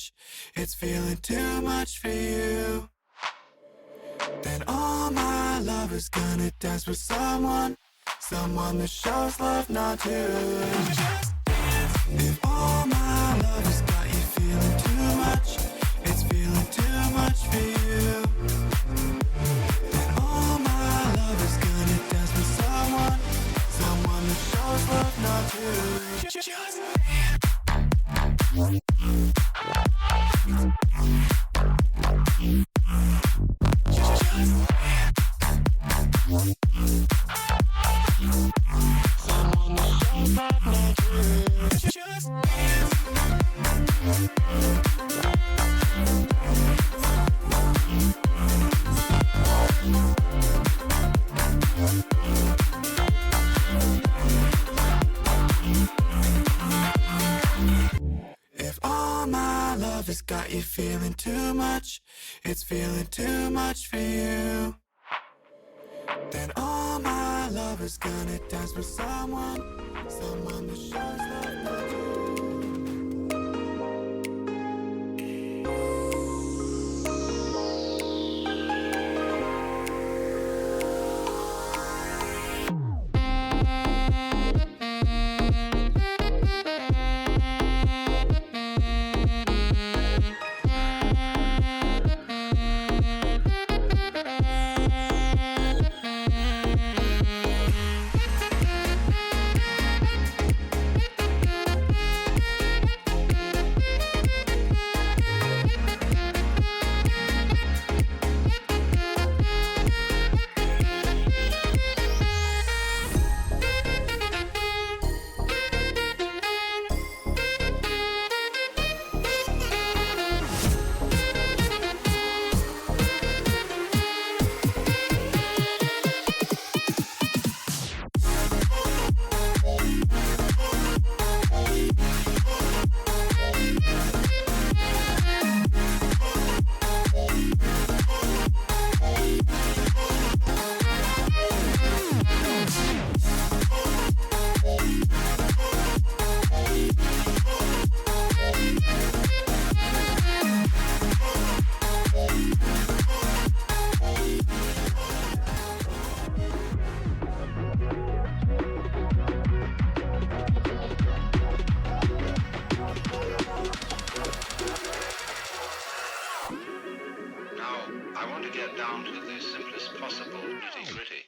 much, it's feeling too much for you. Then all my love is gonna dance with someone that shows love, not you. Just dance. If all my love has got you feeling too much, it's feeling too much for you. Then all my love is gonna dance with someone that shows love, not you. Just dance. If all my love has got you feeling too much, it's feeling too much for you. Then all my love is gonna dance with someone that shows love, not you. I want to get down to the simplest possible nitty-gritty.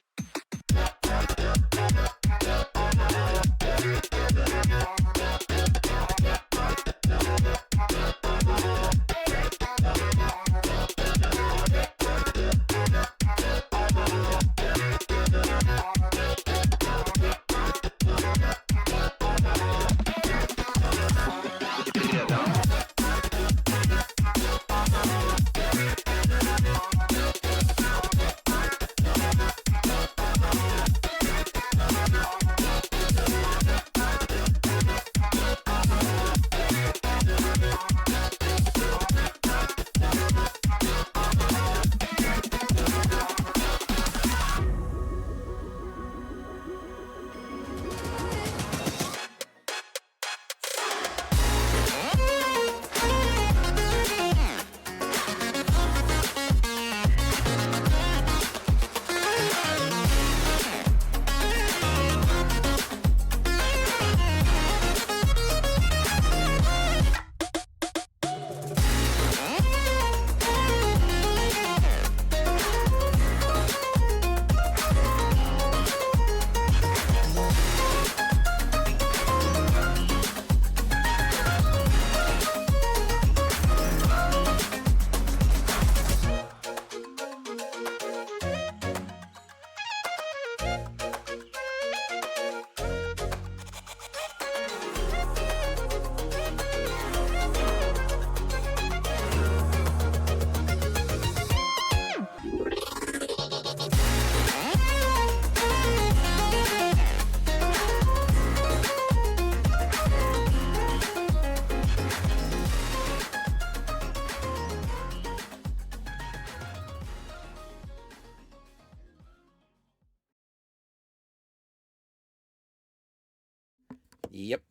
Yep.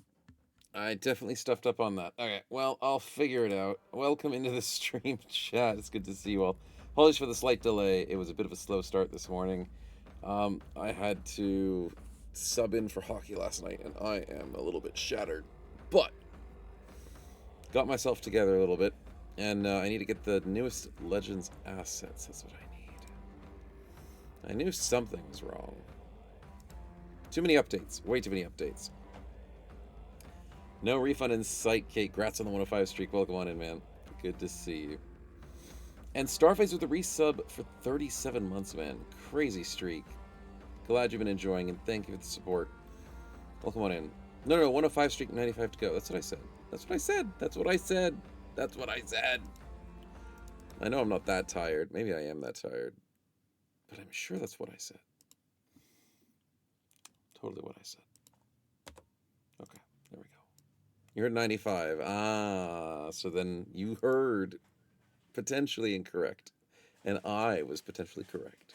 I definitely stuffed up on that. Okay, well, I'll figure it out. Welcome into the stream chat. It's good to see you all. Apologies for the slight delay. It was a bit of a slow start this morning. I had to sub in for hockey last night, and I am a little bit shattered. But got myself together a little bit, and I need to get the newest Legends assets. That's what I need. I knew something was wrong. Too many updates. Way too many updates. No refund in sight, Kate. Grats on the 105 streak. Welcome on in, man. Good to see you. And Starface with a resub for 37 months, man. Crazy streak. Glad you've been enjoying, and thank you for the support. Welcome on in. No, 105 streak, 95 to go. That's what I said. That's what I said. That's what I said. That's what I said. I know I'm not that tired. Maybe I am that tired. But I'm sure that's what I said. Totally what I said. Okay, there we go. You heard 95. Ah, so then you heard potentially incorrect. And I was potentially correct.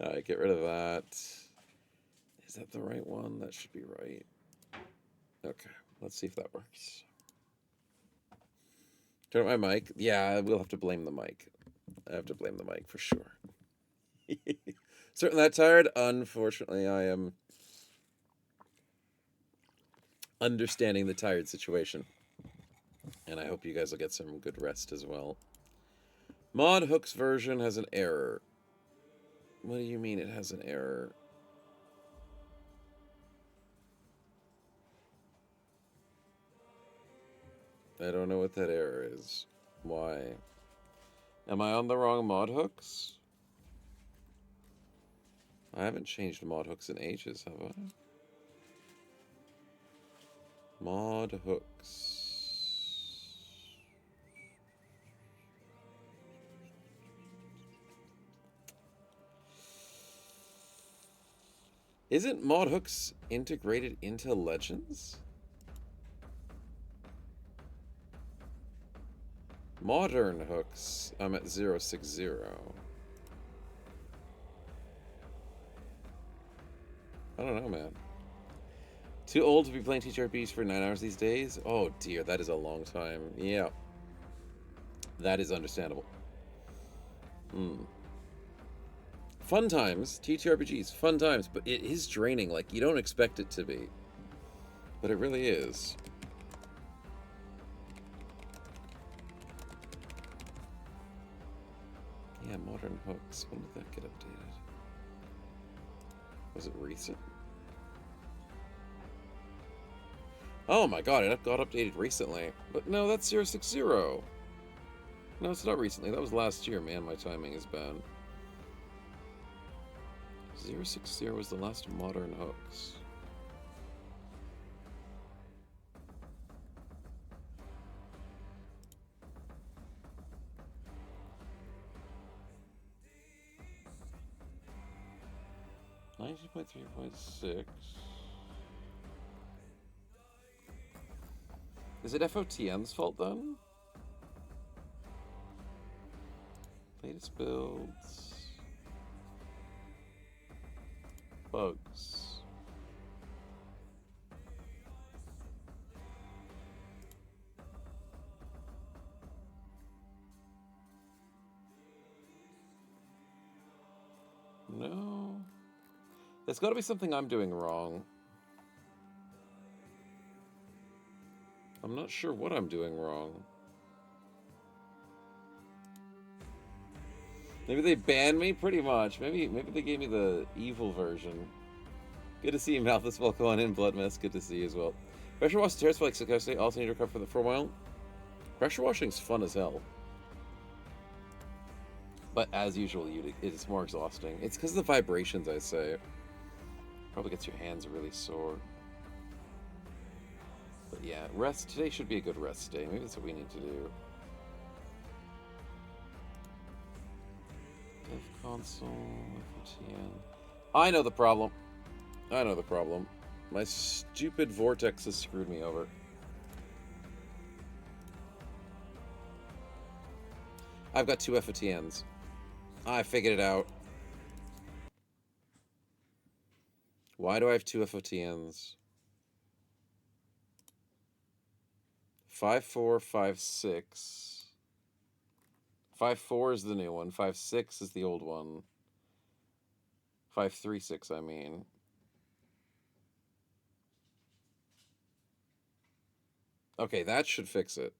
Alright, get rid of that. Is that the right one? That should be right. Okay, let's see if that works. Turn up my mic. Yeah, we'll have to blame the mic. I have to blame the mic for sure. Certain that tired? Unfortunately, I am understanding the tired situation. And I hope you guys will get some good rest as well. Mod Hook's version has an error. What do you mean it has an error? I don't know what that error is. Why? Am I on the wrong mod hooks? I haven't changed mod hooks in ages, have I? Mod hooks. Isn't mod hooks integrated into Legends? Modern hooks, I'm at 060. I don't know, man. Too old to be playing TTRPGs for 9 hours these days? Oh dear, that is a long time. Yeah. That is understandable. Fun times, TTRPGs, fun times, but it is draining. Like, you don't expect it to be. But it really is. Yeah, modern hooks. When did that get updated? Was it recent? Oh my god, it got updated recently. But no, that's 060. No, it's not recently. That was last year, man. My timing is bad. 060 was the last modern hooks. .3.6. Is it FOTN's fault then? Latest builds. Bugs. No. There's got to be something I'm doing wrong. I'm not sure what I'm doing wrong. Maybe they banned me? Pretty much. Maybe they gave me the evil version. Good to see you, Malthus. Welcome on in, Blood Mess. Good to see you as well. Pressure wash stairs for like 6 hours today. Also need to recover for a while. Pressure washing's fun as hell. But as usual, it's more exhausting. It's because of the vibrations, I say. Probably gets your hands really sore. But yeah, rest. Today should be a good rest day. Maybe that's what we need to do. Dev console, FOTN. I know the problem. I know the problem. My stupid vortex has screwed me over. I've got 2 FOTNs. I figured it out. Why do I have 2 FOTNs? 5.4, 5.6. 5.4 is the new one. 5.6 is the old one. 5.3.6, I mean. Okay, that should fix it.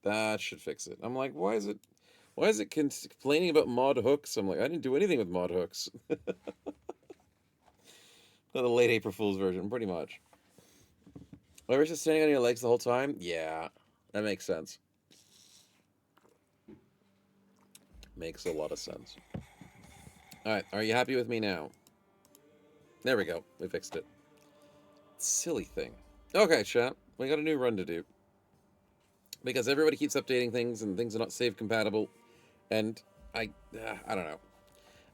That should fix it. I'm like, why is it complaining about mod hooks? I'm like, I didn't do anything with mod hooks. The late April Fool's version, pretty much. Ever just standing on your legs the whole time? Yeah, that makes sense. Makes a lot of sense. Alright, are you happy with me now? There we go. We fixed it. Silly thing. Okay, chat. We got a new run to do. Because everybody keeps updating things, and things are not save compatible. And I don't know.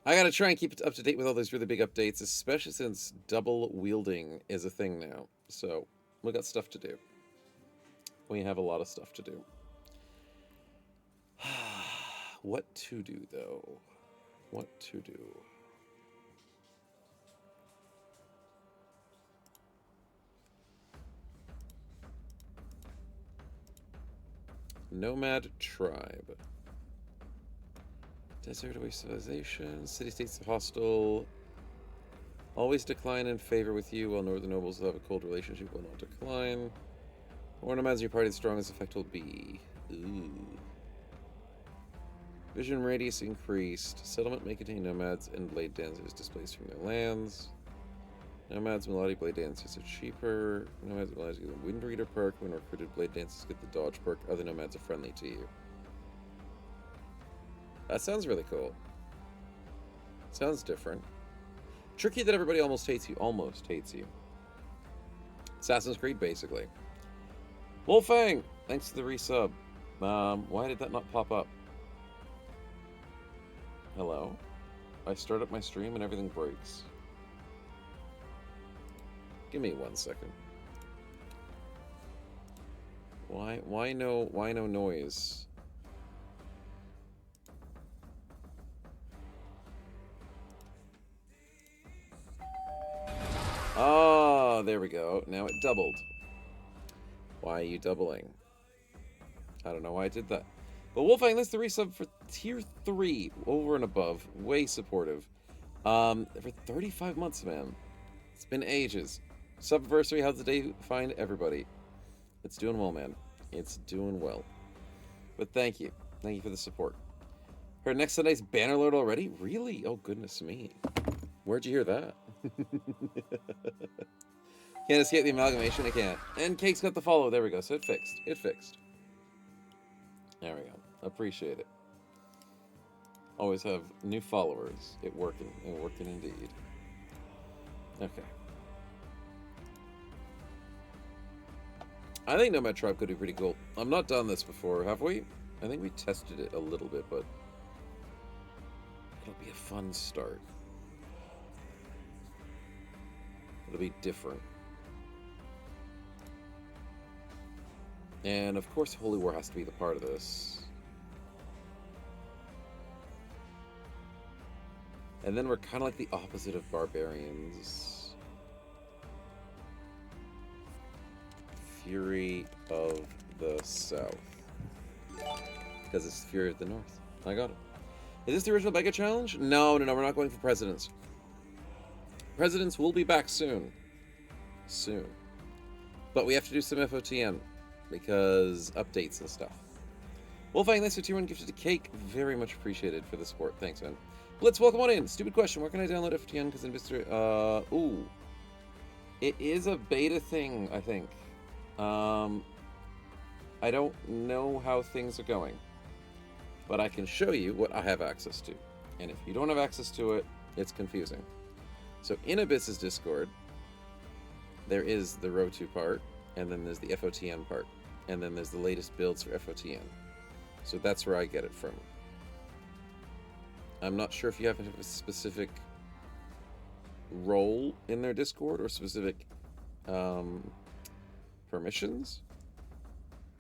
I gotta try and keep it up to date with all those really big updates, especially since double wielding is a thing now. So, we got stuff to do. We have a lot of stuff to do. What to do, though? What to do? Nomad tribe. Desert away civilization. City-states hostile. Always decline in favor with you, while northern nobles will have a cold relationship will not decline. More nomads in your party, the strongest effect will be. Ooh. Vision radius increased. Settlement may contain nomads and blade dancers displaced from their lands. Nomads, melodic blade dancers are cheaper. Nomads, melodic get the wind reader perk. When recruited, blade dancers get the dodge perk. Other nomads are friendly to you. That sounds really cool. Sounds different. Tricky that everybody almost hates you. Almost hates you. Assassin's Creed, basically. Wolfang! Thanks for the resub. Why did that not pop up? Hello? I start up my stream and everything breaks. Give me 1 second. Why no noise? Ah, there we go. Now it doubled. Why are you doubling? I don't know why I did that. But Wolfgang, that's the resub for tier 3, over and above. Way supportive. For 35 months, man. It's been ages. Subversary, how's the day find everybody? It's doing well, man. It's doing well. But thank you. Thank you for the support. Heard next Sunday's Bannerlord already? Really? Oh, goodness me. Where'd you hear that? Can't escape the amalgamation? I can't. And Cake's got the follow. There we go. So it fixed. It fixed. There we go. Appreciate it. Always have new followers. It working. It working indeed. Okay. I think Nomad Tribe could be pretty cool. I've not done this before, have we? I think we tested it a little bit, but it'll be a fun start. It'll be different. And of course Holy War has to be the part of this. And then we're kind of like the opposite of Barbarians. Fury of the South. Because it's Fury of the North. I got it. Is this the original Mega Challenge? No, we're not going for Presidents. Presidents will be back soon. Soon. But we have to do some FOTN. Because updates and stuff. Wolfgang, thanks for 2-1 gifted to Cake. Very much appreciated for the support. Thanks, man. Blitz, welcome on in. Stupid question. Where can I download FOTN? Because Investor... ooh. It is a beta thing, I think. I don't know how things are going. But I can show you what I have access to. And if you don't have access to it, it's confusing. So in Abyss's Discord, there is the Row 2 part, and then there's the FOTN part. And then there's the latest builds for FOTN. So that's where I get it from. I'm not sure if you have a specific role in their Discord or specific permissions,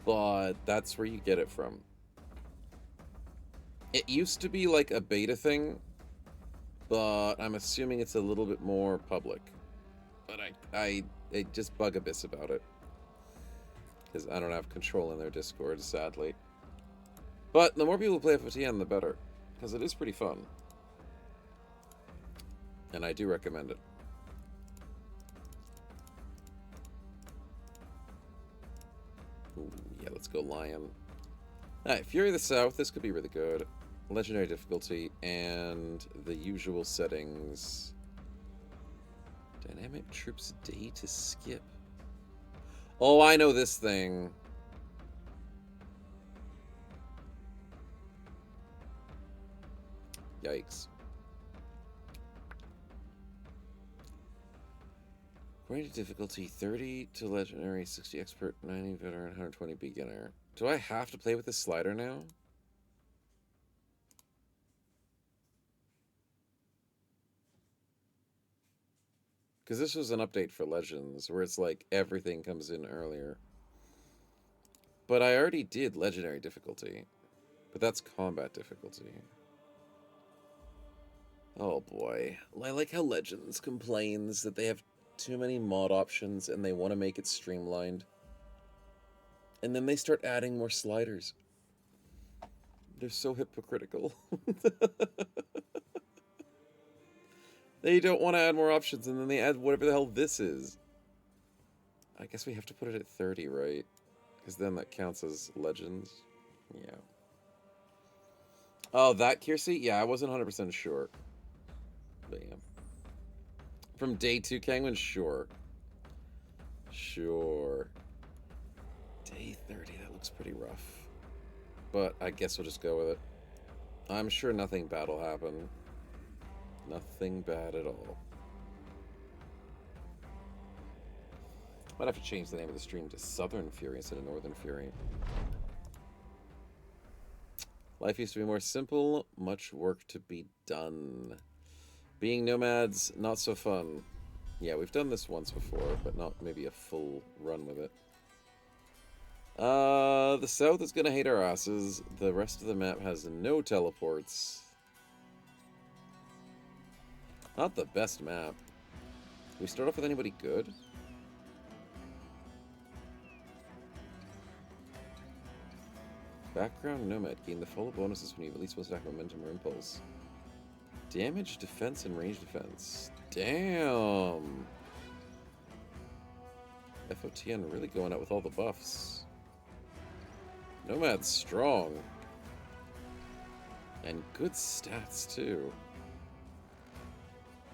but that's where you get it from. It used to be like a beta thing, but I'm assuming it's a little bit more public. But I just bug Abyss about it. Because I don't have control in their Discord, sadly. But the more people who play FOTN, the better. Because it is pretty fun. And I do recommend it. Ooh, yeah, let's go Lion. Alright, Fury of the South. This could be really good. Legendary difficulty and the usual settings. Dynamic troops day to skip. Oh, I know this thing. Yikes. Graded difficulty 30 to legendary, 60 expert, 90 veteran, 120 beginner. Do I have to play with this slider now? Because this was an update for Legends, where it's like everything comes in earlier. But I already did legendary difficulty. But that's combat difficulty. Oh boy. I like how Legends complains that they have too many mod options and they want to make it streamlined. And then they start adding more sliders. They're so hypocritical. They don't want to add more options, and then they add whatever the hell this is. I guess we have to put it at 30, right? Because then that counts as Legends. Yeah. Oh, that Kiersey? Yeah, I wasn't 100% sure. But yeah. From day 2, Kangwin? Sure. Sure. Day 30, that looks pretty rough. But I guess we'll just go with it. I'm sure nothing bad will happen. Nothing bad at all. Might have to change the name of the stream to Southern Fury instead of Northern Fury. Life used to be more simple, much work to be done. Being nomads, not so fun. Yeah, we've done this once before, but not maybe a full run with it. The South is gonna hate our asses. The rest of the map has no teleports. Not the best map. Can we start off with anybody good? Background Nomad. Gain the full bonuses when you release one stack momentum or impulse. Damage, defense, and range defense. Damn! FOTN really going out with all the buffs. Nomad's strong. And good stats, too.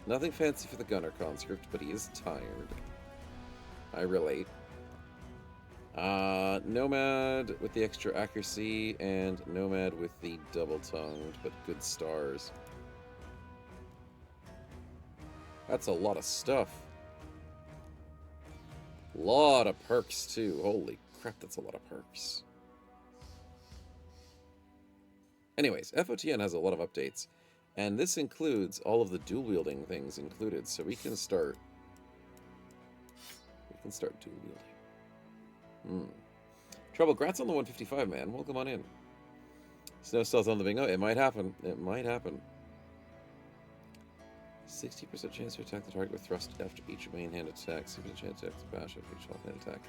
Nothing fancy for the Gunner conscript, but he is tired. I relate. Nomad with the extra accuracy, and Nomad with the double-tongued, but good stars. That's a lot of stuff. Lot of perks, too. Holy crap, that's a lot of perks. Anyways, FOTN has a lot of updates. And this includes all of the dual wielding things included, so we can start dual wielding. Trouble, grats on the 155, man. Welcome on in. Snow stealth on the bingo. It might happen. It might happen. 60% chance to attack the target with thrust after each main hand attack. 60% chance to attack the bash after each hand attack.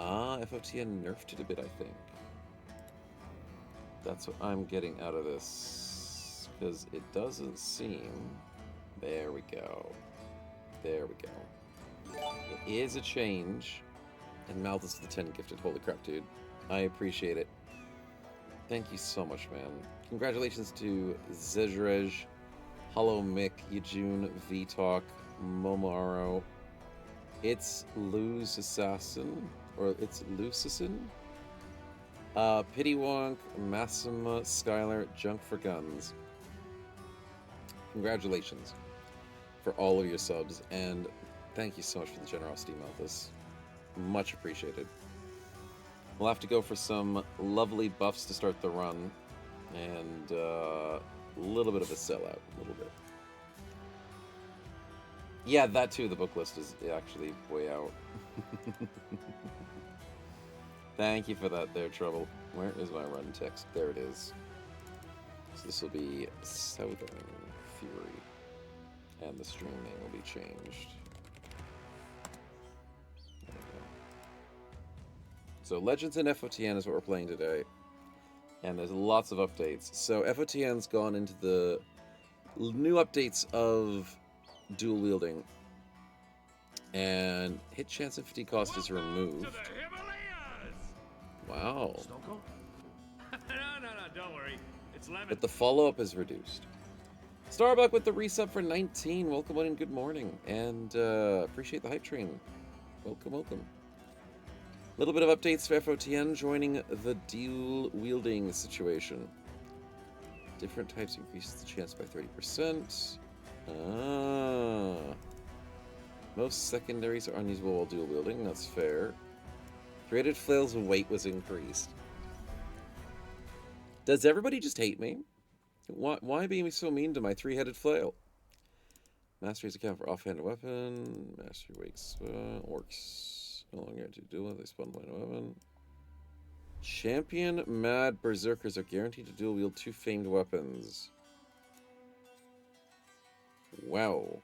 Ah, FOTN nerfed it a bit, I think. That's what I'm getting out of this. Because it doesn't seem... There we go. There we go. It is a change. And Malthus for the 10 gifted. Holy crap, dude. I appreciate it. Thank you so much, man. Congratulations to Zezrej, Hollow Mick, Yajun, V-Talk, Momaro. It's Luz Assassin. Or it's Lucison. Pittywonk, Massima, Skylar, Junk for Guns. Congratulations for all of your subs, and thank you so much for the generosity, Malthus. Much appreciated. We'll have to go for some lovely buffs to start the run, and a little bit of a sellout, a little bit. Yeah, that too, the book list is actually way out. Thank you for that there, Trouble. Where is my run text? There it is. So this will be Southern Fury. And the stream name will be changed. There we go. So Legends in FOTN is what we're playing today. And there's lots of updates. So FOTN's gone into the new updates of dual wielding. And hit chance and fatigue cost is removed. Wow. No, don't worry. It's lemon. But the follow-up is reduced. Starbuck with the resub for 19. Welcome on and good morning. And appreciate the hype train. Welcome, welcome. A little bit of updates for FOTN joining the dual wielding situation. Different types increases the chance by 30%. Most secondaries are unusable while dual wielding. That's fair. Three-headed flail's weight was increased. Does everybody just hate me? Why being so mean to my three-headed flail? Masteries account for offhand weapon. Mastery wakes orcs. No longer to duel. They spawn blind weapon. Champion mad berserkers are guaranteed to dual wield 2 famed weapons. Wow.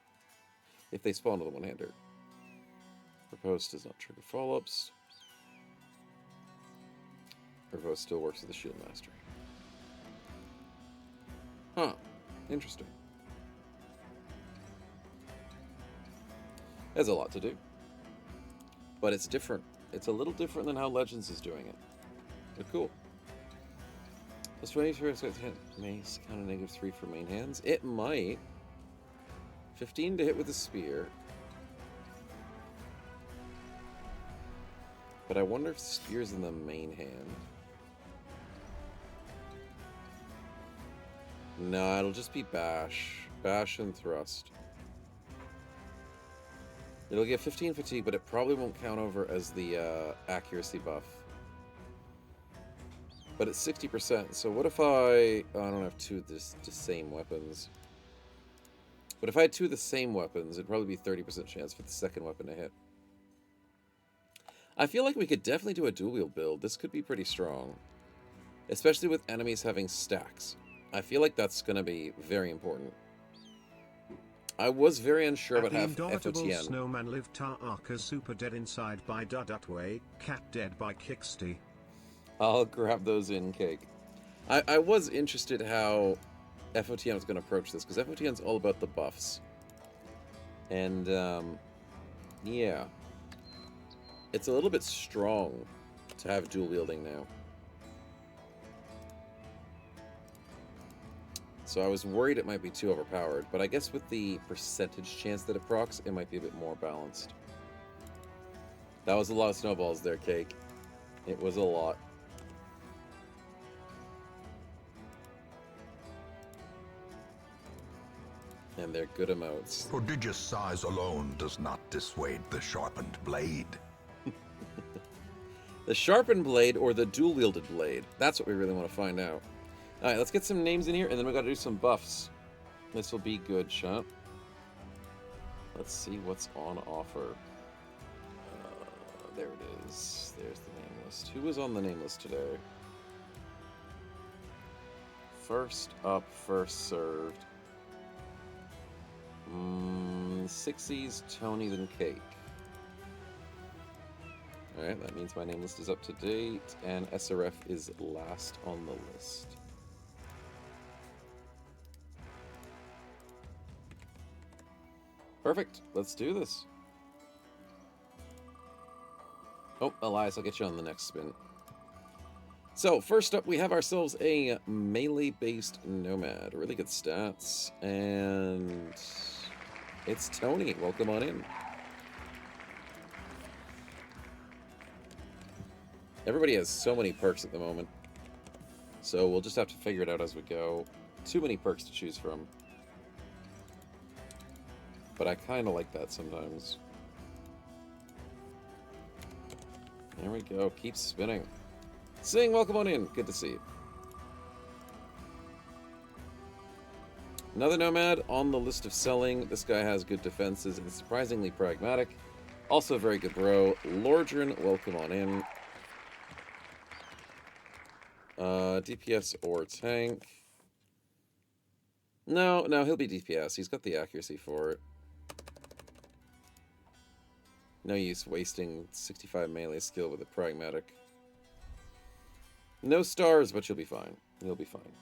If they spawn with a one-hander. Proposed does not trigger follow-ups. Proposed still works with the shield mastery. Huh. Interesting. There's a lot to do. But it's different. It's a little different than how Legends is doing it. But cool. Plus 20 for mace, count a -3 for main hands. It might. 15 to hit with a spear. But I wonder if the spear's in the main hand. No, it'll just be bash. Bash and thrust. It'll get 15 fatigue, but it probably won't count over as the accuracy buff. But it's 60%, so what if I don't have 2 of the same weapons. But if I had 2 of the same weapons, it'd probably be 30% chance for the second weapon to hit. I feel like we could definitely do a dual wield build. This could be pretty strong. Especially with enemies having stacks. I feel like that's going to be very important. I was very unsure about half FOTN. Snowman live tar arca super dead inside by Dudutway, cat dead by Kicksty. I'll grab those in, Cake. I was interested how FOTN was going to approach this, because FOTN's all about the buffs. And, yeah. It's a little bit strong to have dual wielding now. So I was worried it might be too overpowered, but I guess with the percentage chance that it procs, it might be a bit more balanced. That was a lot of snowballs there, Cake. It was a lot. And they're good amounts. Prodigious size alone does not dissuade the sharpened blade. The sharpened blade or the dual-wielded blade? That's what we really want to find out. Alright, let's get some names in here, and then we got to do some buffs. This will be good, Shot. Let's see what's on offer. There it is. There's the name list. Who was on the name list today? First up, first served. Sixies, Tony, then Cake. Alright, that means my name list is up to date, and SRF is last on the list. Perfect. Let's do this. Oh, Elias, I'll get you on the next spin. So, first up, we have ourselves a melee-based nomad. Really good stats. And it's Tony. Welcome on in. Everybody has so many perks at the moment. So we'll just have to figure it out as we go. Too many perks to choose from. But I kind of like that sometimes. There we go. Keep spinning. Sing, welcome on in. Good to see you. Another nomad on the list of selling. This guy has good defenses and surprisingly pragmatic. Also a very good bro. Lordran, welcome on in. DPS or tank. No, no, he'll be DPS. He's got the accuracy for it. No use wasting 65 melee skill with a pragmatic. No stars, but you'll be fine. You'll be fine.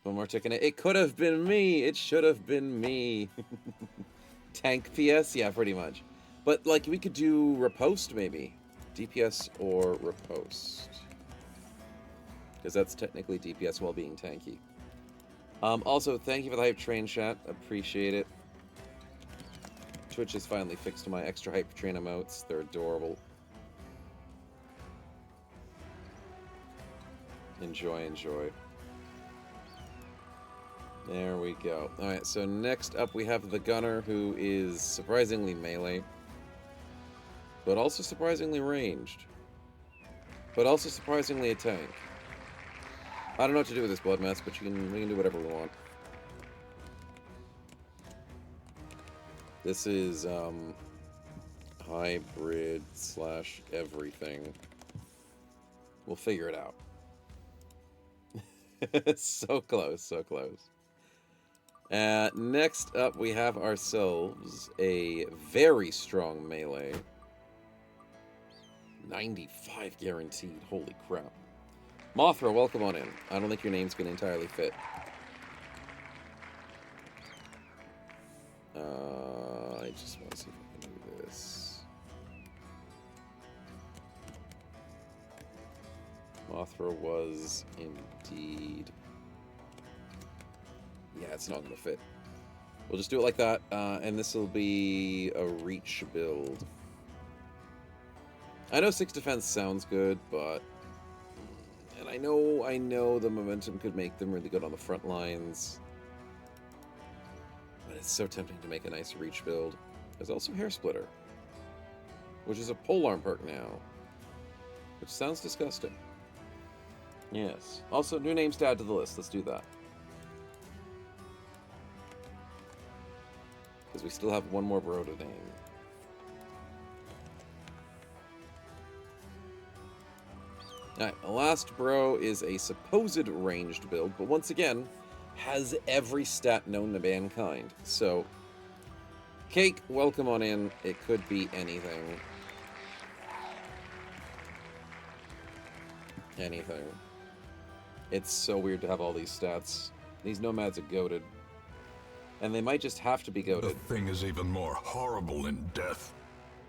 One more tick in it. It could have been me. It should have been me. Tank PS? Yeah, pretty much. But, like, we could do riposte, maybe. DPS or riposte. Because that's technically DPS while being tanky. Also, thank you for the hype train chat. Appreciate it. Twitch has finally fixed my extra hype train emotes. They're adorable. Enjoy, enjoy. There we go. Alright, so next up we have the gunner, who is surprisingly melee. But also surprisingly ranged. But also surprisingly a tank. I don't know what to do with this blood mess, but we can do whatever we want. This is hybrid / everything. We'll figure it out. So close, so close. Next up, we have ourselves a very strong melee. 95 guaranteed. Holy crap. Mothra, welcome on in. I don't think your name's going to entirely fit. I just want to see if I can do this. Mothra was indeed... Yeah, it's not going to fit. We'll just do it like that, and this will be a reach build. I know 6 defense sounds good, but... And I know the momentum could make them really good on the front lines. But it's so tempting to make a nice reach build. There's also Hair Splitter, which is a polearm perk now, which sounds disgusting. Yes. Also, new names to add to the list. Let's do that. Because we still have one more bro to name. Alright, the last bro is a supposed ranged build, but once again, has every stat known to mankind. So, Cake, welcome on in. It could be anything. Anything. It's so weird to have all these stats. These nomads are goated. And they might just have to be goated. The thing is even more horrible in death.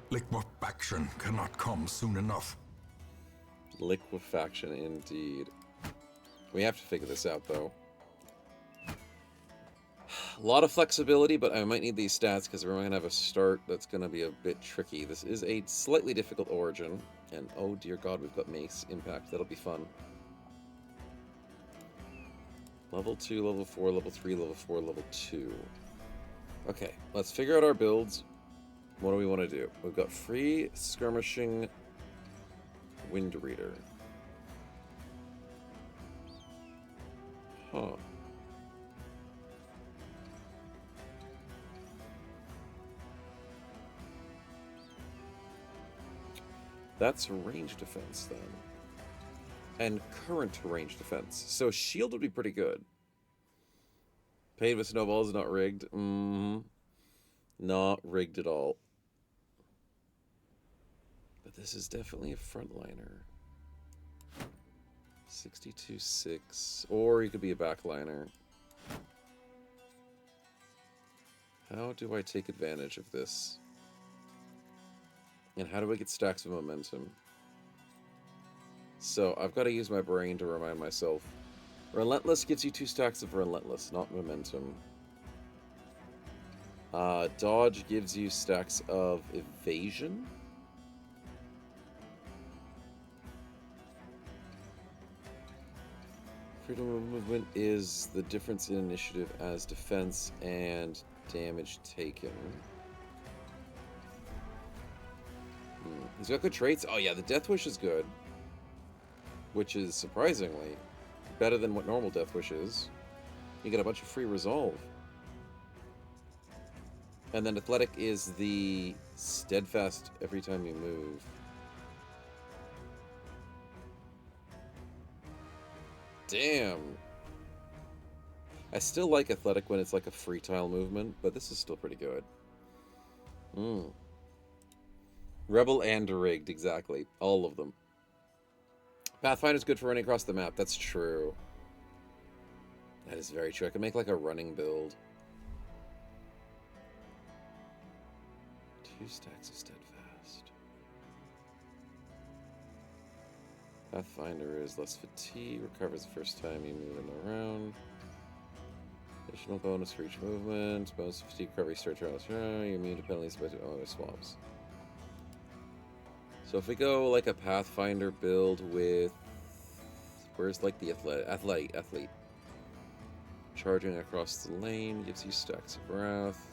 Liquefaction cannot come soon enough. Liquefaction, indeed. We have to figure this out, though. A lot of flexibility, but I might need these stats because we're going to have a start that's going to be a bit tricky. This is a slightly difficult origin, and oh dear god, we've got Mace Impact. That'll be fun. Level 2, level 4, level 3, level 4, level 2. Okay, let's figure out our builds. What do we want to do? We've got free skirmishing Wind Reader. Huh. That's range defense, then. And current range defense. So shield would be pretty good. Paid with snowballs, not rigged. Not rigged at all. But this is definitely a frontliner. 62-6. Or he could be a backliner. How do I take advantage of this? And how do I get stacks of momentum? So, I've got to use my brain to remind myself. Relentless gives you 2 stacks of Relentless, not momentum. Dodge gives you stacks of Evasion. Freedom of movement is the difference in initiative as defense and damage taken. He's got good traits. Oh yeah, the Death Wish is good. Which is surprisingly better than what normal Death Wish is. You get a bunch of free resolve. And then Athletic is the steadfast every time you move. Damn. I still like athletic when it's like a free tile movement, but this is still pretty good. Rebel and rigged, exactly. All of them. Pathfinder's good for running across the map. That's true. That is very true. I could make like a running build. 2 stacks of steadfast. Pathfinder is less fatigue. Recovers the first time you move in around. Additional bonus for each movement. Bonus fatigue recovery start trials. You're immune to penalties by other swaps. So if we go like a Pathfinder build with, where's like the athlete. Charging across the lane gives you stacks of wrath.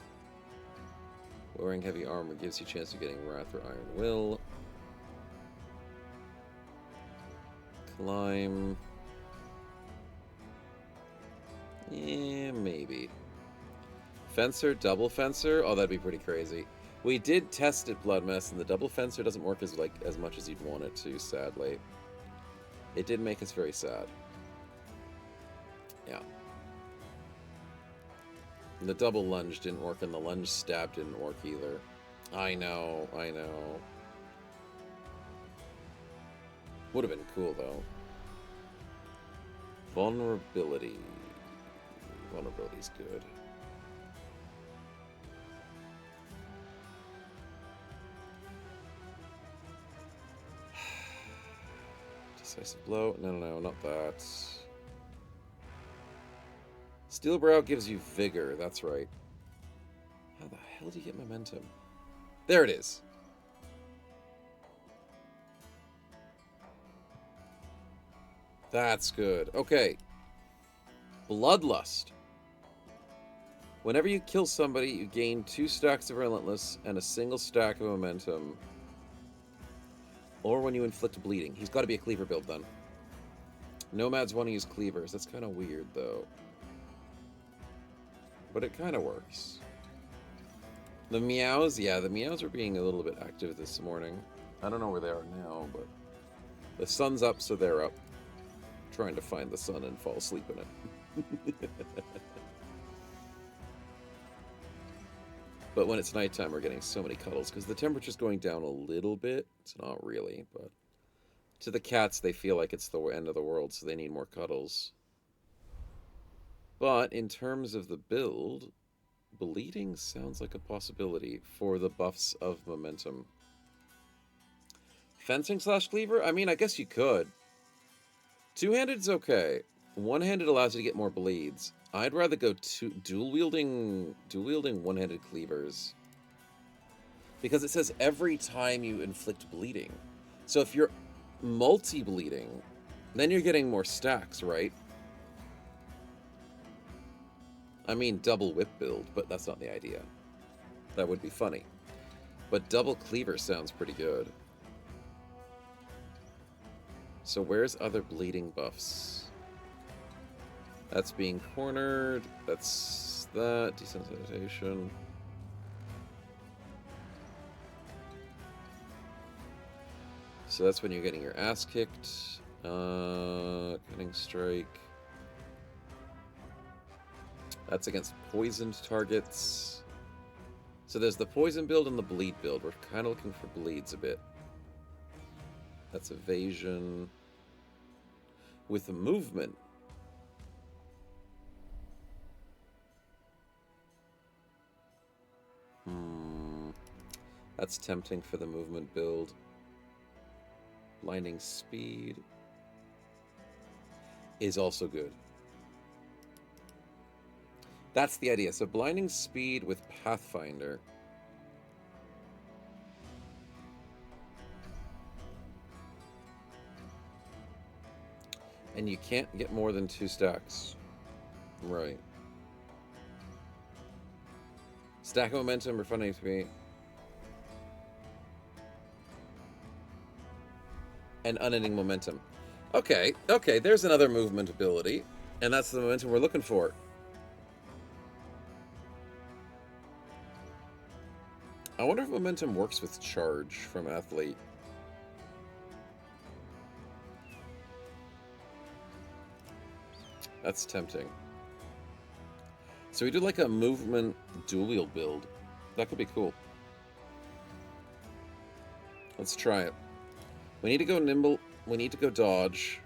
Wearing heavy armor gives you a chance of getting wrath or iron will. Climb. Yeah, maybe. Fencer, double fencer? Oh, that'd be pretty crazy. We did test it, Blood Mess, and the double fencer doesn't work as much as you'd want it to, sadly. It did make us very sad. Yeah. And the double lunge didn't work, and the lunge stab didn't work either. I know. Would have been cool, though. Vulnerability. Vulnerability's good. Decisive blow. No, not that. Steelbrow gives you vigor. That's right. How the hell do you get momentum? There it is. That's good. Okay. Bloodlust. Whenever you kill somebody, you gain 2 stacks of Relentless and a single stack of momentum. Or when you inflict bleeding. He's got to be a cleaver build then. Nomads want to use cleavers. That's kind of weird, though. But it kind of works. The meows, yeah, the meows are being a little bit active this morning. I don't know where they are now, but the sun's up, so they're up. Trying to find the sun and fall asleep in it. But when it's nighttime, we're getting so many cuddles because the temperature's going down a little bit. It's not really, but to the cats, they feel like it's the end of the world, so they need more cuddles. But in terms of the build, bleeding sounds like a possibility for the buffs of momentum. Fencing / cleaver? I mean, I guess you could. Two-handed's okay. One-handed allows you to get more bleeds. I'd rather go dual wielding one-handed cleavers. Because it says every time you inflict bleeding. So if you're multi-bleeding, then you're getting more stacks, right? I mean double whip build, but that's not the idea. That would be funny. But double cleaver sounds pretty good. So where's other bleeding buffs? That's being cornered. That's that. Desensitization. So that's when you're getting your ass kicked. Cutting strike. That's against poisoned targets. So there's the poison build and the bleed build. We're kind of looking for bleeds a bit. That's evasion. With movement. That's tempting for the movement build. Blinding speed is also good. That's the idea. So blinding speed with Pathfinder. And you can't get more than 2 stacks. Right. Stack of momentum, refund HP. And unending momentum. Okay, there's another movement ability. And that's the momentum we're looking for. I wonder if momentum works with charge from athlete. That's tempting. So we do like a movement dual wield build. That could be cool. Let's try it. We need to go nimble. We need to go dodge.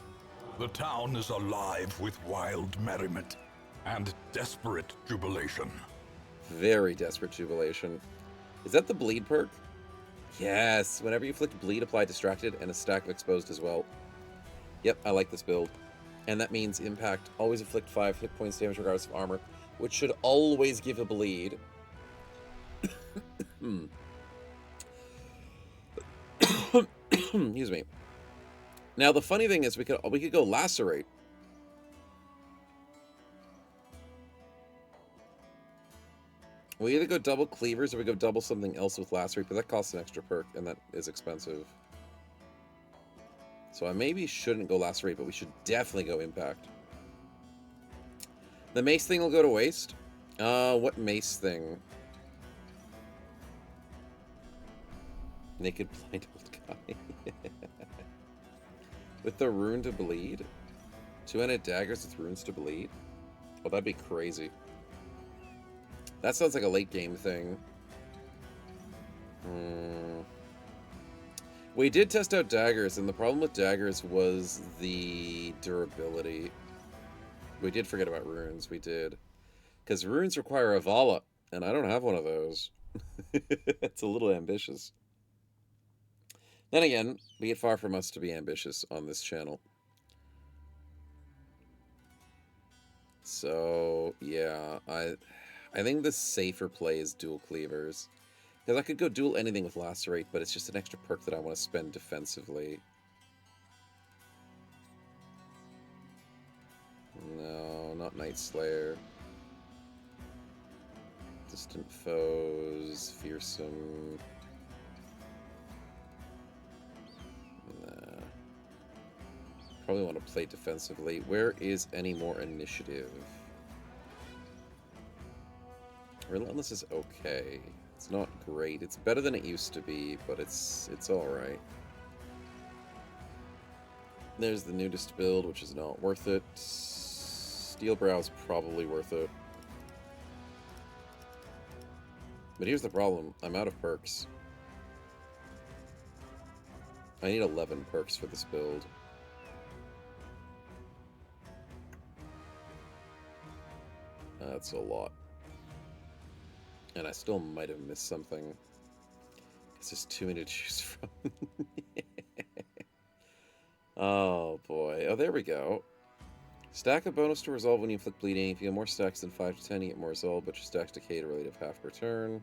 The town is alive with wild merriment and desperate jubilation. Very desperate jubilation. Is that the bleed perk? Yes. Whenever you inflict bleed, apply distracted and a stack of exposed as well. Yep, I like this build. And that means impact. Always inflict 5 hit points damage regardless of armor, which should always give a bleed. Excuse me. Now the funny thing is we could go lacerate. We either go double cleavers or we go double something else with lacerate, but that costs an extra perk and that is expensive. So I maybe shouldn't go lacerate, but we should definitely go impact. The mace thing will go to waste. What mace thing? Naked blind old guy. With the rune to bleed? Two-handed daggers with runes to bleed? Oh, that'd be crazy. That sounds like a late game thing. We did test out daggers, and the problem with daggers was the durability. We did forget about runes, we did. Because runes require a Vala, and I don't have one of those. It's a little ambitious. Then again, be it far from us to be ambitious on this channel. So, yeah, I think the safer play is dual cleavers. Because I could go dual anything with lacerate, but it's just an extra perk that I want to spend defensively. No, not Night Slayer. Distant foes, fearsome. Nah. Probably want to play defensively. Where is any more initiative? Relentless is okay. It's not great. It's better than it used to be, but it's alright. There's the nudist build, which is not worth it. Steel Brow's probably worth it. But here's the problem. I'm out of perks. I need 11 perks for this build. That's a lot. And I still might have missed something. Because there's too many to choose from. Oh, boy. Oh, there we go. Stack a bonus to resolve when you inflict bleeding. If you have more stacks than 5 to 10, you get more resolve, but your stacks decay to a rate of half per turn.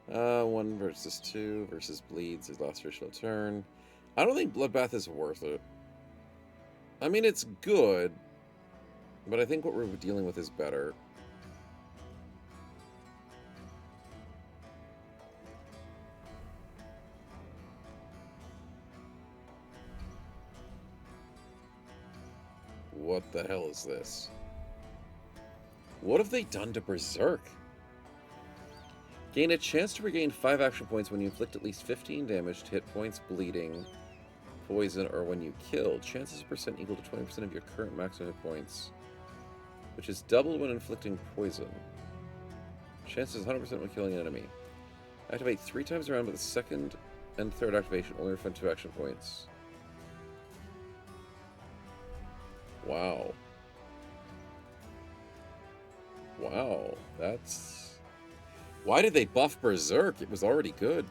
1 versus 2 versus bleeds is last original turn. I don't think Bloodbath is worth it. I mean, it's good, but I think what we're dealing with is better. What the hell is this? What have they done to Berserk? Gain a chance to regain 5 action points when you inflict at least 15 damage to hit points, bleeding, poison, or when you kill. Chances % equal to 20% of your current maximum hit points, which is doubled when inflicting poison. Chances 100% when killing an enemy. Activate 3 times around, but the second and third activation only refund 2 action points. Wow. Wow, that's... Why did they buff Berserk? It was already good.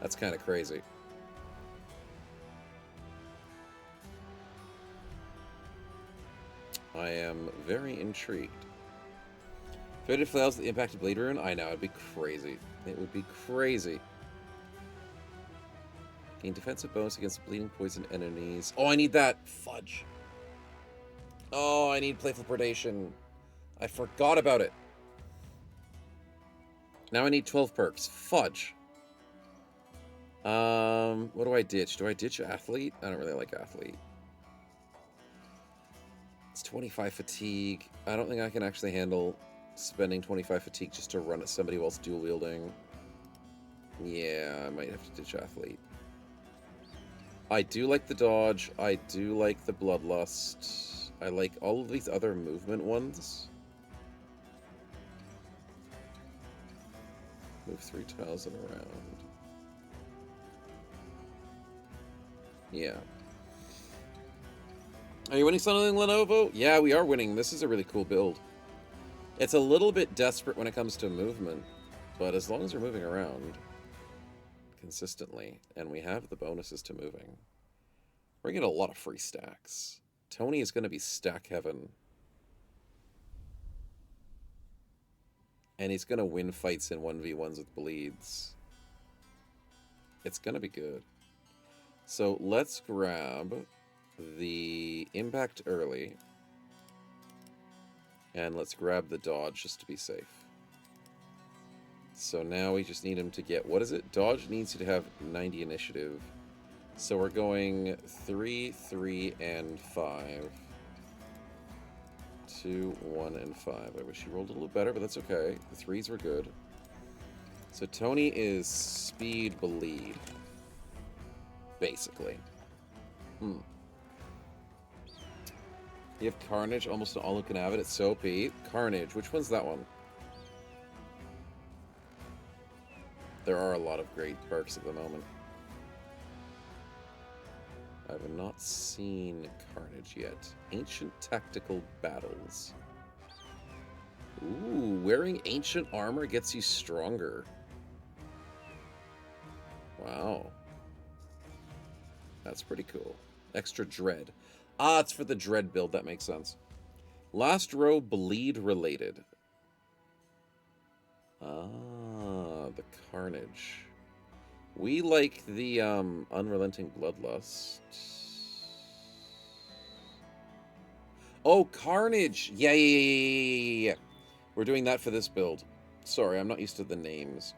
That's kind of crazy. I am very intrigued. Faded Flails, the impacted Blade Rune? I know, it'd be crazy. It would be crazy. Gain defensive bonus against bleeding poison enemies. Oh, I need that. Fudge. Oh, I need Playful Predation. I forgot about it. Now I need 12 perks. Fudge. What do I ditch? Do I ditch Athlete? I don't really like Athlete. It's 25 fatigue. I don't think I can actually handle spending 25 fatigue just to run at somebody whilst dual wielding. Yeah, I might have to ditch Athlete. I do like the dodge. I do like the bloodlust. I like all of these other movement ones. Move 3 tiles and around. Yeah. Are you winning something, Lenovo? Yeah, we are winning. This is a really cool build. It's a little bit desperate when it comes to movement, but as long as we're moving around consistently, and we have the bonuses to moving, we're getting a lot of free stacks. Tony is going to be stack heaven. And he's going to win fights in 1v1s with bleeds. It's going to be good. So let's grab the impact early. And let's grab the dodge just to be safe. So now we just need him to get, what is it? Dodge needs you to have 90 initiative. So we're going 3, 3, and 5. 2, 1, and 5. I wish he rolled a little better, but that's okay. The 3s were good. So Tony is speed bleed. Basically. You have Carnage, almost all who can have it. It's so OP. Carnage, which one's that one? There are a lot of great perks at the moment. I have not seen Carnage yet. Ancient Tactical Battles. Ooh, wearing ancient armor gets you stronger. Wow. That's pretty cool. Extra Dread. Ah, it's for the Dread build. That makes sense. Last row, bleed related. Ah, the Carnage. We like the Unrelenting Bloodlust. Oh, Carnage! Yeah. We're doing that for this build. Sorry, I'm not used to the names.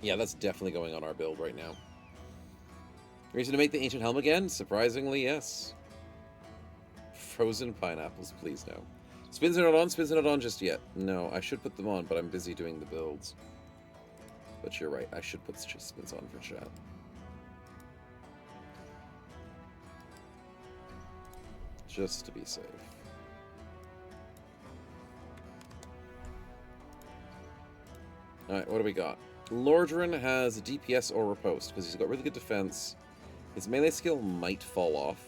Yeah, that's definitely going on our build right now. Reason to make the Ancient Helm again? Surprisingly, yes. Frozen pineapples, please no. Spins are not on, spins are not on just yet. No, I should put them on, but I'm busy doing the builds. But you're right, I should put spins on for chat. Just to be safe. Alright, what do we got? Lordran has DPS or riposte, because he's got really good defense. His melee skill might fall off.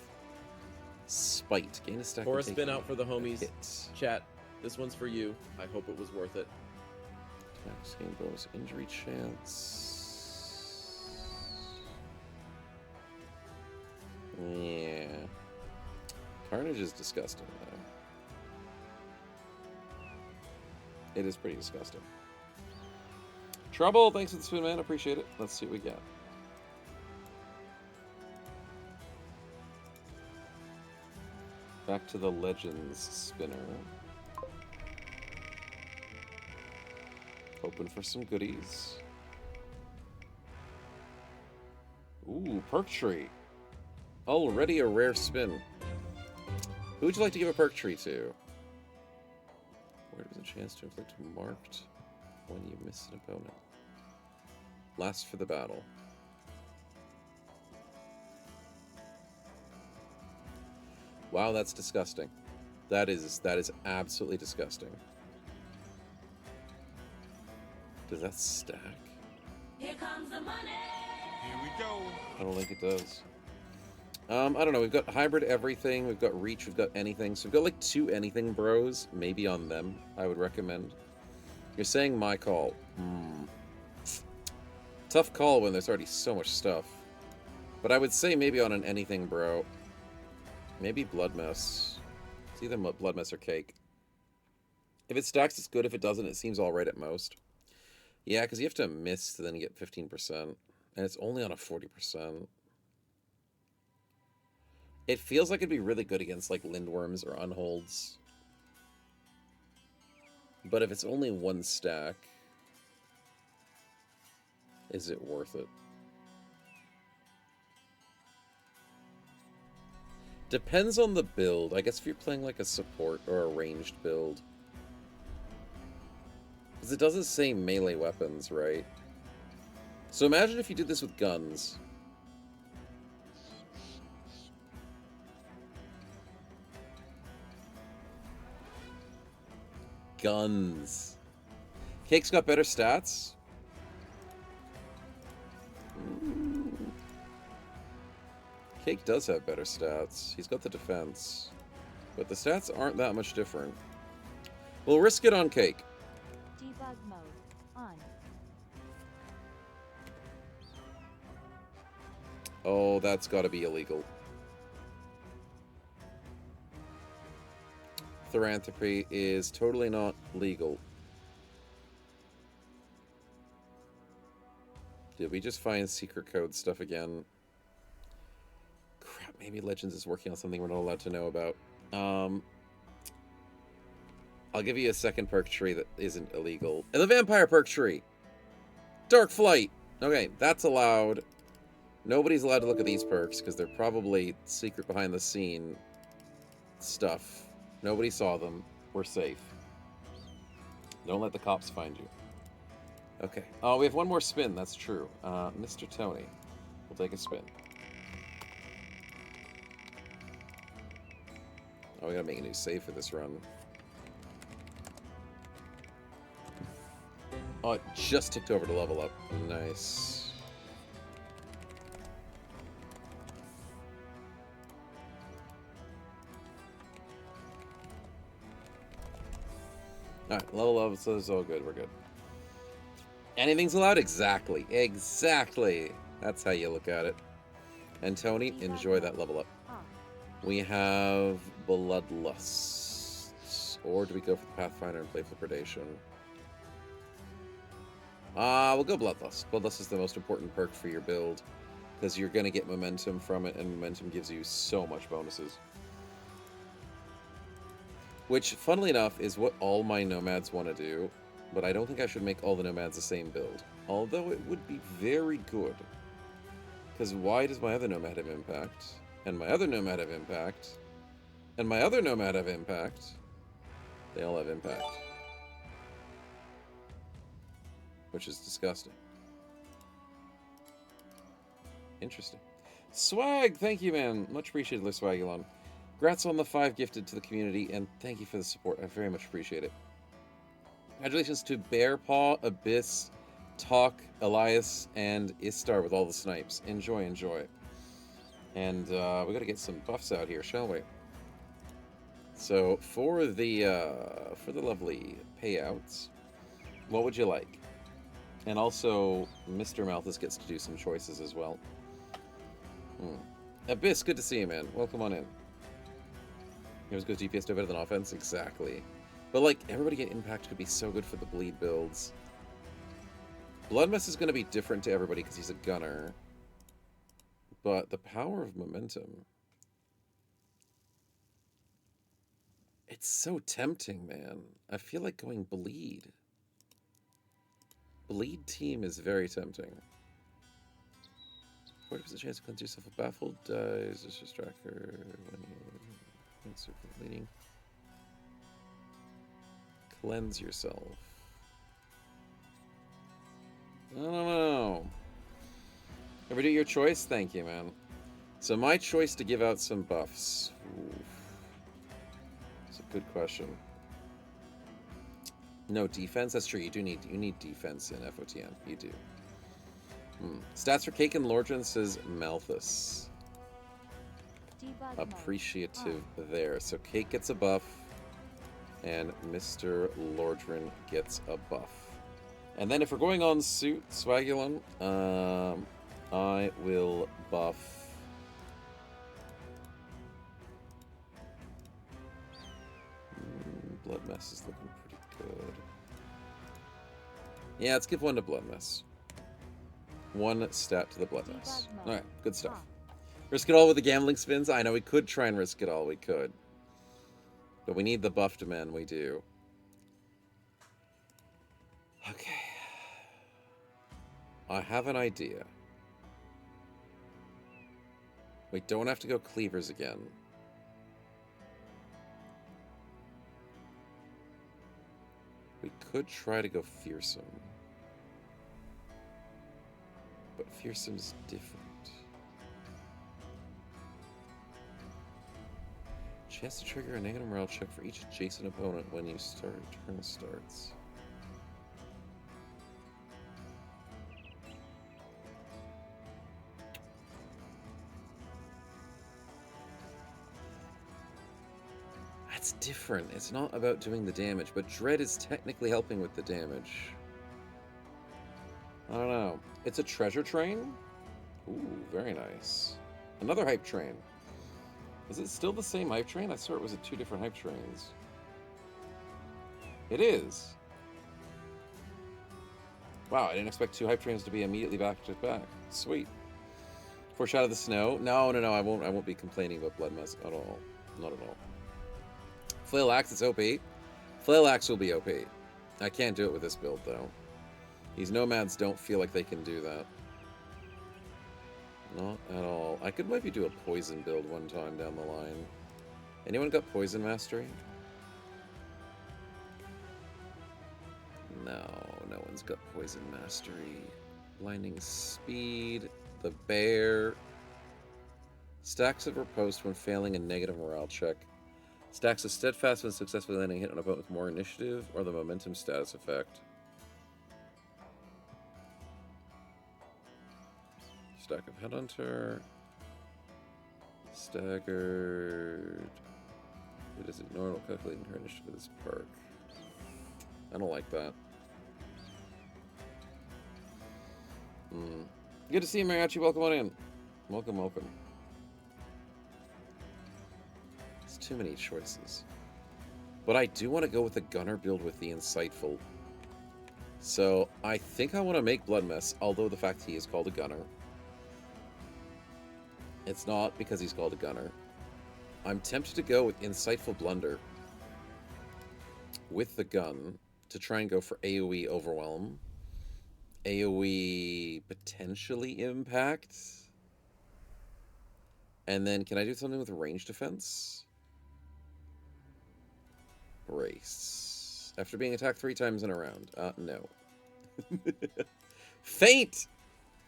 Spite. Gain a stack Pour a and take spin out for the homies. hit. Chat, this one's for you. I hope it was worth it. Attacks gain bonus injury chance. Yeah. Carnage is disgusting, though. It is pretty disgusting. Trouble, thanks for the spin, man. Appreciate it. Let's see what we got. Back to the Legends spinner. Hoping for some goodies. Ooh, perk tree. Already a rare spin. Who would you like to give a perk tree to? Where does a chance to inflict marked when you miss an opponent? Last for the battle. Wow, that's disgusting. That is absolutely disgusting. Does that stack? Here comes the money. Here we go. I don't think it does. I don't know. We've got hybrid everything. We've got reach. We've got anything. So we've got like 2 anything bros. Maybe on them, I would recommend. You're saying my call. Tough call when there's already so much stuff. But I would say maybe on an anything bro. Maybe Blood Mess. It's either Blood Mess or Cake. If it stacks, it's good. If it doesn't, it seems alright at most. Yeah, because you have to miss to then get 15%. And it's only on a 40%. It feels like it'd be really good against like Lindworms or Unholds. But if it's only 1 stack, is it worth it? Depends on the build. I guess if you're playing like a support or a ranged build. Because it doesn't say melee weapons, right? So imagine if you did this with guns. guns. Cake's got better stats. Cake does have better stats. He's got the defense. But the stats aren't that much different. We'll risk it on Cake. Debug mode on. Oh, that's got to be illegal. Philanthropy is totally not legal. Did we just find secret code stuff again? Crap, maybe Legends is working on something we're not allowed to know about. I'll give you a second perk tree that isn't illegal. And the vampire perk tree! Dark Flight! Okay, that's allowed. Nobody's allowed to look at these perks because they're probably secret behind the scene stuff. Nobody saw them. We're safe. Don't let the cops find you. Okay. Oh, we have one more spin. That's true. Mr. Tony. We'll take a spin. Oh, we gotta make a new save for this run. Oh, it just ticked over to level up. Nice. Alright, level up, so it's all good. We're good. Anything's allowed? Exactly. Exactly. That's how you look at it. And Tony, enjoy that level up. We have Bloodlust. Or do we go for the Pathfinder and Playful Predation? We'll go Bloodlust. Bloodlust is the most important perk for your build, because you're going to get momentum from it, and momentum gives you so much bonuses. Which, funnily enough, is what all my nomads want to do, but I don't think I should make all the nomads the same build. Although it would be very good. Because why does my other nomad have impact? And my other nomad have impact? And my other nomad have impact? They all have impact. Which is disgusting. Interesting. Swag! Thank you, man. Much appreciated, Swagulon. Congrats on the 5 gifted to the community, and thank you for the support. I very much appreciate it. Congratulations to Bearpaw, Abyss, Talk, Elias, and Istar with all the snipes. Enjoy, enjoy. And we gotta get some buffs out here, shall we? So for the lovely payouts, what would you like? And also, Mr. Malthus gets to do some choices as well. Abyss, good to see you, man. Welcome on in. Here's goes DPS do better than offense? Exactly. But, like, everybody get impact could be so good for the bleed builds. Bloodmess is going to be different to everybody because he's a gunner. But the power of momentum... It's so tempting, man. I feel like going bleed. Bleed team is very tempting. 40% chance to cleanse yourself of baffled dies. This is tracker when you answer for bleeding. Cleanse yourself. I don't know. Ever do your choice? Thank you, man. So my choice to give out some buffs. Oof. It's a good question. No defense? That's true. You need defense in FotN. You do. Stats for Cake and Lordran says Malthus. Appreciative there. So Cake gets a buff, and Mr. Lordran gets a buff. And then if we're going on suit, Swagulon, I will buff... Blood Mess is looking pretty good. Yeah, let's give one to Blood Mess. 1 stat to the Blood Mess. Alright, good stuff. Risk it all with the gambling spins? I know we could try and risk it all, we could. But we need the buffed men, we do. Okay. I have an idea. We don't have to go cleavers again. We could try to go fearsome. But fearsome's different. Chance to trigger a negative morale check for each adjacent opponent when you start turn starts. That's different. It's not about doing the damage, but Dread is technically helping with the damage. I don't know. It's a treasure train? Ooh, very nice. Another hype train. Is it still the same hype train? I saw it was at 2 different hype trains. It is. Wow, I didn't expect 2 hype trains to be immediately back to back. Sweet. Foreshadow the snow. No, I won't be complaining about Blood Mess at all. Not at all. Flail Axe is OP. Flail Axe will be OP. I can't do it with this build though. These nomads don't feel like they can do that. Not at all. I could maybe do a poison build one time down the line. Anyone got poison mastery? No, no one's got poison mastery. Blinding speed. The bear. Stacks of riposte when failing a negative morale check. Stacks of steadfast when successfully landing a hit on a opponent with more initiative, or the momentum status effect. Stack of Headhunter. Staggered. It is ignored while calculating her initiative for this perk. I don't like that. Good to see you, Mariachi. Welcome on in. Welcome, welcome. It's too many choices. But I do want to go with the Gunner build with the Insightful. So I think I want to make Blood Mess, although the fact he is called a Gunner. It's not because he's called a Gunner. I'm tempted to go with Insightful Blunder with the gun to try and go for AoE Overwhelm. AoE potentially Impact. And then can I do something with range defense? Brace. After being attacked 3 times in a round. No. Faint!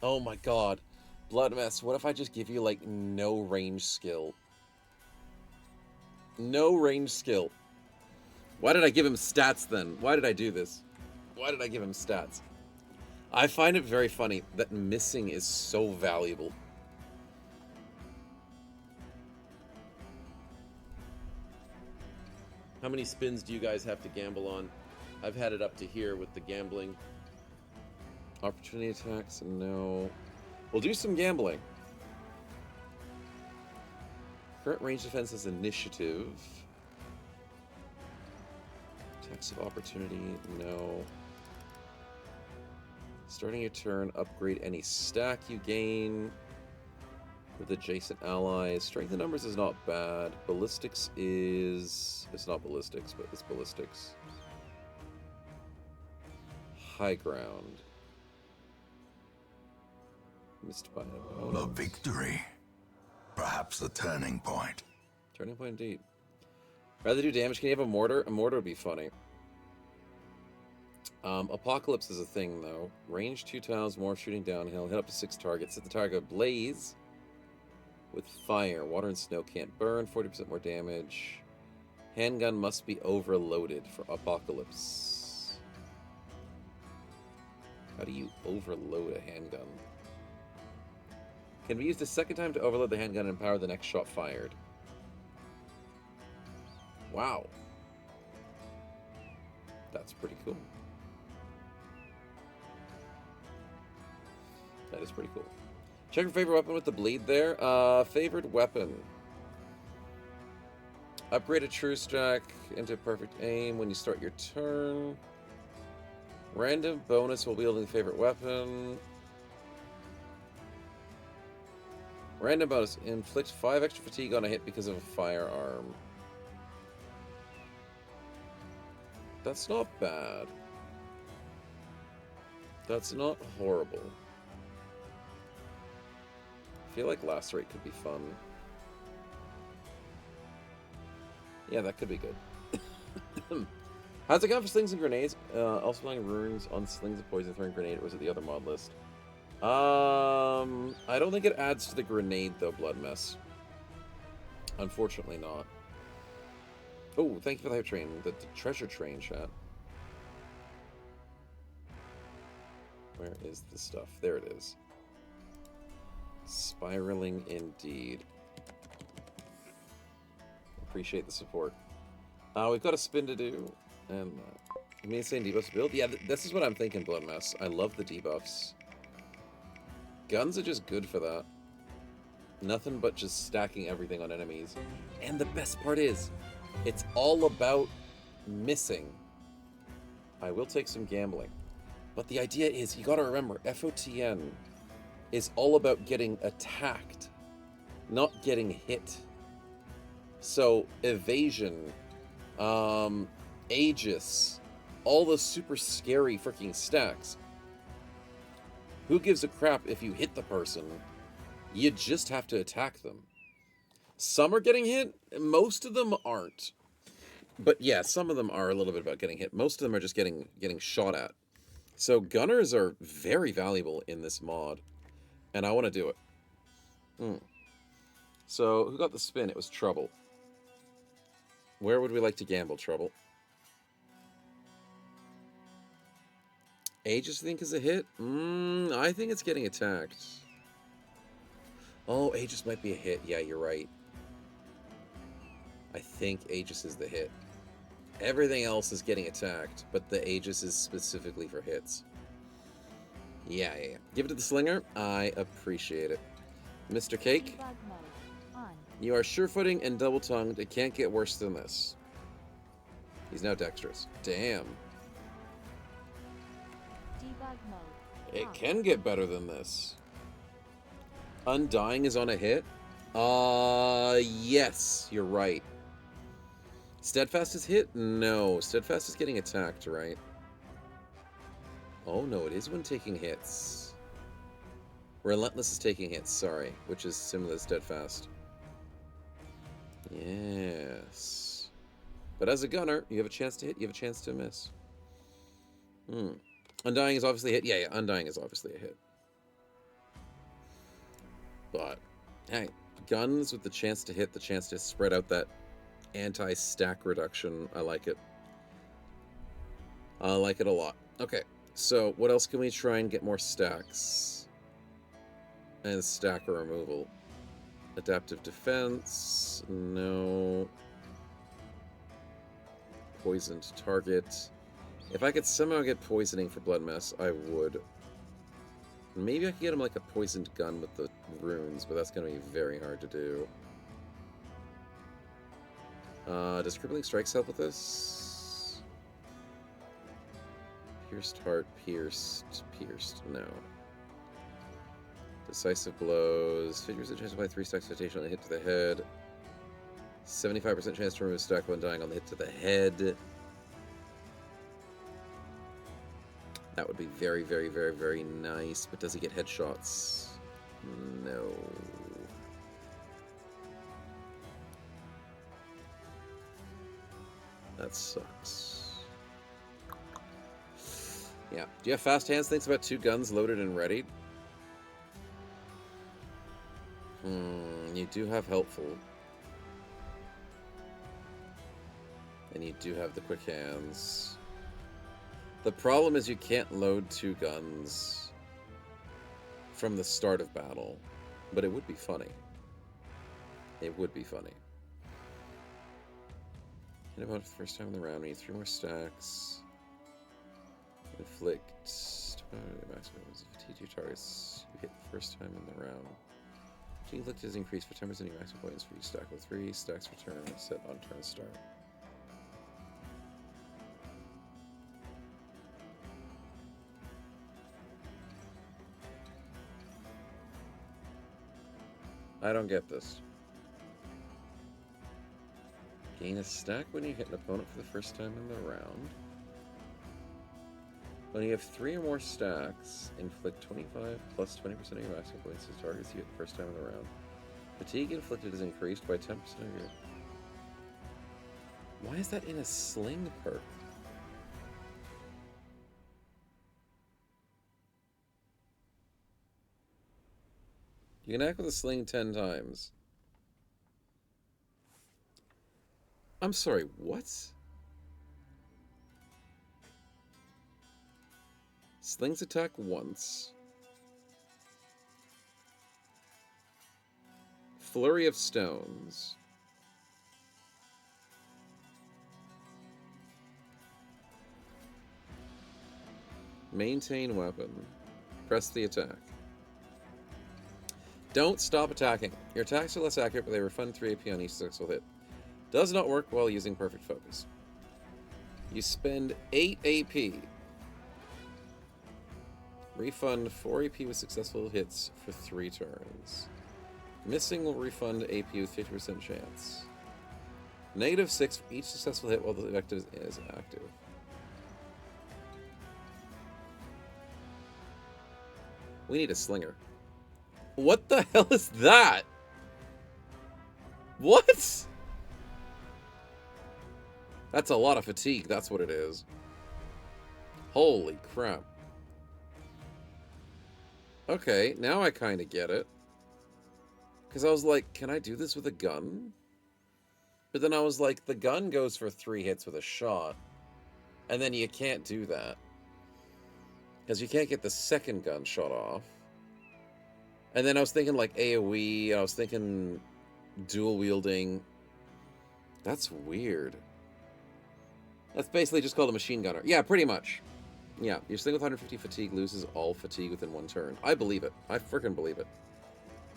Oh my god. Blood Mess, what if I just give you, like, no range skill? No range skill. Why did I give him stats, then? Why did I do this? Why did I give him stats? I find it very funny that missing is so valuable. How many spins do you guys have to gamble on? I've had it up to here with the gambling. Opportunity attacks? No. We'll do some gambling. Current range defense is initiative. Attacks of opportunity? No. Starting your turn, upgrade any stack you gain with adjacent allies. Strength in numbers is not bad. Ballistics is... It's not ballistics, but it's ballistics. High ground. Missed by a bonus. A victory. Perhaps a turning point. Turning point indeed. Rather do damage. Can you have a mortar? A mortar would be funny. Apocalypse is a thing, though. Range 2 tiles, more shooting downhill. Hit up to 6 targets. Set the target ablaze with fire. Water and snow can't burn. 40% more damage. Handgun must be overloaded for Apocalypse. How do you overload a handgun? Can be used a second time to overload the handgun and power the next shot fired. Wow. That's pretty cool. That is pretty cool. Check your favorite weapon with the bleed there. Favorite weapon. Upgrade a true stack into perfect aim when you start your turn. Random bonus while wielding favorite weapon. Random bonus. Inflict 5 extra fatigue on a hit because of a firearm. That's not bad. That's not horrible. I feel like Lacerate could be fun. Yeah, that could be good. How's it going for slings and grenades? Also playing runes on slings and poison throwing grenade, or was it the other mod list? I don't think it adds to the grenade though, Blood Mess. Unfortunately not. Oh, thank you for the hype train. The treasure train, chat. Where is the stuff? There it is. Spiraling indeed. Appreciate the support. We've got a spin to do, and me insane debuffs to build. Yeah, this is what I'm thinking, Blood Mess. I love the debuffs. Guns are just good for that. Nothing but just stacking everything on enemies. And the best part is, it's all about missing. I will take some gambling. But the idea is, you gotta remember, FotN is all about getting attacked, not getting hit. So, evasion, Aegis, all those super scary freaking stacks. Who gives a crap if you hit the person? You just have to attack them. Some are getting hit, most of them aren't. But yeah, some of them are a little bit about getting hit. Most of them are just getting shot at. So gunners are very valuable in this mod. And I want to do it. So, who got the spin? It was Trouble. Where would we like to gamble, Trouble? Aegis, I think, is a hit? I think it's getting attacked. Oh, Aegis might be a hit. Yeah, you're right. I think Aegis is the hit. Everything else is getting attacked, but the Aegis is specifically for hits. Yeah. Give it to the Slinger. I appreciate it. Mr. Cake, Debug mode. On. you are sure-footing and double-tongued. It can't get worse than this. He's now dexterous. Damn. Debug mode. It off. can get better than this. Undying is on a hit? Yes, you're right. Steadfast is hit? No, Steadfast is getting attacked, right? Oh no, it is when taking hits. Relentless is taking hits, sorry, which is similar to Steadfast. Yes. But as a gunner, you have a chance to hit, you have a chance to miss. Undying is obviously a hit. Yeah, Undying is obviously a hit. But, hey, guns with the chance to hit, the chance to spread out that anti-stack reduction. I like it. I like it a lot. Okay, so what else can we try and get more stacks? And stacker removal. Adaptive defense. No. Poisoned target. If I could somehow get poisoning for Blood Mess, I would. Maybe I could get him like a poisoned gun with the runes, but that's going to be very hard to do. Does Crippling Strikes help with this? Pierced Heart, pierced, no. Decisive Blows, 50% chance to apply 3 stacks of citation on the hit to the head. 75% chance to remove stack when dying on the hit to the head. That would be very, very, very, very nice, but does he get headshots? No. That sucks. Yeah. Do you have fast hands? Thinks about 2 guns loaded and readied. You do have helpful. And you do have the quick hands. The problem is you can't load 2 guns from the start of battle. But it would be funny. It would be funny. Hit about the first time in the round. We need 3 more stacks. Inflict. Maximum T2 targets you hit the first time in the round. Inflict is increased for 10% of your maximum points for each stack with 3 stacks return set on turn start. I don't get this. Gain a stack when you hit an opponent for the first time in the round. When you have 3 or more stacks, inflict 25 plus 20% of your maximum points to targets you hit the first time in the round. Fatigue inflicted is increased by 10% of your... Why is that in a sling perk? You can act with a sling 10 times. I'm sorry, what? Slings attack once. Flurry of stones. Maintain weapon. Press the attack. Don't stop attacking. Your attacks are less accurate, but they refund 3 AP on each successful hit. Does not work while using perfect focus. You spend 8 AP. Refund 4 AP with successful hits for 3 turns. Missing will refund AP with 50% chance. -6 for each successful hit while the objective is active. We need a slinger. What the hell is that? What? That's a lot of fatigue, that's what it is. Holy crap. Okay, now I kind of get it. Because I was like, can I do this with a gun? But then I was like, the gun goes for 3 hits with a shot. And then you can't do that. Because you can't get the second gun shot off. And then I was thinking like AoE, I was thinking dual wielding. That's weird. That's basically just called a machine gunner. Yeah, pretty much. Yeah, your sling with 150 fatigue loses all fatigue within 1 turn. I believe it. I freaking believe it.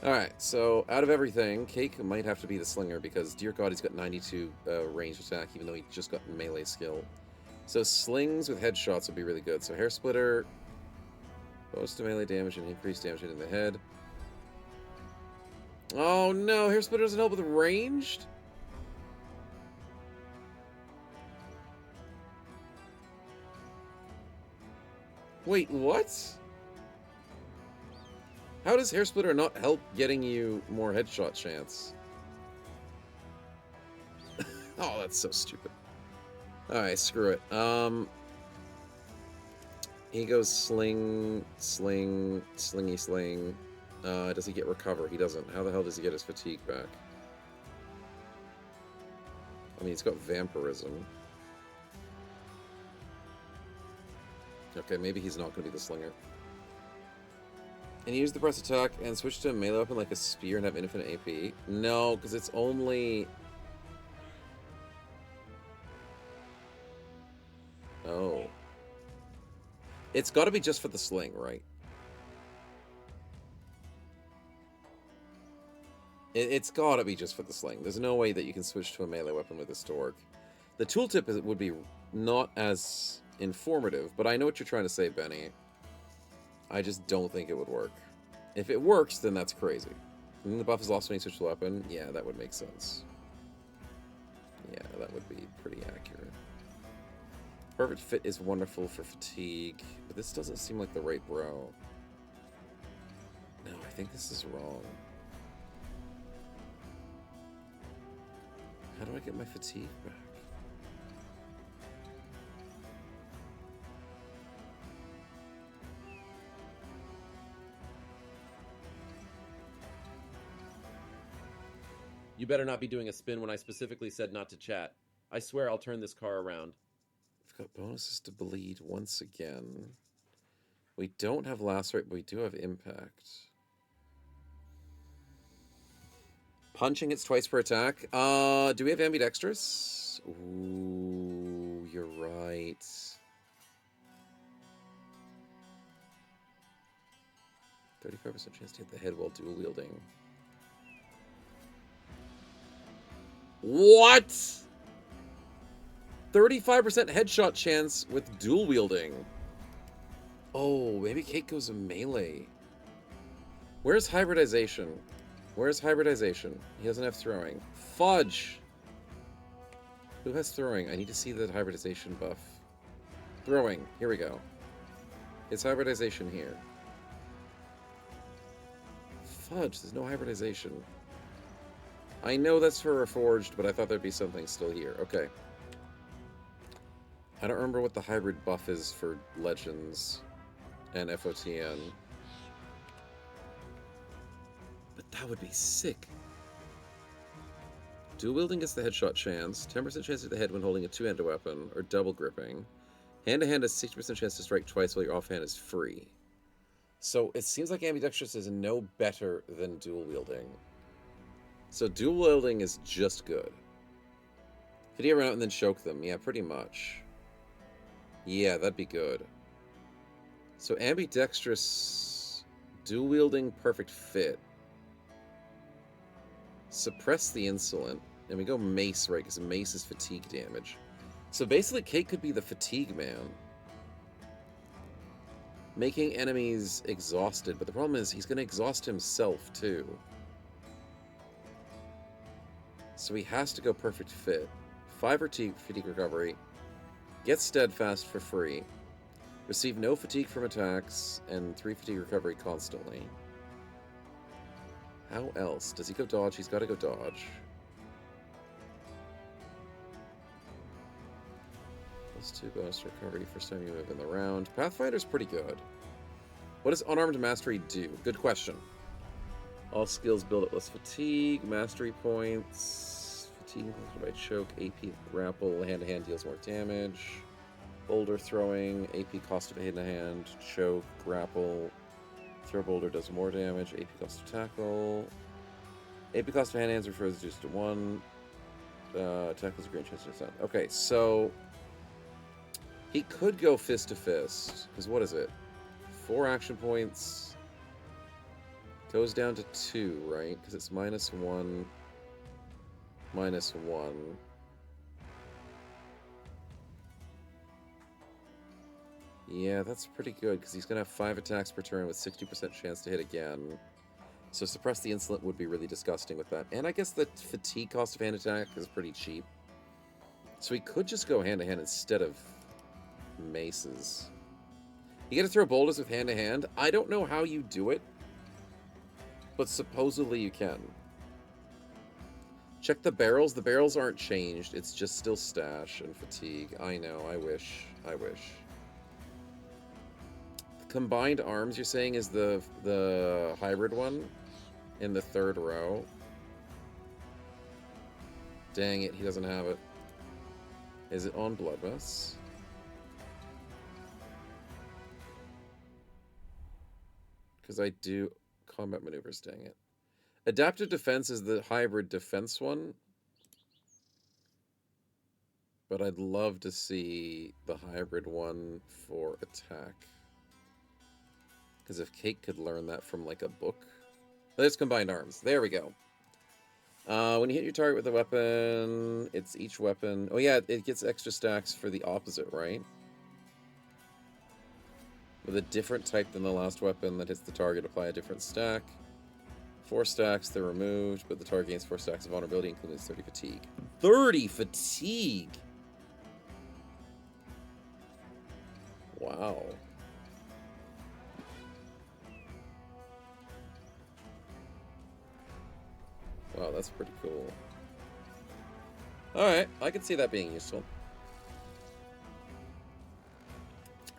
Alright, so out of everything, Cake might have to be the slinger because, dear God, he's got 92 ranged attack, even though he just got melee skill. So slings with headshots would be really good. So Hair Splitter, bonus to melee damage and increased damage in the head. Oh no, Hair Splitter doesn't help with ranged? Wait, what? How does Hair Splitter not help getting you more headshot chance? Oh, that's so stupid. Alright, screw it. He goes sling, sling, slingy sling. Does he get recover? He doesn't. How the hell does he get his fatigue back? I mean, he's got vampirism. Okay, maybe he's not going to be the slinger. And use the press attack and switch to a melee weapon like a spear and have infinite AP. No, because it's only... Oh. It's got to be just for the sling, right? It's got to be just for the sling. There's no way that you can switch to a melee weapon with a Stork. The tooltip would be not as informative, but I know what you're trying to say, Benny. I just don't think it would work. If it works, then that's crazy. And then the buff is lost when you switch to weapon. Yeah, that would make sense. Yeah, that would be pretty accurate. Perfect fit is wonderful for fatigue, but this doesn't seem like the right bro. No, I think this is wrong. How do I get my fatigue back? You better not be doing a spin when I specifically said not to chat. I swear I'll turn this car around. We've got bonuses to bleed once again. We don't have lacerate, but we do have impact. Punching hits twice per attack. Do we have ambidextrous? Ooh, you're right. %35 chance to hit the head while dual wielding. What? 35% headshot chance with dual wielding. Oh, maybe Cake goes in melee. Where's hybridization? Where's hybridization? He doesn't have throwing. Fudge! Who has throwing? I need to see the hybridization buff. Throwing. Here we go. It's hybridization here. Fudge, there's no hybridization. I know that's for Reforged, but I thought there'd be something still here. Okay. I don't remember what the hybrid buff is for Legends and FOTN. But that would be sick. Dual wielding gets the headshot chance, 10% chance to hit the head when holding a two-handed weapon, or double gripping. Hand-to-hand has 60% chance to strike twice while your offhand is free. So it seems like ambidextrous is no better than dual wielding. So dual wielding is just good. Could you run out and then choke them? Yeah, pretty much. Yeah, that'd be good. So ambidextrous, dual wielding, perfect fit. Suppress the insolent. And we go mace, right? Because mace is fatigue damage. So basically, Cake could be the fatigue man. Making enemies exhausted. But the problem is, he's going to exhaust himself, too. So he has to go perfect fit. 5 fatigue recovery. Get steadfast for free. Receive no fatigue from attacks. And 3 fatigue recovery constantly. How else? Does he go dodge? He's got to go dodge. +2 bonus recovery first time you move in the round. Pathfinder's pretty good. What does unarmed mastery do? Good question. All skills build up less fatigue, mastery points, fatigue by choke, AP grapple, hand-to-hand deals more damage, boulder throwing, AP cost of hand-to-hand, choke, grapple, throw boulder does more damage, AP cost of tackle, AP cost of hand-to-hands refers reduced to 1, tackle's a great chance to descend. Okay, so he could go fist to fist, because what is it? 4 action points. Goes down to 2, right? Because it's -1, -1. Yeah, that's pretty good, because he's going to have 5 attacks per turn with 60% chance to hit again. So suppress the insolent would be really disgusting with that. And I guess the fatigue cost of hand attack is pretty cheap. So he could just go hand-to-hand instead of maces. You get to throw boulders with hand-to-hand. I don't know how you do it, but supposedly you can. Check the barrels. The barrels aren't changed. It's just still stash and fatigue. I know. I wish. I wish. The combined arms, you're saying, is the hybrid one in the 3rd row. Dang it. He doesn't have it. Is it on Bloodless? Because I do combat maneuvers, dang it. Adaptive defense is the hybrid defense one. But I'd love to see the hybrid one for attack. Because if Cake could learn that from, like, a book. There's combined arms. There we go. When you hit your target with a weapon, it's each weapon. Oh, yeah, it gets extra stacks for the opposite, right? With a different type than the last weapon that hits the target, apply a different stack. 4 stacks, they're removed, but the target gains 4 stacks of vulnerability, including 30 fatigue. 30 fatigue! Wow. Wow, that's pretty cool. Alright, I can see that being useful.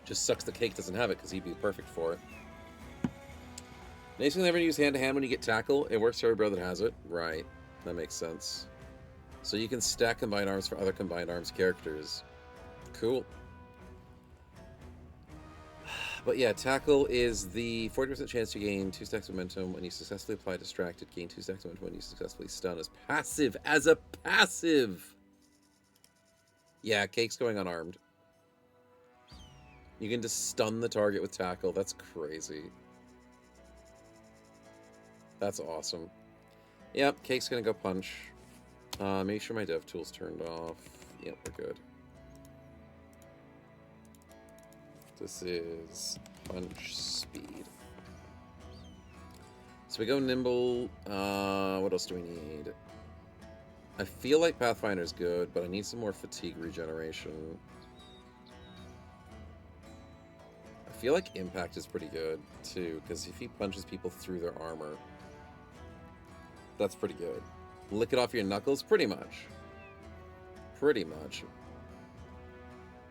Just sucks the Cake doesn't have it, because he'd be perfect for it. Nice thing never use hand-to-hand when you get tackle. It works for every bro that has it. Right. That makes sense. So you can stack combined arms for other combined arms characters. Cool. But yeah, tackle is the 40% chance to gain 2 stacks of momentum when you successfully apply distracted. Gain 2 stacks of momentum when you successfully stun as passive. As a passive! Yeah, Cake's going unarmed. You can just stun the target with tackle. That's crazy. That's awesome. Yep, Cake's gonna go punch. Make sure my dev tool's turned off. Yep, we're good. This is punch speed. So we go nimble. What else do we need? I feel like Pathfinder's good, but I need some more fatigue regeneration. I feel like impact is pretty good, too, because if he punches people through their armor, that's pretty good. Lick it off your knuckles? Pretty much. Pretty much.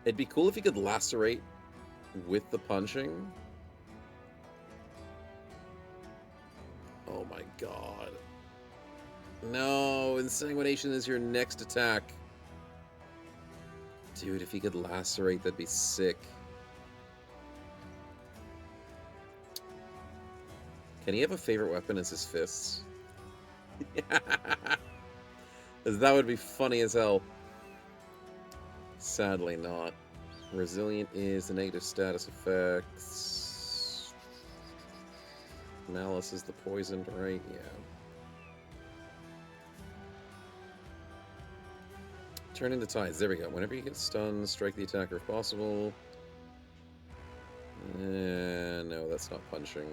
It'd be cool if he could lacerate with the punching. Oh my god. No, Insanguination is your next attack. Dude, if he could lacerate, that'd be sick. Can he have a favorite weapon as his fists? That would be funny as hell. Sadly not. Resilient is the negative status effects. Malice is the poisoned, right? Yeah. Turning the tides. There we go. Whenever you get stunned, strike the attacker if possible. No, that's not punching.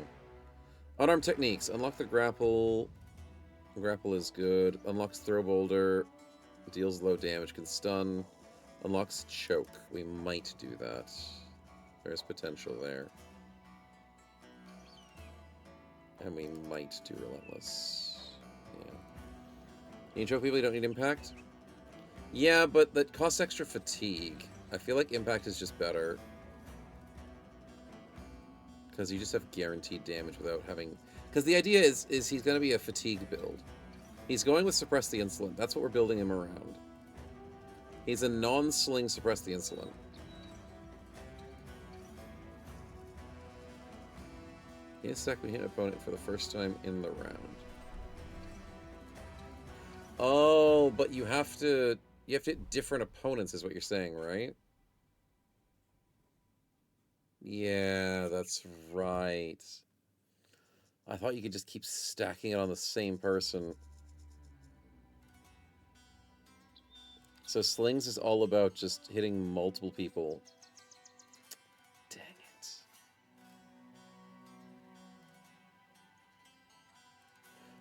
Unarmed techniques. Unlock the grapple. Grapple is good. Unlocks throw boulder. Deals low damage. Can stun. Unlocks choke. We might do that. There's potential there. And we might do relentless. Yeah. You choke people, you don't need impact? Yeah, but that costs extra fatigue. I feel like impact is just better. Because you just have guaranteed damage without having... Because the idea is he's going to be a fatigue build. He's going with Suppress the Insolent. That's what we're building him around. He's a non-sling Suppress the Insolent. He is stack when you hit an opponent for the first time in the round. Oh, but you have to hit different opponents is what you're saying, right? Yeah, that's right. I thought you could just keep stacking it on the same person. So slings is all about just hitting multiple people. Dang it.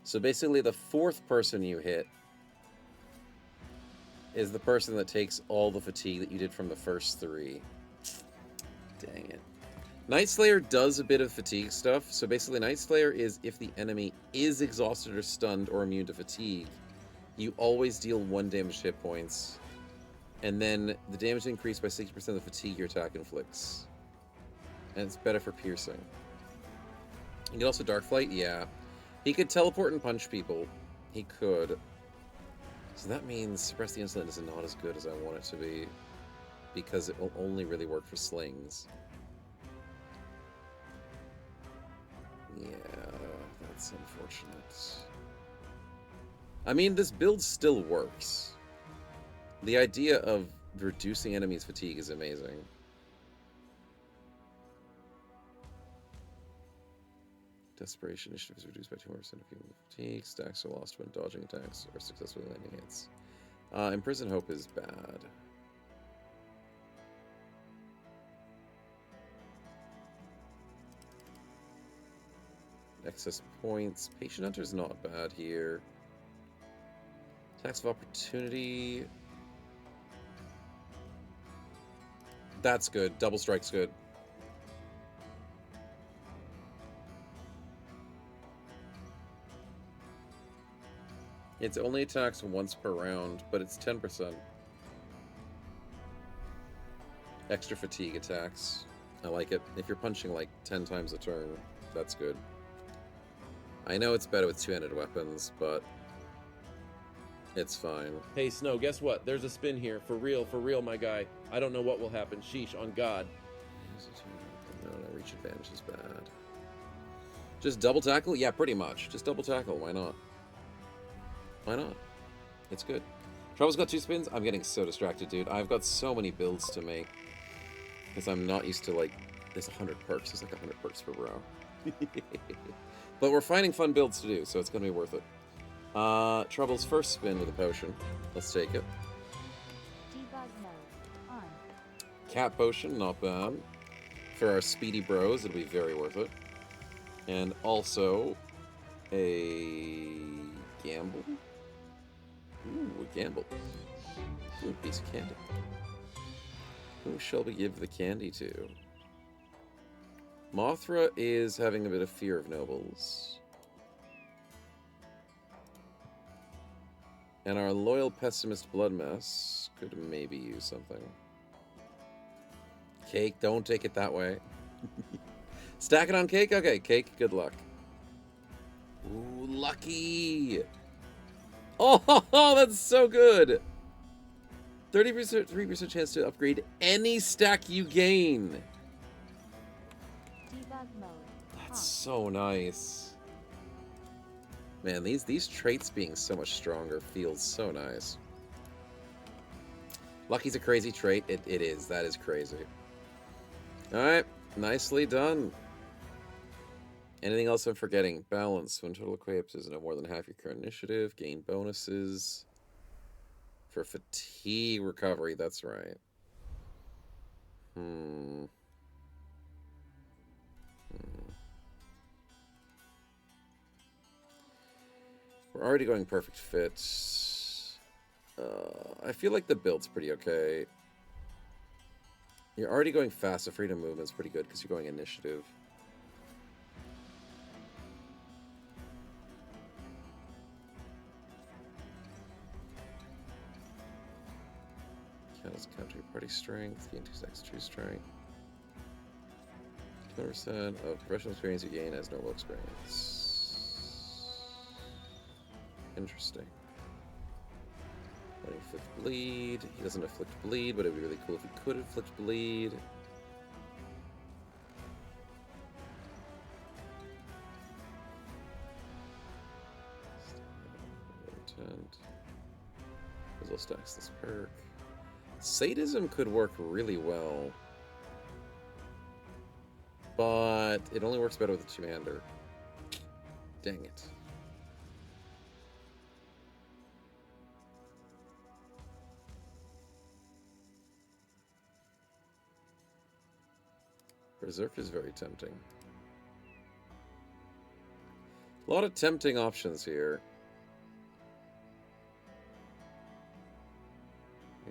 So basically the fourth person you hit is the person that takes all the fatigue that you did from the first three. Dang it. Night Slayer does a bit of fatigue stuff. So basically Night Slayer is if the enemy is exhausted or stunned or immune to fatigue, you always deal 1 damage hit points. And then the damage increased by 60% of the fatigue your attack inflicts. And it's better for piercing. You can also Dark Flight, yeah. He could teleport and punch people. He could. So that means Suppress the Insolent is not as good as I want it to be. Because it will only really work for slings. Yeah, that's unfortunate. I mean, this build still works. The idea of reducing enemies' fatigue is amazing. Desperation initiative is reduced by 200% of human fatigue. Stacks are lost when dodging attacks or successfully landing hits. Imprison Hope is bad. Excess points. Patient Hunter's not bad here. Tax of Opportunity. That's good. Double Strike's good. It's only attacks once per round, but it's 10%. Extra fatigue attacks. I like it. If you're punching like 10 times a turn, that's good. I know it's better with two-handed weapons, but it's fine. Hey, Snow, guess what? There's a spin here. For real, my guy. I don't know what will happen. Sheesh, on God. No, reach advantage is bad. Just double tackle? Yeah, pretty much. Just double tackle. Why not? Why not? It's good. Trouble's got 2 spins? I'm getting so distracted, dude. I've got so many builds to make. Because I'm not used to, like... There's 100 perks. There's like 100 perks per row. But we're finding fun builds to do, so it's going to be worth it. Trouble's first spin with a potion. Let's take it. Debug mode on. Cat potion, not bad. For our speedy bros, it'll be very worth it. And also a gamble. Ooh, a gamble. Ooh, a piece of candy. Who shall we give the candy to? Mothra is having a bit of fear of nobles. And our loyal pessimist Bloodmess could maybe use something. Cake, don't take it that way. Stack it on Cake? Okay, Cake, good luck. Ooh, lucky! Oh, that's so good. 3% chance to upgrade any stack you gain. Debug mode. That's so nice. Man, these traits being so much stronger feels so nice. Lucky's a crazy trait. It is. That is crazy. Alright. Nicely done. Anything else I'm forgetting? Balance. When total equips is no more than half your current initiative. Gain bonuses. For fatigue recovery. That's right. We're already going perfect fit. I feel like the build's pretty okay. You're already going fast, so freedom movement's pretty good because you're going initiative. Counts counter your party strength, gain 2 seconds true strength. 20% of professional experience you gain as normal experience. Interesting. When inflict bleed. He doesn't inflict bleed, but it would be really cool if he could inflict bleed. Intent. Puzzle stacks this perk. Sadism could work really well, but it only works better with a two-hander. Dang it. Berserk is very tempting. A lot of tempting options here.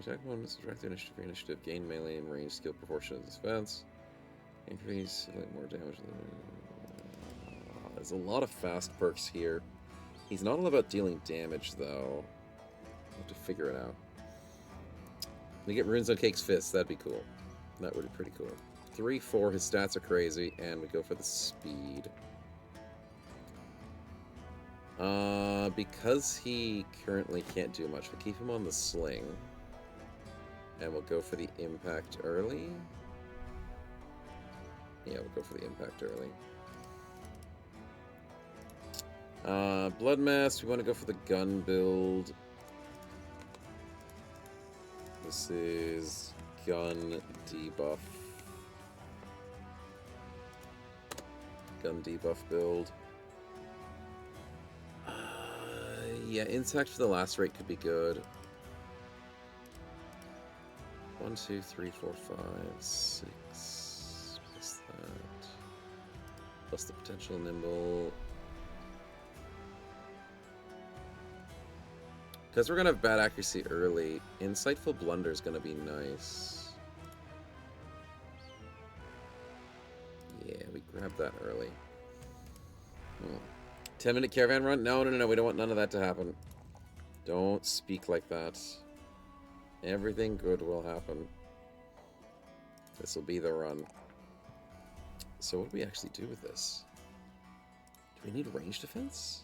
Attack one must direct the initiative. Your initiative gain melee and range skill proportionate defense. Increase more damage. There's a lot of fast perks here. He's not all about dealing damage though. I have to figure it out. We get runes on Cake's fist. That'd be cool. That would be pretty cool. 3, 4. His stats are crazy, and we go for the speed. Because he currently can't do much, we keep him on the sling. And we'll go for the impact early. Yeah, we'll go for the impact early. Blood Mass, we want to go for the gun build. This is gun debuff. Gun debuff build. Yeah, intact for the last rate could be good. 1, 2, 3, 4, 5, 6. Plus that. Plus the potential nimble. Because we're going to have bad accuracy early, Insightful Blunder is going to be nice. Yeah, we grab that early. 10-minute caravan run? No, we don't want none of that to happen. Don't speak like that. Everything good will happen. This will be the run. So what do we actually do with this? Do we need range defense?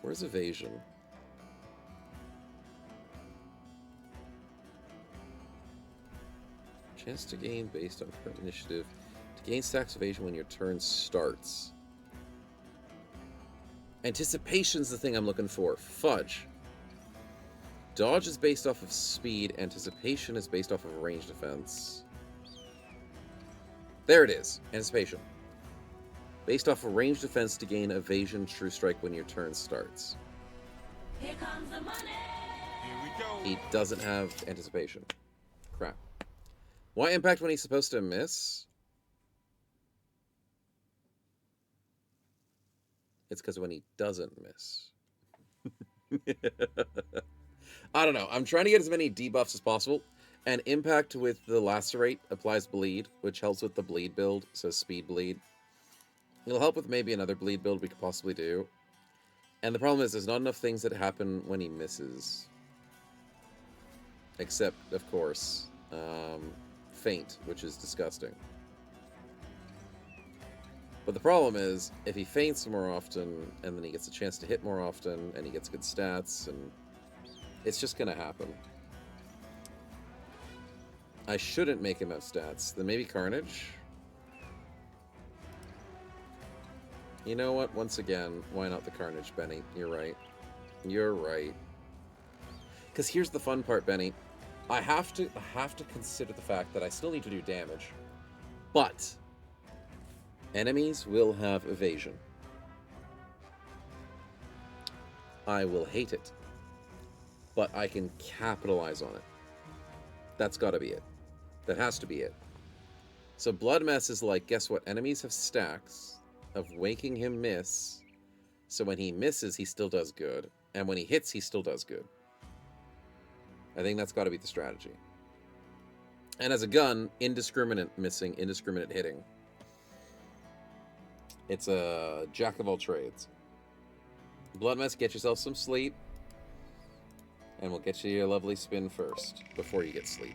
Where's evasion? Chance to gain based on current initiative. To gain stacks evasion when your turn starts. Anticipation's the thing I'm looking for. Fudge. Dodge is based off of speed. Anticipation is based off of range defense. There it is. Anticipation. Based off of range defense to gain evasion true strike when your turn starts. Here comes the money. Here we go. He doesn't have anticipation. Crap. Why impact when he's supposed to miss? It's because when he doesn't miss. I don't know. I'm trying to get as many debuffs as possible. And impact with the lacerate applies bleed, which helps with the bleed build, so speed bleed. It'll help with maybe another bleed build we could possibly do. And the problem is there's not enough things that happen when he misses. Except, of course, faint, which is disgusting. But the problem is, if he feints more often, and then he gets a chance to hit more often, and he gets good stats, and it's just gonna happen. I shouldn't make him have stats. Then maybe Carnage? You know what? Once again, why not the Carnage, Benny? You're right. You're right. Because here's the fun part, Benny. I have to consider the fact that I still need to do damage. But enemies will have evasion. I will hate it. But I can capitalize on it. That's got to be it. That has to be it. So Blood Mess is like, guess what? Enemies have stacks of making him miss. So when he misses, he still does good. And when he hits, he still does good. I think that's got to be the strategy. And as a gun, indiscriminate missing, indiscriminate hitting. It's a jack of all trades. Blood Mess, get yourself some sleep. And we'll get you your lovely spin first, before you get sleep.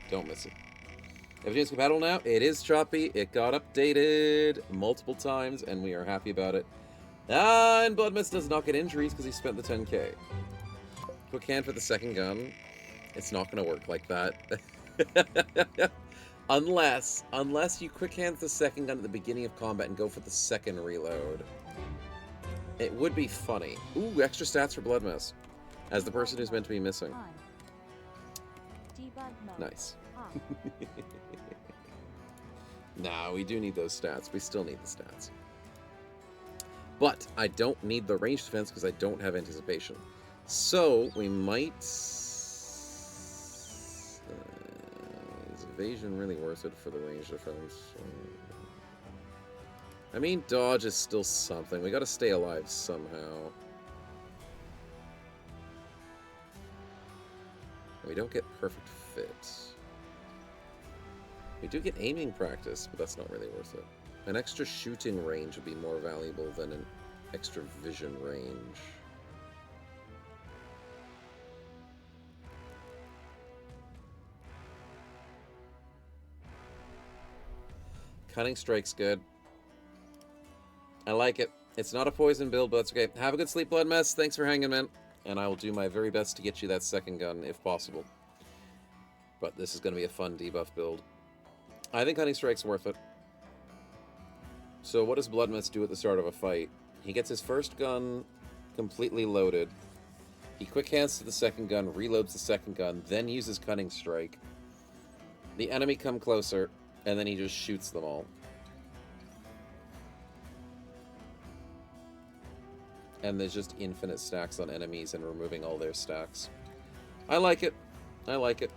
Don't miss it. Everything's compatible now. It is choppy. It got updated multiple times, and we are happy about it. And Blood Mess does not get injuries because he spent the 10k. Quick hand for the second gun. It's not going to work like that. unless you quick hand the second gun at the beginning of combat and go for the second reload. It would be funny. Ooh, extra stats for Blood Mess. As the person who's meant to be missing. On. Debug mode. Nice. Off. Nah, we do need those stats. We still need the stats. But I don't need the range defense because I don't have anticipation. So we might... is evasion really worth it for the range defense? I mean, dodge is still something. We gotta stay alive somehow. We don't get perfect fit. We do get aiming practice, but that's not really worth it. An extra shooting range would be more valuable than an extra vision range. Cunning Strike's good. I like it. It's not a poison build, but that's okay. Have a good sleep, Blood Mess. Thanks for hanging, man. And I will do my very best to get you that second gun, if possible. But this is going to be a fun debuff build. I think Cunning Strike's worth it. So what does Blood Mess do at the start of a fight? He gets his first gun completely loaded. He quick hands to the second gun, reloads the second gun, then uses Cunning Strike. The enemy come closer, and then he just shoots them all. And there's just infinite stacks on enemies and removing all their stacks. I like it. I like it.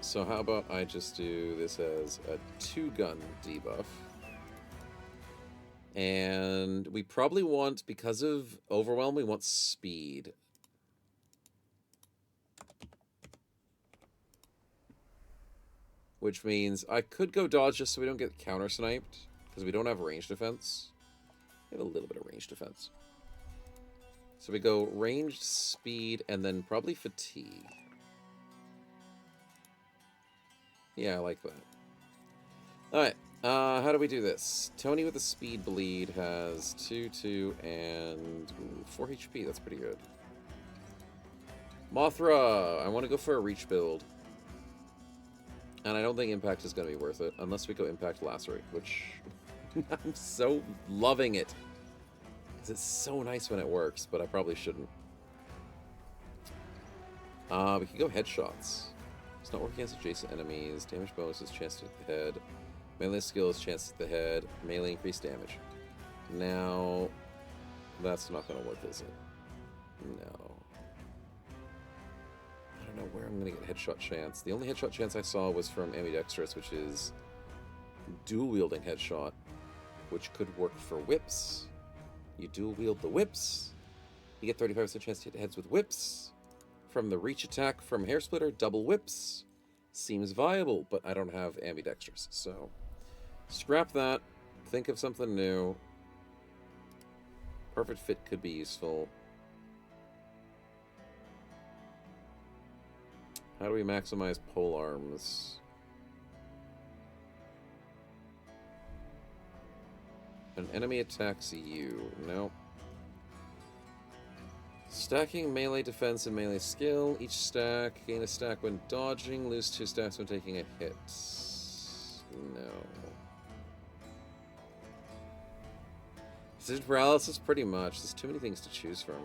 So how about I just do this as a 2-gun debuff. And we probably want, because of Overwhelm, we want speed. Which means I could go dodge just so we don't get counter-sniped, because we don't have range defense. We have a little bit of range defense. So we go ranged, speed, and then probably fatigue. Yeah, I like that. Alright, how do we do this? Tony with the speed bleed has 2, 2, and 4 HP. That's pretty good. Mothra! I want to go for a reach build. And I don't think Impact is going to be worth it, unless we go Impact Lacerate, which... I'm so loving it. Because it's so nice when it works, but I probably shouldn't. We could go Headshots. It's not working against adjacent enemies. Damage bonuses, chance to hit the head. Melee skills, chance to hit the head. Melee increased damage. Now, that's not going to work, is it? No. I don't know where I'm going to get Headshot chance. The only Headshot chance I saw was from ambidextrous, which is dual wielding Headshot, which could work for whips. You dual wield the whips. You get 35% chance to hit heads with whips. From the reach attack from Hair Splitter, double whips. Seems viable, but I don't have ambidextrous, so scrap that. Think of something new. Perfect fit could be useful. How do we maximize pole arms? An enemy attacks you. No. Stacking melee defense and melee skill. Each stack. Gain a stack when dodging. Lose 2 stacks when taking a hit. No. Decision paralysis? Pretty much. There's too many things to choose from.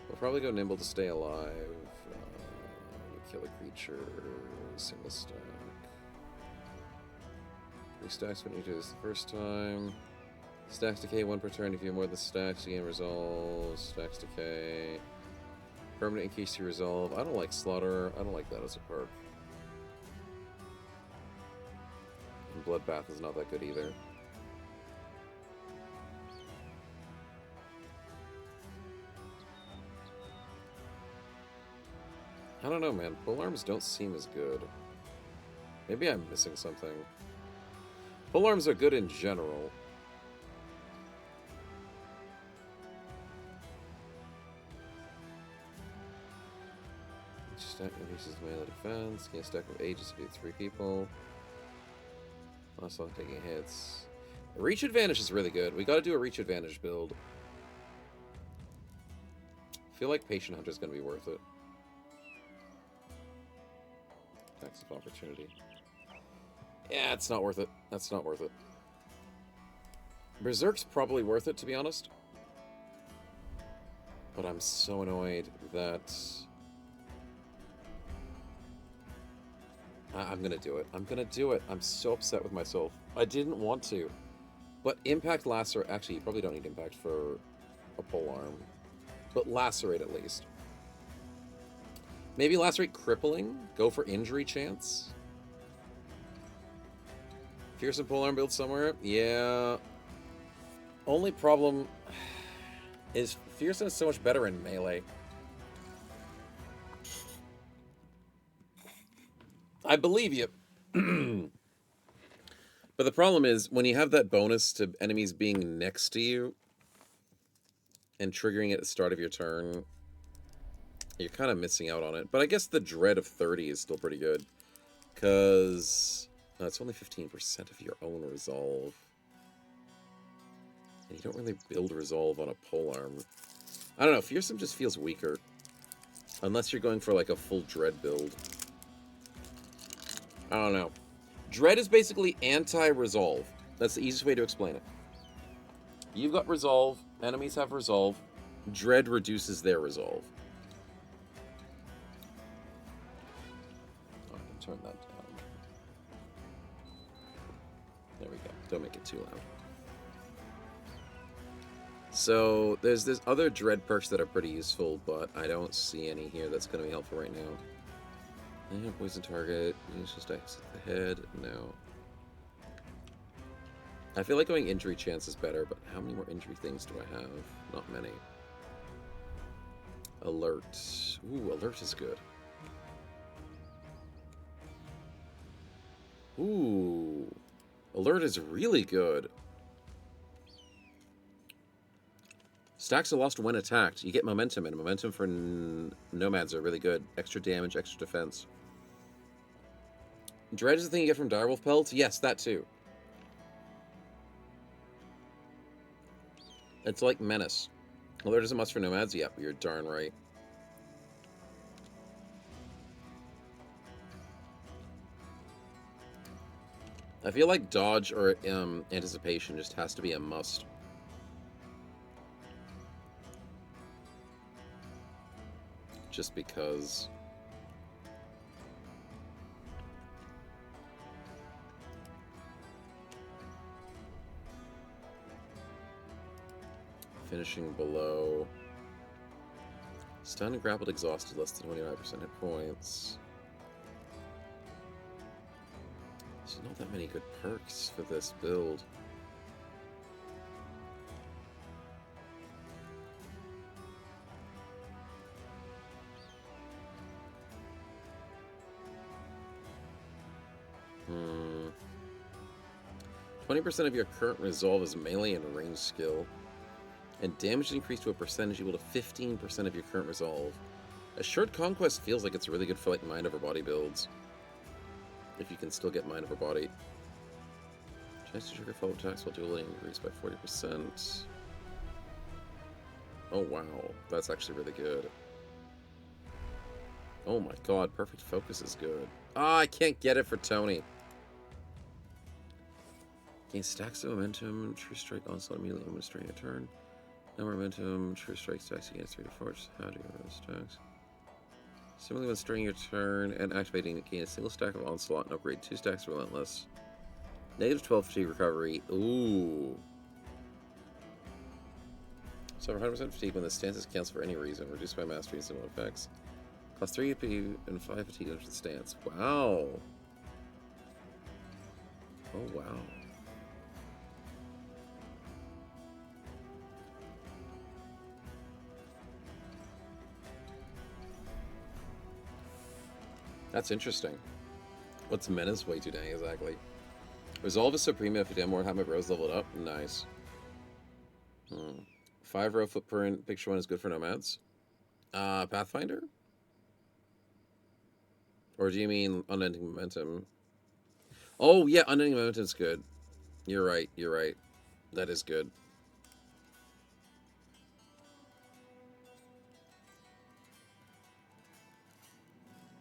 We'll probably go nimble to stay alive. Kill a creature. Single stack. 3 stacks when you do this the first time. Stacks decay 1 per turn if you have more than stacks. You gain resolve. Stacks decay. Permanent increase to resolve. I don't like Slaughter. I don't like that as a perk. And Bloodbath is not that good either. I don't know, man. Polearms don't seem as good. Maybe I'm missing something. Polearms are good in general. Each stack increases melee defense. Gain a stack of ages if you have 3 people. Last one taking hits. Reach advantage is really good. We gotta do a reach advantage build. I feel like Patient Hunter is gonna be worth it. Attacks of opportunity. Yeah, it's not worth it. That's not worth it. Berserk's probably worth it, to be honest. But I'm so annoyed that... I'm gonna do it. I'm gonna do it. I'm so upset with myself. I didn't want to. But Impact Lacerate... Actually, you probably don't need Impact for a polearm. But Lacerate, at least. Maybe Lacerate Crippling? Go for injury chance? Fearsome polearm build somewhere? Yeah. Only problem is Fearsome is so much better in melee. I believe you. But the problem is, when you have that bonus to enemies being next to you and triggering it at the start of your turn, you're kind of missing out on it. But I guess the dread of 30 is still pretty good. Because it's only 15% of your own resolve. And you don't really build resolve on a polearm. I don't know, Fearsome just feels weaker. Unless you're going for like a full dread build. I don't know. Dread is basically anti-resolve. That's the easiest way to explain it. You've got resolve, enemies have resolve, dread reduces their resolve. Oh, I can turn that down. There we go. Don't make it too loud. So, there's other dread perks that are pretty useful, but I don't see any here that's going to be helpful right now. Yeah, poison target, initial stacks at the head, no. I feel like going injury chance is better, but how many more injury things do I have? Not many. Alert. Ooh, alert is good. Ooh. Alert is really good. Stacks are lost when attacked. You get momentum, and momentum for nomads are really good. Extra damage, extra defense. Dread is the thing you get from direwolf pelts? Yes, that too. It's like Menace. Alert is a must for nomads? Yep, you're darn right. I feel like dodge or anticipation just has to be a must. Just because... Finishing below. Stunned, grappled, exhausted, less than 25% hit points. There's not that many good perks for this build. Hmm. 20% of your current resolve is melee and range skill. And damage is increased to a percentage equal to 15% of your current resolve. Assured Conquest feels like it's really good for like mind over body builds. If you can still get mind over body. Chance to trigger follow-up attacks while dueling increased by 40%. Oh wow, that's actually really good. Oh my god, perfect focus is good. Ah, I can't get it for Tony. Gain stacks of momentum, true strike onslaught immediately when during a turn. No more momentum, true strike stacks against 3 to 4. How do you roll stacks? Similarly, when starting your turn and activating, gain a single stack of onslaught and upgrade 2 stacks of relentless. Negative 12 fatigue recovery. Ooh. So 100% fatigue when the stance is canceled for any reason. Reduced by mastery and similar effects. Cost 3 AP and 5 fatigue after the stance. Wow. Oh, wow. That's interesting. What's Menace way too dang exactly? Resolve is supreme if you get more Hammer Rose leveled up. Nice. 5-row footprint. Picture one is good for nomads. Pathfinder? Or do you mean Unending Momentum? Oh, yeah, Unending Momentum's good. You're right, you're right. That is good.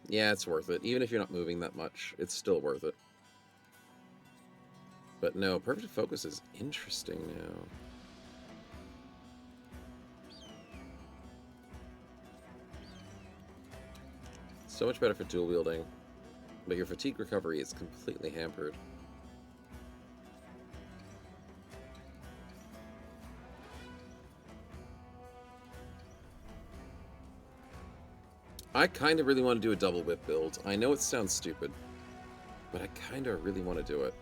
Yeah, it's worth it. Even if you're not moving that much, it's still worth it. But no, Perfect Focus is interesting now. So much better for dual wielding. But your fatigue recovery is completely hampered. I kind of really want to do a double whip build. I know it sounds stupid, but I kind of really want to do it.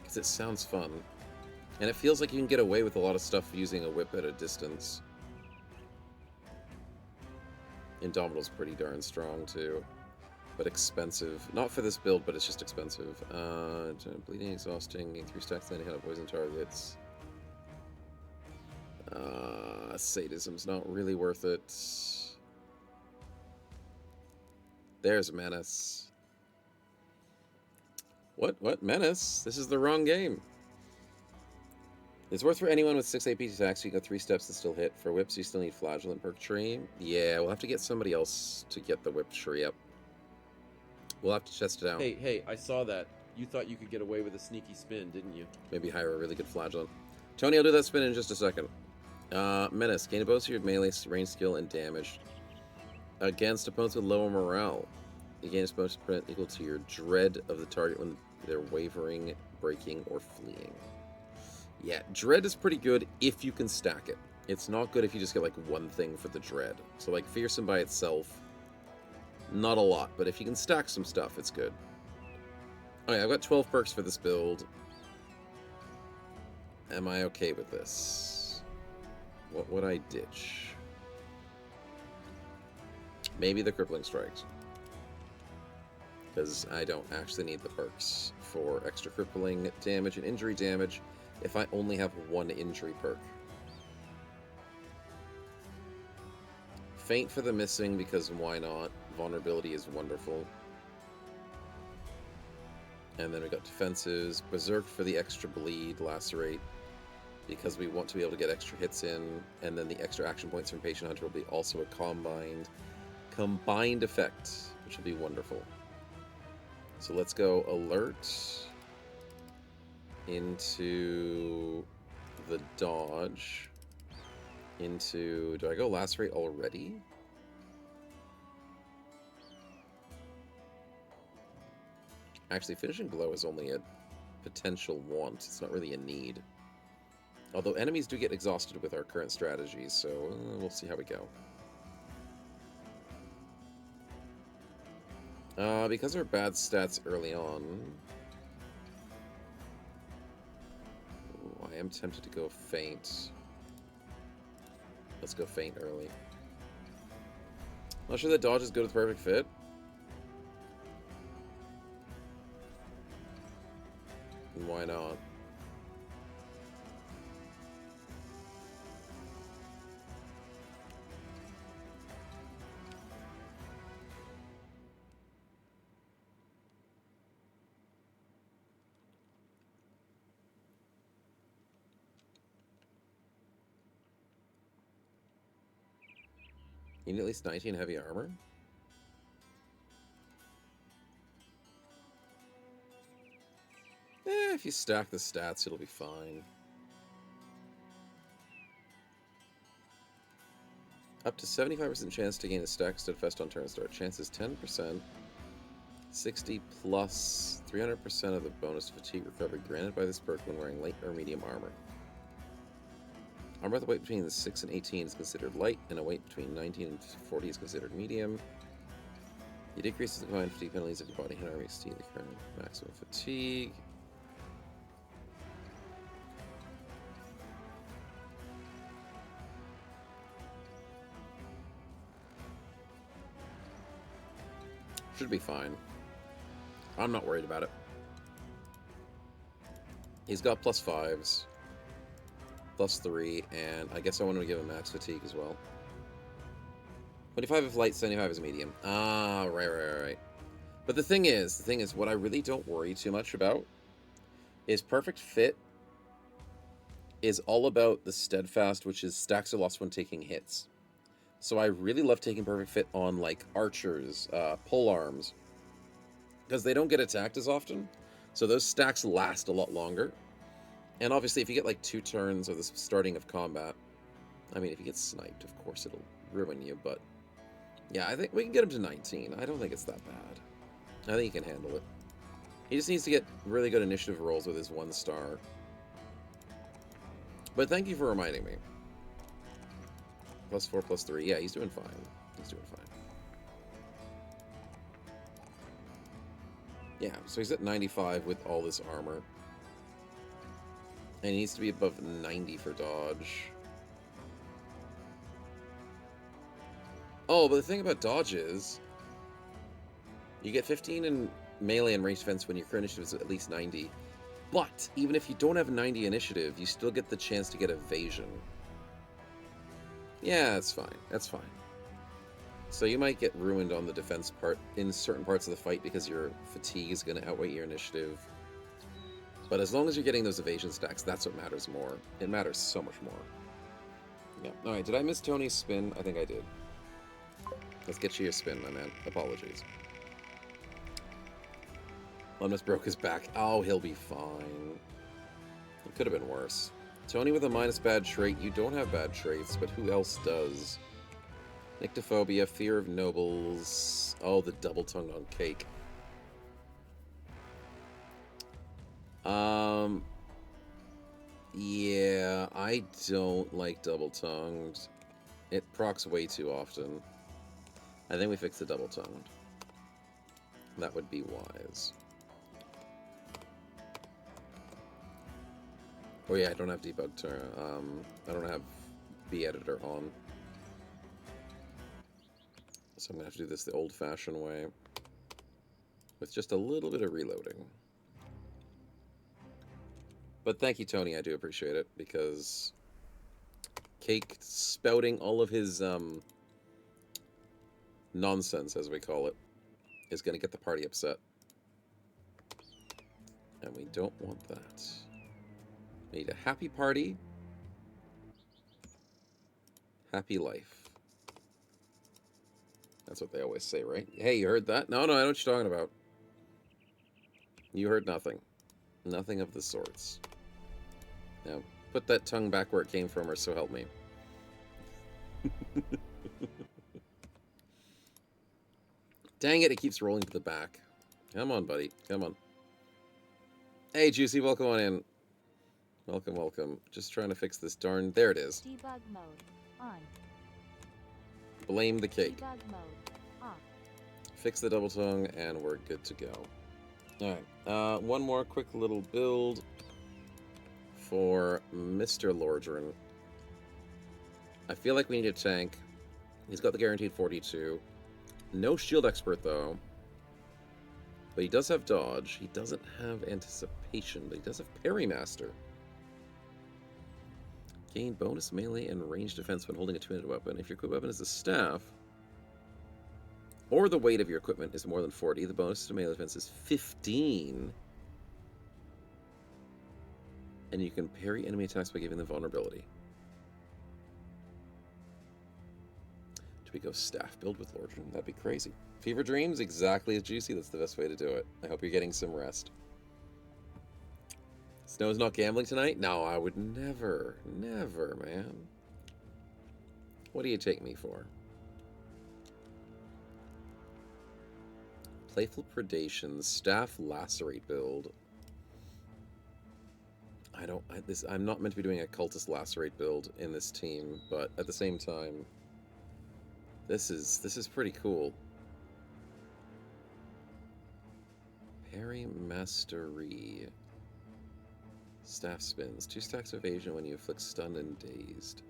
Because it sounds fun. And it feels like you can get away with a lot of stuff using a whip at a distance. Indomitable's pretty darn strong, too. But expensive. Not for this build, but it's just expensive. Bleeding, exhausting, gain 3 stacks, landing on poison targets. Sadism's not really worth it. There's Menace. What? Menace? This is the wrong game. It's worth for anyone with 6 AP attacks. You got 3 steps to still hit. For whips, you still need Flagellant perk tree. Yeah, we'll have to get somebody else to get the whip tree up. We'll have to test it out. Hey, I saw that. You thought you could get away with a sneaky spin, didn't you? Maybe hire a really good Flagellant. Tony, I'll do that spin in just a second. Menace. Gain a bonus to your melee, range skill, and damage. Against opponents with lower morale. You gain a bonus print equal to your dread of the target when they're wavering, breaking, or fleeing. Yeah, dread is pretty good if you can stack it. It's not good if you just get like one thing for the dread. So like fearsome by itself, not a lot, but if you can stack some stuff, it's good. Okay, I've got 12 perks for this build. Am I okay with this? What would I ditch? Maybe the crippling strikes. Because I don't actually need the perks for extra crippling damage and injury damage if I only have one injury perk. Faint for the missing, because why not? Vulnerability is wonderful. And then we got defenses. Berserk for the extra bleed, lacerate, because we want to be able to get extra hits in. And then the extra action points from Patient Hunter will be also a combined effect, which will be wonderful. So let's go alert into the dodge. Into, do I go lacerate already? Actually, finishing blow is only a potential want. It's not really a need. Although enemies do get exhausted with our current strategies, so we'll see how we go. Because of our bad stats early on, I am tempted to go faint. Let's go faint early. Not sure that dodge is good with perfect fit. And why not? You need at least 19 heavy armor? If you stack the stats, it'll be fine. Up to 75% chance to gain a stack steadfast on turn start. Chance is 10%. 60 plus 300% of the bonus fatigue recovery granted by this perk when wearing light or medium armor. Armor with a weight between 6 and 18 is considered light, and a weight between 19 and 40 is considered medium. It decreases the combined fatigue penalties if your body and armor exceed the current maximum fatigue. Should be fine. I'm not worried about it. He's got plus 5s, plus 3, and I guess I wanted to give him max fatigue as well. 25 is light, 75 is medium. Ah, right. But the thing is, what I really don't worry too much about is perfect fit is all about the steadfast, which is stacks are lost when taking hits. So I really love taking perfect fit on like archers, pole arms, because they don't get attacked as often. So those stacks last a lot longer. And obviously if you get like 2 turns of the starting of combat, I mean, if you get sniped, of course it'll ruin you, but yeah, I think we can get him to 19. I don't think it's that bad. I think he can handle it. He just needs to get really good initiative rolls with his 1 star. But thank you for reminding me. Plus 4, plus 3. Yeah, he's doing fine. He's doing fine. Yeah, so he's at 95 with all this armor. And he needs to be above 90 for dodge. Oh, but the thing about dodge is you get 15 in melee and range defense when your current initiative is at least 90. But even if you don't have 90 initiative, you still get the chance to get evasion. Yeah, that's fine. That's fine. So you might get ruined on the defense part in certain parts of the fight because your fatigue is going to outweigh your initiative. But as long as you're getting those evasion stacks, that's what matters more. It matters so much more. Yeah. Alright, did I miss Tony's spin? I think I did. Let's get you your spin, my man. Apologies. Lemnis broke his back. Oh, he'll be fine. It could have been worse. Tony with a minus bad trait. You don't have bad traits, but who else does? Nyctophobia, fear of nobles. Oh, the double tongue on cake. Yeah, I don't like double tongued. It procs way too often. I think we fix the double tongued. That would be wise. Oh yeah, I don't have debug turn. I don't have B editor on. So I'm gonna have to do this the old-fashioned way. With just a little bit of reloading. But thank you, Tony, I do appreciate it, because Cake spouting all of his nonsense, as we call it, is gonna get the party upset. And we don't want that. We need a happy party. Happy life. That's what they always say, right? Hey, you heard that? No, I know what you're talking about. You heard nothing. Nothing of the sorts. Now, put that tongue back where it came from, or so help me. Dang it, it keeps rolling to the back. Come on, buddy. Come on. Hey, Juicy, welcome on in. Welcome, welcome. Just trying to fix this darn... There it is. Debug mode on. Blame the cake. Debug mode off. Fix the double tongue, and we're good to go. Alright, one more quick little build for Mr. Lordran. I feel like we need a tank. He's got the guaranteed 42. No shield expert, though. But he does have dodge. He doesn't have anticipation, but he does have parry master. Gain bonus melee and range defense when holding a two-handed weapon. If your equipped weapon is a staff, or the weight of your equipment is more than 40, the bonus to melee defense is 15. And you can parry enemy attacks by giving them vulnerability. Do we go staff build with Lordrum? That'd be crazy. Fever Dreams, exactly as juicy. That's the best way to do it. I hope you're getting some rest. Snow's not gambling tonight? No, I would never. Never, man. What do you take me for? Playful Predation, Staff Lacerate build. I'm not meant to be doing a Cultist Lacerate build in this team, but at the same time, this is pretty cool. Parry Mastery. Staff spins. 2 stacks of evasion when you inflict stunned and dazed.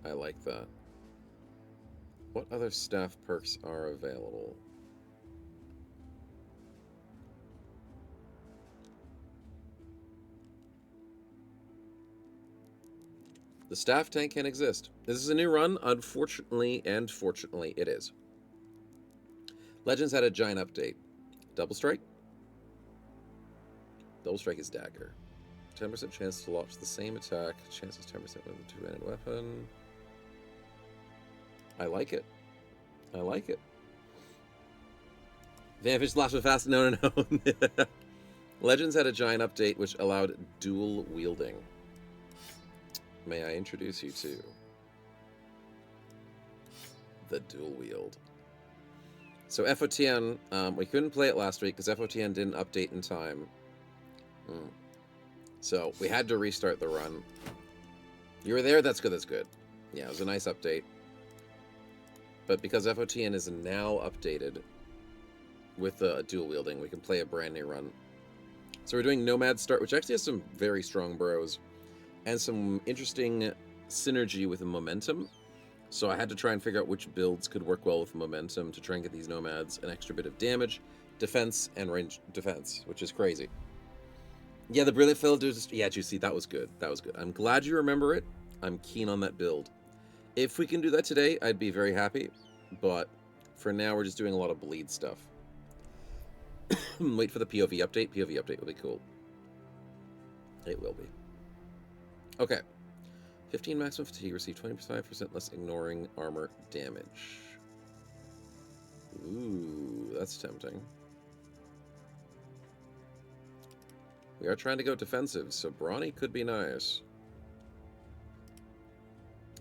I like that. What other staff perks are available? The staff tank can exist. This is a new run, unfortunately, and fortunately it is. Legends had a giant update. Double strike? Double strike is dagger. 10% chance to launch the same attack. Chance is 10% with a two-handed weapon. I like it. I like it. Vanquish last but fast. No. Legends had a giant update which allowed dual wielding. May I introduce you to the dual wield. So FotN, we couldn't play it last week because FotN didn't update in time. So we had to restart the run. You were there? That's good, that's good. Yeah, it was a nice update. But because FotN is now updated with dual wielding, we can play a brand new run. So we're doing Nomad Start, which actually has some very strong bros and some interesting synergy with the momentum. So I had to try and figure out which builds could work well with momentum to try and get these nomads an extra bit of damage, defense, and range defense, which is crazy. Yeah, the Brilliant Field, yeah, Juicy, that was good. That was good. I'm glad you remember it. I'm keen on that build. If we can do that today, I'd be very happy. But for now, we're just doing a lot of bleed stuff. Wait for the POV update. POV update will be cool. It will be. Okay. 15 maximum fatigue. Receive 25% less ignoring armor damage. Ooh, that's tempting. We are trying to go defensive, so Brawny could be nice.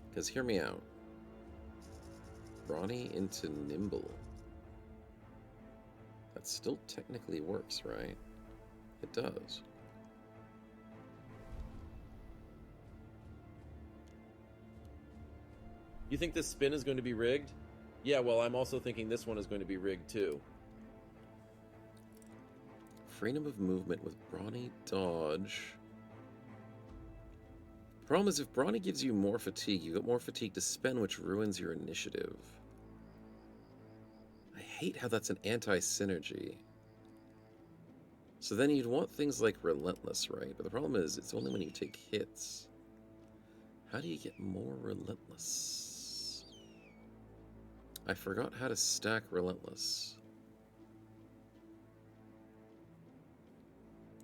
Because hear me out. Brawny into Nimble. That still technically works, right? It does. You think this spin is going to be rigged? Yeah, well, I'm also thinking this one is going to be rigged too. Freedom of movement with Brawny dodge. Problem is, if Brawny gives you more fatigue, you get more fatigue to spend, which ruins your initiative. I hate how that's an anti-synergy. So then you'd want things like Relentless, right? But the problem is, it's only when you take hits. How do you get more Relentless? I forgot how to stack Relentless.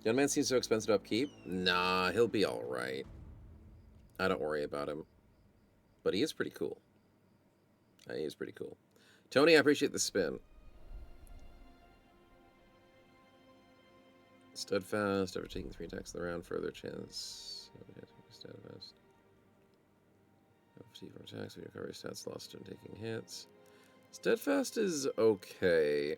Young man seems so expensive to upkeep. Nah, he'll be alright. I don't worry about him. But he is pretty cool. He is pretty cool. Tony, I appreciate the spin. Steadfast, after taking 3 attacks in the round, further chance. Steadfast. Fatigue from attacks, with recovery stats lost when taking hits. Steadfast is okay.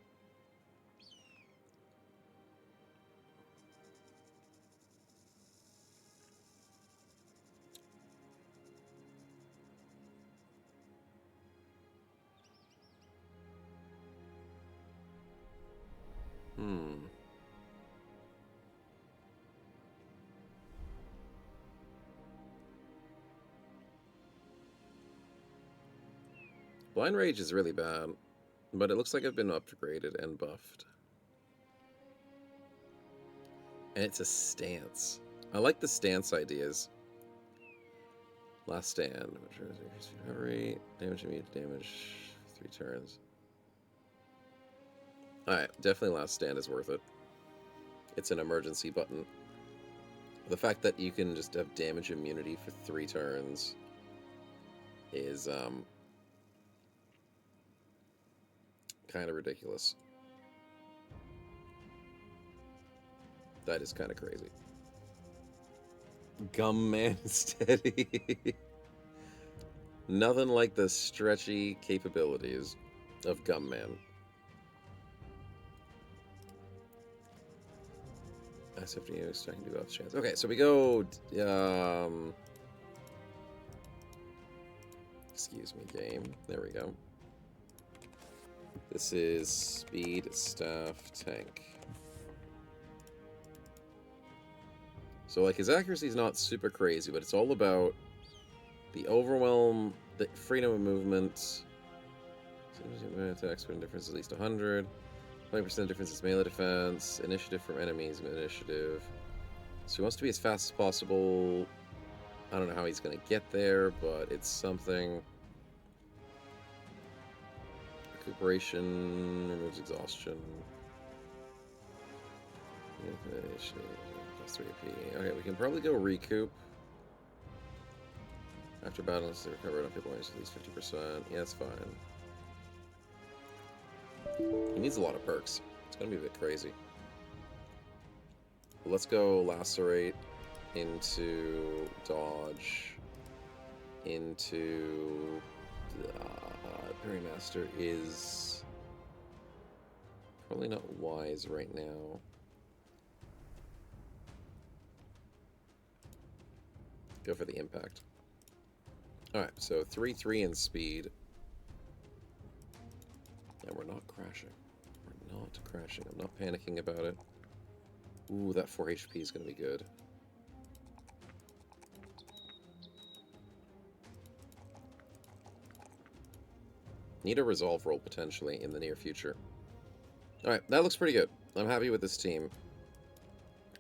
Blind Rage is really bad, but it looks like I've been upgraded and buffed. And it's a stance. I like the stance ideas. Last Stand. Recovery. Damage immediate damage. 3 turns. Alright, definitely Last Stand is worth it. It's an emergency button. The fact that you can just have damage immunity for 3 turns is kind of ridiculous. That is kind of crazy. Gum Man steady. Nothing like the stretchy capabilities of Gum Man. SFDU starting to do off chance. Okay, so we go. Excuse me, game. There we go. This is speed, staff, tank. So, like, his accuracy is not super crazy, but it's all about the overwhelm, the freedom of movement. Attacks when difference is at least 100. 20% difference is melee defense. Initiative from enemies, initiative. So he wants to be as fast as possible. I don't know how he's going to get there, but it's something. Recuperation, removes exhaustion. Plus 3 AP. Okay, we can probably go recoup. After battle, to recover enough hit points, at least 50%. Yeah, that's fine. He needs a lot of perks. It's gonna be a bit crazy. Let's go lacerate into dodge into Perrymaster is probably not wise right now. Go for the impact. Alright, so 3-3 in speed. And we're not crashing. We're not crashing. I'm not panicking about it. Ooh, that 4 HP is going to be good. Need a resolve roll potentially in the near future. Alright, that looks pretty good. I'm happy with this team.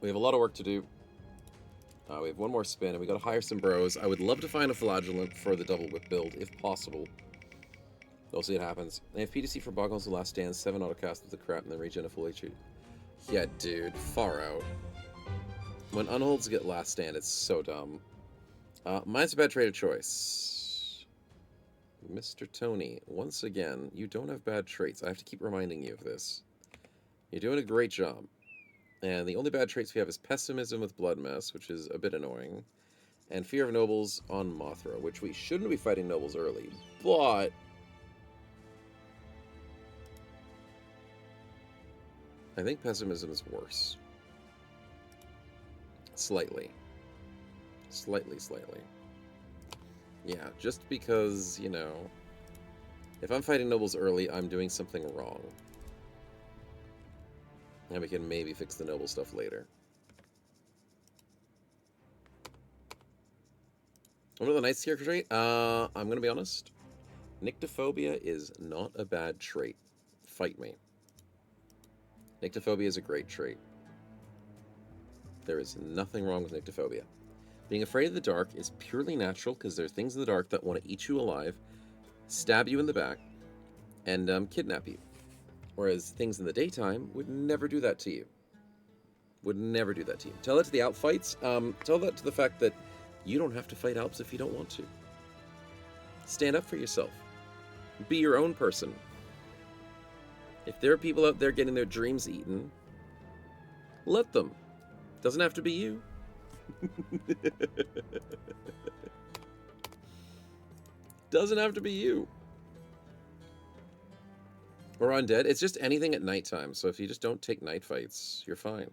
We have a lot of work to do. We have one more spin, and we gotta hire some bros. I would love to find a flagellant for the double whip build, if possible. We'll see what happens. They have PTC for Boggles the Last Stand, 7 autocast with the crap, and then regen a full HP. Yeah, dude, far out. When unholds get Last Stand, it's so dumb. Mine's a bad trade of choice. Mr. Tony, once again, you don't have bad traits. I have to keep reminding you of this. You're doing a great job. And the only bad traits we have is Pessimism with Blood Mess, which is a bit annoying, and Fear of Nobles on Mothra, which we shouldn't be fighting Nobles early, but I think Pessimism is worse. Slightly. Slightly. Yeah, just because, you know, if I'm fighting Nobles early, I'm doing something wrong. And we can maybe fix the noble stuff later. What are the Knight's character trait? I'm going to be honest. Nyctophobia is not a bad trait. Fight me. Nyctophobia is a great trait. There is nothing wrong with Nyctophobia. Being afraid of the dark is purely natural because there are things in the dark that want to eat you alive, stab you in the back, and kidnap you. Whereas things in the daytime would never do that to you. Would never do that to you. Tell that to the Alp fights. Tell that to the fact that you don't have to fight Alps if you don't want to. Stand up for yourself. Be your own person. If there are people out there getting their dreams eaten, let them. Doesn't have to be you. Doesn't have to be you. Or undead. It's just anything at nighttime. So if you just don't take night fights, you're fine.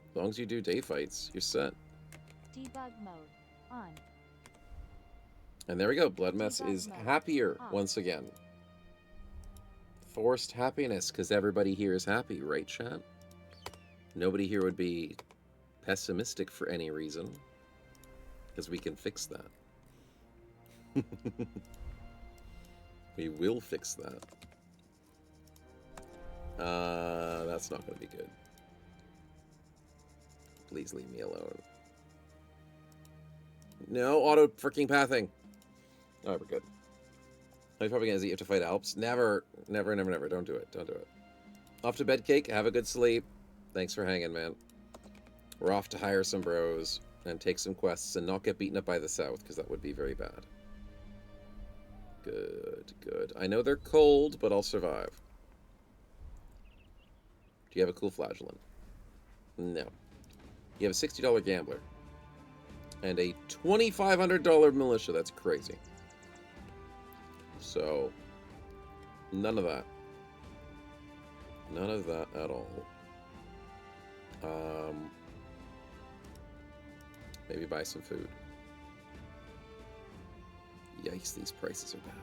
As long as you do day fights, you're set. Debug mode on. And there we go. Blood Mess is happier once again. Forced happiness because everybody here is happy, right, chat? Nobody here would be pessimistic for any reason. Because we can fix that. We will fix that. That's not going to be good. Please leave me alone. No, auto freaking pathing. Alright, we're good. I'm probably going to you have to fight Alps. Never. Don't do it. Don't do it. Off to bed, Cake. Have a good sleep. Thanks for hanging, man. We're off to hire some bros and take some quests and not get beaten up by the South, because that would be very bad. Good, good. I know they're cold, but I'll survive. Do you have a cool flagellant? No. You have a $60 gambler. And a $2,500 militia. That's crazy. So, none of that. None of that at all. Maybe buy some food. Yikes, these prices are bad.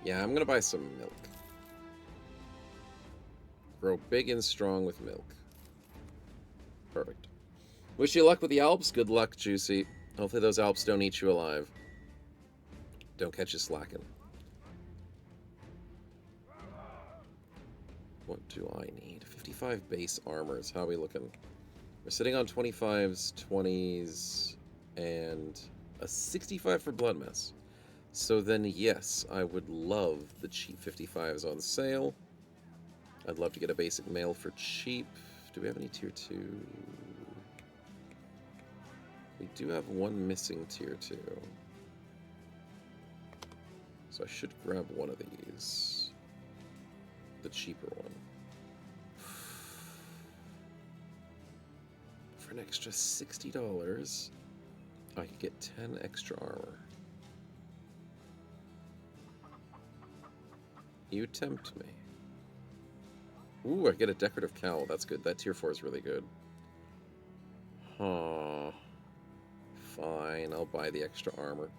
Yeah, I'm gonna buy some milk. Grow big and strong with milk. Perfect. Wish you luck with the Alps. Good luck, Juicy. Hopefully those Alps don't eat you alive. Don't catch you slacking. What do I need? 55 base armors. How are we looking? We're sitting on 25s, 20s, and a 65 for blood mess. So then, yes, I would love the cheap 55s on sale. I'd love to get a basic mail for cheap. Do we have any tier 2? We do have one missing tier 2. So I should grab one of these. The cheaper one. For an extra $60, I could get 10 extra armor. You tempt me. Ooh, I get a decorative cowl. That's good. That tier 4 is really good. Huh. Fine, I'll buy the extra armor.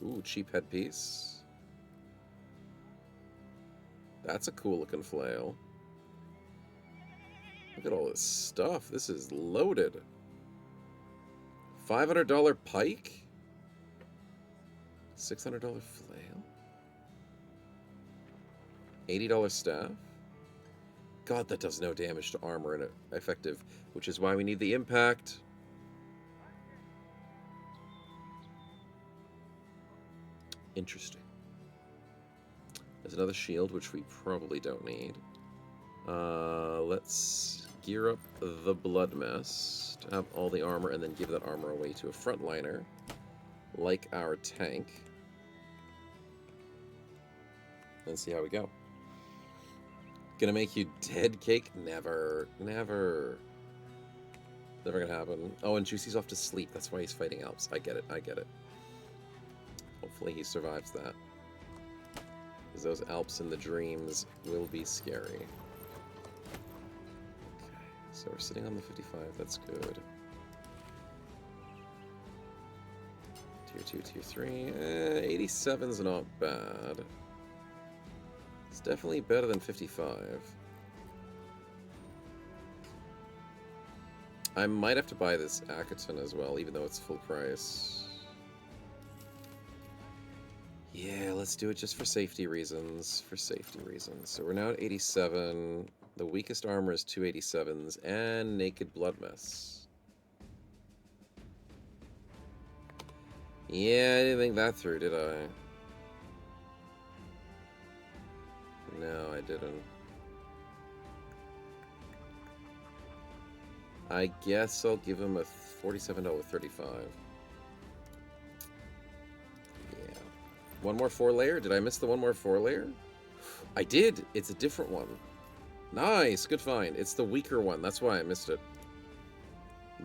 Ooh, cheap headpiece. That's a cool looking flail. Look at all this stuff. This is loaded. $500 pike? $600 flail? $80 staff? God, that does no damage to armor and effective, which is why we need the impact. Interesting. There's another shield, which we probably don't need. Let's gear up the blood mess to have all the armor and then give that armor away to a frontliner, like our tank. And see how we go. Gonna make you dead, Cake? Never. Never. Never gonna happen. Oh, and Juicy's off to sleep. That's why he's fighting Alps. I get it. I get it. Hopefully he survives that. Because those Alps in the dreams will be scary. Okay, so we're sitting on the 55. That's good. Tier 2, Tier 3. 87's not bad. It's definitely better than 55. I might have to buy this Akaton as well, even though it's full price. Yeah, let's do it just for safety reasons. For safety reasons. So we're now at 87. The weakest armor is 287s and Naked Blood Mess. Yeah, I didn't think that through, did I? No, I didn't. I guess I'll give him a $47.35. Yeah. One more 4-layer? Did I miss the one more 4-layer? I did! It's a different one. Nice! Good find. It's the weaker one. That's why I missed it.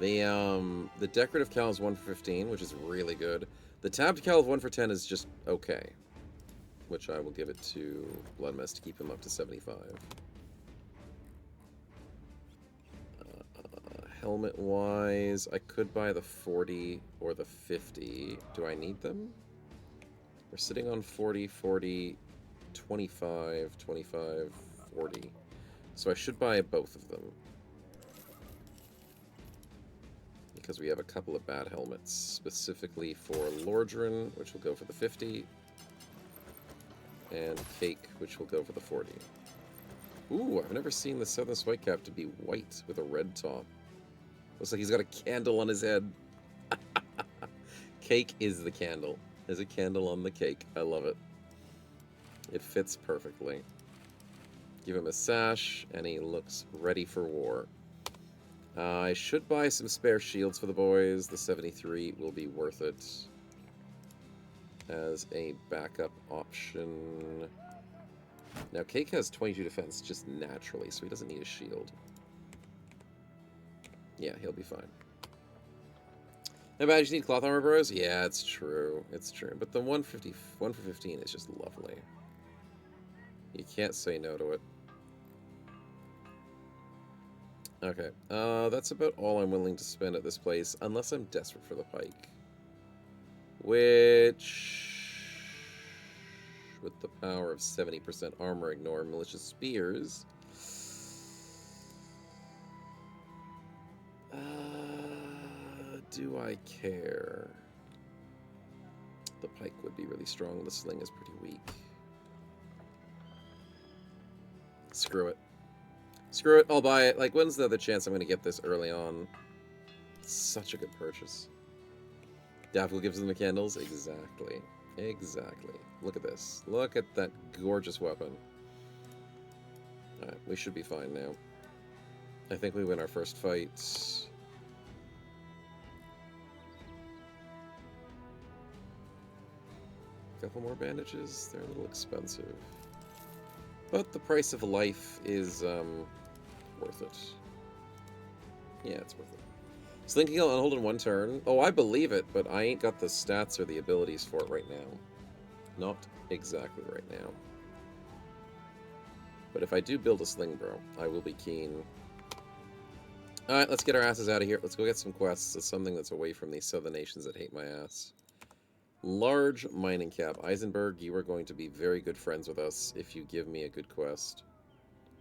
The decorative cal is 1 for 15, which is really good. The tabbed cal of 1 for 10 is just okay. Which I will give it to Blood Mess to keep him up to 75. Helmet-wise, I could buy the 40 or the 50. Do I need them? We're sitting on 40, 40, 25, 25, 40. So I should buy both of them. Because we have a couple of bad helmets, specifically for Lordran, which will go for the 50. And Cake, which will go for the 40. Ooh, I've never seen the Southern Whitecap to be white with a red top. Looks like he's got a candle on his head. Cake is the candle. There's a candle on the cake. I love it. It fits perfectly. Give him a sash, and he looks ready for war. I should buy some spare shields for the boys. The 73 will be worth it as a backup option. Now, Cake has 22 defense just naturally, so he doesn't need a shield. Yeah, he'll be fine. How bad you need cloth armor, bros? Yeah, it's true. It's true. But the 1 for 15 is just lovely. You can't say no to it. Okay, that's about all I'm willing to spend at this place, unless I'm desperate for the pike. Which, with the power of 70% armor, ignore malicious spears. Do I care? The pike would be really strong, the sling is pretty weak. Screw it. Screw it, I'll buy it. Like, when's the other chance I'm going to get this early on? Such a good purchase. Daffodil gives them the candles? Exactly. Exactly. Look at this. Look at that gorgeous weapon. Alright, we should be fine now. I think we win our first fight. Couple more bandages. They're a little expensive. But the price of life is, worth it. Yeah, it's worth it. Sling can kill unhold in one turn. Oh, I believe it, but I ain't got the stats or the abilities for it right now. Not exactly right now. But if I do build a sling, bro, I will be keen. Alright, let's get our asses out of here. Let's go get some quests. It's something that's away from these southern nations that hate my ass. Large mining cap. Eisenberg, you are going to be very good friends with us if you give me a good quest.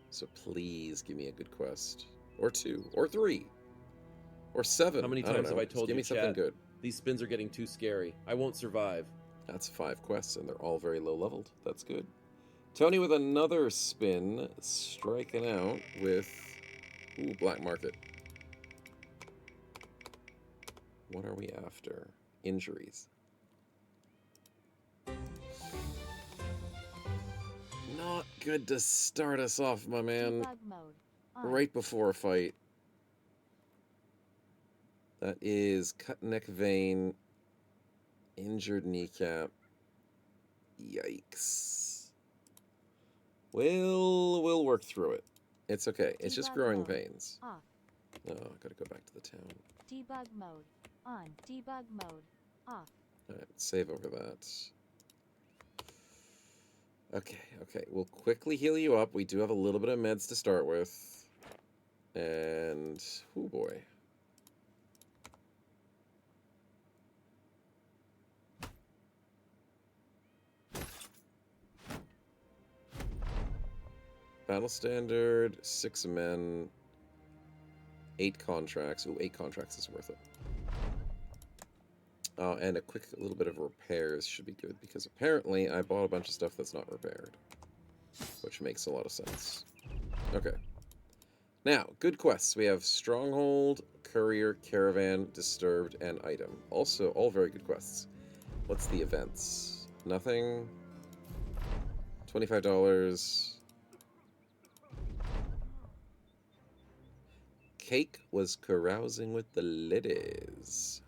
So please give me a good quest. Or 2. Or 3. Or 7. How many I don't times know. have I Just told give you, me something chat? good. These spins are getting too scary. I won't survive. That's 5 quests, and they're all very low leveled. That's good. Tony with another spin, striking out with... Ooh, black market. What are we after? Injuries. Not good to start us off, my man. Debug mode. On. Right before a fight. That is cut neck vein, injured kneecap. Yikes. We'll work through it. It's okay. It's just Debug growing mode. pains. Off. Oh, I gotta go back to the town. Debug mode. On. Debug mode. Off. Alright, save over that. Okay, okay. We'll quickly heal you up. We do have a little bit of meds to start with. And... oh boy. Battle standard, 6 men, 8 contracts. Ooh, 8 contracts is worth it. And a quick little bit of repairs should be good, because apparently I bought a bunch of stuff that's not repaired. Which makes a lot of sense. Okay. Now, good quests. We have Stronghold, Courier, Caravan, Disturbed, and Item. Also, all very good quests. What's the events? Nothing. $25. Cake was carousing with the ladies.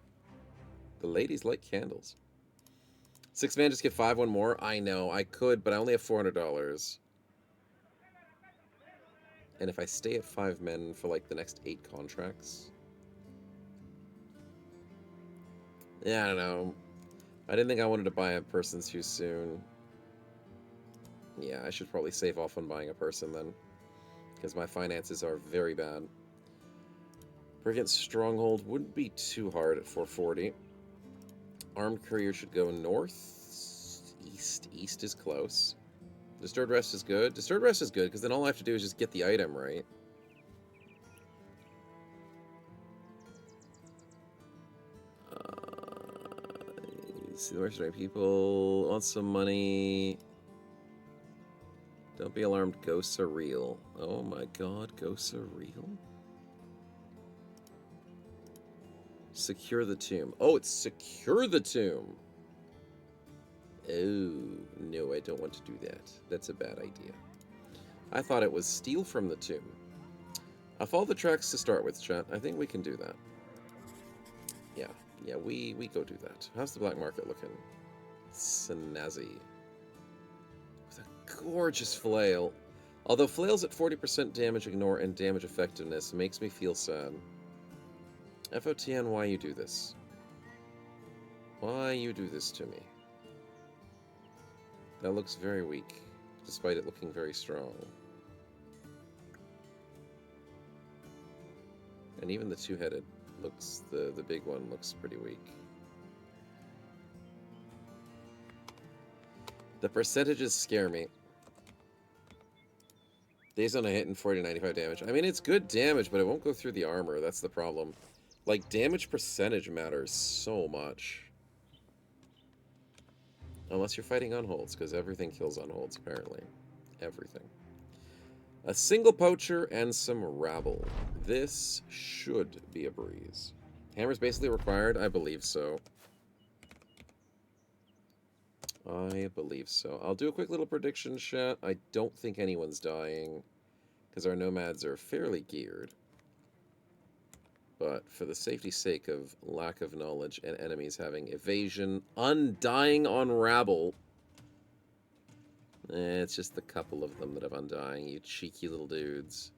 The ladies like candles. 6 man, just get 5, 1 more. I know, I could, but I only have $400. And if I stay at 5 men for like the next 8 contracts, yeah, I don't know. I didn't think I wanted to buy a person too soon. Yeah, I should probably save off on buying a person then, because my finances are very bad. Brigand Stronghold wouldn't be too hard at 440. Armed Courier should go north, east. East is close. Disturbed Rest is good. Disturbed Rest is good, because then all I have to do is just get the item, right? See the mercenary people. Want some money. Don't be alarmed, ghosts are real. Oh my god, ghosts are real? Secure the tomb. Oh, it's secure the tomb. Oh, no, I don't want to do that. That's a bad idea. I thought it was steal from the tomb. I'll follow the tracks to start with, chat. I think we can do that. Yeah, we go do that. How's the black market looking? Snazzy. With a gorgeous flail. Although flails at 40% damage ignore and damage effectiveness makes me feel sad. FotN, why you do this? Why you do this to me? That looks very weak, despite it looking very strong. And even the two-headed looks, the big one looks pretty weak. The percentages scare me. Days on a hit and 40 to 95 damage. I mean, it's good damage, but it won't go through the armor. That's the problem. Like, damage percentage matters so much. Unless you're fighting on holds, because everything kills on holds, apparently. Everything. A single poacher and some rabble. This should be a breeze. Hammer's basically required? I believe so. I believe so. I'll do a quick little prediction, chat. I don't think anyone's dying, because our nomads are fairly geared. But for the safety's sake of lack of knowledge and enemies having evasion, undying on rabble. It's just the couple of them that have undying, you cheeky little dudes.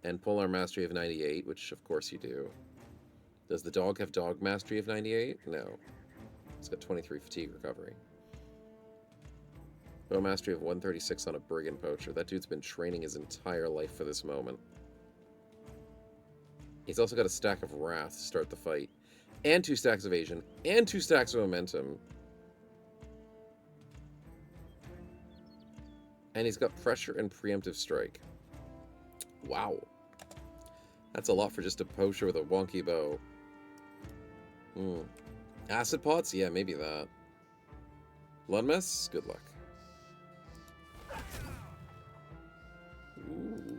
And polar mastery of 98, which of course you do. Does the dog have dog mastery of 98? No. It's got 23 fatigue recovery. Bow mastery of 136 on a brigand poacher. That dude's been training his entire life for this moment. He's also got a stack of wrath to start the fight. And 2 stacks of evasion. And 2 stacks of momentum. And he's got pressure and preemptive strike. Wow. That's a lot for just a poacher with a wonky bow. Acid pots? Yeah, maybe that. Blood mess? Good luck. Ooh.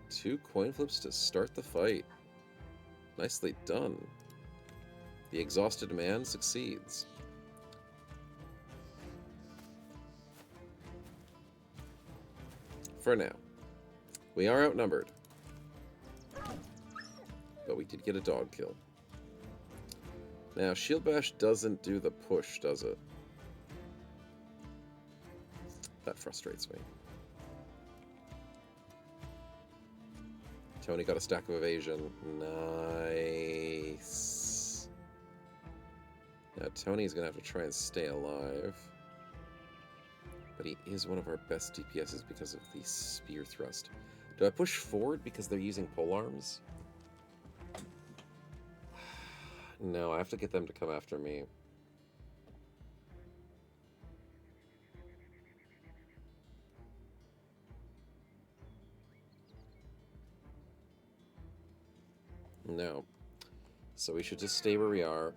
2 coin flips to start the fight. Nicely done. The exhausted man succeeds. For now. We are outnumbered. But we did get a dog kill. Now, Shield Bash doesn't do the push, does it? That frustrates me. Tony got a stack of evasion. Nice. Now, Tony's going to have to try and stay alive. But he is one of our best DPSs because of the spear thrust. Do I push forward because they're using polearms? No, I have to get them to come after me. No. So we should just stay where we are.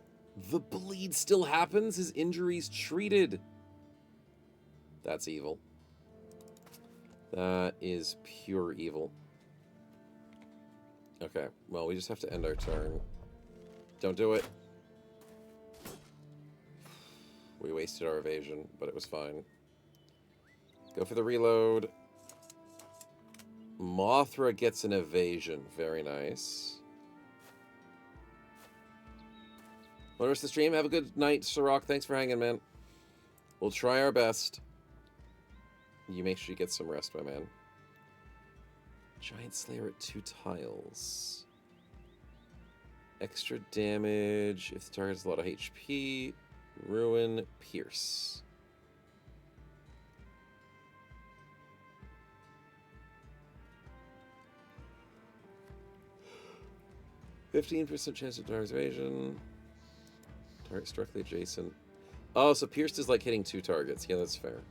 The bleed still happens? His injury's treated. That's evil. That is pure evil. Okay, well, we just have to end our turn. Don't do it. We wasted our evasion, but it was fine. Go for the reload. Mothra gets an evasion. Very nice. Want to rest the stream? Have a good night, Sirach. Thanks for hanging, man. We'll try our best. You make sure you get some rest, my man. Giant Slayer at 2 tiles. Extra damage if the target has a lot of HP. Ruin, pierce. %15% chance of target evasion. Target's directly adjacent. Oh, so pierced is like hitting 2 targets. Yeah, that's fair.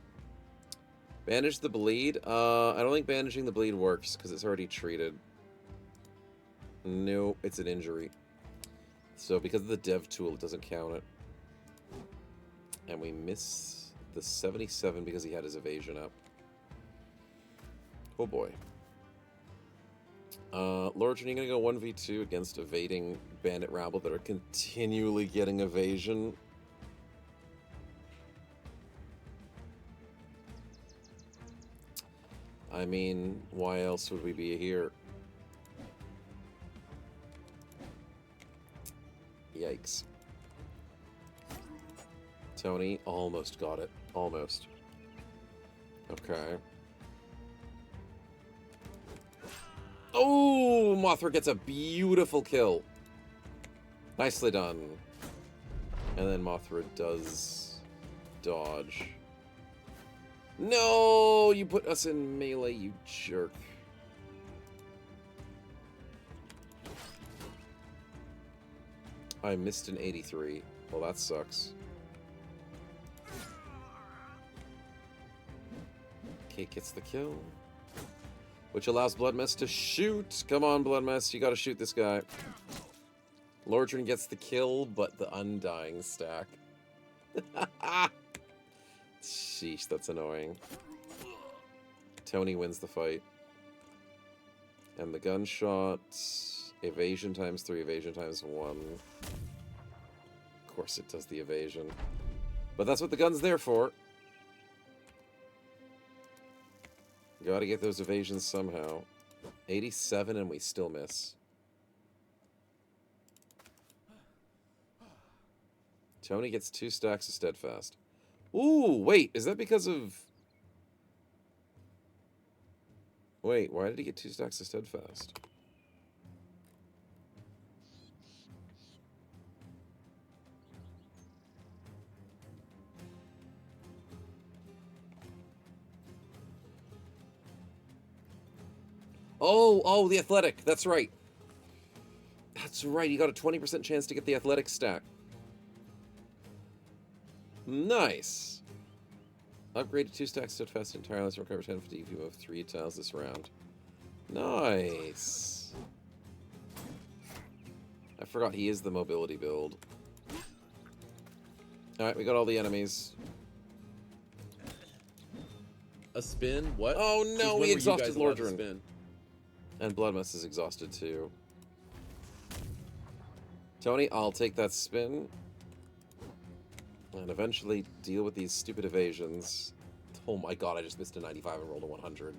Bandage the bleed. I don't think bandaging the bleed works because it's already treated. No, it's an injury. So because of the dev tool, it doesn't count it. And we miss the 77 because he had his evasion up. Oh boy. Lorgen, you're gonna go 1v2 against evading bandit rabble that are continually getting evasion. I mean, why else would we be here? Yikes. Tony almost got it. Almost. Okay. Oh, Mothra gets a beautiful kill. Nicely done. And then Mothra does dodge. No, you put us in melee, you jerk. I missed an 83. Well, that sucks. Kate gets the kill. Which allows Bloodmess to shoot. Come on, Bloodmess, you gotta shoot this guy. Lordran gets the kill, but the Undying stack. Sheesh, that's annoying. Tony wins the fight. And the gunshot... Evasion times 3, evasion times 1. Of course it does the evasion. But that's what the gun's there for. Gotta get those evasions somehow. 87 and we still miss. Tony gets 2 stacks of Steadfast. Ooh, wait, is that because of... Wait, why did he get 2 stacks of Steadfast? Oh, the athletic. That's right. That's right. You got a 20% chance to get the athletic stack. Nice. Upgraded 2 stacks steadfast and tireless. Recover 10 fatigue if you move 3 tiles this round. Nice. I forgot he is the mobility build. Alright, we got all the enemies. A spin? What? Oh no, we exhausted Lordran. Spin? And Bloodmess is exhausted too. Tony, I'll take that spin. And eventually deal with these stupid evasions. Oh my god, I just missed a 95 and rolled a 100.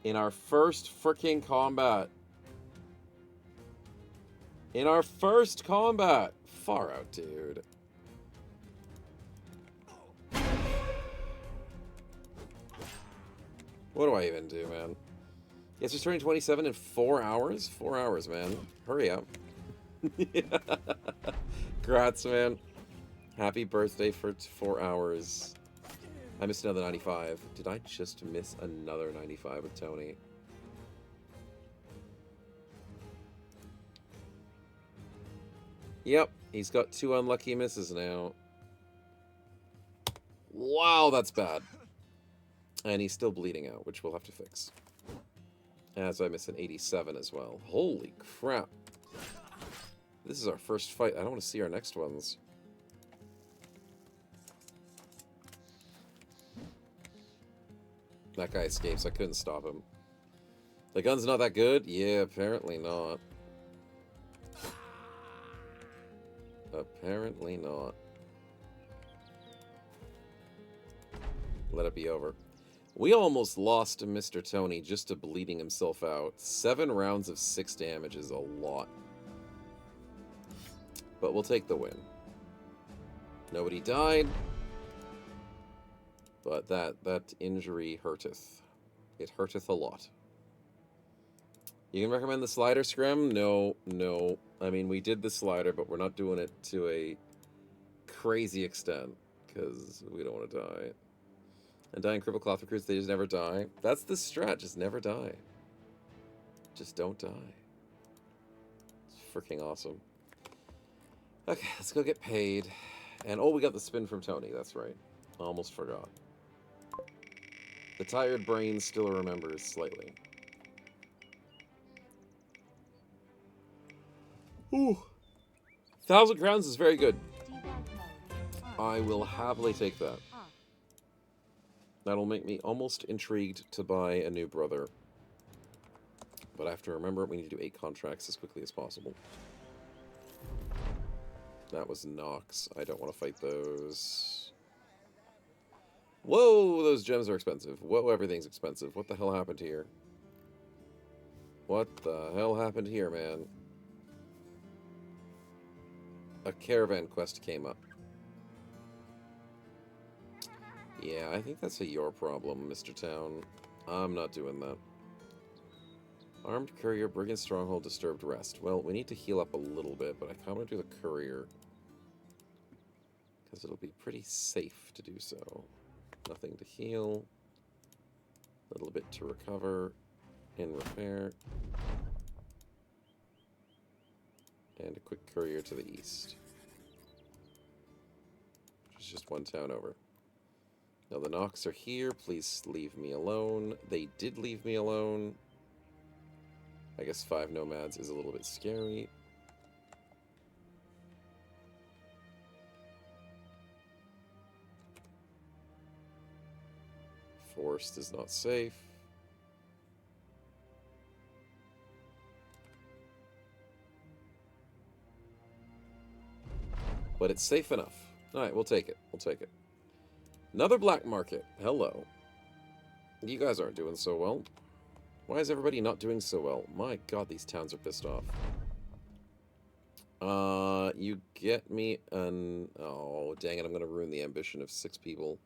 In our first freaking combat. In our first combat. Far out, dude. What do I even do, man? Yes, it's turning 27 in 4 hours? 4 hours, man. Hurry up. Congrats, man. Happy birthday for 4 hours. I missed another 95. Did I just miss another 95 with Tony? Yep, he's got 2 unlucky misses now. Wow, that's bad. And he's still bleeding out, which we'll have to fix. As I miss an 87 as well. Holy crap. This is our first fight. I don't want to see our next ones. That guy escapes. I couldn't stop him. The gun's not that good? Yeah, apparently not. Apparently not. Let it be over. We almost lost to Mr. Tony just to bleeding himself out. 7 rounds of 6 damage is a lot. But we'll take the win. Nobody died. But that injury hurteth. It hurteth a lot. You can recommend the slider, Scrim? No. I mean, we did the slider, but we're not doing it to a crazy extent. Because we don't want to die. And dying cripple cloth recruits, they just never die. That's the strat, just never die. Just don't die. It's freaking awesome. Okay, let's go get paid. And oh, we got the spin from Tony, that's right. Almost forgot. The tired brain still remembers slightly. Ooh. 1,000 crowns is very good. I will happily take that. That'll make me almost intrigued to buy a new brother. But I have to remember we need to do 8 contracts as quickly as possible. That was Nox. I don't want to fight those. Whoa, those gems are expensive. Whoa, everything's expensive. What the hell happened here? What the hell happened here, man? A caravan quest came up. Yeah, I think that's your problem, Mr. Town. I'm not doing that. Armed courier, brigand stronghold, disturbed rest. Well, we need to heal up a little bit, but I kind of want to do the courier. Because it'll be pretty safe to do so. Nothing to heal. A little bit to recover and repair. And a quick courier to the east. Which is just one town over. Now the Nox are here. Please leave me alone. They did leave me alone. I guess 5 nomads is a little bit scary. Forest is not safe. But it's safe enough. Alright, we'll take it. We'll take it. Another black market. Hello. You guys aren't doing so well. Why is everybody not doing so well? My god, these towns are pissed off. You get me an... Oh, dang it, I'm gonna ruin the ambition of 6 people.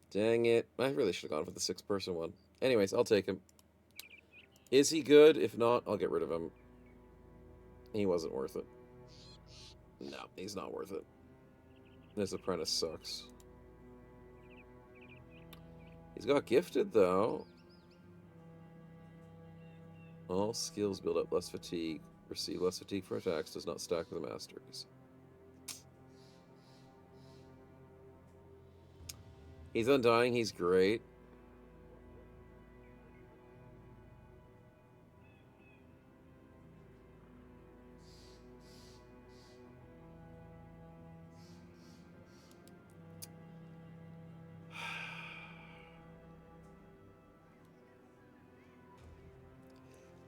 Dang it. I really should have gone for the 6-person one. Anyways, I'll take him. Is he good? If not, I'll get rid of him. He wasn't worth it. No, he's not worth it. This apprentice sucks. He's got gifted, though. All skills build up less fatigue. Receive less fatigue for attacks. Does not stack with the masteries. He's undying. He's great.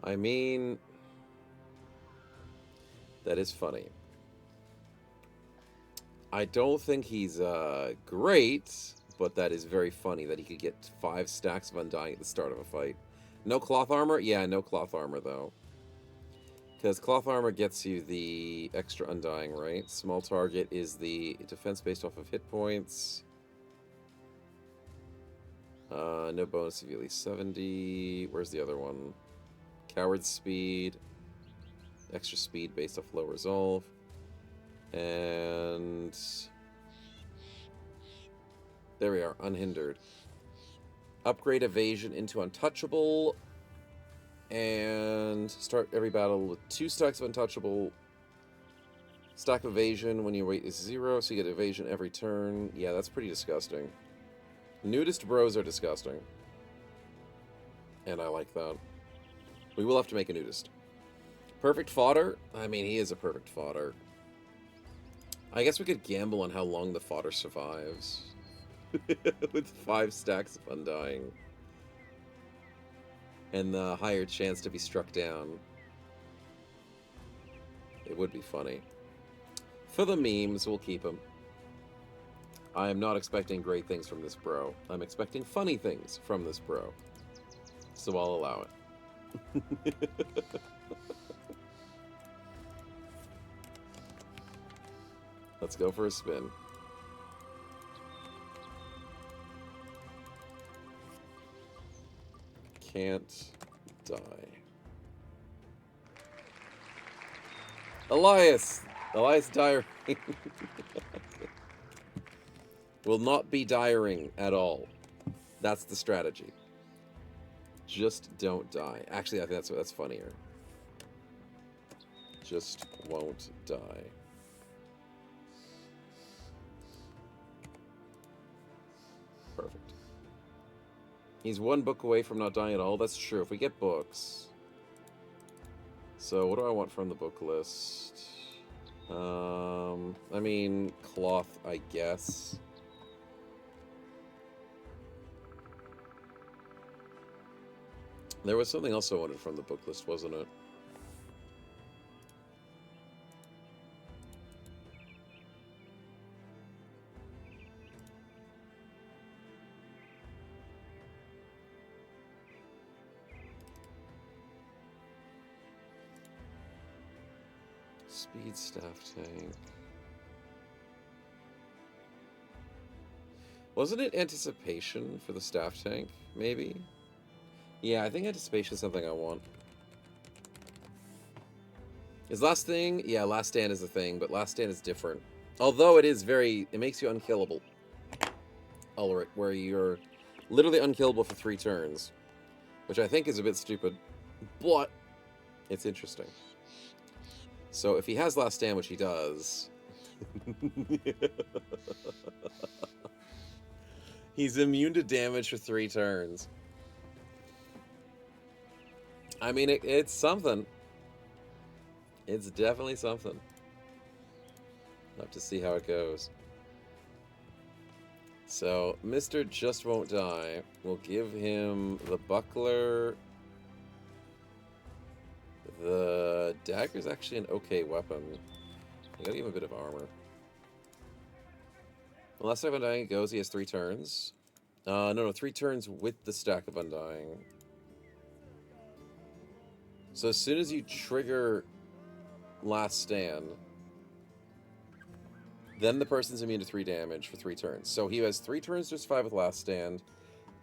I mean, that is funny. I don't think he's great, but that is very funny that he could get 5 stacks of undying at the start of a fight. No cloth armor? Yeah, no cloth armor, though. Because cloth armor gets you the extra undying, right? Small target is the defense based off of hit points. No bonus of at least 70. Where's the other one? Coward speed. Extra speed based off low resolve. And... there we are, unhindered. Upgrade evasion into untouchable. And start every battle with 2 stacks of untouchable. Stack of evasion when your weight is 0, so you get evasion every turn. Yeah, that's pretty disgusting. Nudist bros are disgusting. And I like that. We will have to make a nudist. Perfect fodder? I mean, he is a perfect fodder. I guess we could gamble on how long the fodder survives. With 5 stacks of undying. And the higher chance to be struck down. It would be funny. For the memes, we'll keep him. I am not expecting great things from this bro. I'm expecting funny things from this bro. So I'll allow it. Let's go for a spin. Can't die. Elias! Elias Dyer will not be diring at all. That's the strategy. Just don't die. Actually, I think that's funnier. Just won't die. Perfect. He's 1 book away from not dying at all. That's true. If we get books. So what do I want from the book list? I mean, cloth, I guess. There was something else I wanted from the book list, wasn't it? Speed staff tank. Wasn't it anticipation for the staff tank, maybe? Yeah, I think anticipation is something I want. Is last thing? Yeah, last stand is a thing, but last stand is different. Although it is very, it makes you unkillable. Ulrich, where you're literally unkillable for 3 turns. Which I think is a bit stupid, but it's interesting. So if he has last stand, which he does... He's immune to damage for 3 turns. I mean, it's something. It's definitely something. I'll have to see how it goes. So, Mr. Just Won't Die. We'll give him the buckler. The dagger's actually an okay weapon. I gotta give him a bit of armor. The last time Undying goes, he has 3 turns. No, 3 turns with the stack of Undying. So as soon as you trigger Last Stand, then the person's immune to 3 damage for 3 turns. So he has 3 turns to survive with Last Stand,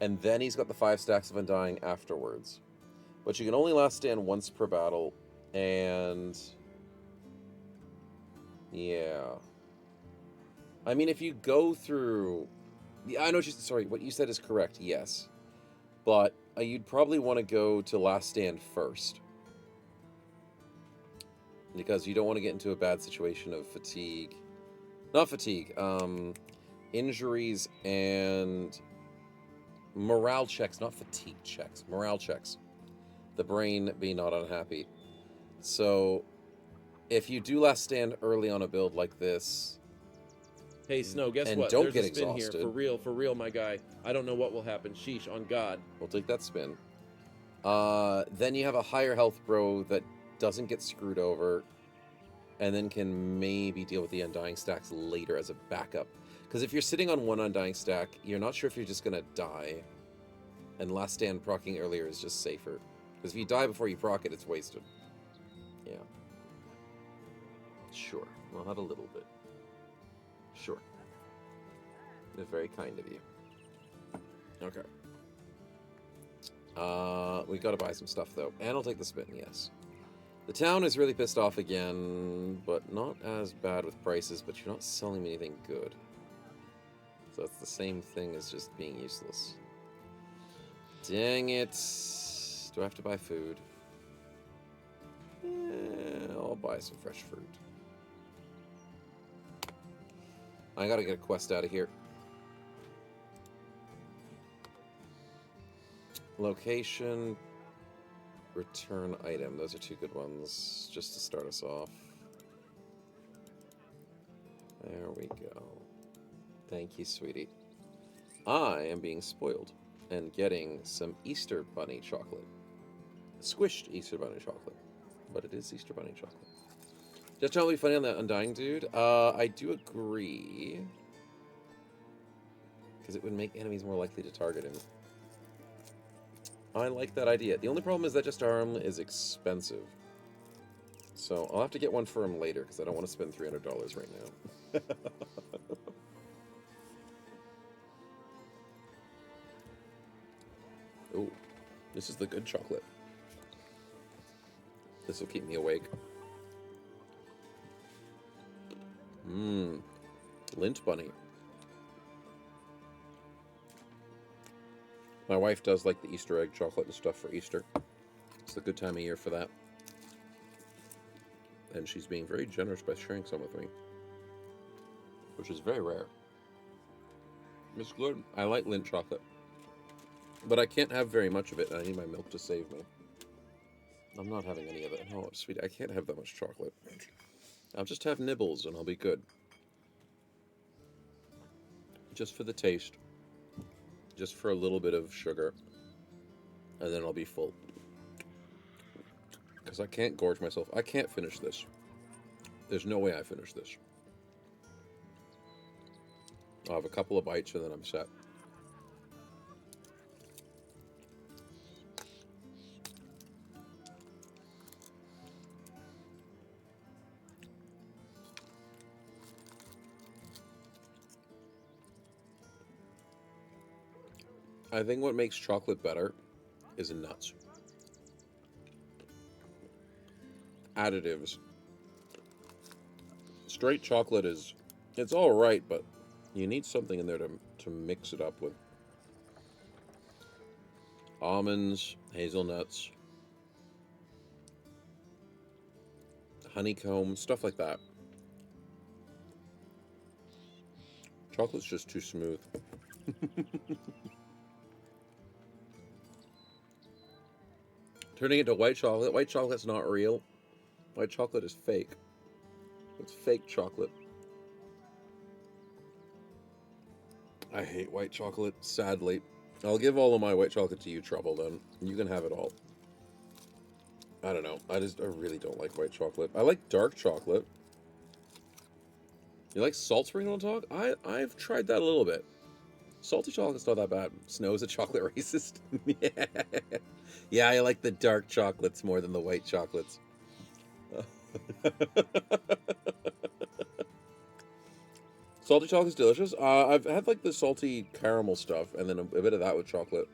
and then he's got the 5 stacks of Undying afterwards. But you can only Last Stand once per battle, and... yeah... I mean, if you go through... I know, sorry, what you said is correct, yes. But you'd probably want to go to Last Stand first. Because you don't want to get into a bad situation of fatigue. Not fatigue, injuries and morale checks, not fatigue checks, morale checks. The brain being not unhappy. So, if you do Last Stand early on a build like this... Hey, Snow, guess and what? don't There's get a spin exhausted. here. For real, my guy. I don't know what will happen. Sheesh, on God. We'll take that spin. Then you have a higher health bro that doesn't get screwed over, and then can maybe deal with the Undying stacks later as a backup. Because if you're sitting on 1 Undying stack, you're not sure if you're just going to die, and Last Stand proccing earlier is just safer. Because if you die before you proc it, it's wasted. Yeah. Sure. We'll have a little bit. Sure. That's very kind of you. Okay. We gotta buy some stuff, though. And I'll take the spin, yes. The town is really pissed off again, but not as bad with prices, but you're not selling me anything good. So it's the same thing as just being useless. Dang it. Do I have to buy food? I'll buy some fresh fruit. I gotta get a quest out of here. Location, return item. Those are 2 good ones, just to start us off. There we go. Thank you, sweetie. I am being spoiled and getting some Easter Bunny chocolate. Squished Easter Bunny chocolate. But it is Easter Bunny chocolate. Just trying to be funny on that Undying dude. I do agree. Because it would make enemies more likely to target him. I like that idea. The only problem is that just arm is expensive. So I'll have to get one for him later, because I don't want to spend $300 right now. Oh, this is the good chocolate. This will keep me awake. Mmm. Lint bunny. My wife does like the Easter egg chocolate and stuff for Easter. It's a good time of year for that. And she's being very generous by sharing some with me. Which is very rare. It's good. I like Lindt chocolate. But I can't have very much of it, and I need my milk to save me. I'm not having any of it. Oh, sweet. I can't have that much chocolate. I'll just have nibbles, and I'll be good. Just for the taste. Just for a little bit of sugar. And then I'll be full. Because I can't gorge myself. I can't finish this. There's no way I finish this. I'll have a couple of bites and then I'm set. I think what makes chocolate better is nuts. Additives. Straight chocolate is, it's all right, but you need something in there to mix it up with. Almonds, hazelnuts, honeycomb, stuff like that. Chocolate's just too smooth. Turning into white chocolate. White chocolate's not real. White chocolate is fake. It's fake chocolate. I hate white chocolate, sadly. I'll give all of my white chocolate to you, Trouble, then. You can have it all. I don't know. I really don't like white chocolate. I like dark chocolate. You like salt sprinkle on top? I've tried that a little bit. Salty chocolate's not that bad. Snow's a chocolate racist. Yeah. Yeah, I like the dark chocolates more than the white chocolates. Salty chocolate's delicious. I've had like the salty caramel stuff and then a bit of that with chocolate.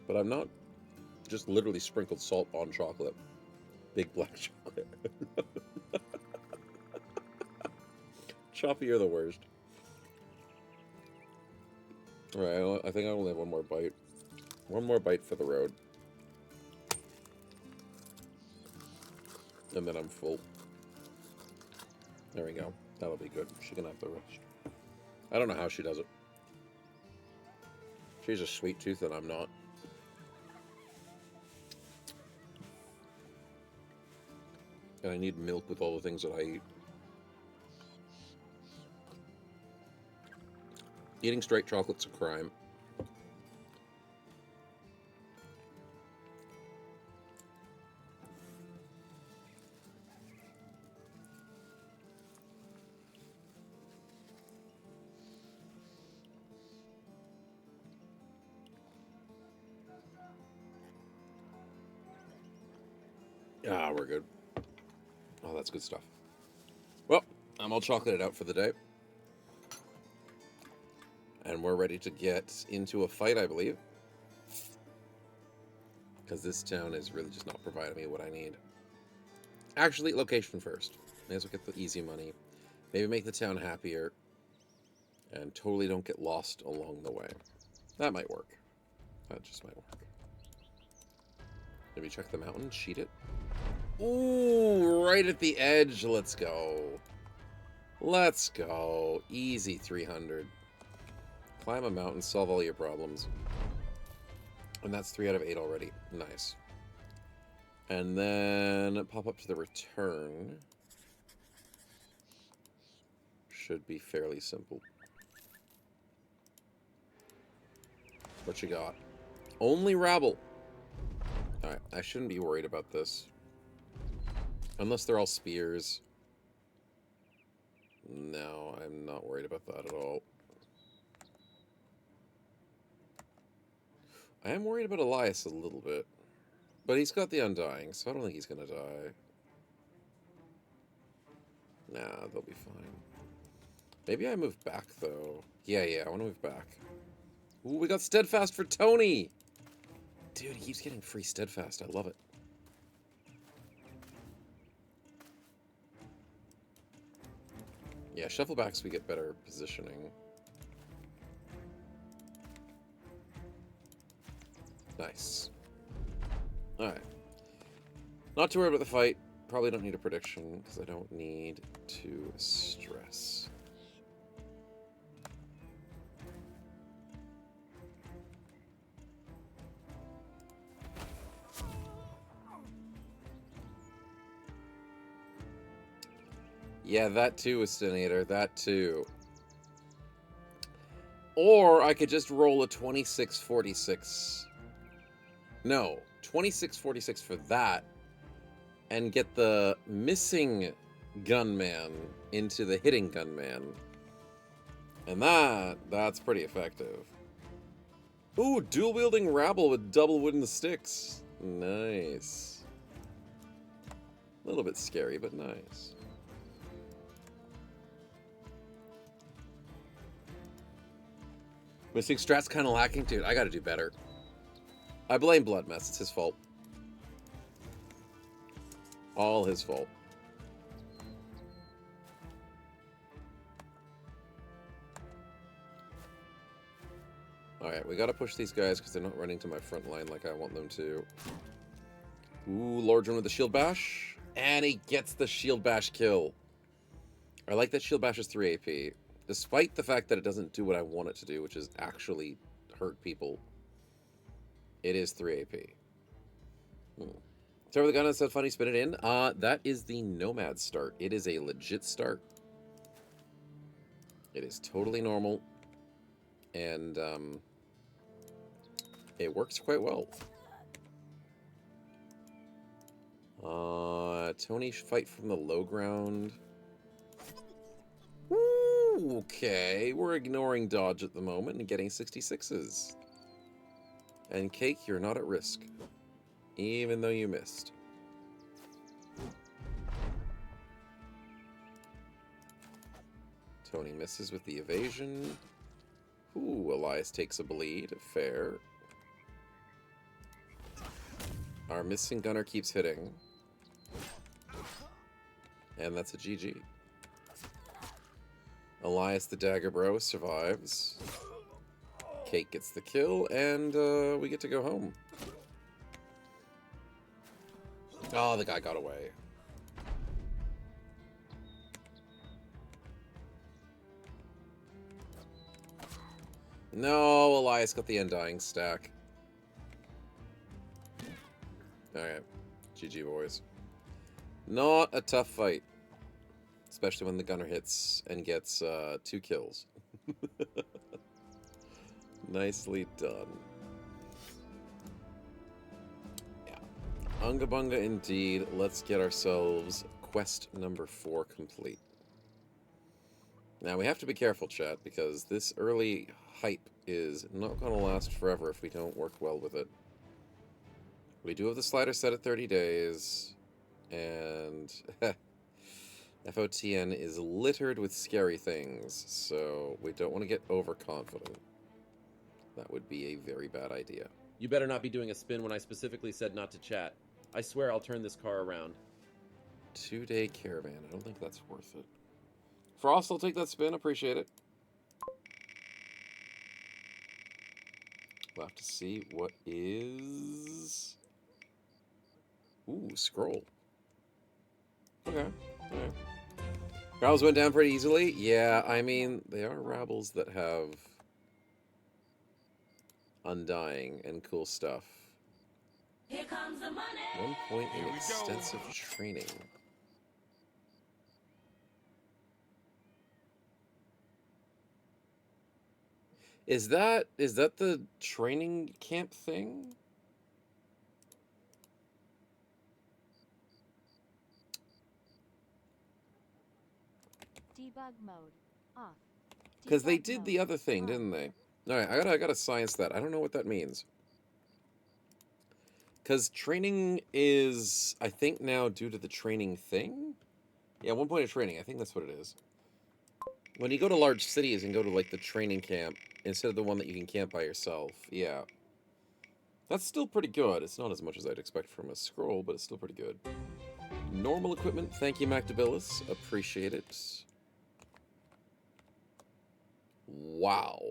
But I'm not just literally sprinkled salt on chocolate. Big black chocolate. Choppy are the worst. Alright, I think I only have one more bite. One more bite for the road. And then I'm full. There we go. That'll be good. She can have the rest. I don't know how she does it. She's a sweet tooth and I'm not. And I need milk with all the things that I eat. Eating straight chocolate's a crime. Ah, we're good. Oh, that's good stuff. Well, I'm all chocolated out for the day. And we're ready to get into a fight, I believe. Because this town is really just not providing me what I need. Actually, location first. May as well get the easy money. Maybe make the town happier. And totally don't get lost along the way. That might work. That just might work. Maybe check the mountain, cheat it. Ooh, right at the edge. Let's go. Let's go. Easy 300. Climb a mountain, solve all your problems. And that's 3 out of 8 already. Nice. And then pop up to the return. Should be fairly simple. What you got? Only rabble. Alright, I shouldn't be worried about this. Unless they're all spears. No, I'm not worried about that at all. I am worried about Elias a little bit. But he's got the Undying, so I don't think he's gonna die. Nah, they'll be fine. Maybe I move back, though. Yeah, I want to move back. Ooh, we got Steadfast for Tony! Dude, he keeps getting free Steadfast. I love it. Yeah, shuffle back so we get better positioning. Nice. Alright. Not too worried about the fight. Probably don't need a prediction, because I don't need to stress. Yeah, that too, Astinator. That too. Or I could just roll a 2646. No, 2646 for that. And get the missing gunman into the hitting gunman. And that's pretty effective. Ooh, dual wielding rabble with double wooden sticks. Nice. A little bit scary, but nice. Missing strat's kind of lacking, dude. I got to do better. I blame Blood Mess. It's his fault. All his fault. Alright, we gotta push these guys because they're not running to my front line like I want them to. Ooh, Lordran with the Shield Bash. And he gets the Shield Bash kill. I like that Shield Bash is 3 AP. Despite the fact that it doesn't do what I want it to do, which is actually hurt people. It is 3 AP. Start with the gun and said funny, spin it in. That is the Nomad start. It is a legit start. It is totally normal. And, it works quite well. Tony fight from the low ground. Ooh, okay, we're ignoring dodge at the moment and getting 66s. And Cake, you're not at risk. Even though you missed. Tony misses with the evasion. Ooh, Elias takes a bleed. Fair. Our missing gunner keeps hitting. And that's a GG. Elias the Dagger Bro survives. Kate gets the kill, and we get to go home. Oh, the guy got away. No, Elias got the Undying stack. Alright. GG, boys. Not a tough fight. Especially when the gunner hits and gets 2 kills. Nicely done. Yeah. Unga bunga indeed. Let's get ourselves quest number 4 complete. Now, we have to be careful, chat, because this early hype is not going to last forever if we don't work well with it. We do have the slider set at 30 days, and FotN is littered with scary things, so we don't want to get overconfident. That would be a very bad idea. You better not be doing a spin when I specifically said not to chat. I swear I'll turn this car around. 2-day caravan. I don't think that's worth it. Frost, I'll take that spin. Appreciate it. We'll have to see what is... Ooh, scroll. Okay. Alright. Rabbles went down pretty easily. Yeah, I mean, they are rabbles that have Undying and cool stuff. Here comes the money. 1 point in extensive training. Is that the training camp thing? Debug mode. Off. Because they Debug did mode. the other thing, On. didn't they? Alright, I gotta science that. I don't know what that means. Because training is, I think now, due to the training thing? Yeah, 1 point of training. I think that's what it is. When you go to large cities and go to, like, the training camp, instead of the one that you can camp by yourself, yeah. That's still pretty good. It's not as much as I'd expect from a scroll, but it's still pretty good. Normal equipment. Thank you, Mactabilis. Appreciate it. Wow.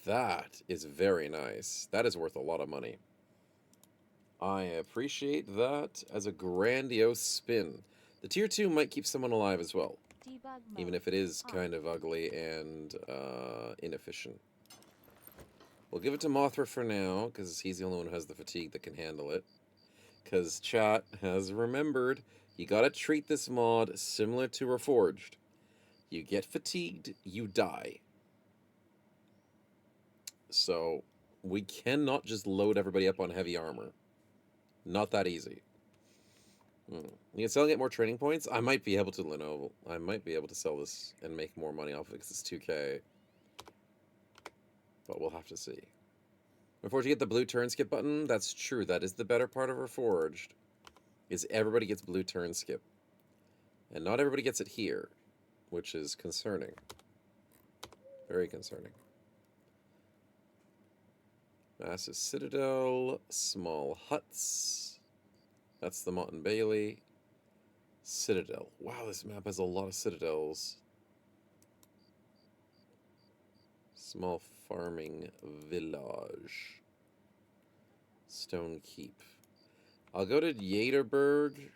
That is very nice. That is worth a lot of money. I appreciate that as a grandiose spin. The tier 2 might keep someone alive as well. Debug mode. Even if it is On. kind of ugly and inefficient. We'll give it to Mothra for now, because he's the only one who has the fatigue that can handle it. Because chat has remembered, you gotta treat this mod similar to Reforged. You get fatigued, you die. So, we cannot just load everybody up on heavy armor. Not that easy. You can sell and get more training points. I might be able to, Lenovo. I might be able to sell this and make more money off of it because it's 2K. But we'll have to see. Reforged, you get the blue turn skip button. That's true. That is the better part of Reforged. Is everybody gets blue turn skip. And not everybody gets it here, which is concerning. Very concerning. Massive citadel, small huts. That's the Mott and Bailey. Citadel. Wow, this map has a lot of citadels. Small farming village. Stone Keep. I'll go to Yaterberg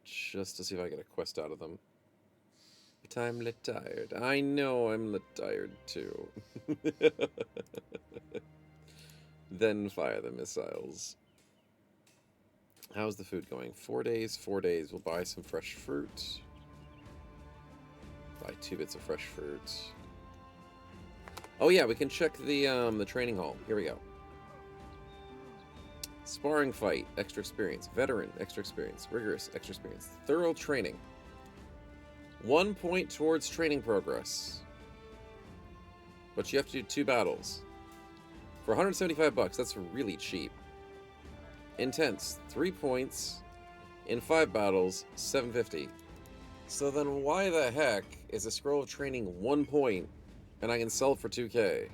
just to see if I get a quest out of them. But I'm lit tired. I know I'm lit tired too. Then fire the missiles. How's the food going? 4 days, 4 days. We'll buy some fresh fruit. Buy 2 bits of fresh fruit. Oh yeah, we can check the training hall. Here we go. Sparring fight, extra experience. Veteran, extra experience. Rigorous, extra experience. Thorough training. 1 point towards training progress. But you have to do 2 battles. For 175 bucks, that's really cheap. Intense, 3 points. In 5 battles, 750. So then why the heck is a scroll of training 1 point and I can sell it for 2K?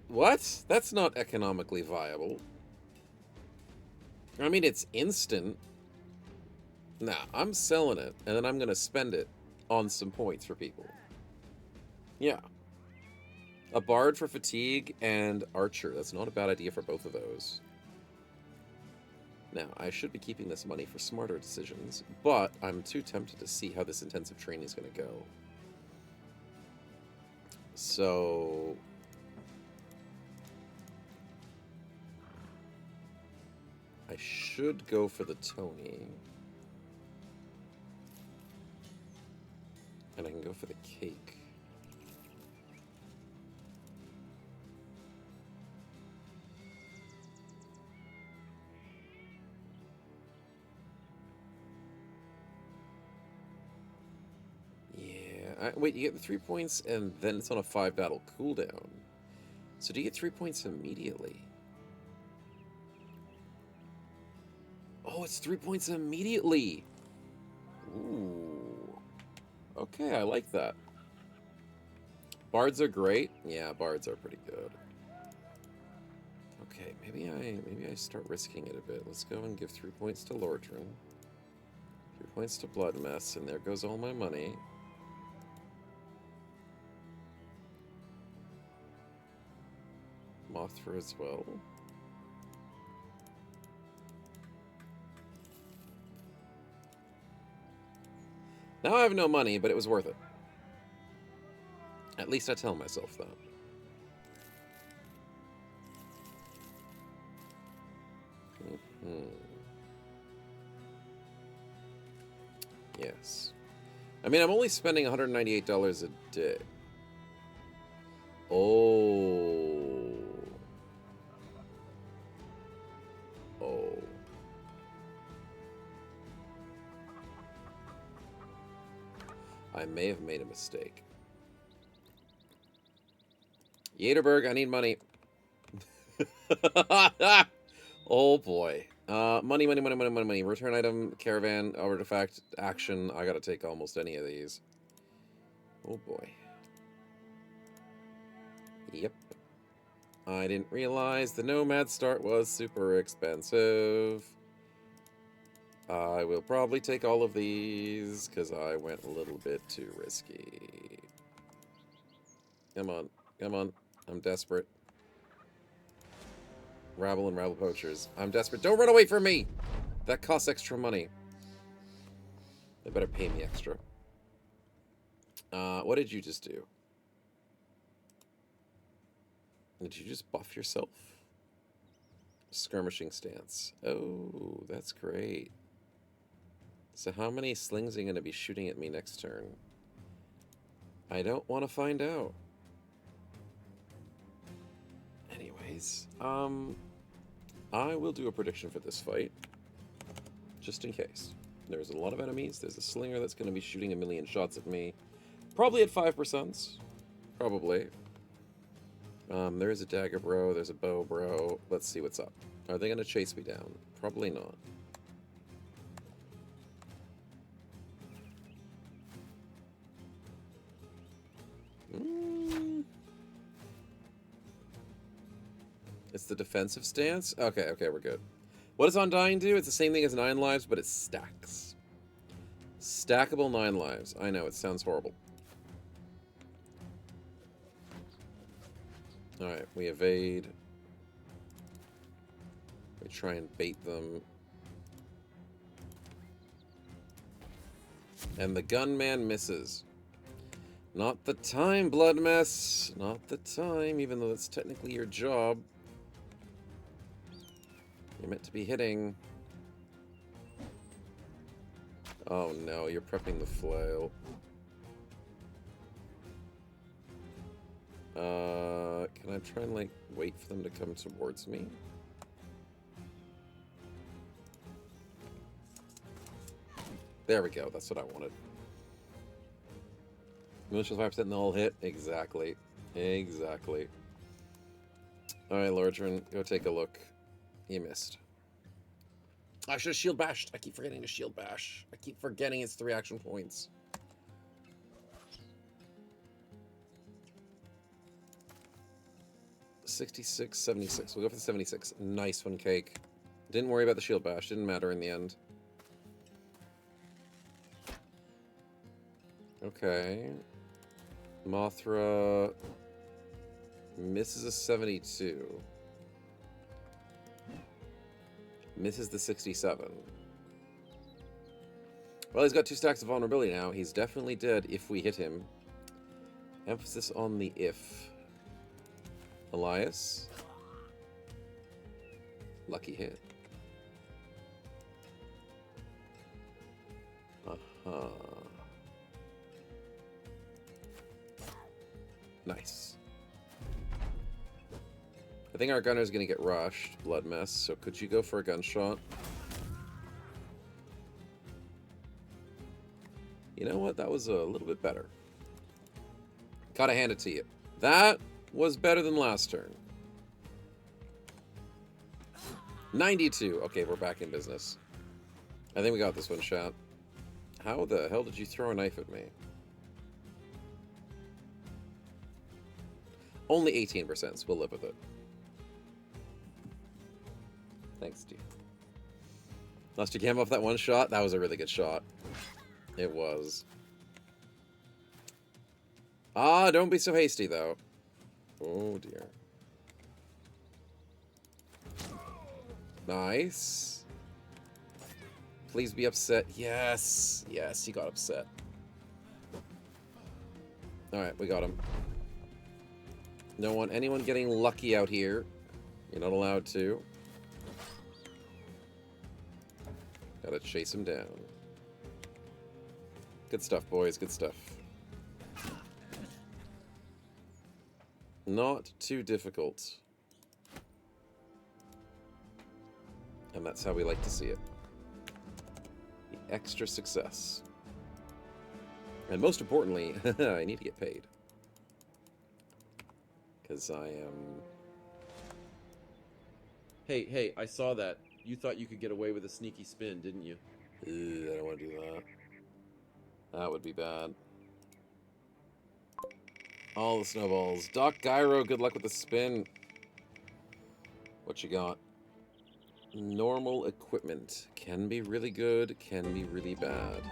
What? That's not economically viable. I mean, it's instant. Nah, I'm selling it, and then I'm gonna spend it on some points for people. Yeah. A bard for fatigue and archer. That's not a bad idea for both of those. Now, I should be keeping this money for smarter decisions, but I'm too tempted to see how this intensive training is gonna go. So... I should go for the Tony. And I can go for the cake. Yeah. Wait, you get the 3 points and then it's on a 5 battle cooldown. So do you get 3 points immediately? Oh, it's 3 points immediately. Ooh. Okay, I like that. Bards are great. Yeah, bards are pretty good. Okay, maybe I start risking it a bit. Let's go and give 3 points to Lordran. 3 points to Bloodmess, and there goes all my money. Mothra as well. Now I have no money, but it was worth it. At least I tell myself that. Yes. I mean, I'm only spending $198 a day. Oh. Oh. I may have made a mistake. Yaterberg, I need money. Oh boy. Money. Return item, caravan, artifact, action. I gotta take almost any of these. Oh boy. Yep. I didn't realize the Nomad start was super expensive. I will probably take all of these, because I went a little bit too risky. Come on. Come on. I'm desperate. Rabble and rabble poachers. I'm desperate. Don't run away from me! That costs extra money. They better pay me extra. What did you just do? Did you just buff yourself? Skirmishing stance. Oh, that's great. So how many slings are you going to be shooting at me next turn? I don't want to find out. Anyways, I will do a prediction for this fight. Just in case. There's a lot of enemies. There's a slinger that's going to be shooting a million shots at me. Probably at 5%. Probably. There is a dagger bro. There's a bow bro. Let's see what's up. Are they going to chase me down? Probably not. It's the defensive stance? Okay, okay, we're good. What does Undying do? It's the same thing as 9 lives, but it stacks. Stackable 9 lives. I know, it sounds horrible. Alright, we evade. We try and bait them. And the gunman misses. Not the time, Blood Mess. Not the time, even though that's technically your job. You're meant to be hitting. Oh no, you're prepping the flail. Can I try and, like, wait for them to come towards me? There we go, that's what I wanted. Militia's 5% and they'll hit? Exactly. Exactly. Alright, Lordran, go take a look. You missed. I should have shield bashed. I keep forgetting to shield bash. I keep forgetting it's 3 action points. $66, $76. We'll go for the 76. Nice one, Cake. Didn't worry about the shield bash. Didn't matter in the end. Okay. Mothra misses a 72. Misses the 67. Well, he's got 2 stacks of vulnerability now. He's definitely dead if we hit him. Emphasis on the if. Elias. Lucky hit. Uh-huh. Nice. I think our gunner's gonna get rushed, Blood Mess, so could you go for a gunshot? You know what? That was a little bit better. Gotta hand it to you. That was better than last turn. 92. Okay, we're back in business. I think we got this one, chat. How the hell did you throw a knife at me? Only 18%, so we'll live with it. Thanks, dude. Lost your cam off that one shot? That was a really good shot. It was. Ah, don't be so hasty, though. Oh, dear. Nice. Please be upset. Yes. Yes, he got upset. Alright, we got him. Don't want anyone getting lucky out here. You're not allowed to. Gotta chase him down. Good stuff, boys. Good stuff. Not too difficult. And that's how we like to see it. The extra success. And most importantly, I need to get paid. Because I am... Hey, I saw that. You thought you could get away with a sneaky spin, didn't you? I don't want to do that. That would be bad. All the snowballs. Doc Gyro, good luck with the spin. What you got? Normal equipment. Can be really good, can be really bad.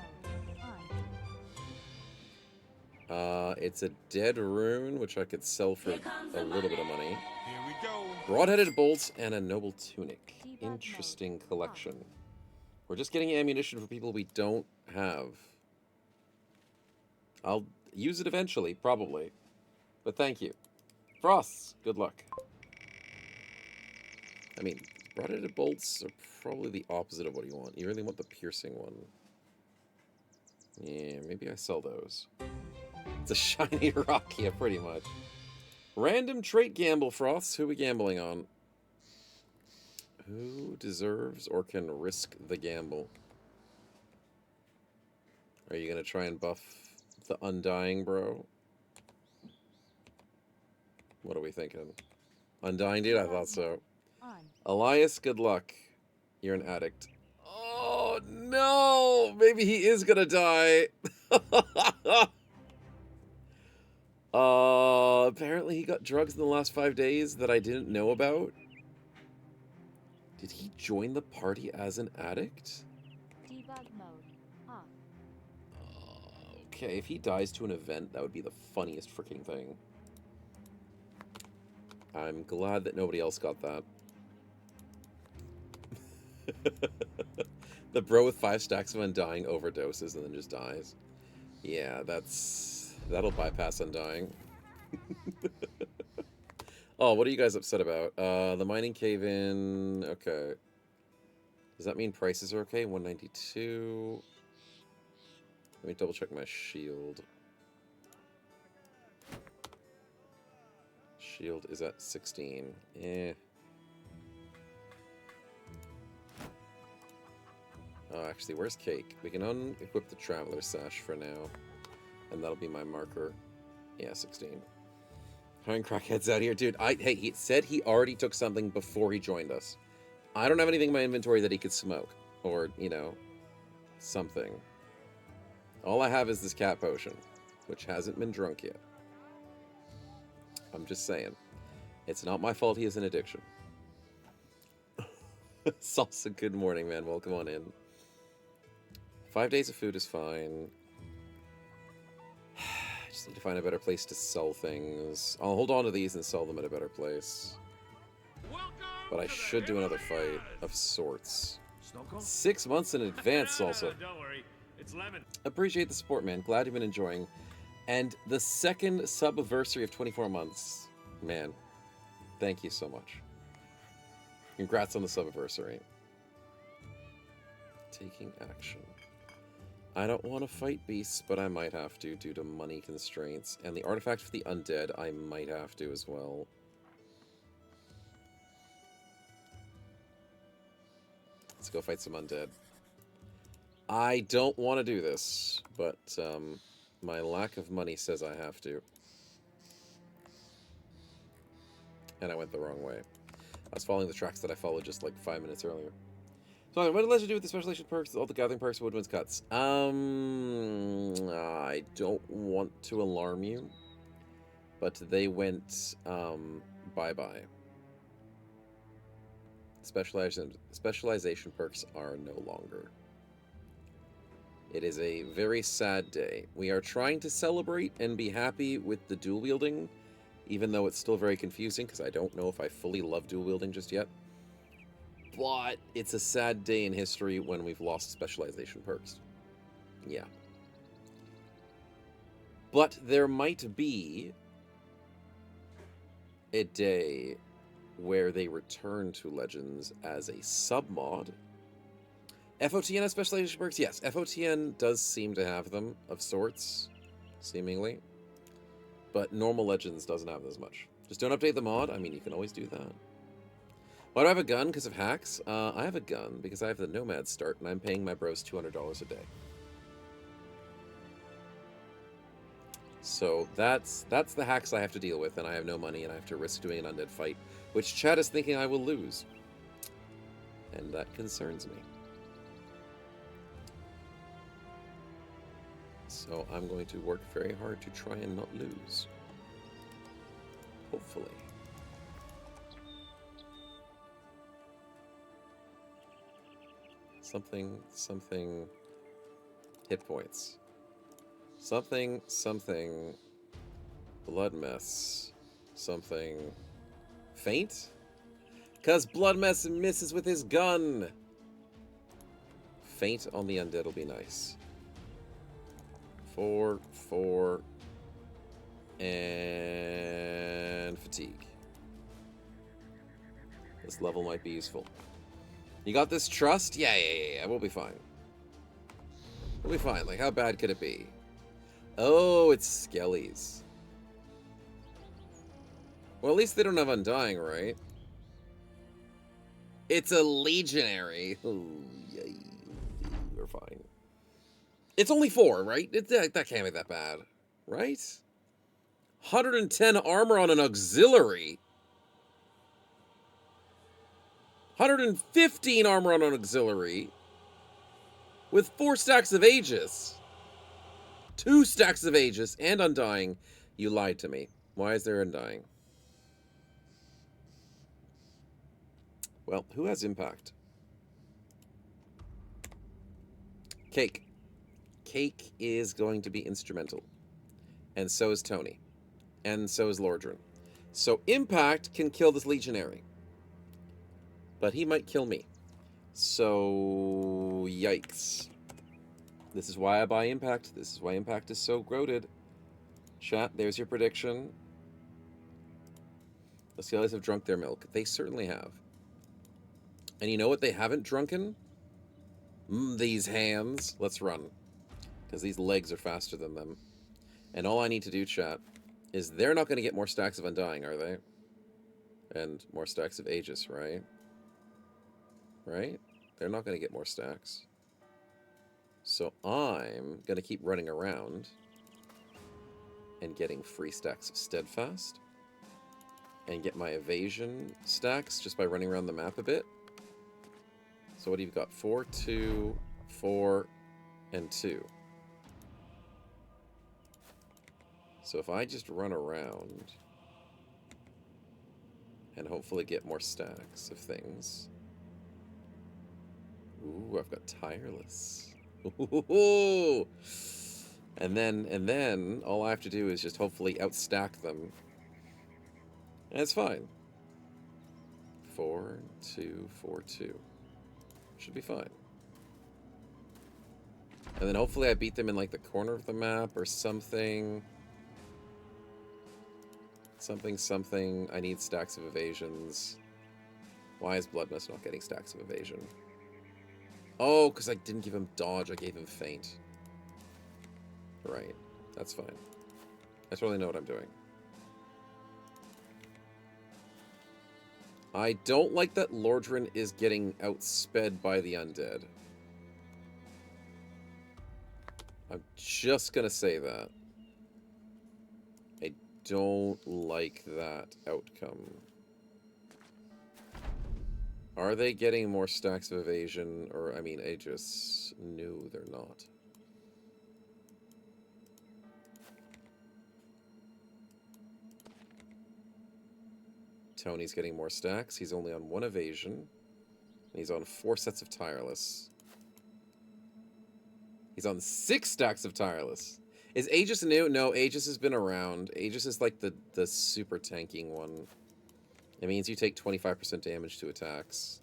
It's a dead rune, which I could sell for a little bit of money. Here we go. Broad-headed bolts and a noble tunic. Interesting collection. We're just getting ammunition for people we don't have. I'll use it eventually, probably. But thank you. Frosts, good luck. I mean, broad-headed bolts are probably the opposite of what you want. You really want the piercing one. Yeah, maybe I sell those. It's a shiny rock, yeah, pretty much. Random trait gamble, Frosts. Who are we gambling on? Who deserves or can risk the gamble? Are you going to try and buff the Undying, bro? What are we thinking? Undying, dude? I thought so. On. Elias, good luck. You're an addict. Oh, no! Maybe he is gonna die. Apparently he got drugs in the last 5 days that I didn't know about. Did he join the party as an addict? Debug mode. Off. Okay, if he dies to an event, that would be the funniest freaking thing. I'm glad that nobody else got that. The bro with 5 stacks of undying overdoses and then just dies. Yeah, that'll bypass undying. Oh, what are you guys upset about? The mining cave-in. Okay. Does that mean prices are okay? 192. Let me double check my shield. Shield is at 16. Eh. Oh, actually, where's Cake? We can unequip the Traveler Sash for now. And that'll be my marker. Yeah, 16. Hiring crackheads out here. Dude, hey, he said he already took something before he joined us. I don't have anything in my inventory that he could smoke. Or, you know, something. All I have is this cat potion, which hasn't been drunk yet. I'm just saying. It's not my fault he has an addiction. Salsa, good morning, man. Welcome on in. 5 days of food is fine. I just need to find a better place to sell things. I'll hold on to these and sell them at a better place. But I should do another fight of sorts. 6 months in advance, also. Don't worry, it's lemon. Appreciate the support, man. Glad you've been enjoying. And the second sub-anniversary of 24 months. Man, thank you so much. Congrats on the sub-anniversary. Taking action. I don't want to fight beasts, but I might have to due to money constraints. And the artifact for the undead, I might have to as well. Let's go fight some undead. I don't want to do this, but my lack of money says I have to. And I went the wrong way. I was following the tracks that I followed just like 5 minutes earlier. So what did Legend do with the specialization perks, all the gathering perks, Woodwind's cuts? I don't want to alarm you, but they went bye-bye. Specialization perks are no longer. It is a very sad day. We are trying to celebrate and be happy with the dual wielding, even though it's still very confusing because I don't know if I fully love dual wielding just yet. But it's a sad day in history when we've lost specialization perks. Yeah. But there might be a day where they return to Legends as a sub-mod. FotN has specialization perks? Yes, FotN does seem to have them, of sorts, seemingly. But normal Legends doesn't have as much. Just don't update the mod. I mean, you can always do that. Why do I have a gun? Because of hacks? I have a gun because I have the Nomad start, and I'm paying my bros $200 a day. So that's the hacks I have to deal with, and I have no money, and I have to risk doing an undead fight, which Chad is thinking I will lose. And that concerns me. So I'm going to work very hard to try and not lose. Hopefully. Something, hit points. Something, blood mess. Something, faint? 'Cause blood mess misses with his gun. Faint on the undead will be nice. 4, and fatigue. This level might be useful. You got this trust? Yeah, we'll be fine. We'll be fine. Like, how bad could it be? Oh, it's Skellies. Well, at least they don't have Undying, right? It's a Legionary. Oh, yay. We're fine. It's only 4, right? That can't be that bad, right? 110 armor on an auxiliary. 115 armor on an auxiliary with 4 stacks of Aegis. 2 stacks of Aegis and Undying. You lied to me. Why is there Undying? Well, who has Impact? Cake. Cake is going to be instrumental. And so is Tony. And so is Lordran. So Impact can kill this Legionary. But he might kill me. So, yikes. This is why I buy Impact. This is why Impact is so goated. Chat, there's your prediction. The Skellies have drunk their milk. They certainly have. And you know what they haven't drunken? These hands. Let's run. Because these legs are faster than them. And all I need to do, chat, is they're not going to get more stacks of Undying, are they? And more stacks of Aegis, right? Right? They're not going to get more stacks. So I'm going to keep running around and getting free stacks of Steadfast. And get my evasion stacks just by running around the map a bit. So what do you got? 4, 2, 4, and 2. So if I just run around and hopefully get more stacks of things. Ooh, I've got Tireless. Ooh. And then all I have to do is just hopefully outstack them. And it's fine. 4, 2, 4, 2. Should be fine. And then hopefully I beat them in like the corner of the map or something. Something. I need stacks of evasions. Why is Bloodmist not getting stacks of evasion? Oh, because I didn't give him dodge. I gave him feint. Right. That's fine. I totally know what I'm doing. I don't like that Lordran is getting outsped by the undead. I'm just gonna say that. I don't like that outcome. Are they getting more stacks of evasion? Or, I mean, Aegis? No, they're not. Tony's getting more stacks. He's only on 1 evasion. He's on 4 sets of Tireless. He's on 6 stacks of Tireless. Is Aegis new? No, Aegis has been around. Aegis is like the super tanking one. It means you take 25% damage to attacks.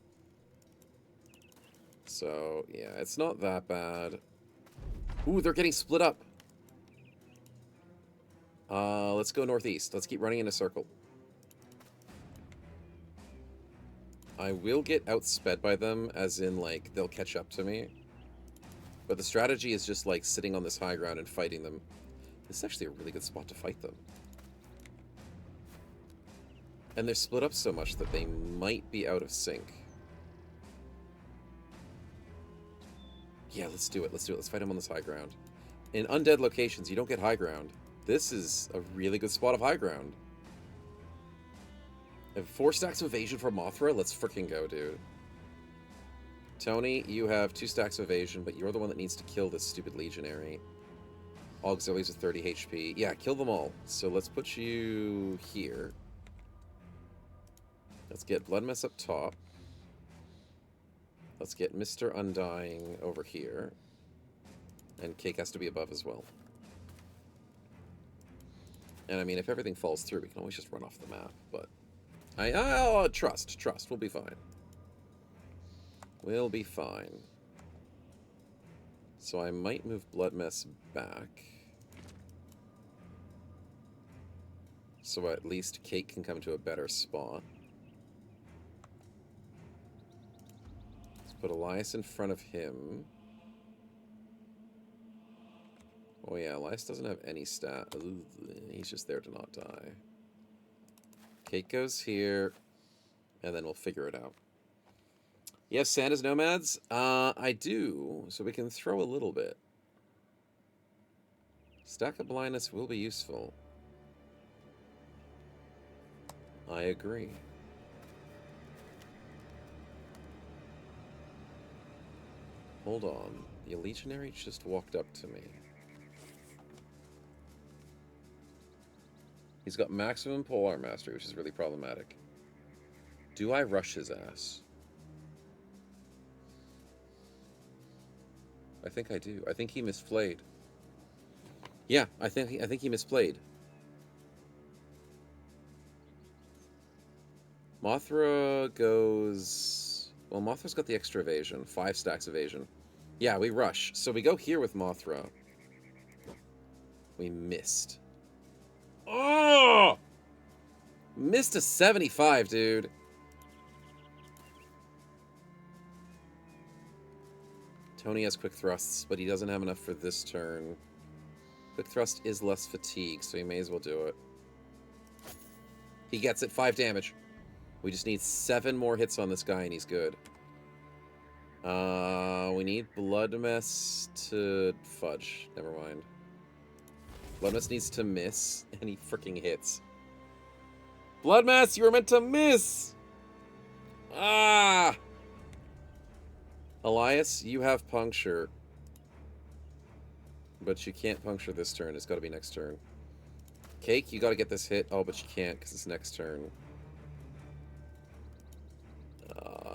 So, yeah, it's not that bad. Ooh, they're getting split up. Let's go northeast. Let's keep running in a circle. I will get outsped by them, as in, like, they'll catch up to me. But the strategy is just, like, sitting on this high ground and fighting them. This is actually a really good spot to fight them. And they're split up so much that they might be out of sync. Yeah, let's do it. Let's do it. Let's fight them on this high ground. In undead locations, you don't get high ground. This is a really good spot of high ground. I have 4 stacks of evasion for Mothra. Let's freaking go, dude. Tony, you have 2 stacks of evasion, but you're the one that needs to kill this stupid Legionary. Auxiliaries with 30 HP. Yeah, kill them all. So let's put you here. Let's get Bloodmess up top. Let's get Mr. Undying over here. And Cake has to be above as well. And I mean, if everything falls through, we can always just run off the map, but... Trust. We'll be fine. We'll be fine. So I might move Bloodmess back. So at least Cake can come to a better spot. Let's put Elias in front of him. Oh yeah, Elias doesn't have any stat. Ooh, he's just there to not die. Cake goes here, and then we'll figure it out. You have Santa's Nomads? I do, so we can throw a little bit. Stack of Blindness will be useful. I agree. Hold on. The Legionary just walked up to me. He's got maximum polearm mastery, which is really problematic. Do I rush his ass? I think I do. I think he misplayed. Yeah, I think he misplayed. Mothra goes... Well, Mothra's got the extra evasion. 5 stacks evasion. Yeah, we rush. So we go here with Mothra. We missed. Oh! Missed a 75, dude. Tony has quick thrusts, but he doesn't have enough for this turn. Quick thrust is less fatigue, so he may as well do it. He gets it. 5 damage. We just need 7 more hits on this guy, and he's good. We need Blood Mess to fudge. Never mind. Blood Mess needs to miss, and he freaking hits. Blood Mess, you were meant to miss! Ah! Elias, you have puncture. But you can't puncture this turn. It's got to be next turn. Cake, you got to get this hit. Oh, but you can't because it's next turn.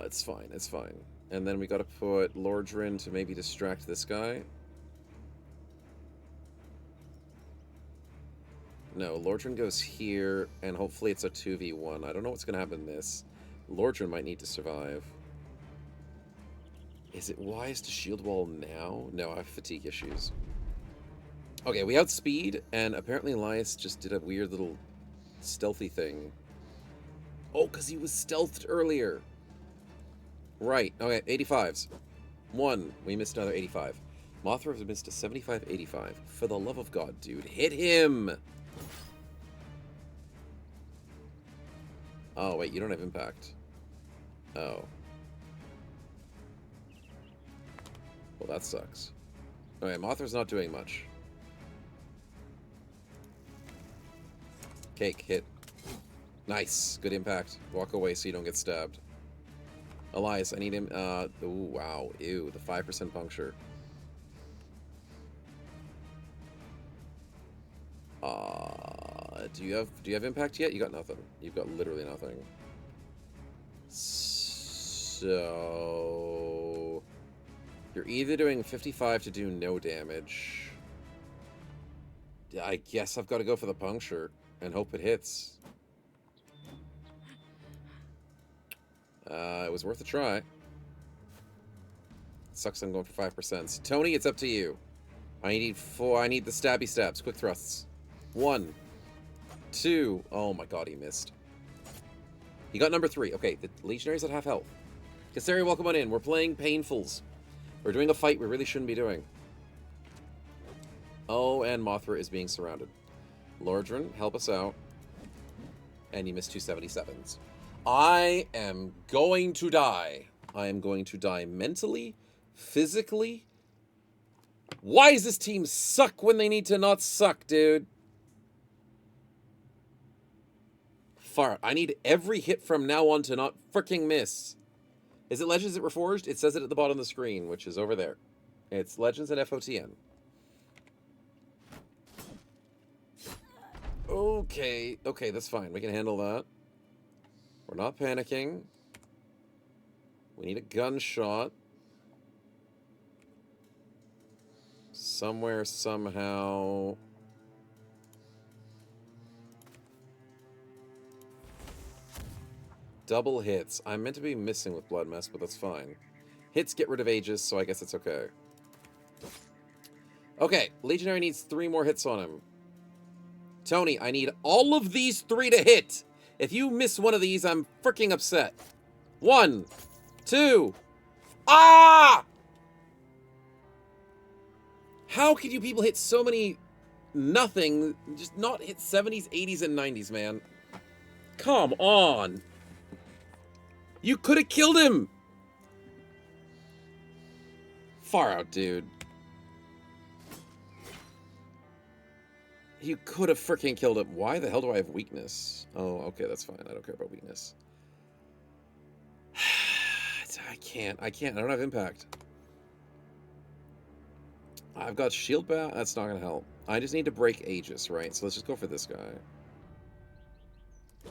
It's fine. It's fine. And then we got to put Lordrin to maybe distract this guy. No, Lordrin goes here, and hopefully it's a 2v1. I don't know what's going to happen in this. Lordrin might need to survive. Is it wise to shield wall now? No, I have fatigue issues. Okay, we outspeed, and apparently Elias just did a weird little stealthy thing. Oh, because he was stealthed earlier. Right, okay, 85s. 1, we missed another 85. Mothra has missed a 75-85. For the love of God, dude, hit him! Oh, wait, you don't have impact. Oh. Well, that sucks. Okay, Mothra's not doing much. Cake, hit. Nice. Good impact. Walk away so you don't get stabbed. Elias, I need him. Ooh, wow. Ew, the 5% puncture. Do you have impact yet? You got nothing. You've got literally nothing. So you're either doing 55 to do no damage. I guess I've got to go for the puncture and hope it hits. It was worth a try. Sucks I'm going for 5%. Tony, it's up to you. I need the stabby stabs. Quick thrusts. 1, 2. Oh my god, he missed. He got number 3. Okay, the Legionary's at half health. Kassari, welcome on in. We're playing Painfuls. We're doing a fight we really shouldn't be doing. Oh, and Mothra is being surrounded. Lordrin, help us out. And you missed 2 77s. I am going to die. I am going to die mentally, physically. Why does this team suck when they need to not suck, dude? Far. I need every hit from now on to not freaking miss. Is it Legends at Reforged? It says it at the bottom of the screen, which is over there. It's Legends at FotN. Okay, that's fine. We can handle that. We're not panicking. We need a gunshot. Somewhere, somehow. Double hits. I'm meant to be missing with Blood Mess, but that's fine. Hits get rid of Aegis, so I guess it's okay. Okay, Legionary needs 3 more hits on him. Tony, I need all of these 3 to hit. If you miss one of these, I'm freaking upset. 1, 2. Ah! How could you people hit so many nothing, just not hit 70s, 80s, and 90s, man? Come on. You could have killed him. Far out, dude. You could have freaking killed him. Why the hell do I have weakness? Oh, okay, that's fine. I don't care about weakness. I can't. I don't have impact. I've got shield bat. That's not gonna help. I just need to break Aegis, right? So let's just go for this guy.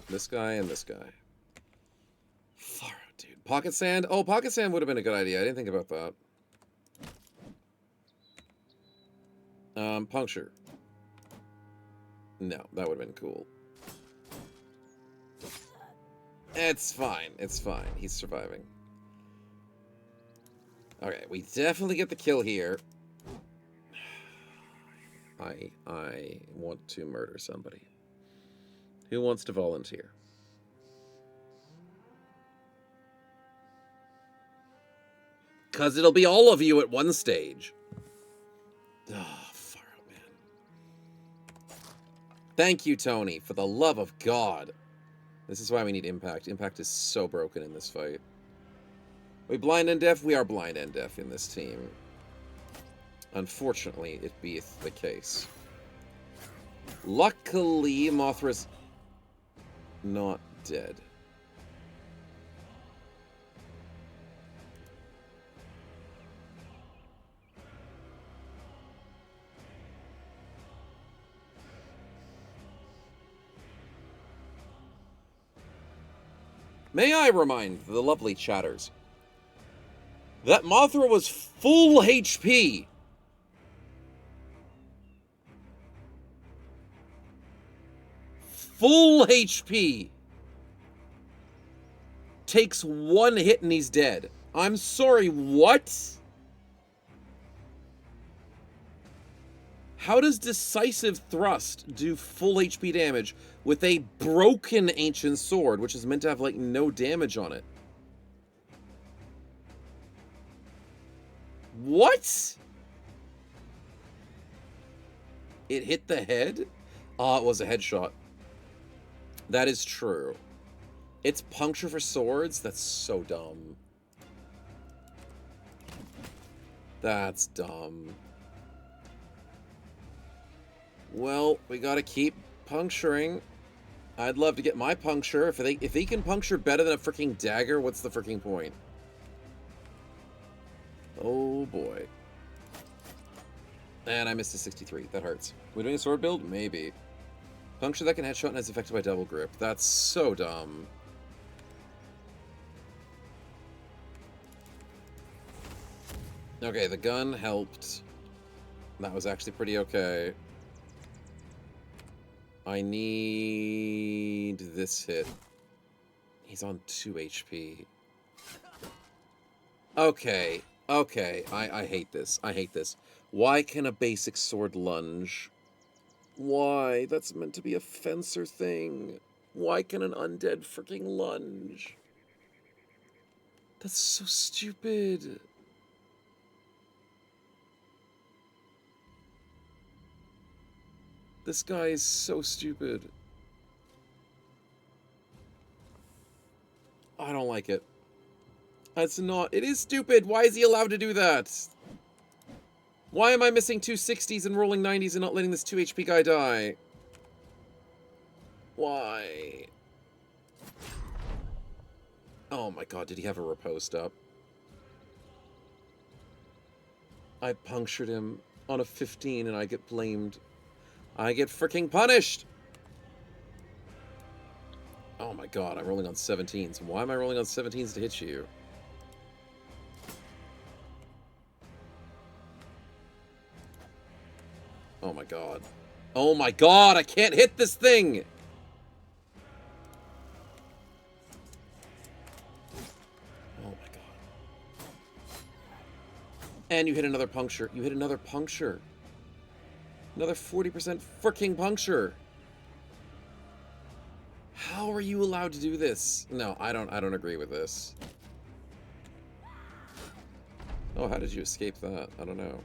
This guy and this guy. Far out, dude. Pocket sand. Oh, pocket sand would have been a good idea. I didn't think about that. Puncture. No, that would have been cool. It's fine. It's fine. He's surviving. Okay, we definitely get the kill here. I want to murder somebody. Who wants to volunteer? Because it'll be all of you at one stage. Oh, far out, man. Thank you, Tony, for the love of God. This is why we need Impact. Impact is so broken in this fight. We blind and deaf? We are blind and deaf in this team. Unfortunately, it beeth the case. Luckily, Mothra's not dead. May I remind the lovely chatters that Mothra was full HP. Full HP. Takes one hit and he's dead. I'm sorry, what? How does Decisive Thrust do full HP damage with a broken Ancient Sword, which is meant to have, like, no damage on it? What? It hit the head? Ah, it was a headshot. That is true. It's puncture for swords? That's so dumb. That's dumb. Well, we gotta keep puncturing. I'd love to get my puncture. If they can puncture better than a freaking dagger, what's the freaking point? Oh boy. And I missed a 63. That hurts. We doing a sword build? Maybe. Puncture that can headshot and is affected by double grip. That's so dumb. Okay, the gun helped. That was actually pretty okay. I need this hit. He's on 2 HP. Okay. Okay. I hate this. I hate this. Why can a basic sword lunge? Why? That's meant to be a fencer thing. Why can an undead freaking lunge? That's so stupid. This guy is so stupid. I don't like it. That's not... It is stupid. Why is he allowed to do that? Why am I missing 2 60s and rolling 90s and not letting this 2 HP guy die? Why? Oh my god, did he have a riposte up? I punctured him on a 15 and I get blamed. I get freaking punished! Oh my god, I'm rolling on 17s. Why am I rolling on 17s to hit you? Oh my god. Oh my god, I can't hit this thing! Oh my god. And you hit another puncture. You hit another puncture. Another 40% freaking puncture. How are you allowed to do this? No, I don't agree with this. Oh, how did you escape that? I don't know.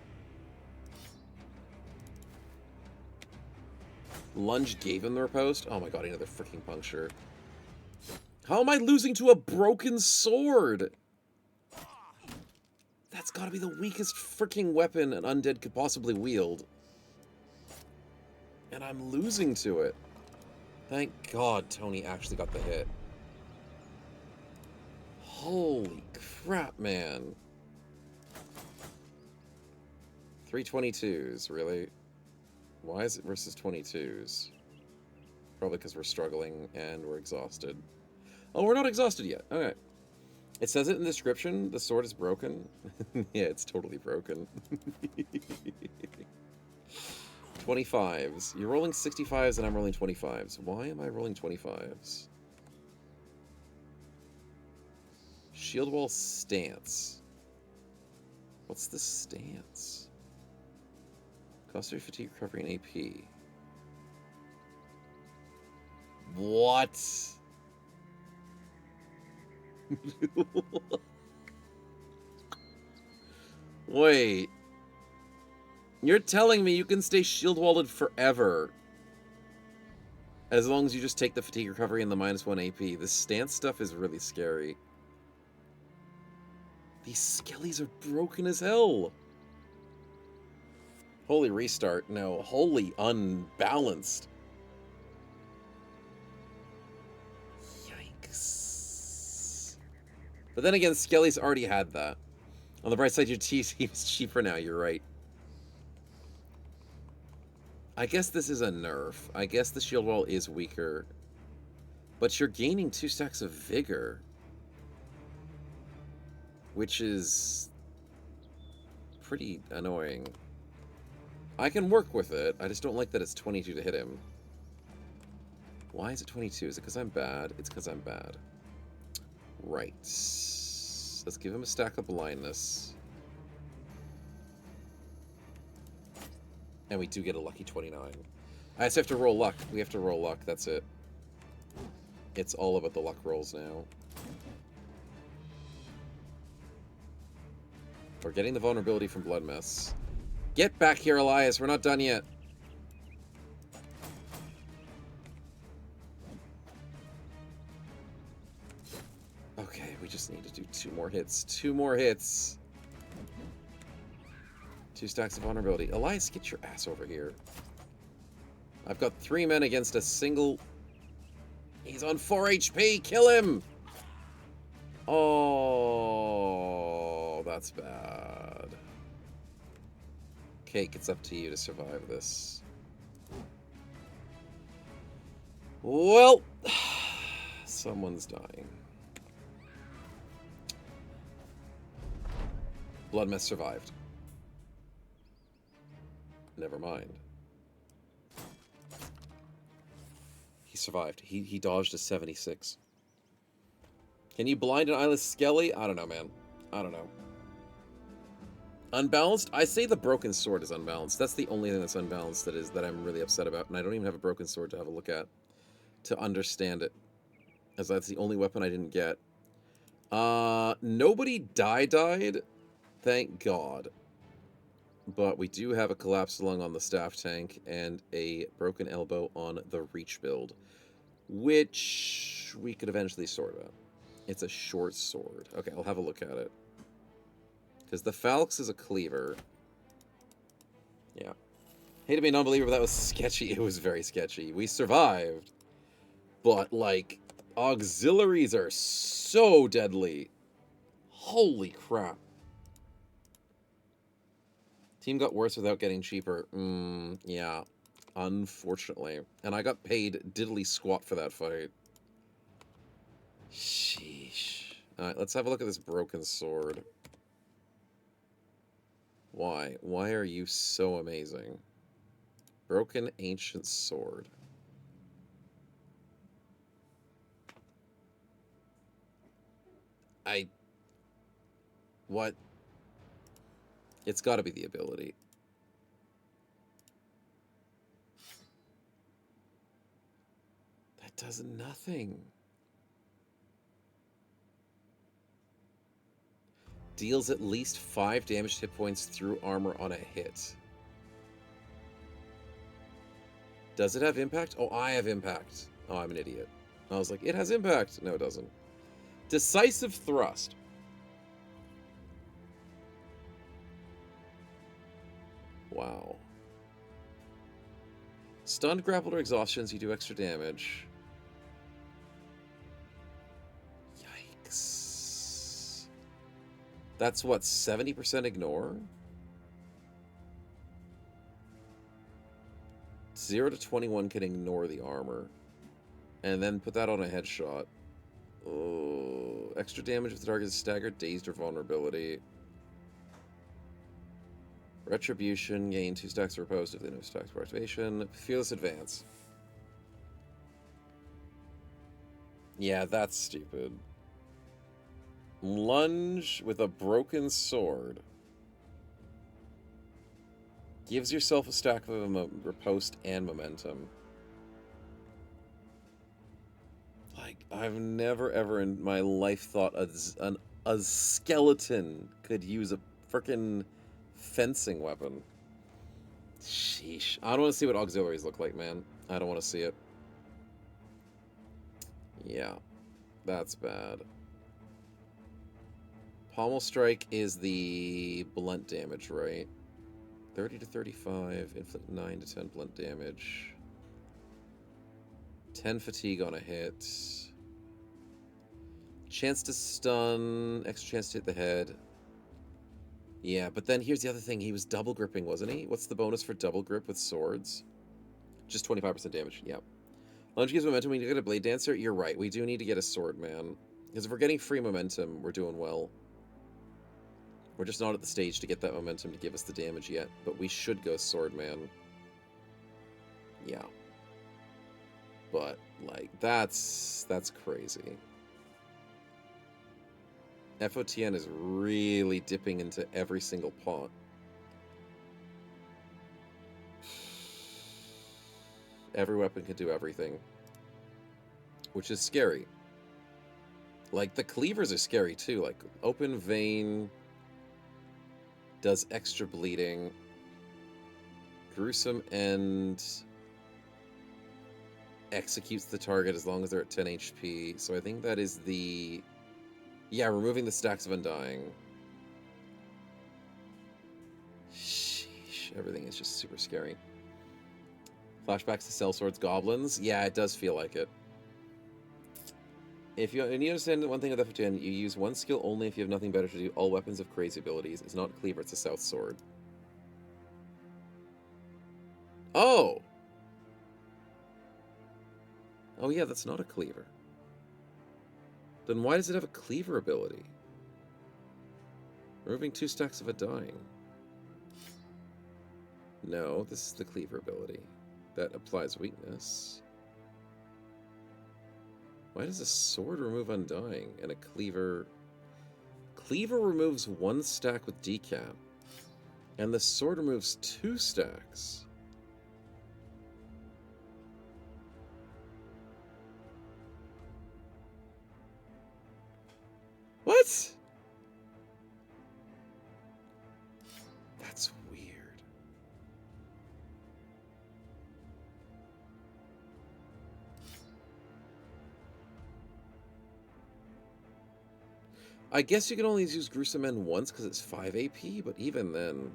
Lunge gave him the riposte? Oh my god, another freaking puncture. How am I losing to a broken sword? That's gotta be the weakest freaking weapon an undead could possibly wield. And I'm losing to it. Thank God Tony actually got the hit. Holy crap, man. 322s, really? Why is it versus 22s? Probably because we're struggling and we're exhausted. Oh, we're not exhausted yet. Okay. It says it in the description. The sword is broken. Yeah, it's totally broken. 25s. You're rolling 65s and I'm rolling 25s. Why am I rolling 25s? Shield wall stance. What's the stance? Cost of fatigue, recovery, and AP. What? Wait. You're telling me you can stay shield walled forever as long as you just take the fatigue recovery and the -1 AP. The stance stuff is really scary. These skellies are broken as hell. Holy restart. No, holy unbalanced. Yikes. But then again, Skelly's already had that. On the bright side, your TC is cheaper now, you're right. I guess this is a nerf. I guess the shield wall is weaker. But you're gaining 2 stacks of vigor. Which is pretty annoying. I can work with it. I just don't like that it's 22 to hit him. Why is it 22? Is it because I'm bad? It's because I'm bad. Right. Let's give him a stack of blindness. And we do get a lucky 29. I just have to roll luck. We have to roll luck. That's it. It's all about the luck rolls now. We're getting the vulnerability from Blood Mess. Get back here, Elias. We're not done yet. Okay, we just need to do 2 more hits. 2 more hits. 2 stacks of vulnerability. Elias, get your ass over here. I've got 3 men against a single... He's on 4 HP. Kill him! Oh, that's bad. Cake, it's up to you to survive this. Well, someone's dying. Blood Mess survived. Never mind. He survived. He dodged a 76. Can you blind an eyeless Skelly? I don't know, man. I don't know. Unbalanced? I say the broken sword is unbalanced. That's the only thing that's unbalanced that I'm really upset about, and I don't even have a broken sword to have a look at to understand it, as that's the only weapon I didn't get. Nobody died, thank God. But we do have a collapsed lung on the staff tank and a broken elbow on the reach build, which we could eventually sort out. It's a short sword. Okay, I'll have a look at it. Because the Falx is a cleaver. Yeah. Hate to be a non-believer, but that was sketchy. It was very sketchy. We survived. But, like, auxiliaries are so deadly. Holy crap. Team got worse without getting cheaper. Yeah. Unfortunately. And I got paid diddly squat for that fight. Sheesh. Alright, let's have a look at this broken sword. Why? Why are you so amazing? Broken ancient sword. What? It's got to be the ability. That does nothing. Deals at least 5 damaged hit points through armor on a hit. Does it have impact? Oh, I have impact. Oh, I'm an idiot. I was like, it has impact. No, it doesn't. Decisive thrust. Wow. Stunned, grappled, or exhaustions, you do extra damage. Yikes. That's what, 70% ignore? 0 to 21 can ignore the armor. And then put that on a headshot. Oh, extra damage if the target is staggered, dazed, or vulnerability. Retribution, gain 2 stacks of riposte if they know stacks for activation. Fearless advance. Yeah, that's stupid. Lunge with a broken sword. Gives yourself a stack of riposte and momentum. Like, I've never ever in my life thought a skeleton could use a frickin' fencing weapon. Sheesh. I don't want to see what auxiliaries look like, man. I don't want to see it. Yeah, that's bad. Pommel Strike is the blunt damage, right? 30 to 35, inflict 9 to 10 blunt damage. 10 fatigue on a hit. Chance to stun, extra chance to hit the head. Yeah, but then here's the other thing. He was double gripping, wasn't he? What's the bonus for double grip with swords? Just 25% damage, yep. Lunge gives momentum. We need to get a Blade Dancer. You're right. We do need to get a Sword Man. Because if we're getting free momentum, we're doing well. We're just not at the stage to get that momentum to give us the damage yet. But we should go Sword Man. Yeah. But, like, that's crazy. FotN is really dipping into every single pot. Every weapon can do everything. Which is scary. Like, the cleavers are scary too. Like, Open Vein does extra bleeding. Gruesome End executes the target as long as they're at 10 HP. So I think that is the... Yeah, removing the stacks of Undying. Sheesh, everything is just super scary. Flashbacks to Sellsword's Goblins. Yeah, it does feel like it. And you understand one thing with FotN, you use one skill only if you have nothing better to do. All weapons have crazy abilities. It's not a cleaver, it's a South Sword. Oh! Oh yeah, that's not a cleaver. Then why does it have a cleaver ability? Removing 2 stacks of Undying. No, this is the cleaver ability. That applies weakness. Why does a sword remove Undying and a cleaver... Cleaver removes 1 stack with decap. And the sword removes 2 stacks. What? That's weird. I guess you can only use Gruesome End once because it's 5 AP, but even then...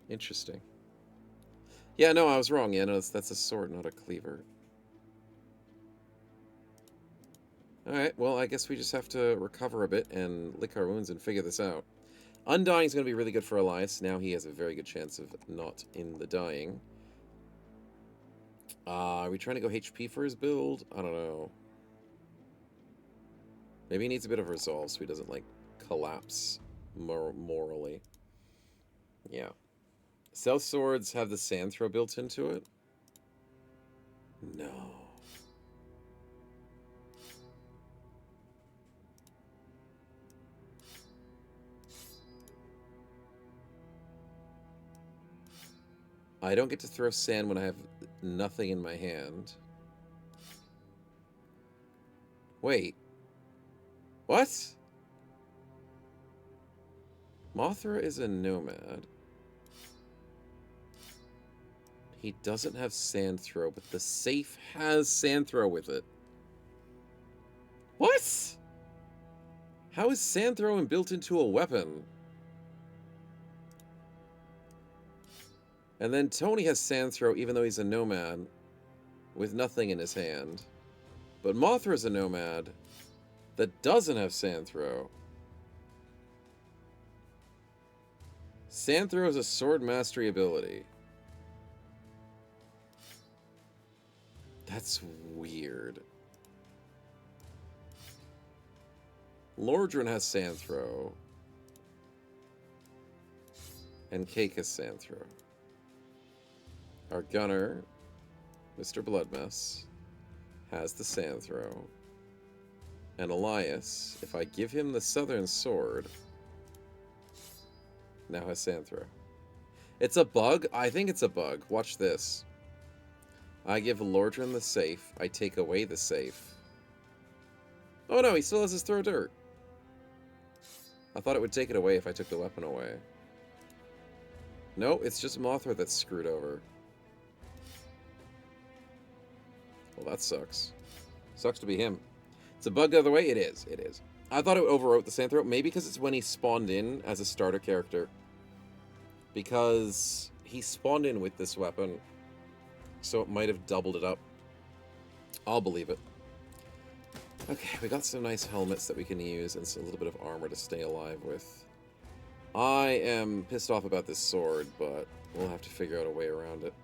Interesting. Yeah, no, I was wrong. Yeah, no, that's a sword, not a cleaver. Alright, well, I guess we just have to recover a bit and lick our wounds and figure this out. Undying is going to be really good for Elias. Now he has a very good chance of not in the dying. Are we trying to go HP for his build? I don't know. Maybe he needs a bit of resolve so he doesn't, like, collapse morally. Yeah. South Swords have the Sand Throw built into it? No. I don't get to throw sand when I have nothing in my hand. Wait. What? Mothra is a nomad. He doesn't have sand throw, but the safe has sand throw with it. What? How is sand throwing built into a weapon? And then Tony has sand throw even though he's a nomad with nothing in his hand. But Mothra is a nomad that doesn't have sand throw. Sand throw is a sword mastery ability. That's weird. Lordran has sand throw. And Cake has sand throw. Our gunner, Mr. Bloodmess, has the sand throw. And Elias, if I give him the southern sword, now has sand throw. It's a bug? I think it's a bug. Watch this. I give Lordran the safe. I take away the safe. Oh no, he still has his throw dirt. I thought it would take it away if I took the weapon away. No, it's just Mothra that's screwed over. Well, that sucks. Sucks to be him. It's a bug the other way? It is. It is. I thought it overwrote the sand throw. Maybe because it's when he spawned in as a starter character. Because he spawned in with this weapon. So it might have doubled it up. I'll believe it. Okay, we got some nice helmets that we can use and a little bit of armor to stay alive with. I am pissed off about this sword, but we'll have to figure out a way around it.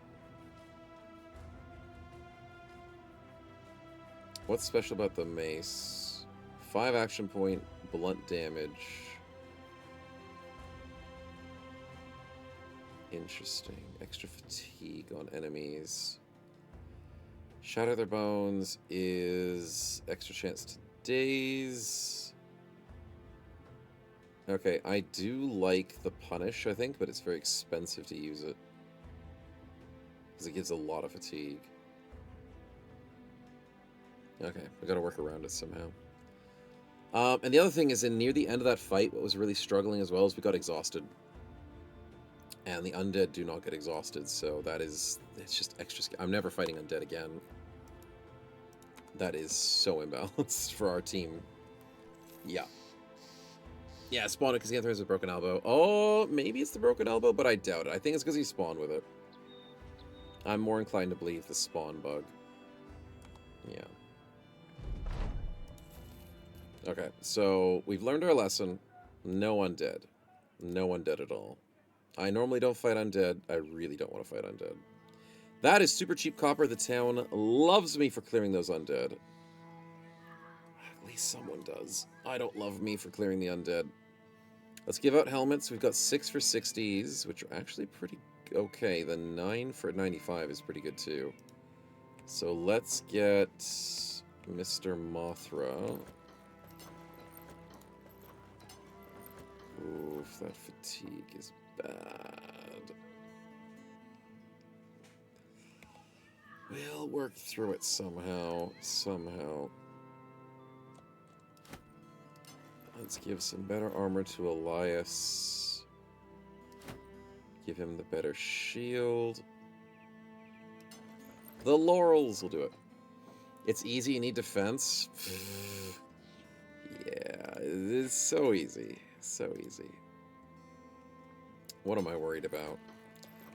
What's special about the mace? 5 action point, blunt damage. Interesting. Extra fatigue on enemies. Shatter their bones is extra chance to daze. Okay, I do like the punish, I think, but it's very expensive to use it. Because it gives a lot of fatigue. Okay, we gotta work around it somehow. And the other thing is, near the end of that fight, what was really struggling as well is we got exhausted. And the undead do not get exhausted, so it's just extra. I'm never fighting undead again. That is so imbalanced for our team. Yeah. Yeah, spawn it because he has a broken elbow. Oh, maybe it's the broken elbow, but I doubt it. I think it's because he spawned with it. I'm more inclined to believe the spawn bug. Yeah. Okay, so we've learned our lesson. No undead. No undead at all. I normally don't fight undead. I really don't want to fight undead. That is super cheap copper. The town loves me for clearing those undead. At least someone does. I don't love me for clearing the undead. Let's give out helmets. We've got 6 for 60s, which are actually pretty okay. The 9 for 95 is pretty good too. So let's get Mr. Mothra. Oof, that fatigue is bad. We'll work through it somehow. Let's give some better armor to Elias. Give him the better shield. The laurels will do it. It's easy, you need defense. Yeah, it's so easy. So easy. What am I worried about?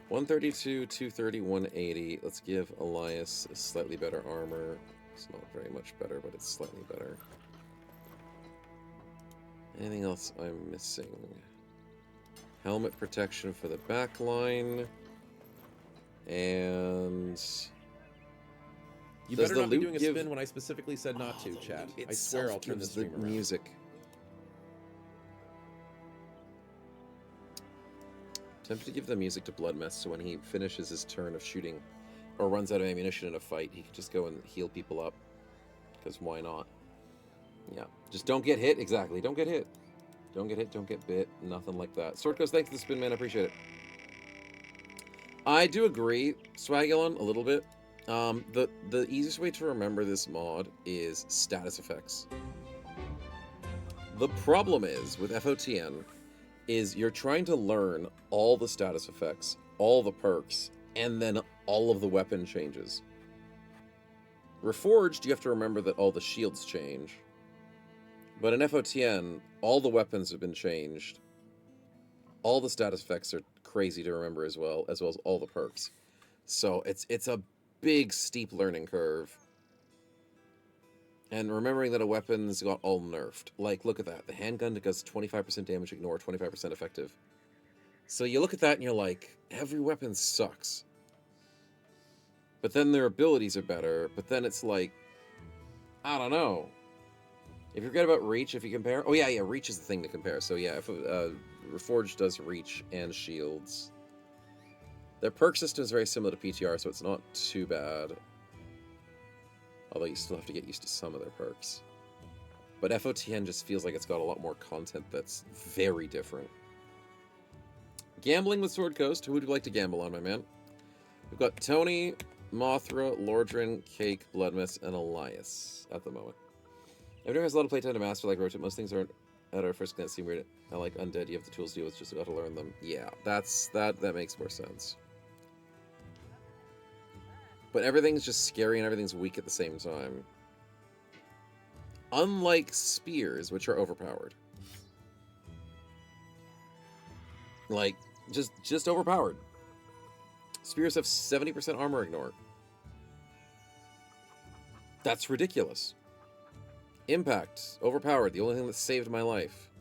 132, 230, 180. Let's give Elias a slightly better armor. It's not very much better, but it's slightly better. Anything else I'm missing? Helmet protection for the back line. And... You better not be doing a spin when I specifically said not to, chat. I swear I'll turn this stream around. Music. Tempted to give the music to Bloodmess so when he finishes his turn of shooting or runs out of ammunition in a fight, he can just go and heal people up. Because why not? Yeah. Just don't get hit. Exactly. Don't get hit. Don't get hit. Don't get bit. Nothing like that. Sword goes, thanks to the spin, man. I appreciate it. I do agree, Swagulon, a little bit. The easiest way to remember this mod is status effects. The problem is, with FotN, is you're trying to learn all the status effects, all the perks, and then all of the weapon changes. Reforged, you have to remember that all the shields change. But in FotN, all the weapons have been changed. All the status effects are crazy to remember as well as all the perks. So it's a big, steep learning curve. And remembering that a weapon's got all nerfed. Like, look at that. The handgun that does 25% damage, ignore, 25% effective. So you look at that and you're like, every weapon sucks. But then their abilities are better. But then it's like, I don't know. If you forget about reach, if you compare... Oh, yeah, reach is the thing to compare. So, yeah, if Reforged does reach and shields. Their perk system is very similar to PTR, so it's not too bad. Although you still have to get used to some of their perks. But FOTN just feels like it's got a lot more content that's very different. Gambling with Sword Coast. Who would you like to gamble on, my man? We've got Tony, Mothra, Lordran, Cake, Bloodmist, and Elias at the moment. Everyone has a lot of playtime to master like Roach. Most things aren't at our first glance seem weird. I like Undead. You have the tools to deal with, just about to learn them. Yeah, that makes more sense. But everything's just scary and everything's weak at the same time. Unlike spears, which are overpowered. Like, just overpowered. Spears have 70% armor ignore. That's ridiculous. Impact, overpowered, the only thing that saved my life.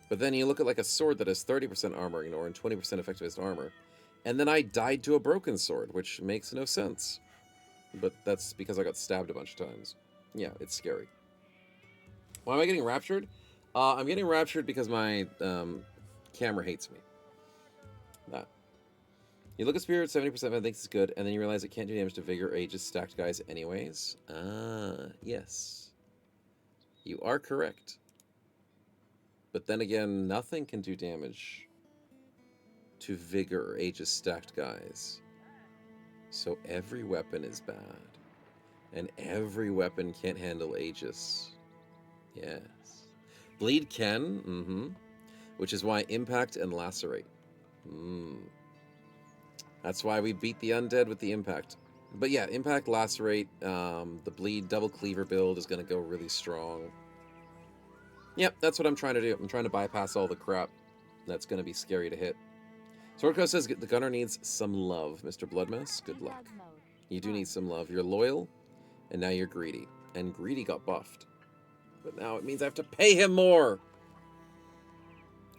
But then you look at like a sword that has 30% armor ignore and 20% effectivist armor. And then I died to a broken sword, which makes no sense. But that's because I got stabbed a bunch of times. Yeah, it's scary. Why am I getting raptured? I'm getting raptured because my camera hates me. That. You look at Spirit, 70% man thinks it's good, and then you realize it can't do damage to Vigor or Aegis stacked guys anyways. Ah, yes. You are correct. But then again, nothing can do damage to Vigor or Aegis stacked guys. So every weapon is bad. And every weapon can't handle Aegis. Yes. Bleed can, which is why Impact and Lacerate. That's why we beat the Undead with the Impact. But yeah, Impact, Lacerate, the Bleed double cleaver build is going to go really strong. Yep, that's what I'm trying to do. I'm trying to bypass all the crap that's going to be scary to hit. Swordco says the gunner needs some love, Mr. Bloodmess. Good luck. You do need some love. You're loyal, and now you're greedy. And greedy got buffed. But now it means I have to pay him more!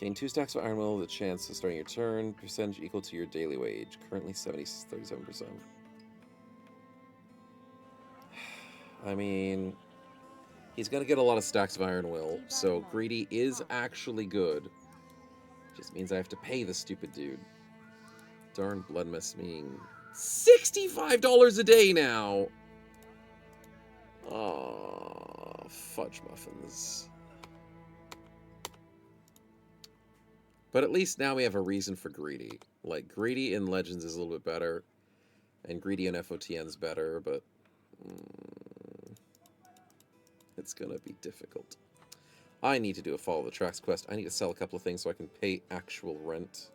Gain 2 stacks of Iron Will with a chance of starting your turn. Percentage equal to your daily wage. Currently 37%. I mean, he's going to get a lot of stacks of Iron Will, so greedy is actually good. Just means I have to pay the stupid dude. Darn Bloodmist meaning $65 a day now! Oh, fudge muffins. But at least now we have a reason for greedy. Like, greedy in Legends is a little bit better, and greedy in FOTN's better, but it's gonna be difficult. I need to do a Follow the Tracks quest. I need to sell a couple of things so I can pay actual rent.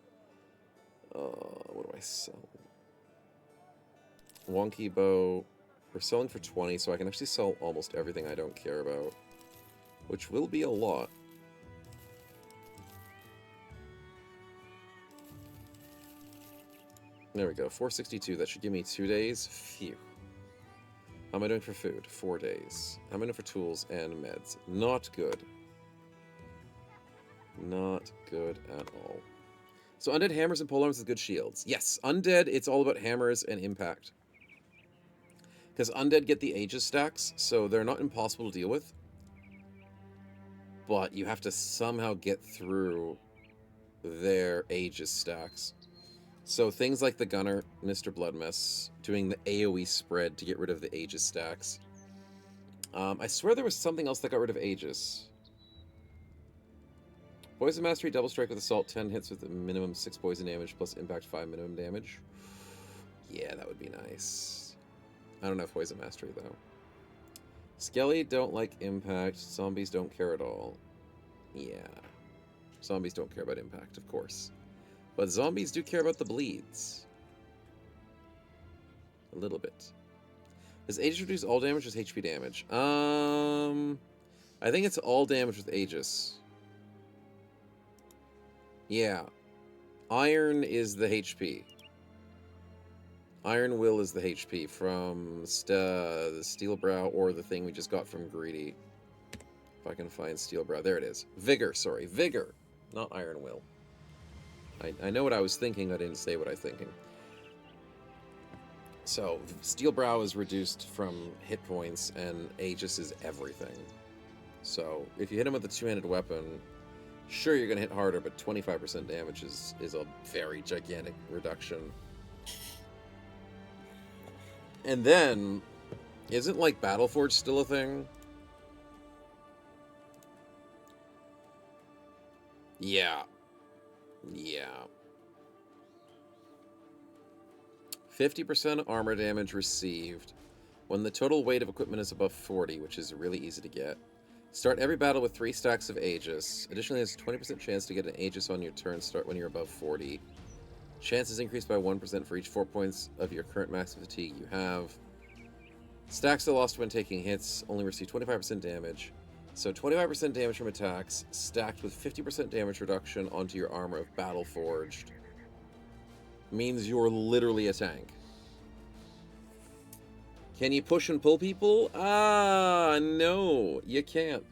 What do I sell? Wonky bow. We're selling for 20, so I can actually sell almost everything I don't care about, which will be a lot. There we go, 462. That should give me 2 days. Phew. How am I doing for food? 4 days. How am I doing for tools and meds? Not good. Not good at all. So undead hammers and polearms with good shields. Yes, undead, it's all about hammers and impact. Because undead get the Aegis stacks, so they're not impossible to deal with. But you have to somehow get through their Aegis stacks. So things like the Gunner, Mr. Bloodmess, doing the AoE spread to get rid of the Aegis stacks. I swear there was something else that got rid of Aegis. Poison Mastery, Double Strike with Assault, 10 hits with a minimum 6 poison damage, plus Impact 5 minimum damage. Yeah, that would be nice. I don't have Poison Mastery, though. Skelly don't like Impact. Zombies don't care at all. Yeah. Zombies don't care about Impact, of course. But zombies do care about the bleeds. A little bit. Does Aegis reduce all damage or HP damage? I think it's all damage with Aegis. Yeah. Iron is the HP. Iron Will is the HP from the Steel Brow or the thing we just got from Greedy. If I can find Steel Brow. There it is. Vigor, sorry. Vigor. Not Iron Will. I know what I was thinking, I didn't say what I was thinking. So, Steel Brow is reduced from hit points, and Aegis is everything. So, if you hit him with a two-handed weapon, sure, you're going to hit harder, but 25% damage is a very gigantic reduction. And then, isn't, like, Battleforge still a thing? Yeah. Yeah. 50% armor damage received when the total weight of equipment is above 40, which is really easy to get. Start every battle with 3 stacks of Aegis. Additionally, there's a 20% chance to get an Aegis on your turn start when you're above 40. Chance is increased by 1% for each 4 points of your current max fatigue you have. Stacks are lost when taking hits, only receive 25% damage. So 25% damage from attacks, stacked with 50% damage reduction onto your armor of Battle Forged, means you're literally a tank. Can you push and pull people? No, you can't.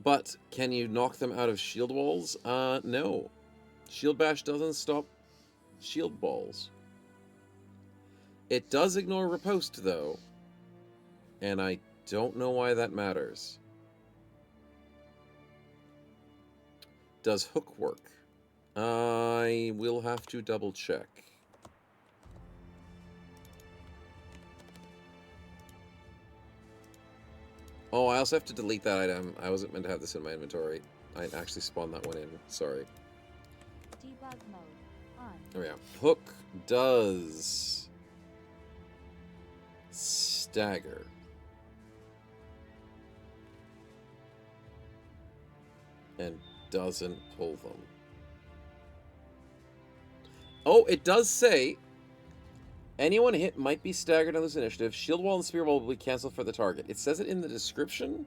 But can you knock them out of shield walls? No. Shield Bash doesn't stop shield balls. It does ignore riposte, though. And I don't know why that matters. Does hook work? I will have to double check. Oh, I also have to delete that item. I wasn't meant to have this in my inventory. I actually spawned that one in. Sorry. Debug mode on. Oh yeah. Hook does stagger. And doesn't pull them. Oh, it does say anyone hit might be staggered on this initiative. Shield wall and spear wall will be canceled for the target. It says it in the description.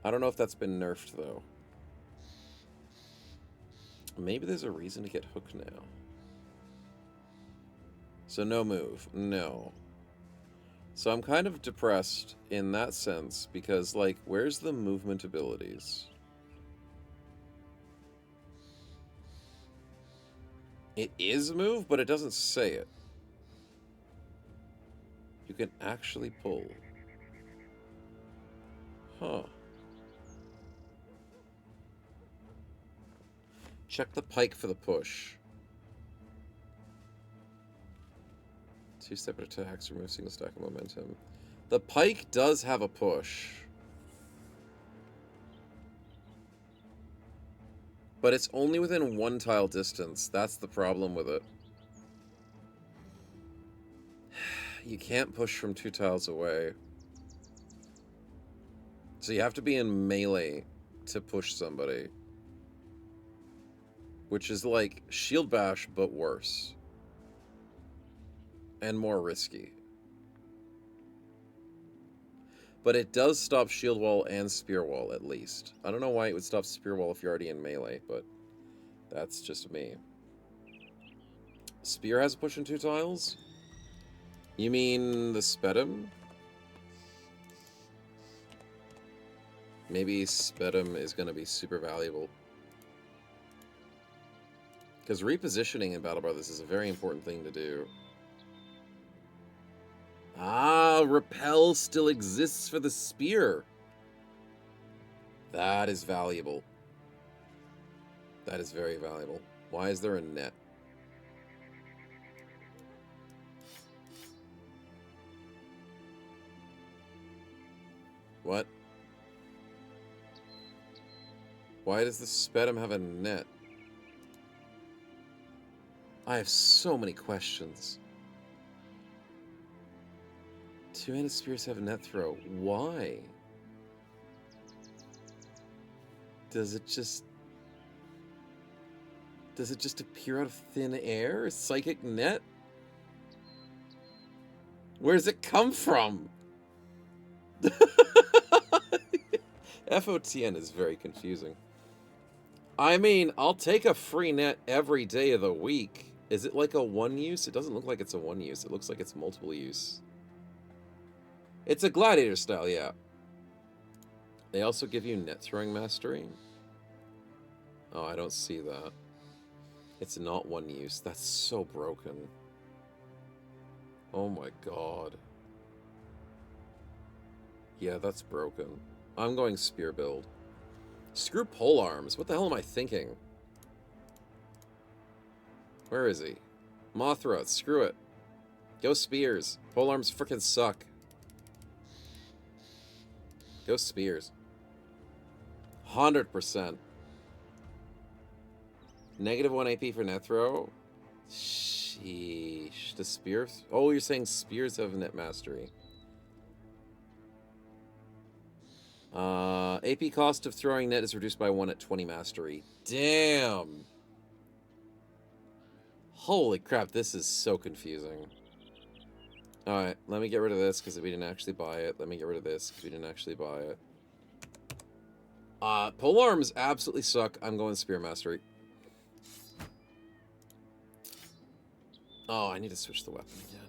I don't know if that's been nerfed, though. Maybe there's a reason to get hook now. So no move. No. So I'm kind of depressed in that sense, because, like, where's the movement abilities? It is a move, but it doesn't say it. You can actually pull. Huh. Check the pike for the push. 2 separate attacks, remove single stack of momentum. The pike does have a push. But it's only within 1 tile distance. That's the problem with it. You can't push from 2 tiles away. So you have to be in melee to push somebody. Which is like Shield Bash, but worse. And more risky. But it does stop Shield Wall and Spear Wall, at least. I don't know why it would stop Spear Wall if you're already in melee, but that's just me. Spear has a push in 2 tiles? You mean the Spedum? Maybe Spedum is going to be super valuable. Because repositioning in Battle Brothers is a very important thing to do. Ah, Repel still exists for the spear. That is valuable. That is very valuable. Why is there a net? What? Why does the Spedum have a net? I have so many questions. 2-handed spears have net throw. Why? Does it just appear out of thin air? Psychic net? Where does it come from? FOTN is very confusing. I mean, I'll take a free net every day of the week. Is it like a one use? It doesn't look like it's a one use. It looks like it's multiple use. It's a gladiator style, yeah. They also give you net throwing mastery. Oh, I don't see that. It's not one use. That's so broken. Oh my god. Yeah, that's broken. I'm going spear build. Screw pole arms. What the hell am I thinking? Where is he? Mothra, screw it. Go spears. Pole arms frickin' suck. Go spears. 100%. -1 AP for net throw. Sheesh. The spears? Oh, you're saying spears have net mastery. AP cost of throwing net is reduced by 1 at 20 mastery. Damn. Holy crap, this is so confusing. Alright, let me get rid of this because we didn't actually buy it. Let me get rid of this because we didn't actually buy it. Pole arms absolutely suck. I'm going spear mastery. Oh, I need to switch the weapon again.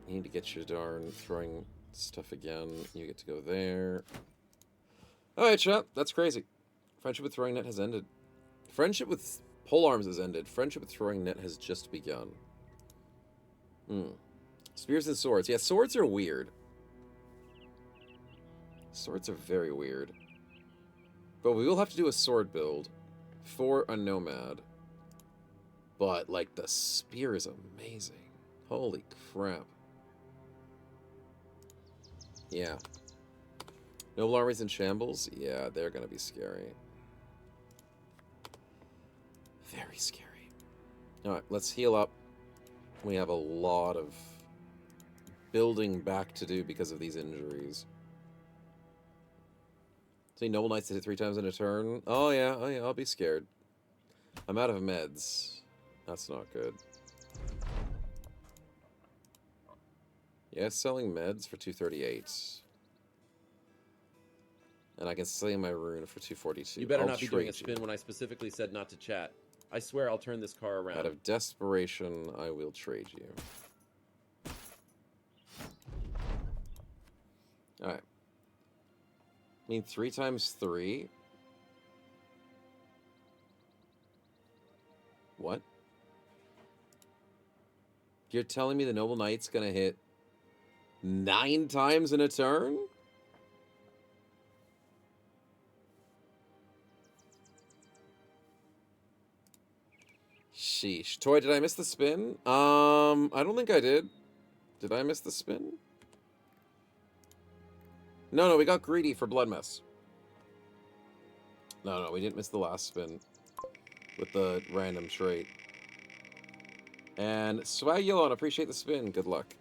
You need to get your darn throwing stuff again. You get to go there. Alright, chat. That's crazy. Friendship with throwing net has ended. Friendship with pole arms has ended. Friendship with throwing net has just begun. Spears and swords. Yeah, swords are weird. Swords are very weird. But we will have to do a sword build for a nomad. But, like, the spear is amazing. Holy crap. Yeah. Noble armies in shambles? Yeah, they're gonna be scary. Very scary. Alright, let's heal up. We have a lot of building back to do because of these injuries. See, Noble Knights hit 3 times in a turn. Oh yeah, I'll be scared. I'm out of meds. That's not good. Yeah, selling meds for 238. And I can sell my rune for 242. You better not be doing a spin when I specifically said not to chat. I swear I'll turn this car around. Out of desperation, I will trade you. Alright. I mean, 3 times 3? What? You're telling me the Noble Knight's gonna hit 9 times in a turn? Sheesh. Toy, did I miss the spin? I don't think I did. Did I miss the spin? No, we got greedy for Blood Mess. No, we didn't miss the last spin with the random trait. And Swag Yellow, appreciate the spin. Good luck.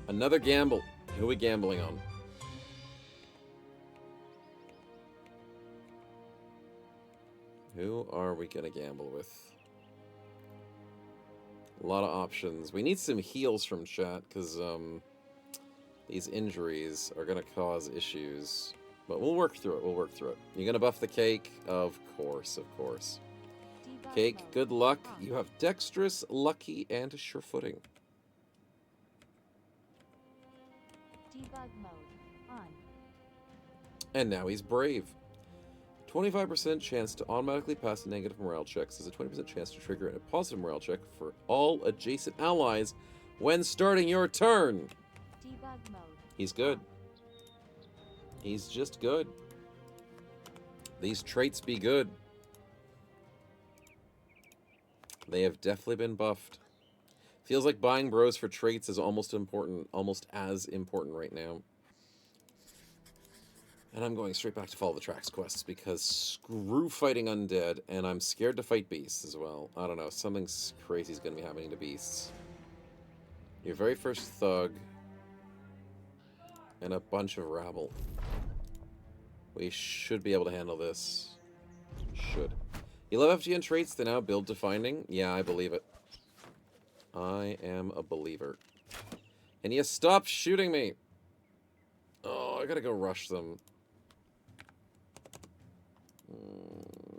Another gamble. Who are we gambling on? Who are we gonna gamble with? A lot of options. We need some heals from chat, because, these injuries are gonna cause issues. But we'll work through it, You gonna buff the cake? Of course. Cake, good luck. You have dexterous, lucky, and sure footing. Debug mode on. And now he's brave. 25% chance to automatically pass negative morale checks. There's a 20% chance to trigger a positive morale check for all adjacent allies when starting your turn. Debug mode. He's good. He's just good. These traits be good. They have definitely been buffed. Feels like buying bros for traits is almost as important right now. And I'm going straight back to Follow the Tracks quests because screw fighting undead, and I'm scared to fight beasts as well. I don't know, something crazy is going to be happening to beasts. Your very first thug and a bunch of rabble. We should be able to handle this. Should. You love FGN traits, they now build defining? Yeah, I believe it. I am a believer. And you stop shooting me! Oh, I gotta go rush them.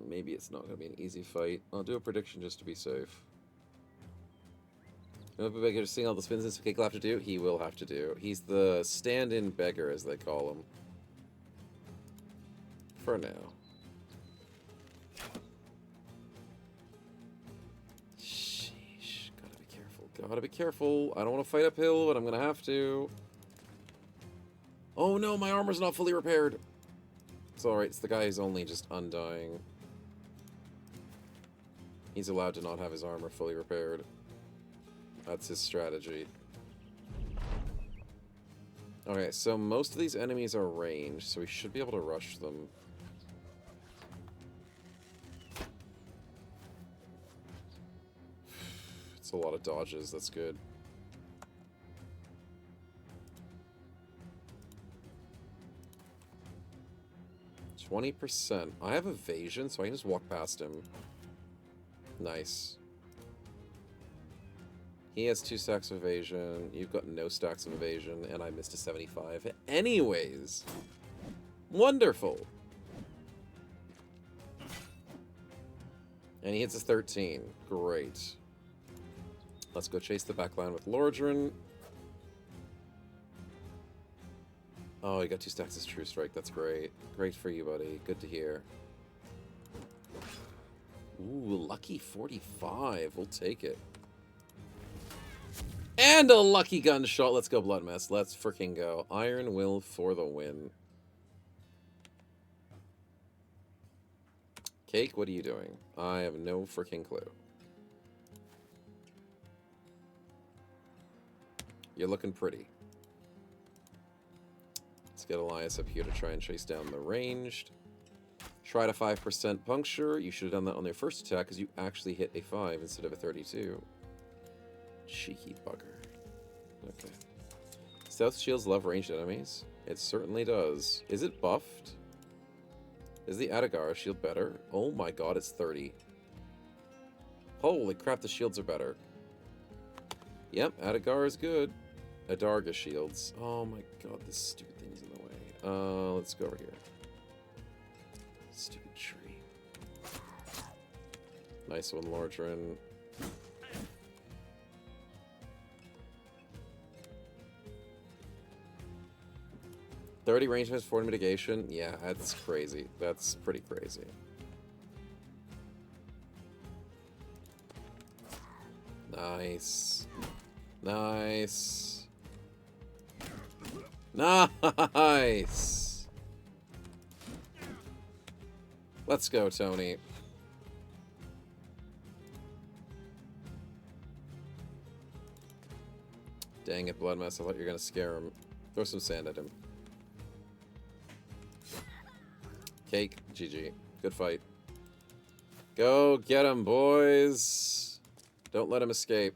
Maybe it's not gonna be an easy fight. I'll do a prediction just to be safe. You know what beggar seeing all the spins this Cake will have to do? He will have to do. He's the stand-in beggar, as they call him. For now. Sheesh. Gotta be careful. Gotta be careful. I don't want to fight uphill, but I'm gonna have to. Oh no, my armor's not fully repaired. It's alright, it's the guy who's only just undying. He's allowed to not have his armor fully repaired. That's his strategy. Okay, so most of these enemies are ranged, so we should be able to rush them. It's a lot of dodges, that's good. 20%. I have evasion, so I can just walk past him. Nice. He has 2 stacks of evasion. You've got no stacks of evasion, and I missed a 75. Anyways. Wonderful. And he hits a 13. Great. Let's go chase the backline with Lordran. Oh, you got 2 stacks of True Strike. That's great. Great for you, buddy. Good to hear. Ooh, lucky 45. We'll take it. And a lucky gunshot. Let's go, Blood Mess. Let's freaking go. Iron Will for the win. Cake, what are you doing? I have no freaking clue. You're looking pretty. Let's get Elias up here to try and chase down the ranged. Tried a 5% puncture. You should have done that on your first attack because you actually hit a 5 instead of a 32. Cheeky bugger. Okay. Stealth shields love ranged enemies. It certainly does. Is it buffed? Is the Adagar shield better? Oh my god, it's 30. Holy crap, the shields are better. Yep, Adagar is good. Adarga shields. Oh my god, this stupid thing's in the way. Let's go over here. Stupid tree. Nice one, Lordran. $30 range miss, 40 mitigation. Yeah, that's crazy. That's pretty crazy. Nice. Nice. Nice. Let's go, Tony. Dang it, Blood Mess. I thought you were going to scare him. Throw some sand at him. Cake. GG. Good fight. Go get him, boys. Don't let him escape.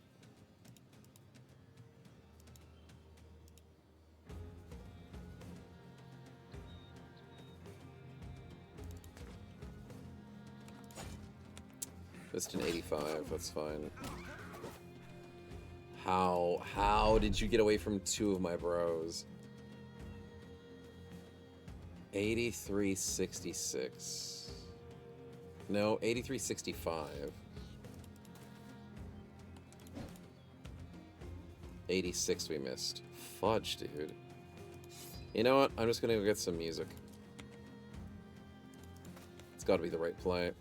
Just an 85. That's fine. How did you get away from 2 of my bros? 83.66. No, 83.65. 86 we missed. Fudge, dude. You know what? I'm just gonna go get some music. It's gotta be the right play.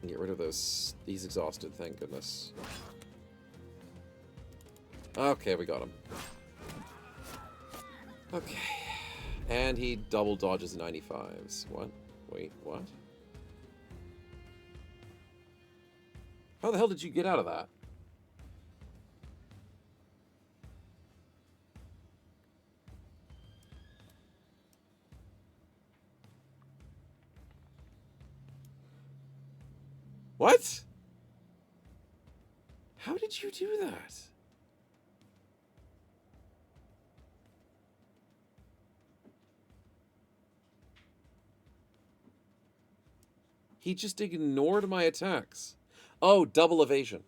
Get rid of those. He's exhausted, thank goodness. Okay, we got him. Okay. And he double dodges 95s. What? Wait, what? How the hell did you get out of that? What? How did you do that? He just ignored my attacks. Oh, double evasion.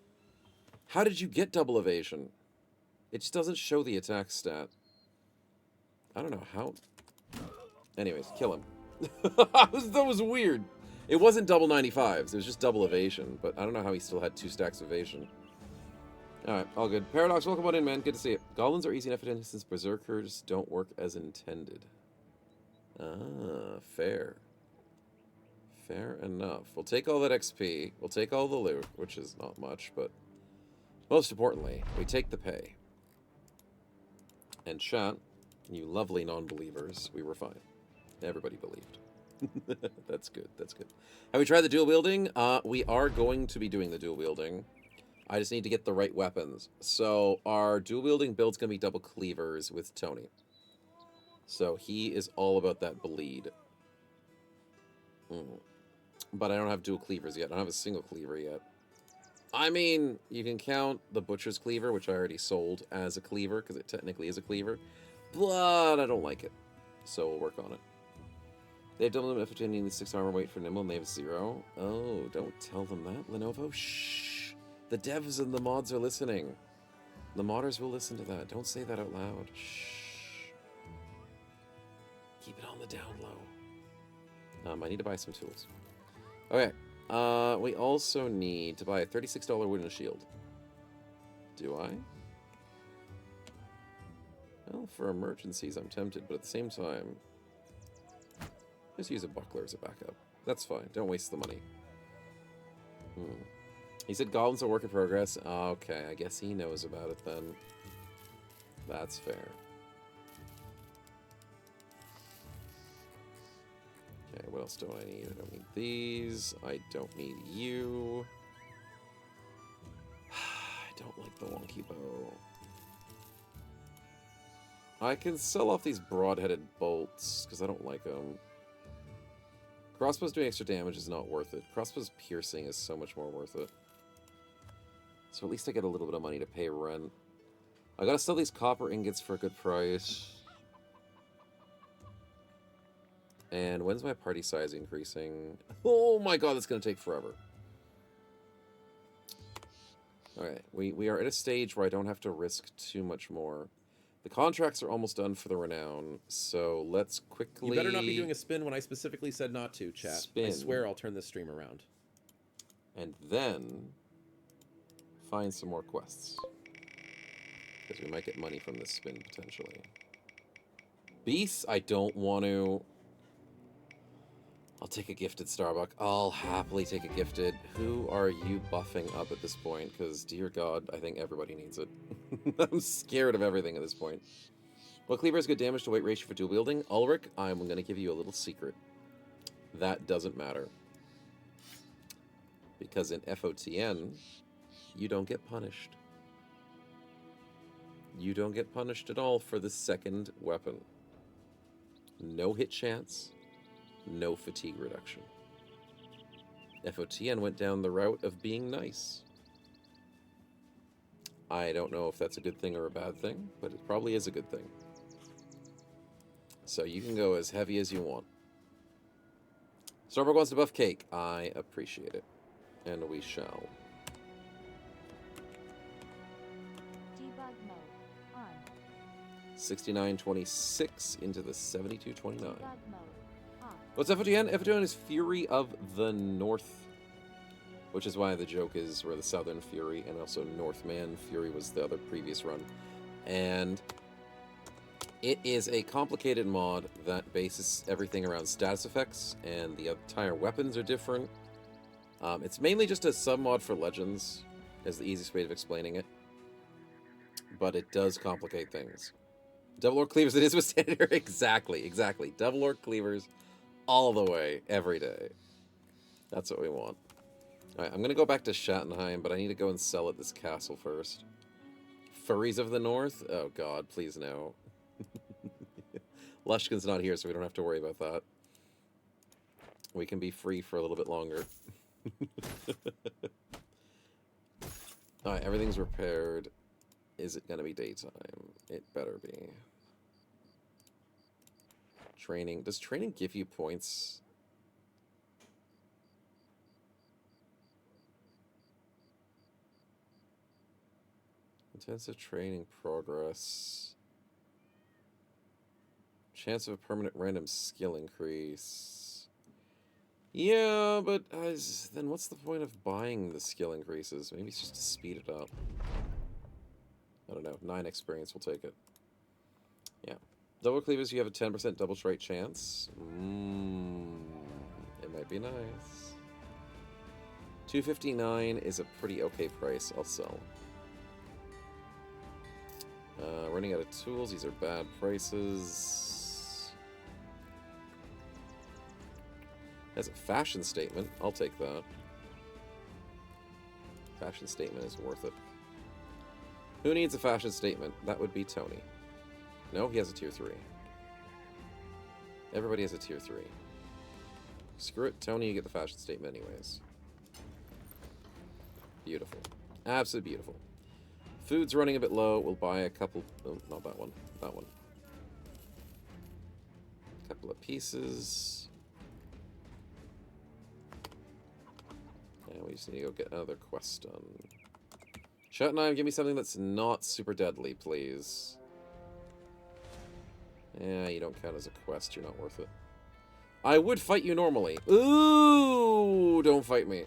How did you get double evasion? It just doesn't show the attack stat. I don't know how. Anyways, kill him. That was weird. It wasn't double 95s, it was just double evasion, but I don't know how he still had 2 stacks of evasion. Alright, all good. Paradox, welcome on in, man. Good to see you. Goblins are easy enough to end since Berserkers don't work as intended. Ah, fair. Fair enough. We'll take all that XP. We'll take all the loot, which is not much, but most importantly, we take the pay. And chat, you lovely non-believers, we were fine. Everybody believed. That's good, that's good. Have we tried the dual wielding? We are going to be doing the dual wielding. I just need to get the right weapons. So our dual wielding build's going to be double cleavers with Tony. So he is all about that bleed. But I don't have dual cleavers yet. I don't have a single cleaver yet. I mean, you can count the butcher's cleaver, which I already sold as a cleaver, because it technically is a cleaver. But I don't like it. So we'll work on it. They have double limit FotN needs 6 armor weight for nimble, and they have 0. Oh, don't tell them that, Lenovo. Shh. The devs and the mods are listening. The modders will listen to that. Don't say that out loud. Shh. Keep it on the down low. I need to buy some tools. Okay. We also need to buy a $36 wooden shield. Do I? Well, for emergencies, I'm tempted, but at the same time, just use a buckler as a backup. That's fine. Don't waste the money. He said goblins are work in progress. Okay, I guess he knows about it then. That's fair. Okay, what else do I need? I don't need these. I don't need you. I don't like the wonky bow. I can sell off these broad-headed bolts, because I don't like them. Crossbows doing extra damage is not worth it. Crossbows piercing is so much more worth it. So at least I get a little bit of money to pay rent. I gotta sell these copper ingots for a good price. And when's my party size increasing? Oh my god, that's gonna take forever. Alright, we are at a stage where I don't have to risk too much more. The contracts are almost done for the Renown, so let's quickly... You better not be doing a spin when I specifically said not to, chat. Spin. I swear I'll turn this stream around. And then find some more quests. Because we might get money from this spin, potentially. Beasts, I don't want to... I'll take a gifted Starbuck. I'll happily take a gifted. Who are you buffing up at this point? Because, dear God, I think everybody needs it. I'm scared of everything at this point. What cleaver has good damage to weight ratio for dual wielding? Ulrich, I'm going to give you a little secret. That doesn't matter. Because in FotN, you don't get punished. You don't get punished at all for the second weapon. No hit chance. No fatigue reduction. FotN went down the route of being nice. I don't know if that's a good thing or a bad thing, but it probably is a good thing. So you can go as heavy as you want. Starbuck wants to buff cake. I appreciate it. And we shall. Debug mode on. 6926 into the 7229. Debug mode off. What's FotN? FotN is Fury of the North, which is why the joke is we're the Southern Fury, and also Northman Fury was the other previous run. And it is a complicated mod that bases everything around status effects, and the entire weapons are different. It's mainly just a sub-mod for Legends, is the easiest way of explaining it. But it does complicate things. Double Orc Cleavers, it is with Standard. Exactly. Double Orc Cleavers all the way, every day. That's what we want. Alright, I'm going to go back to Schattenheim, but I need to go and sell at this castle first. Furries of the North? Oh god, please no. Lushkin's not here, so we don't have to worry about that. We can be free for a little bit longer. Alright, everything's repaired. Is it going to be daytime? It better be. Training. Does training give you points? Intensive training progress. Chance of a permanent random skill increase. Yeah, but then what's the point of buying the skill increases? Maybe it's just to speed it up. I don't know. 9 experience will take it. Yeah. Double cleavers, you have a 10% double strike chance. It might be nice. 259 is a pretty okay price. I'll sell. Running out of tools. These are bad prices. Has a fashion statement. I'll take that. Fashion statement is worth it. Who needs a fashion statement? That would be Tony. No, he has a tier 3. Everybody has a tier 3. Screw it, Tony, you get the fashion statement anyways. Beautiful. Absolutely beautiful. Food's running a bit low. We'll buy a couple... Oh, not that one. That one. A couple of pieces. And we just need to go get another quest done. Shut give me something that's not super deadly, please. Yeah, you don't count as a quest. You're not worth it. I would fight you normally. Ooh, don't fight me.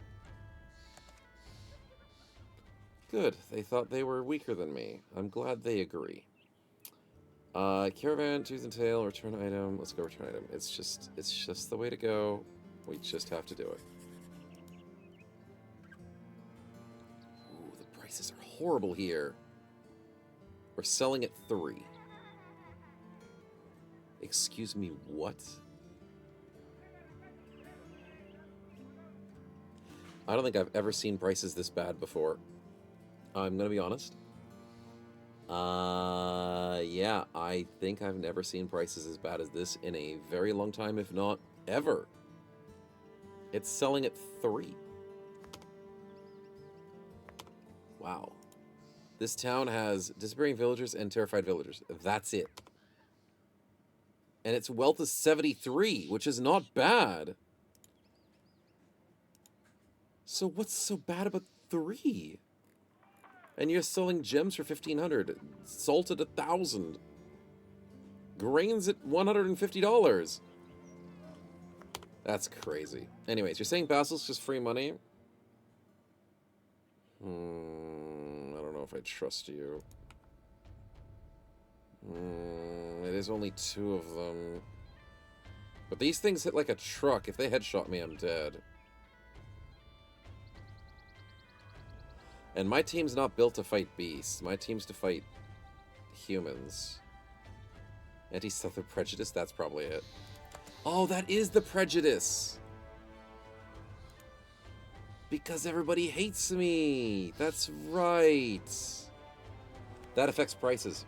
Good. They thought they were weaker than me. I'm glad they agree. Caravan, tooth and tail, return item. Let's go return item. It's just the way to go. We just have to do it. Ooh, the prices are horrible here. We're selling at 3. Excuse me, what? I don't think I've ever seen prices this bad before. I'm gonna be honest. Yeah, I think I've never seen prices as bad as this in a very long time, if not ever. It's selling at 3. Wow. This town has disappearing villagers and terrified villagers. That's it. And its wealth is 73, which is not bad. So what's so bad about 3? And you're selling gems for 1,500, salt at 1,000, grains at $150. That's crazy. Anyways, you're saying Basil's just free money? I don't know if I trust you. It is only 2 of them. But these things hit like a truck. If they headshot me, I'm dead. And my team's not built to fight beasts. My team's to fight humans. Anti-Southern prejudice? That's probably it. Oh, that is the prejudice! Because everybody hates me! That's right! That affects prices.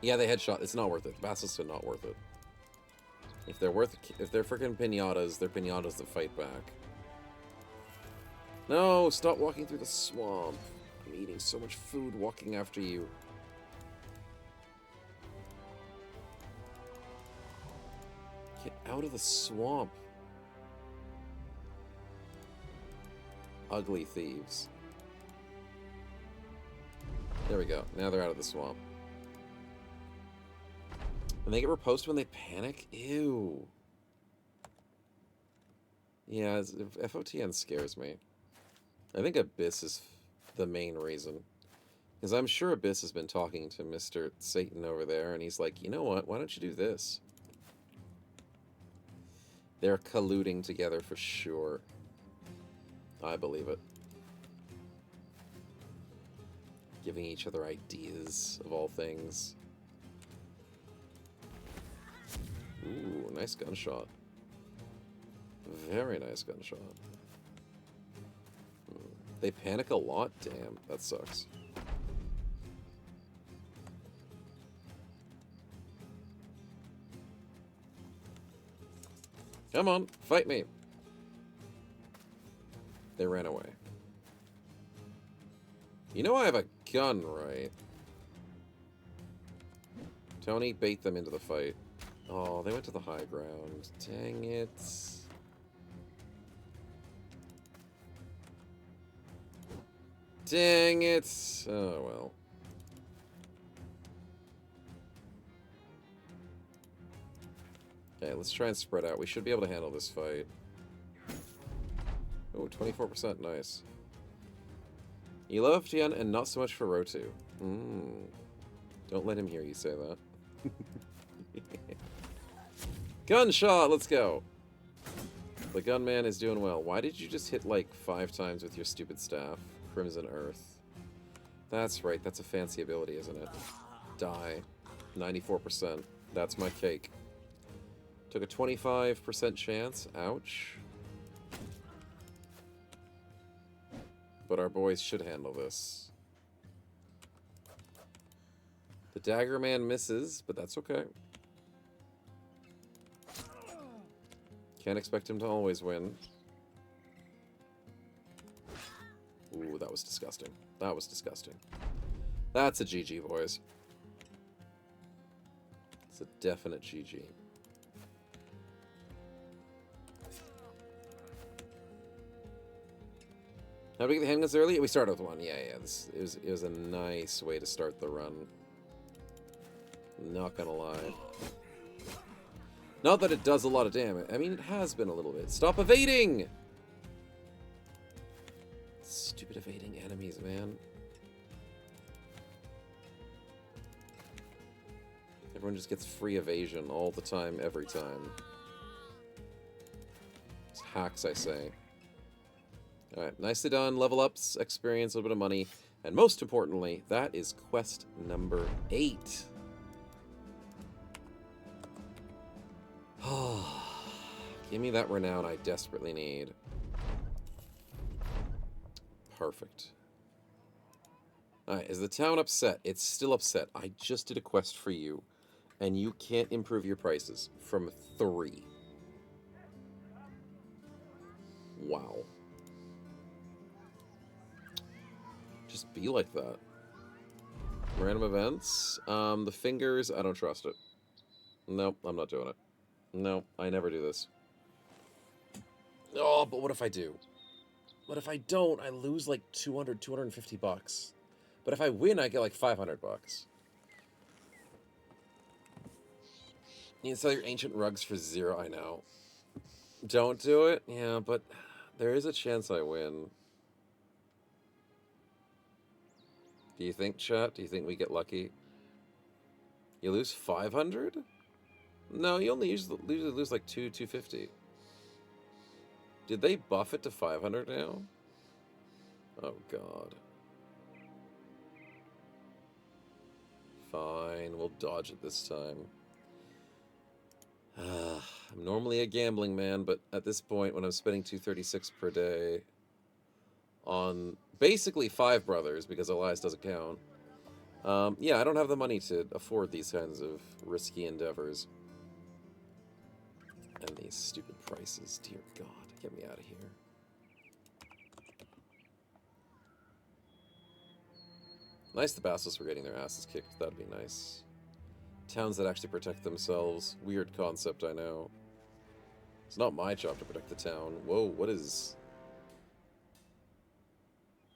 Yeah, they headshot. It's not worth it. Basilisk are not worth it. If they're freaking pinatas, they're pinatas that fight back. No, stop walking through the swamp. I'm eating so much food walking after you. Get out of the swamp. Ugly thieves. There we go. Now they're out of the swamp. And they get riposte when they panic? Ew. Yeah, FOTN scares me. I think Abyss is the main reason. Because I'm sure Abyss has been talking to Mr. Satan over there, and he's like, you know what, why don't you do this? They're colluding together for sure. I believe it. Giving each other ideas, of all things. Ooh, nice gunshot. Very nice gunshot. They panic a lot? Damn, that sucks. Come on, fight me. They ran away. You know I have a gun, right? Tony, bait them into the fight. Oh, they went to the high ground. Dang it. Dang it. Oh, well. Okay, let's try and spread out. We should be able to handle this fight. Oh, 24%. Nice. You love FTN and not so much for Rotu. Don't let him hear you say that. Gunshot, let's go. The gunman is doing well. Why did you just hit like 5 times with your stupid staff? Crimson Earth. That's right, that's a fancy ability, isn't it? Die. 94%. That's my cake. Took a 25% chance. Ouch. But our boys should handle this. The Dagger Man misses, but that's okay. Can't expect him to always win. Ooh, that was disgusting. That was disgusting. That's a GG, boys. It's a definite GG. How do we get the handguns early? We started with one. Yeah. It was a nice way to start the run. Not gonna lie. Not that it does a lot of damage. I mean, it has been a little bit. Stop evading! Stupid evading enemies, man. Everyone just gets free evasion all the time, every time. It's hacks, I say. Alright, nicely done. Level ups, experience, a little bit of money. And most importantly, that is quest number 8. Give me that renown I desperately need. Perfect. Alright, is the town upset? It's still upset. I just did a quest for you, and you can't improve your prices from 3. Wow. Just be like that. Random events. The fingers, I don't trust it. Nope, I'm not doing it. No, I never do this. Oh, but what if I do? What if I don't? I lose like 200, 250 bucks. But if I win, I get like 500 bucks. You can sell your ancient rugs for 0, I know. Don't do it? Yeah, but there is a chance I win. Do you think, chat? Do you think we get lucky? You lose 500? No, you only usually lose like 250. Did they buff it to 500 now? Oh, God. Fine, we'll dodge it this time. I'm normally a gambling man, but at this point, when I'm spending 236 per day on basically 5 brothers, because Elias doesn't count, yeah, I don't have the money to afford these kinds of risky endeavors. And these stupid prices, dear God, get me out of here. Nice the Basilisk were getting their asses kicked, that'd be nice. Towns that actually protect themselves, weird concept, I know. It's not my job to protect the town. Whoa, what is...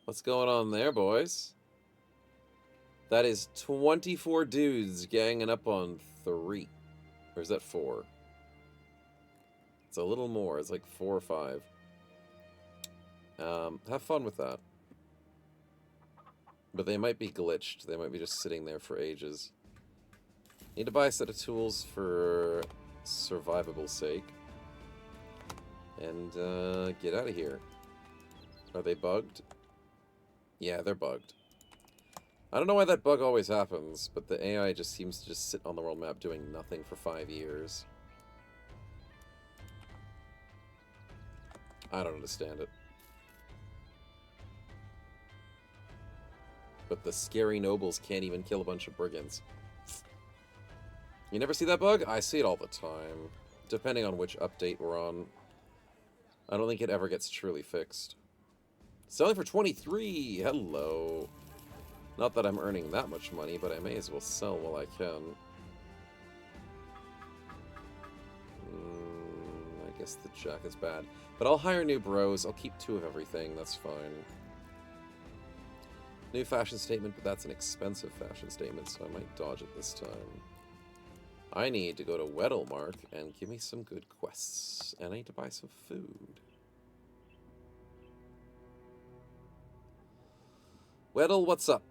What's going on there, boys? That is 24 dudes ganging up on 3. Or is that 4? It's a little more. It's like 4 or 5. Have fun with that. But they might be glitched. They might be just sitting there for ages. Need to buy a set of tools for survivable sake. And get out of here. Are they bugged? Yeah, they're bugged. I don't know why that bug always happens, but the AI just seems to just sit on the world map doing nothing for 5 years. I don't understand it. But the scary nobles can't even kill a bunch of brigands. You never see that bug? I see it all the time. Depending on which update we're on. I don't think it ever gets truly fixed. Selling for 23! Hello. Not that I'm earning that much money, but I may as well sell while I can. I guess the jack is bad. But I'll hire new bros. I'll keep 2 of everything. That's fine. New fashion statement, but that's an expensive fashion statement, so I might dodge it this time. I need to go to Weddlemark and give me some good quests. And I need to buy some food. Weddle, what's up?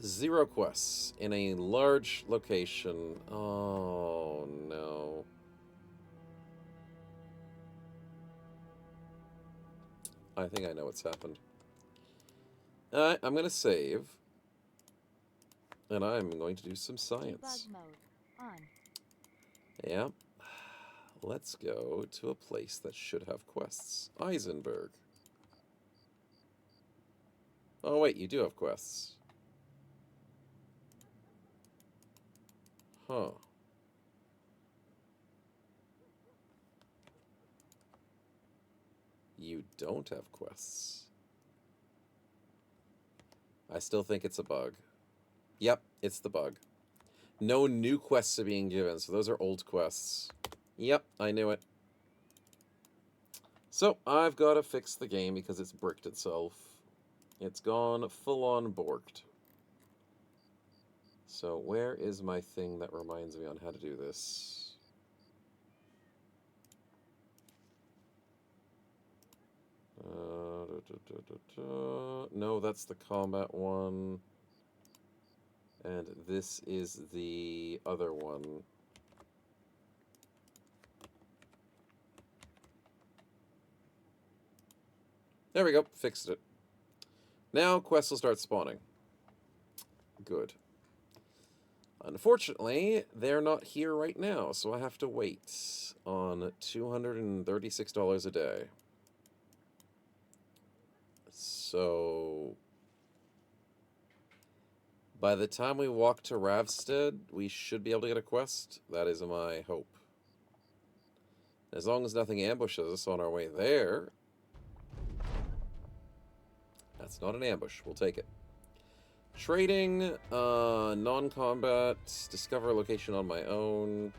0 quests in a large location. Oh, no. I think I know what's happened. Alright, I'm going to save. And I'm going to do some science. Debug mode on. Yeah. Let's go to a place that should have quests. Eisenberg. Oh, wait, you do have quests. Huh. You don't have quests. I still think it's a bug. Yep, it's the bug. No new quests are being given, so those are old quests. Yep, I knew it. So, I've got to fix the game because it's bricked itself. It's gone full-on borked. So, where is my thing that reminds me on how to do this? No, that's the combat one. And this is the other one. There we go, fixed it. Now quests will start spawning. Good. Unfortunately, they're not here right now, so I have to wait on $236 a day. So, by the time we walk to Ravstead, we should be able to get a quest. That is my hope. As long as nothing ambushes us on our way there. That's not an ambush. We'll take it. Trading, non-combat, discover a location on my own.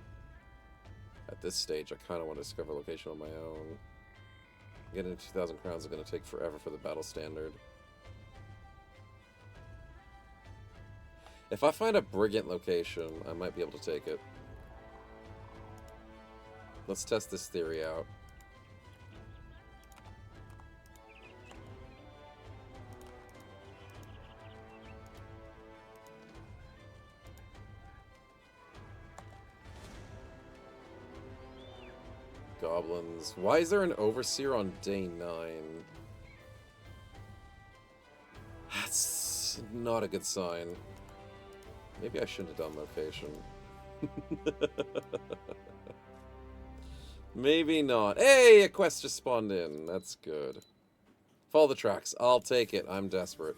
At this stage, I kind of want to discover a location on my own. Getting 2,000 crowns is going to take forever for the battle standard. If I find a Brigand location, I might be able to take it. Let's test this theory out. Goblins. Why is there an overseer on day 9? That's not a good sign. Maybe I shouldn't have done location. Maybe not. Hey, a quest just spawned in. That's good. Follow the tracks. I'll take it. I'm desperate.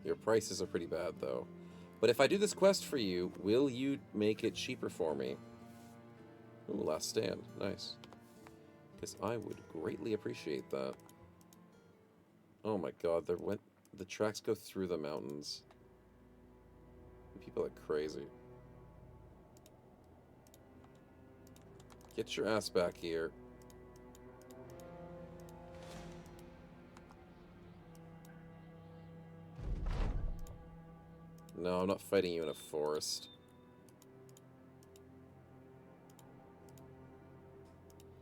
Your prices are pretty bad, though. But if I do this quest for you, will you make it cheaper for me? Ooh, last stand. Nice. Because I would greatly appreciate that. Oh my god, the tracks go through the mountains. People are crazy. Get your ass back here. No, I'm not fighting you in a forest.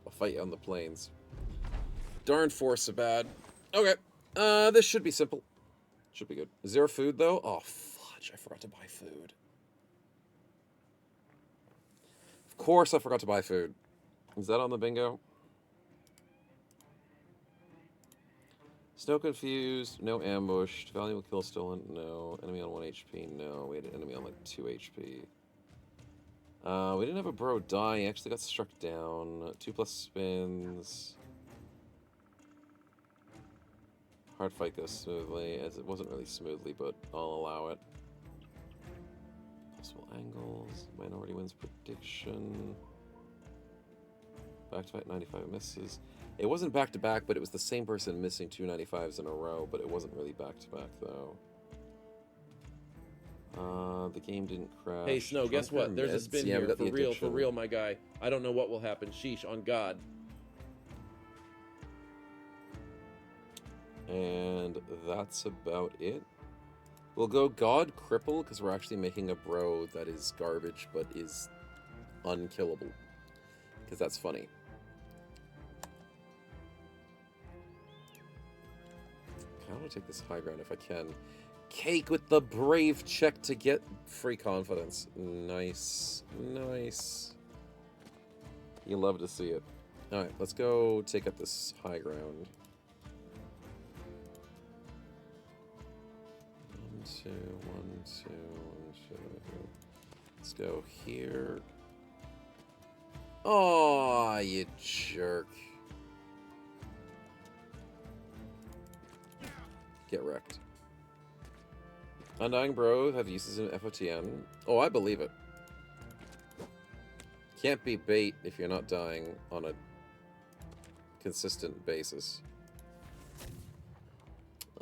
I'll fight you on the plains. Darn forests are bad. Okay. This should be simple. Should be good. Is there food, though? Oh, fudge. I forgot to buy food. Of course I forgot to buy food. Is that on the bingo? Snow confused. No ambushed. Valuable kill stolen. No. Enemy on 1 HP. No. We had an enemy on like 2 HP. We didn't have a bro die. He actually got struck down. 2+ spins. Hard fight goes smoothly, as it wasn't really smoothly, but I'll allow it. Possible angles. Minority wins prediction. Back-to-back 95 misses. It wasn't back-to-back, but it was the same person missing 2 95s in a row, but it wasn't really back-to-back, though. The game didn't crash. Hey, Snow, guess what? There's a spin here. For real, my guy. I don't know what will happen. Sheesh, on God. And that's about it. We'll go God Cripple, because we're actually making a bro that is garbage, but is unkillable. Because that's funny. I want to take this high ground if I can. Cake with the brave check to get free confidence. Nice. Nice. You love to see it. Alright, let's go take up this high ground. 1, 2, 1, 2, 1, 2. Let's go here. Oh, you jerk. Get wrecked. Undying Bro have uses in FotN. Oh, I believe it. Can't be bait if you're not dying on a consistent basis.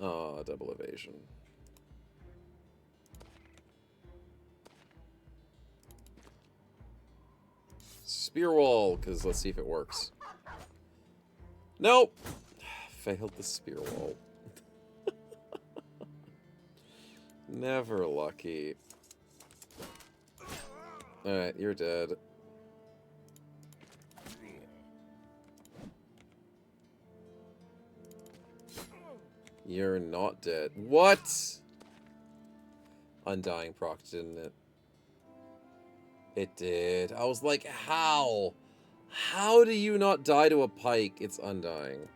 Ah, double evasion. Spear wall, because let's see if it works. Nope! Failed the spear wall. Never lucky. Alright, you're dead. You're not dead. What? Undying proc, didn't it? It did. I was like, how? How do you not die to a pike? It's undying.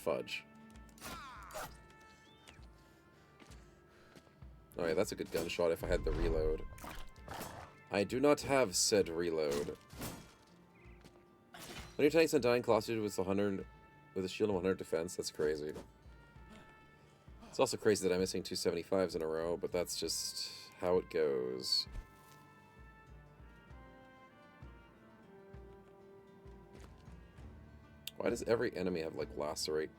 Fudge. Alright, that's a good gunshot if I had the reload. I do not have said reload. When your tank's undying, Colossus with 100 with a shield of 100 defense, that's crazy. It's also crazy that I'm missing 275s in a row, but that's just how it goes. Why does every enemy have, like, lacerate?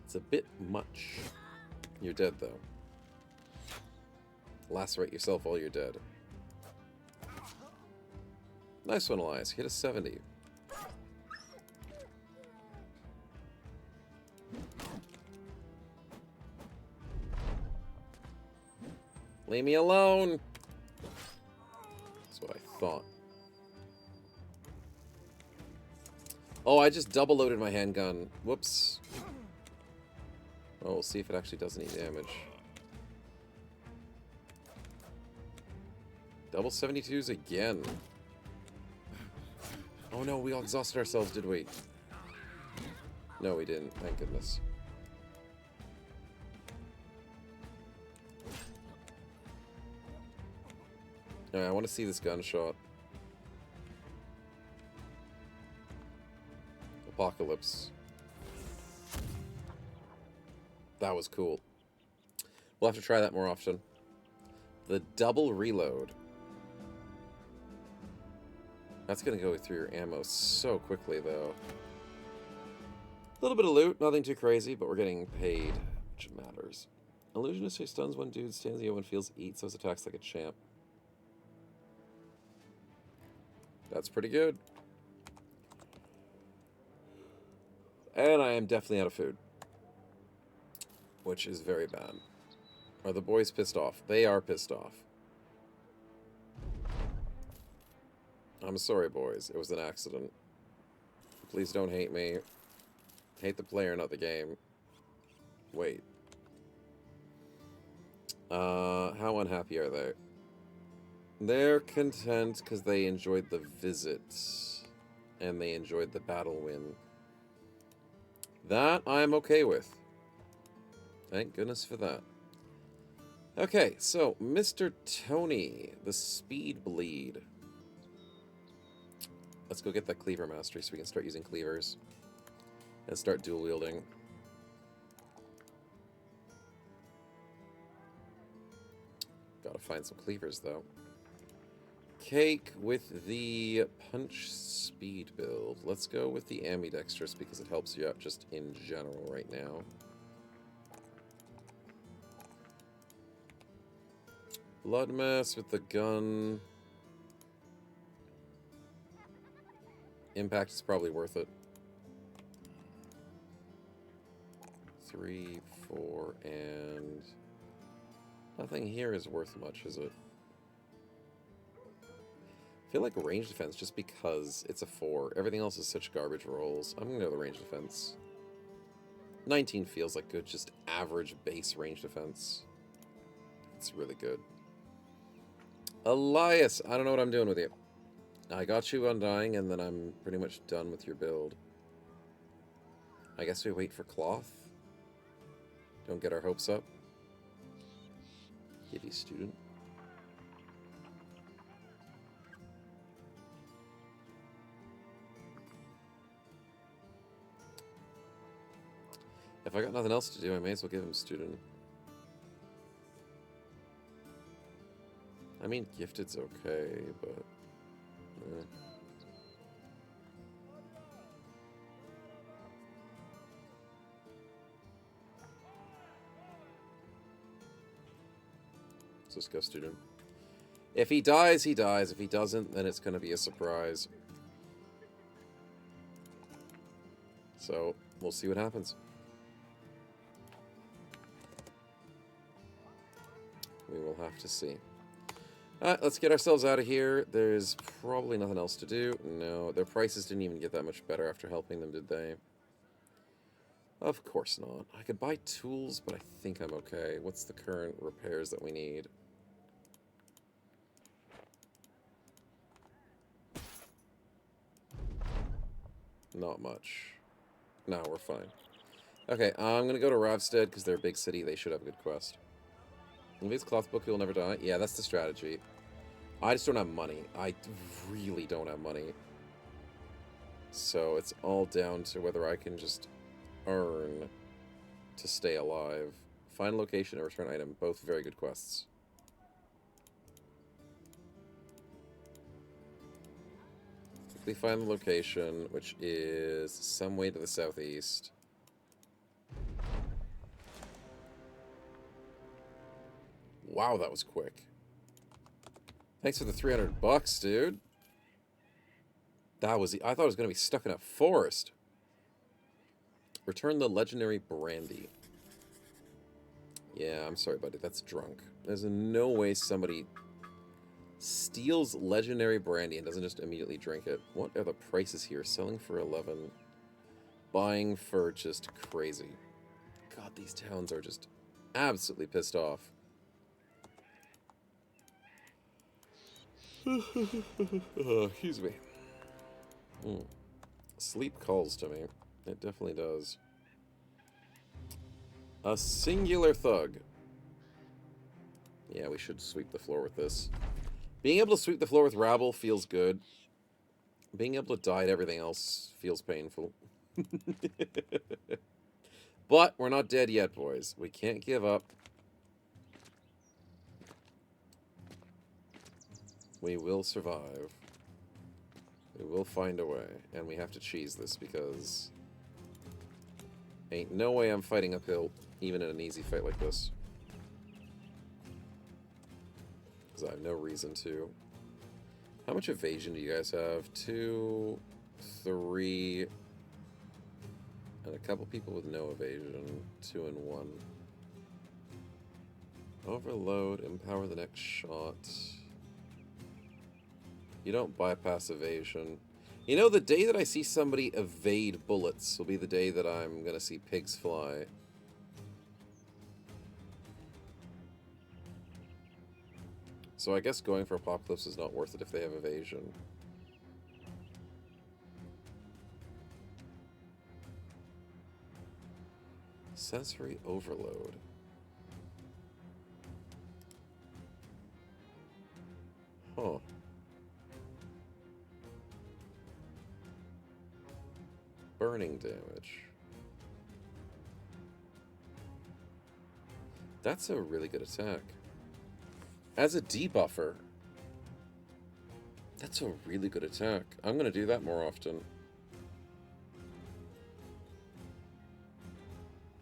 It's a bit much. You're dead, though. Lacerate yourself while you're dead. Nice one, Elias. Hit a 70. Leave me alone! That's what I thought. Oh, I just double loaded my handgun. Whoops. Oh, we'll see if it actually does any damage. Double 72s again. Oh no, we all exhausted ourselves, did we? No, we didn't. Thank goodness. Alright, I want to see this gunshot. Apocalypse. That was cool. We'll have to try that more often. The double reload. That's going to go through your ammo so quickly, though. A little bit of loot, nothing too crazy, but we're getting paid, which matters. Illusionist who stuns one dude, stands the other one, feels eat, so his attacks like a champ. That's pretty good. And I am definitely out of food. Which is very bad. Are the boys pissed off? They are pissed off. I'm sorry, boys. It was an accident. Please don't hate me. Hate the player, not the game. Wait. How unhappy are they? They're content because they enjoyed the visit. And they enjoyed the battle win. That I'm okay with. Thank goodness for that. Okay, so Mr. Tony, the Speed Bleed. Let's go get that cleaver mastery so we can start using cleavers. And start dual wielding. Gotta find some cleavers, though. Cake with the punch speed build. Let's go with the ambidextrous because it helps you out just in general right now. Blood mass with the gun. Impact is probably worth it. 3, 4, and... nothing here is worth much, is it? I feel like range defense just because it's a 4. Everything else is such garbage rolls. I'm gonna go the range defense. 19 feels like good, just average base range defense. It's really good. Elias, I don't know what I'm doing with you. I got you Undying, and then I'm pretty much done with your build. I guess we wait for cloth. Don't get our hopes up. Giddy student. If I got nothing else to do, I may as well give him student. I mean, gifted's okay, but... Let's just go student. If he dies, he dies. If he doesn't, then it's going to be a surprise. So, we'll see what happens. We will have to see. Alright, let's get ourselves out of here. There's probably nothing else to do. No, their prices didn't even get that much better after helping them, did they? Of course not. I could buy tools, but I think I'm okay. What's the current repairs that we need? Not much. No, we're fine. Okay, I'm going to go to Ravstead because they're a big city. They should have a good quest. Levi's cloth book, you'll never die. Yeah, that's the strategy. I just don't have money. I really don't have money. So it's all down to whether I can just earn to stay alive. Find location and return item. Both very good quests. Quickly find the location, which is some way to the southeast. Wow, that was quick. Thanks for the 300 bucks, dude. That was... I thought I was going to be stuck in a forest. Return the legendary brandy. Yeah, I'm sorry, buddy. That's drunk. There's no way somebody steals legendary brandy and doesn't just immediately drink it. What are the prices here? Selling for 11. Buying for just crazy. God, these towns are just absolutely pissed off. Excuse me. Sleep calls to me. It definitely does. A singular thug. Yeah, we should sweep the floor with this. Being able to sweep the floor with rabble feels good. Being able to die at everything else feels painful. But we're not dead yet, boys. We can't give up. We will survive. We will find a way. And we have to cheese this because... ain't no way I'm fighting uphill, even in an easy fight like this. Because I have no reason to. How much evasion do you guys have? 2, 3... and a couple people with no evasion. 2 and 1. Overload, empower the next shot. You don't bypass evasion. You know, the day that I see somebody evade bullets will be the day that I'm gonna see pigs fly. So I guess going for Apocalypse is not worth it if they have evasion. Sensory overload. Huh. Burning damage. That's a really good attack. As a debuffer, that's a really good attack. I'm going to do that more often.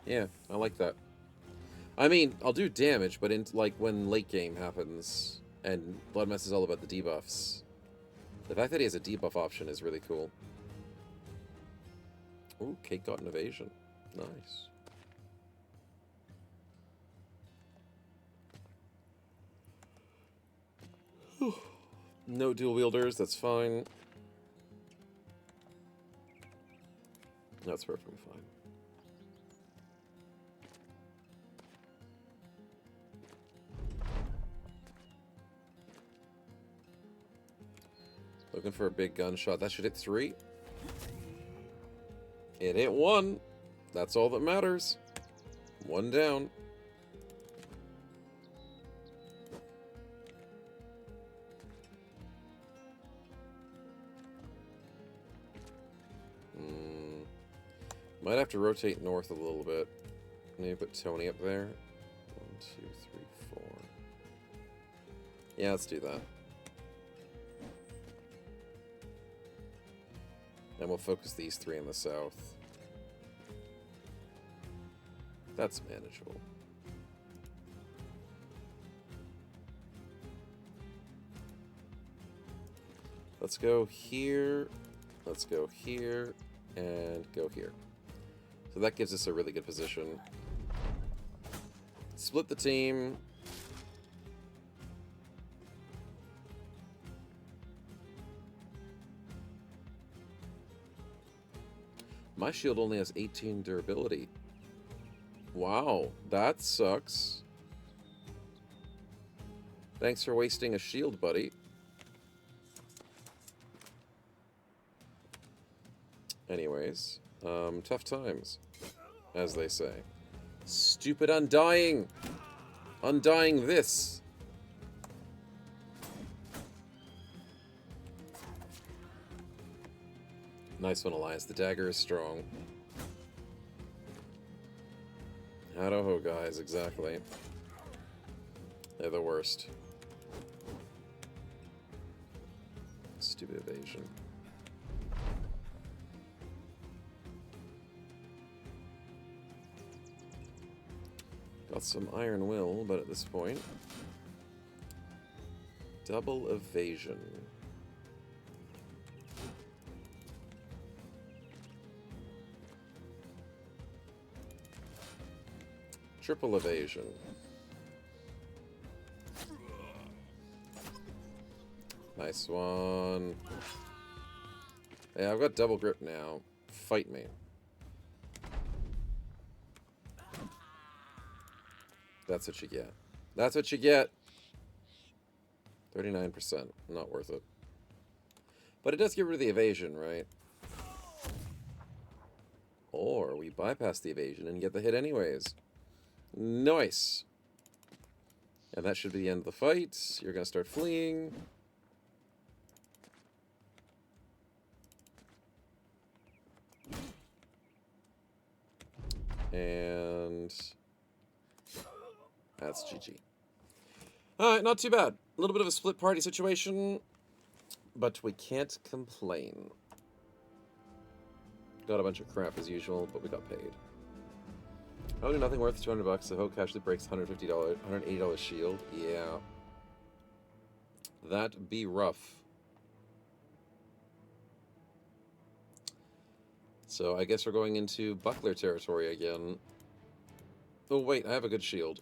Yeah, I like that. I mean, I'll do damage, but in like when late game happens and Blood Mess is all about the debuffs. The fact that he has a debuff option is really cool. Ooh, Cake got an evasion. Nice. No dual wielders, that's fine. That's perfectly fine. Looking for a big gunshot. That should hit 3. It hit 1. That's all that matters. 1 down. Might have to rotate north a little bit. Maybe put Tony up there. 1, 2, 3, 4. Yeah, let's do that. And we'll focus these 3 in the south. That's manageable. Let's go here. Let's go here. And go here. So that gives us a really good position. Split the team. My shield only has 18 durability. Wow, that sucks. Thanks for wasting a shield, buddy. Anyways, tough times, as they say. Stupid Undying! Undying this! Nice one, Elias. The dagger is strong. Hadaho guys, exactly. They're the worst. Stupid evasion. Got some Iron Will, but at this point... Double evasion. Triple evasion. Nice one. Yeah, I've got double grip now. Fight me. That's what you get. That's what you get. 39%. Not worth it. But it does get rid of the evasion, right? Or we bypass the evasion and get the hit anyways. Nice. And that should be the end of the fight. You're going to start fleeing. And that's GG. Alright, not too bad. A little bit of a split party situation, but we can't complain. Got a bunch of crap as usual, but we got paid. Oh, do nothing worth $200. So Hoke actually breaks $150, $180 shield. Yeah. That'd be rough. So I guess we're going into buckler territory again. Oh wait, I have a good shield.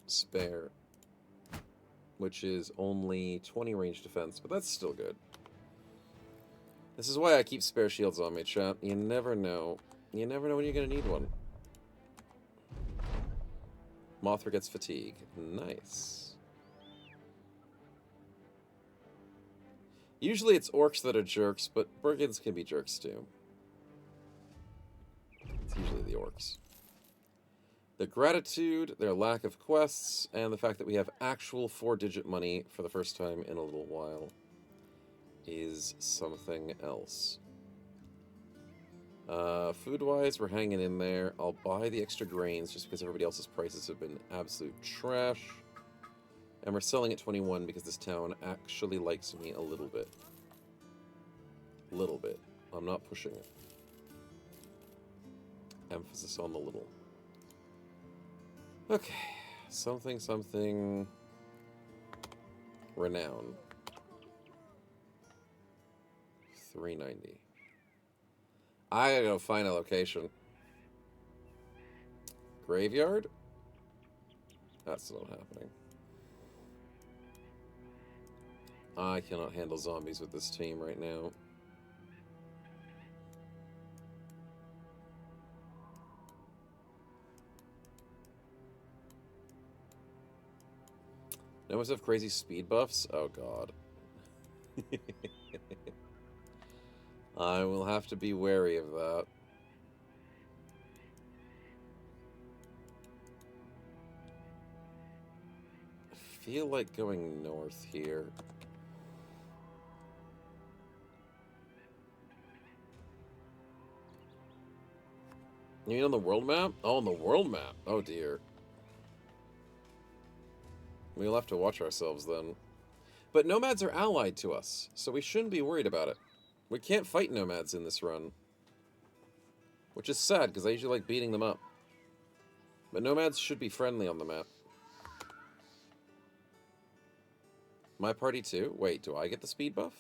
Spare. Which is only 20 range defense, but that's still good. This is why I keep spare shields on me, chat. You never know. You never know when you're going to need one. Mothra gets fatigue. Nice. Usually it's orcs that are jerks, but brigands can be jerks too. It's usually the orcs. The gratitude, their lack of quests, and the fact that we have actual 4-digit money for the first time in a little while is something else. Food-wise, we're hanging in there. I'll buy the extra grains just because everybody else's prices have been absolute trash. And we're selling at 21 because this town actually likes me a little bit. Little bit. I'm not pushing it. Emphasis on the little. Okay. Something, something... Renown. 390. I gotta go find a location. Graveyard? That's not happening. I cannot handle zombies with this team right now. They must have crazy speed buffs? Oh god. I will have to be wary of that. I feel like going north here. You mean on the world map? Oh, on the world map. Oh, dear. We'll have to watch ourselves then. But nomads are allied to us, so we shouldn't be worried about it. We can't fight nomads in this run. Which is sad, because I usually like beating them up. But nomads should be friendly on the map. My party too? Wait, do I get the speed buff?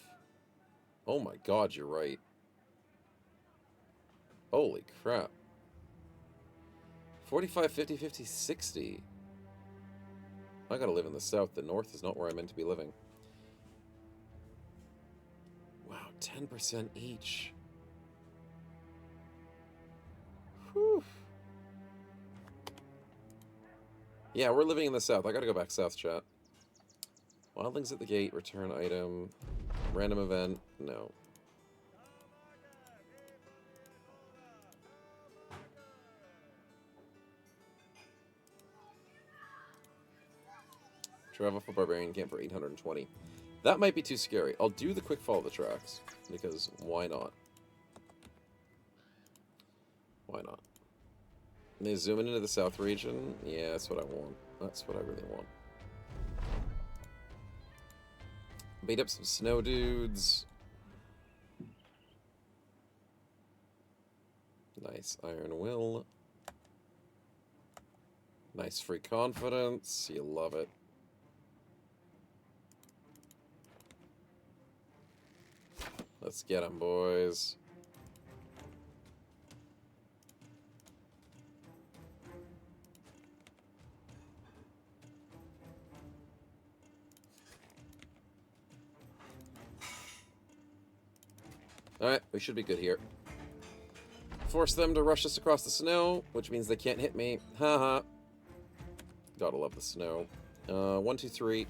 Oh my god, you're right. Holy crap. 45, 50, 50, 60. I gotta live in the south. The north is not where I'm meant to be living. Wow, 10% each. Whew. Yeah, we're living in the south. I gotta go back south, chat. Wildlings at the gate, return item. Random event, no. Travel for Barbarian Camp for 820. That might be too scary. I'll do the quick follow the tracks, because why not? Why not? And they zoom into the south region? Yeah, that's what I want. That's what I really want. Beat up some snow dudes. Nice Iron Will. Nice free confidence. You love it. Let's get them, boys. Alright, we should be good here. Force them to rush us across the snow, which means they can't hit me. Haha. Gotta love the snow. 1, 2, 3.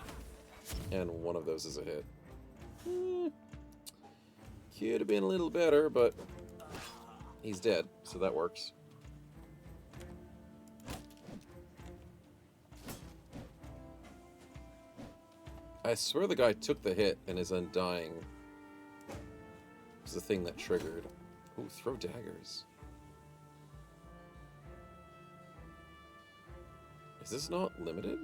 And one of those is a hit. Could have been a little better, but he's dead, so that works. I swear the guy took the hit and is undying. It's the thing that triggered. Ooh, throw daggers. Is this not limited?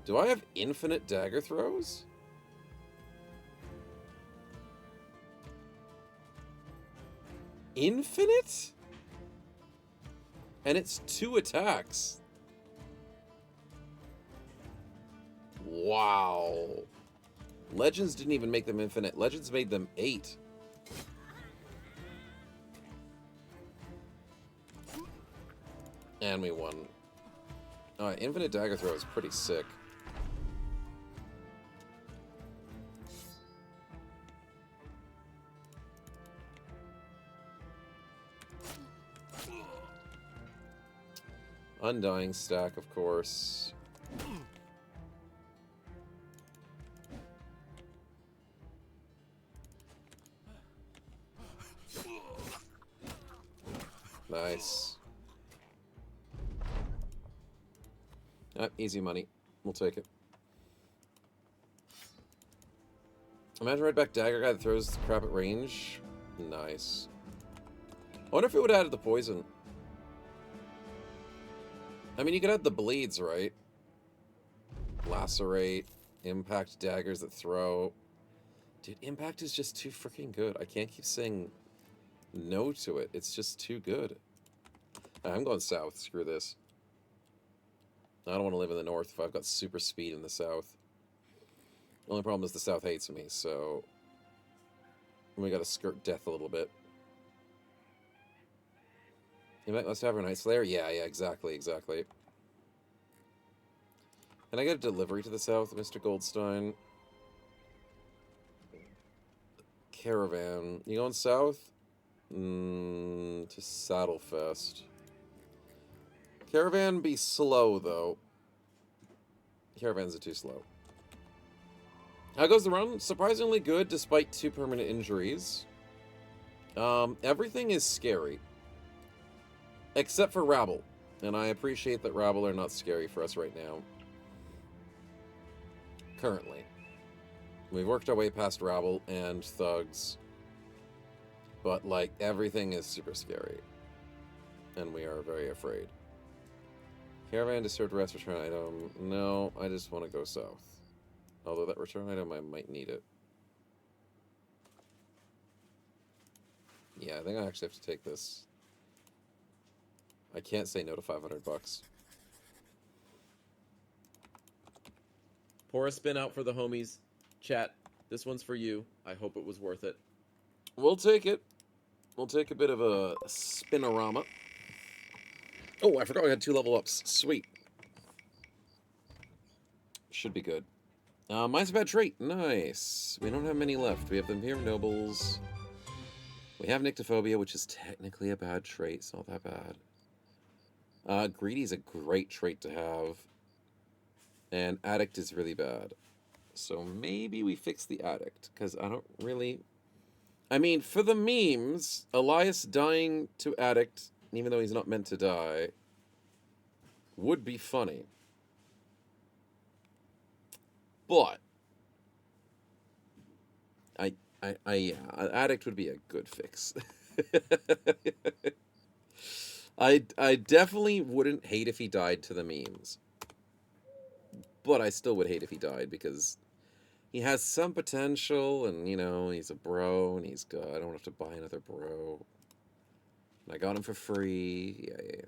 Do I have infinite dagger throws? Infinite? And it's 2 attacks. Wow. Legends didn't even make them infinite. Legends made them 8. And we won. Alright, infinite dagger throw is pretty sick. Undying stack, of course. Nice. Easy money. We'll take it. Imagine right back dagger guy that throws crap at range. Nice. I wonder if it would have added the poison. I mean, you could add the bleeds, right? Lacerate, impact daggers that throw. Dude, impact is just too freaking good. I can't keep saying no to it. It's just too good. I'm going south. Screw this. I don't want to live in the north if I've got super speed in the south. The only problem is the south hates me, so we gotta skirt death a little bit. Let's have our Night Slayer? Yeah, exactly. Can I get a delivery to the south, Mr. Goldstein? Caravan. You going south? To Saddlefest. Caravan be slow, though. Caravans are too slow. How goes the run? Surprisingly good, despite 2 permanent injuries. Everything is scary. Except for Rabble. And I appreciate that Rabble are not scary for us right now. Currently. We've worked our way past Rabble and Thugs. But, like, everything is super scary. And we are very afraid. Caravan, disturbed rest, return item. No, I just want to go south. Although that return item, I might need it. Yeah, I think I actually have to take this. I can't say no to $500. Pour a spin out for the homies. Chat, this one's for you. I hope it was worth it. We'll take it. We'll take a bit of a spinorama. Oh, I forgot we had 2 level ups. Sweet. Should be good. Mine's a bad trait. Nice. We don't have many left. We have the Fear of Nobles. We have Nyctophobia, which is technically a bad trait. It's not that bad. Greedy's a great trait to have. And Addict is really bad. So maybe we fix the Addict, because I don't really... I mean, for the memes, Elias dying to Addict, even though he's not meant to die, would be funny. But yeah, Addict would be a good fix. I definitely wouldn't hate if he died to the memes. But I still would hate if he died, because he has some potential, and, you know, he's a bro, and he's good. I don't have to buy another bro. And I got him for free. Yeah.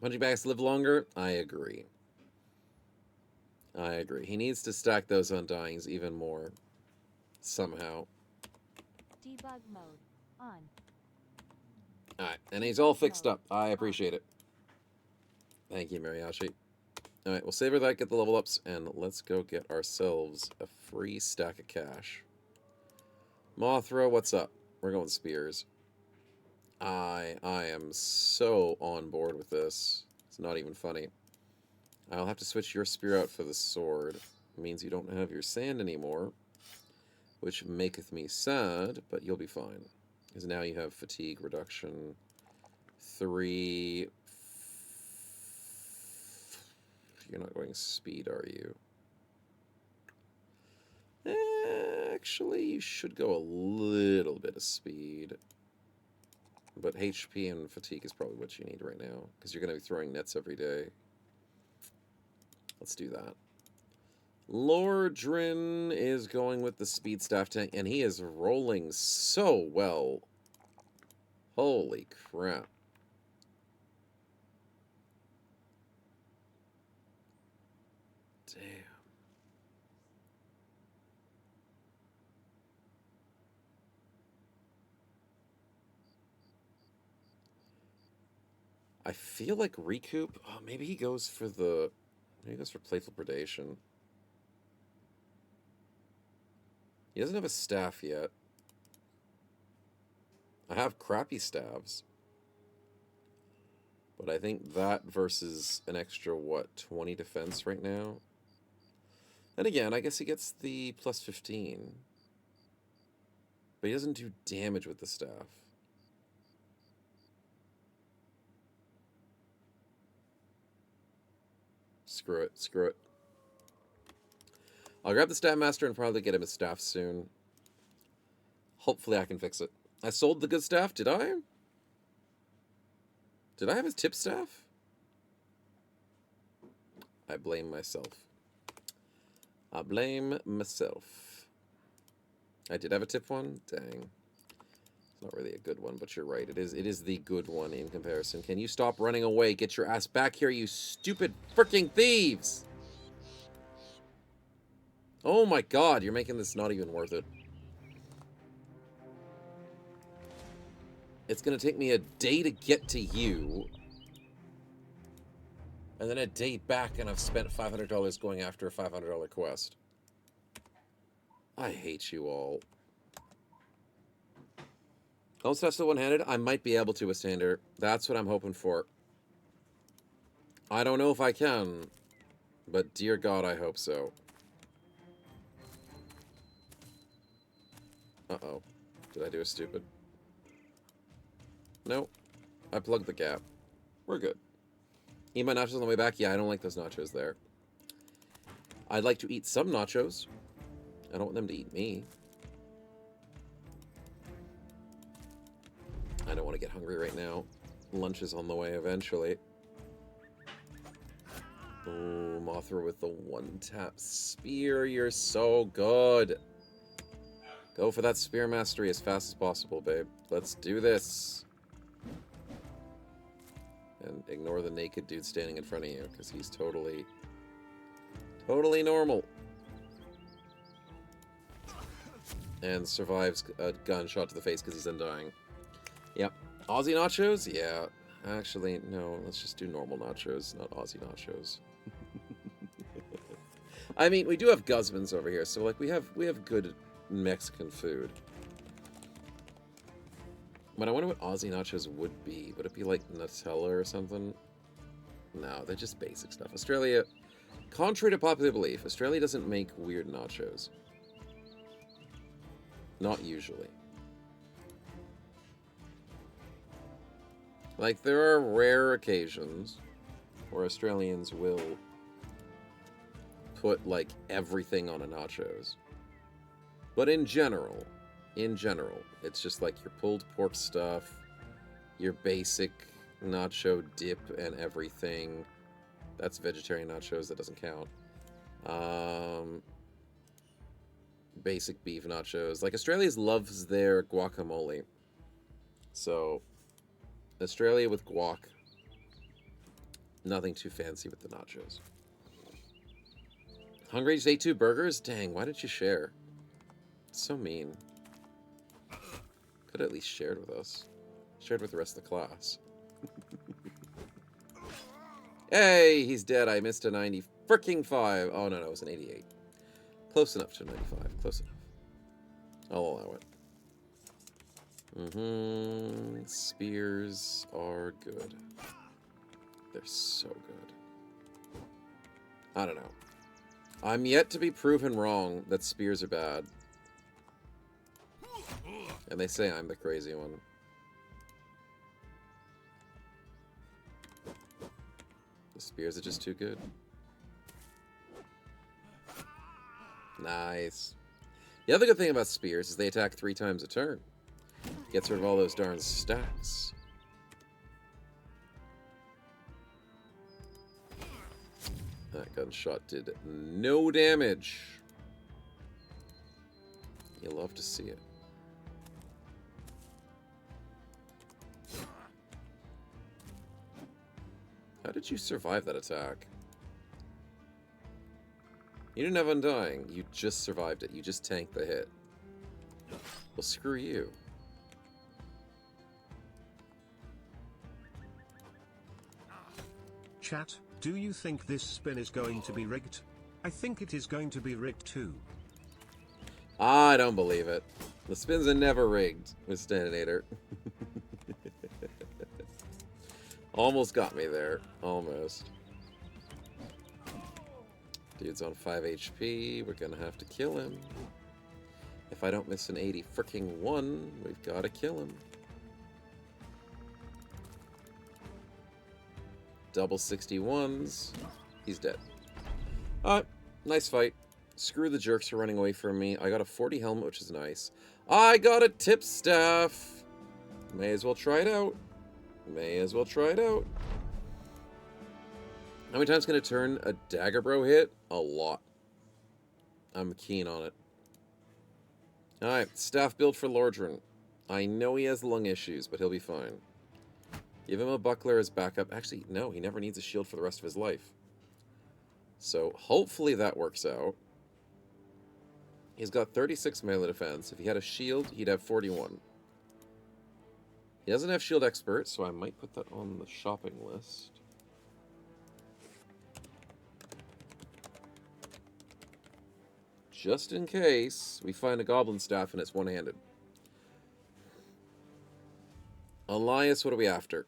Punching bags live longer? I agree. He needs to stack those Undyings even more. Somehow. Debug mode on. Alright, and he's all fixed up. I appreciate it. Thank you, Mariachi. Alright, we'll savor that, get the level ups, and let's go get ourselves a free stack of cash. Mothra, what's up? We're going spears. I am so on board with this. It's not even funny. I'll have to switch your spear out for the sword. It means you don't have your sand anymore, which maketh me sad, but you'll be fine. Because now you have fatigue reduction 3. You're not going speed, are you? Actually, you should go a little bit of speed. But HP and fatigue is probably what you need right now, because you're going to be throwing nets every day. Let's do that. Lordrin is going with the speed staff tank, and he is rolling so well. Holy crap. Damn. I feel like Recoup. Oh, maybe he goes for the... Maybe he goes for Playful Predation. He doesn't have a staff yet. I have crappy staves. But I think that versus an extra, what, 20 defense right now? And again, I guess he gets the plus 15. But he doesn't do damage with the staff. Screw it, screw it. I'll grab the Staff Master and probably get him a staff soon. Hopefully I can fix it. I sold the good staff, did I? Did I have his tip staff? I blame myself. I blame myself. I did have a tip one? Dang. It's not really a good one, but you're right. It is the good one in comparison. Can you stop running away? Get your ass back here, you stupid freaking thieves! Oh my god, you're making this not even worth it. It's gonna take me a day to get to you. And then a day back, and I've spent $500 going after a $500 quest. I hate you all. Don't touch the one-handed. I might be able to withstand her. That's what I'm hoping for. I don't know if I can, but dear God, I hope so. Uh-oh. Did I do a stupid? No. I plugged the gap. We're good. Eat my nachos on the way back? Yeah, I don't like those nachos there. I'd like to eat some nachos. I don't want them to eat me. I don't want to get hungry right now. Lunch is on the way eventually. Oh, Mothra with the one-tap spear. You're so good. Go for that spear mastery as fast as possible, babe. Let's do this. And ignore the naked dude standing in front of you, because he's totally normal. And survives a gunshot to the face because he's undying. Yep. Aussie nachos? Yeah. Actually, no. Let's just do normal nachos, not Aussie nachos. I mean, we do have Guzman's over here, so like we have good Mexican food. But I wonder what Aussie nachos would be. Would it be like Nutella or something? No, they're just basic stuff. Australia, contrary to popular belief, Australia doesn't make weird nachos. Not usually. Like, there are rare occasions where Australians will put, like, everything on a nachos. But in general, it's just like your pulled pork stuff, your basic nacho dip and everything. That's vegetarian nachos, that doesn't count. Basic beef nachos. Like, Australia loves their guacamole. So, Australia with guac. Nothing too fancy with the nachos. Hungry, just ate 2 burgers? Dang, why didn't you share? It's so mean. Could have at least shared with us. Shared with the rest of the class. Hey, he's dead. I missed a 90 freaking 5. Oh, no, it was an 88. Close enough to 95. Close enough. I'll allow it. Spears are good. They're so good. I don't know. I'm yet to be proven wrong that spears are bad. And they say I'm the crazy one. The spears are just too good. Nice. The other good thing about spears is they attack 3 times a turn. Gets rid of all those darn stacks. That gunshot did no damage. You love to see it. How did you survive that attack? You didn't have Undying. You just survived it. You just tanked the hit. Well, screw you. Chat, do you think this spin is going to be rigged? I think it is going to be rigged too. I don't believe it. The spins are never rigged with Staninator. Almost got me there. Almost. Dude's on 5 HP. We're gonna have to kill him. If I don't miss an 80 freaking 1, we've got to kill him. Double 61s. He's dead. Alright, nice fight. Screw the jerks for running away from me. I got a 40 helmet, which is nice. I got a tip staff. May as well try it out. May as well try it out. How many times can it turn a dagger bro hit? A lot. I'm keen on it. Alright, staff build for Lordran. I know he has lung issues, but he'll be fine. Give him a buckler as backup. Actually, no, he never needs a shield for the rest of his life. So, hopefully that works out. He's got 36 melee defense. If he had a shield, he'd have 41. He doesn't have shield expert, so I might put that on the shopping list. Just in case we find a goblin staff and it's one-handed. Elias, what are we after?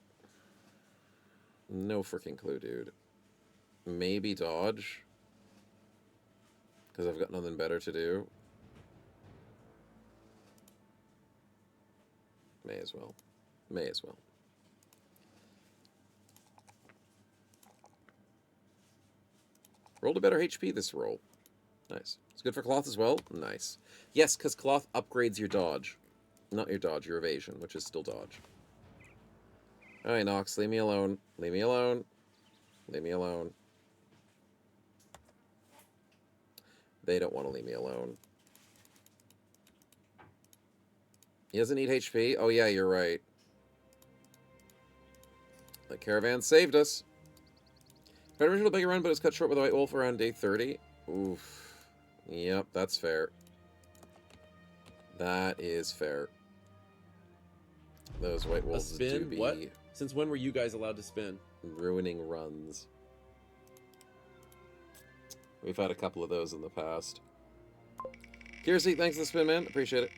No freaking clue, dude. Maybe dodge. Because I've got nothing better to do. May as well. May as well. Rolled a better HP this roll. Nice. It's good for cloth as well. Nice. Yes, because cloth upgrades your dodge. Not your dodge, your evasion, which is still dodge. Alright, Nox, leave me alone. Leave me alone. Leave me alone. They don't want to leave me alone. He doesn't need HP? Oh yeah, you're right. The caravan saved us. Tried to original bigger run, but it was cut short with a white wolf around day 30. Oof. Yep, that's fair. That is fair. Those white wolves do be... What? Since when were you guys allowed to spin? Ruining runs. We've had a couple of those in the past. Kiersey, thanks for the spin, man. Appreciate it.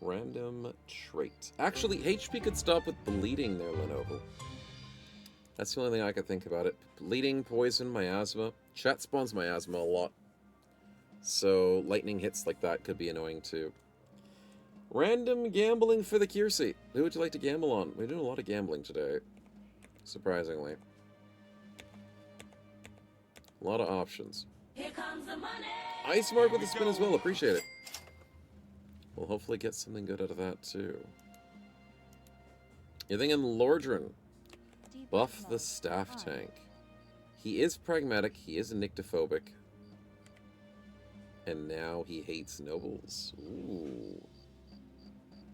Random trait. Actually, HP could stop with bleeding there, Lenovo. That's the only thing I could think about it. Bleeding, poison, miasma. Chat spawns miasma a lot. So, lightning hits like that could be annoying too. Random gambling for the Kiersey. Who would you like to gamble on? We're doing a lot of gambling today. Surprisingly. A lot of options. Here comes the money. Ice Mark with the spin as well. Appreciate it. We'll hopefully get something good out of that too. You're thinking Lordran. Buff the staff tank. He is pragmatic. He is nyctophobic. And now he hates nobles. Ooh.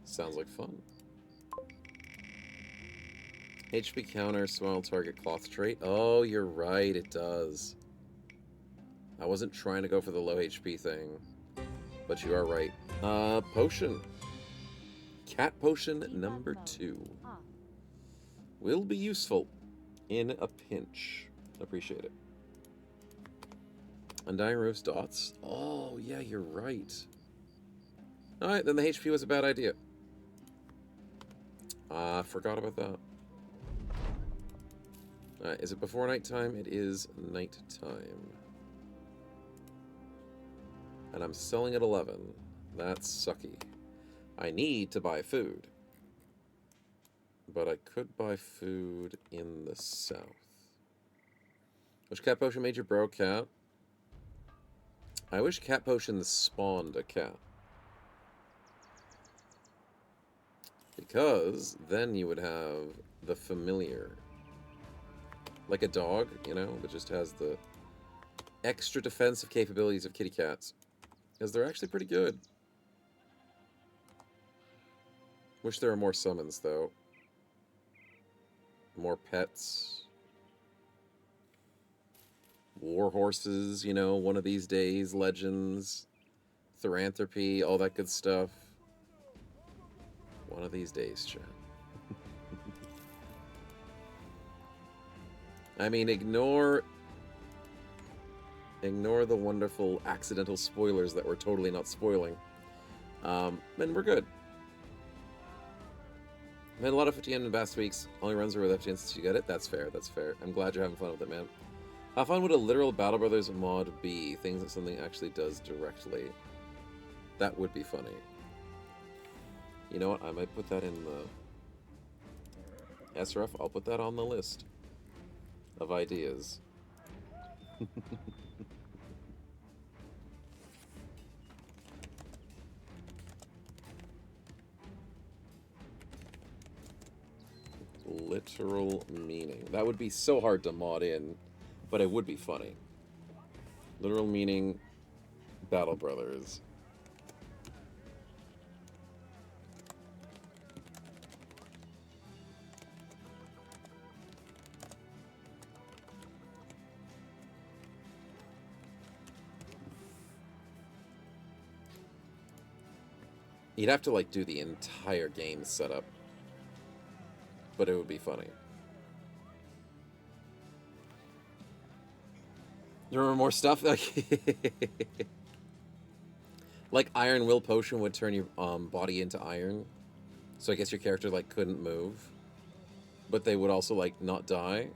Sounds like fun. HP counter, small target cloth trait. Oh, you're right, it does. I wasn't trying to go for the low HP thing, but you are right. Potion. Cat potion number 2. Will be useful in a pinch. Appreciate it. Undying Roof's dots. Oh, yeah, you're right. Alright, then the HP was a bad idea. Forgot about that. Is it before nighttime? It is nighttime. And I'm selling at 11. That's sucky. I need to buy food. But I could buy food in the south. Which cat potion made your bro cat? I wish cat potions spawned a cat. Because then you would have the familiar. Like a dog, you know, that just has the extra defensive capabilities of kitty cats. Because they're actually pretty good. Wish there were more summons, though. More pets. War horses, you know, one of these days. Legends. Philanthropy, all that good stuff. One of these days, chat. I mean, ignore the wonderful accidental spoilers that we're totally not spoiling. And we're good. I've had a lot of FotN in the past weeks. Only runs are with FotN since you get it. That's fair, that's fair. I'm glad you're having fun with it, man. How fun would a literal Battle Brothers mod be? Things that something actually does directly. That would be funny. You know what? I might put that in the SRF. I'll put that on the list of ideas. Literal meaning. That would be so hard to mod in, but it would be funny. Literal meaning, Battle Brothers. You'd have to, like, do the entire game setup. But it would be funny. There were more stuff? Like, Iron Will Potion would turn your body into iron. So I guess your character, like, couldn't move. But they would also, like, not die.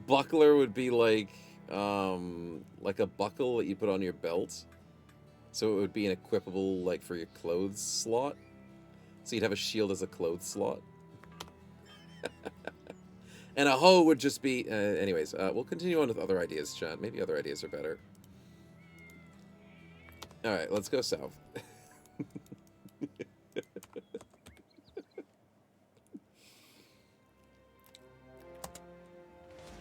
Buckler would be, like, like a buckle that you put on your belt. So it would be an equipable, like, for your clothes slot. So you'd have a shield as a clothes slot. And a hoe would just be... anyways, we'll continue on with other ideas, chat. Maybe other ideas are better. Alright, let's go south.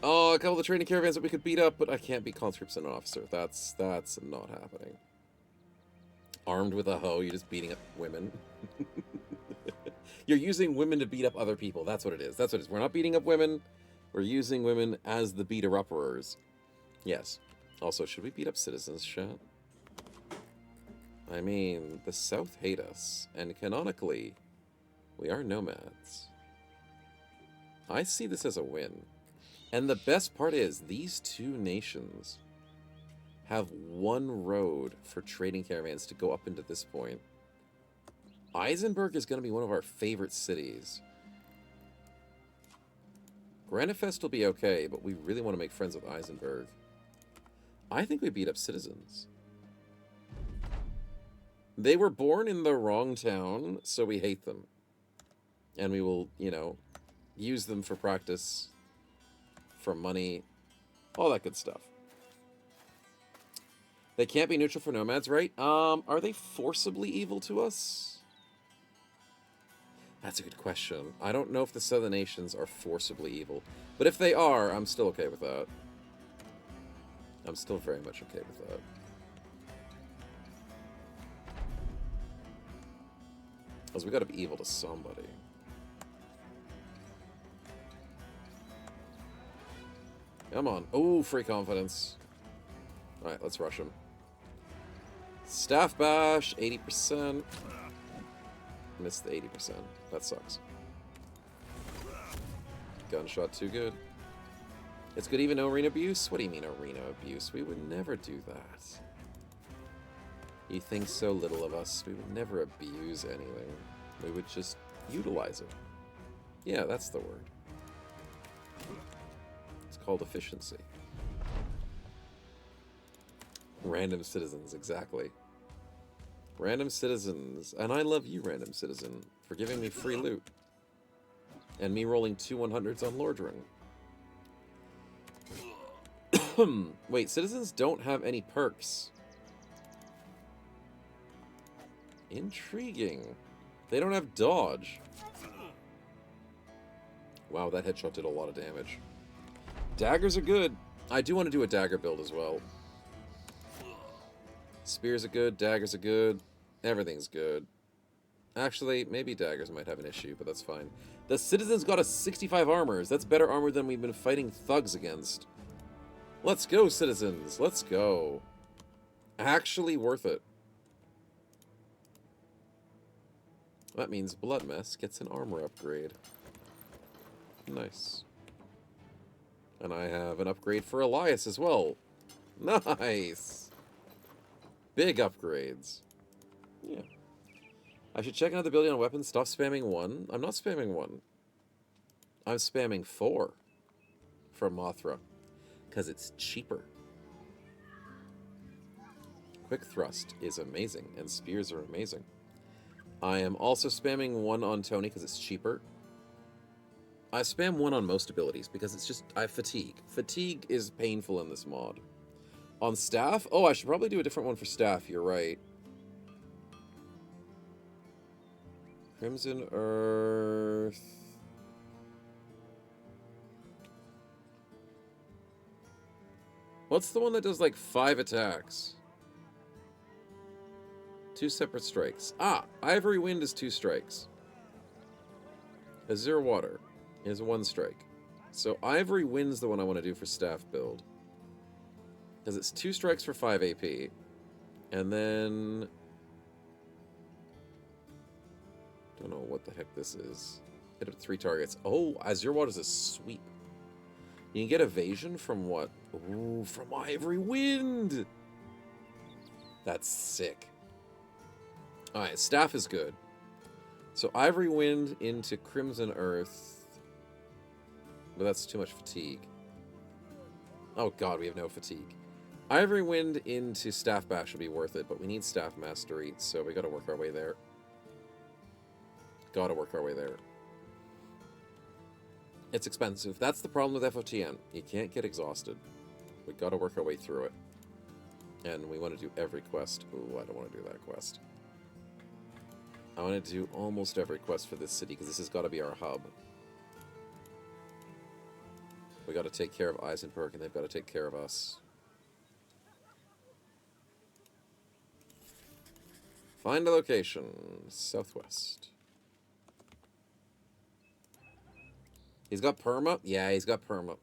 Oh, a couple of the training caravans that we could beat up, but I can't beat conscripts and an officer. That's not happening. Armed with a hoe, you're just beating up women. You're using women to beat up other people. That's what it is. That's what it is. We're not beating up women. We're using women as the beater-upperers. Yes. Also, should we beat up citizens, chat? I mean, the South hate us, and canonically, we are nomads. I see this as a win. And the best part is, these two nations have one road for trading caravans to go up into this point. Eisenberg is going to be one of our favorite cities. Granifest will be okay, but we really want to make friends with Eisenberg. I think we beat up citizens. They were born in the wrong town, so we hate them. And we will, you know, use them for practice, for money, all that good stuff. They can't be neutral for nomads, right? Are they forcibly evil to us? That's a good question. I don't know if the Southern Nations are forcibly evil. But if they are, I'm still okay with that. I'm still very much okay with that. Because we gotta be evil to somebody. Come on. Oh, free confidence. Alright, let's rush him. Staff bash, 80%. Missed the 80%. That sucks. Gunshot too good. It's good even arena abuse? What do you mean arena abuse? We would never do that. You think so little of us. We would never abuse anything. We would just utilize it. Yeah, that's the word. It's called efficiency. Random citizens, exactly. Random citizens. And I love you, random citizen, for giving me free loot. And me rolling 2 100s on Lordring. Wait, citizens don't have any perks. Intriguing. They don't have dodge. Wow, that headshot did a lot of damage. Daggers are good. I do want to do a dagger build as well. Spears are good, daggers are good, everything's good. Actually, maybe daggers might have an issue, but that's fine. The citizens got us 65 armors. That's better armor than we've been fighting thugs against. Let's go, citizens. Let's go. Actually worth it. That means Bloodmess gets an armor upgrade. Nice. And I have an upgrade for Elias as well. Nice. Big upgrades. Yeah. I should check another ability on weapons. Stop spamming 1. I'm not spamming 1. I'm spamming 4 for Mothra. Because it's cheaper. Quick Thrust is amazing. And Spears are amazing. I am also spamming 1 on Tony because it's cheaper. I spam 1 on most abilities because it's just... I fatigue. Fatigue is painful in this mod. On staff? Oh, I should probably do a different one for staff. You're right. Crimson Earth. What's the one that does like 5 attacks? 2 separate strikes. Ah, Ivory Wind is 2 strikes. Azure Water is 1 strike. So Ivory Wind's the one I want to do for staff build. Because it's 2 strikes for 5 AP. And then... don't know what the heck this is. Hit up 3 targets. Oh, Azure Water's a sweep. You can get evasion from what? Ooh, from Ivory Wind! That's sick. Alright, staff is good. So Ivory Wind into Crimson Earth. But that's too much fatigue. Oh god, we have no fatigue. Ivory Wind into Staff Bash would be worth it, but we need Staff Mastery, so we gotta work our way there. Gotta work our way there. It's expensive. That's the problem with FOTN. You can't get exhausted. We gotta work our way through it. And we want to do every quest. Ooh, I don't want to do that quest. I want to do almost every quest for this city, because this has got to be our hub. We got to take care of Eisenberg, and they've got to take care of us. Find a location. Southwest. He's got perma? Yeah, he's got perma.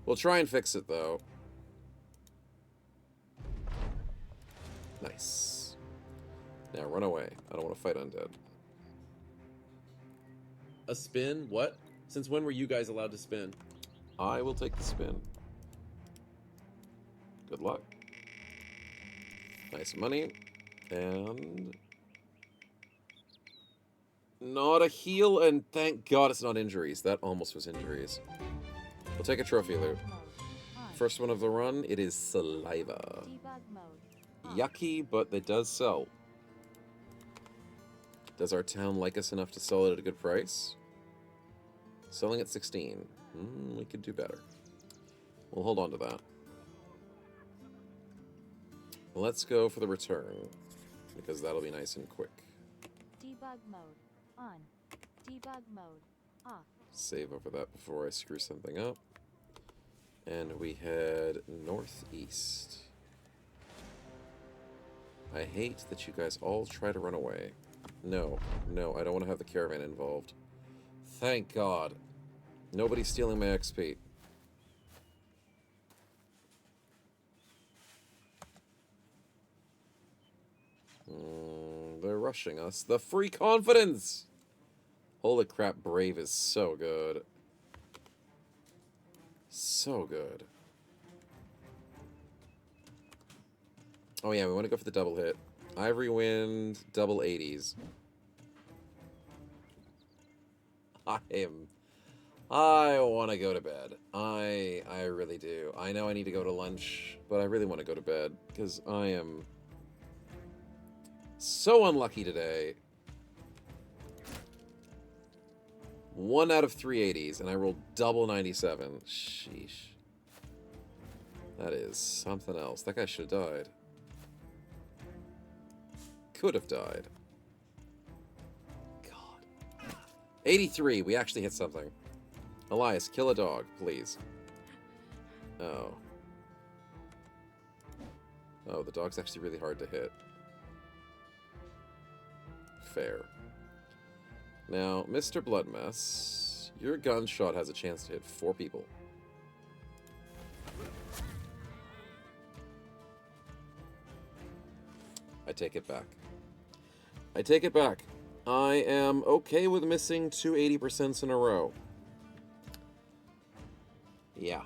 We'll try and fix it, though. Nice. Now run away. I don't want to fight undead. A spin? What? Since when were you guys allowed to spin? I will take the spin. Good luck. Nice money. And... not a heal, and thank God it's not injuries. That almost was injuries. We'll take a trophy loot. First one of the run, it is saliva. Yucky, but it does sell. Does our town like us enough to sell it at a good price? Selling at 16. We could do better. We'll hold on to that. Let's go for the return, because that'll be nice and quick. Debug mode on. Debug mode off. Save over that before I screw something up. And we head northeast. I hate that you guys all try to run away. No, no, I don't want to have the caravan involved. Thank God. Nobody's stealing my XP. They're rushing us. The free confidence! Holy crap, Brave is so good. So good. Oh yeah, we want to go for the double hit. Ivory Wind, double 80s. I want to go to bed. I really do. I know I need to go to lunch, but I really want to go to bed, because I am so unlucky today. 1 out of 3 80s, and I rolled double 97. Sheesh. That is something else. That guy should have died. Could have died. God. 83. We actually hit something. Elias, kill a dog, please. Oh. Oh, the dog's actually really hard to hit. Fair. Now, Mr. Bloodmess, your gunshot has a chance to hit 4 people. I take it back. I take it back. I am okay with missing 2 80% in a row. Yeah,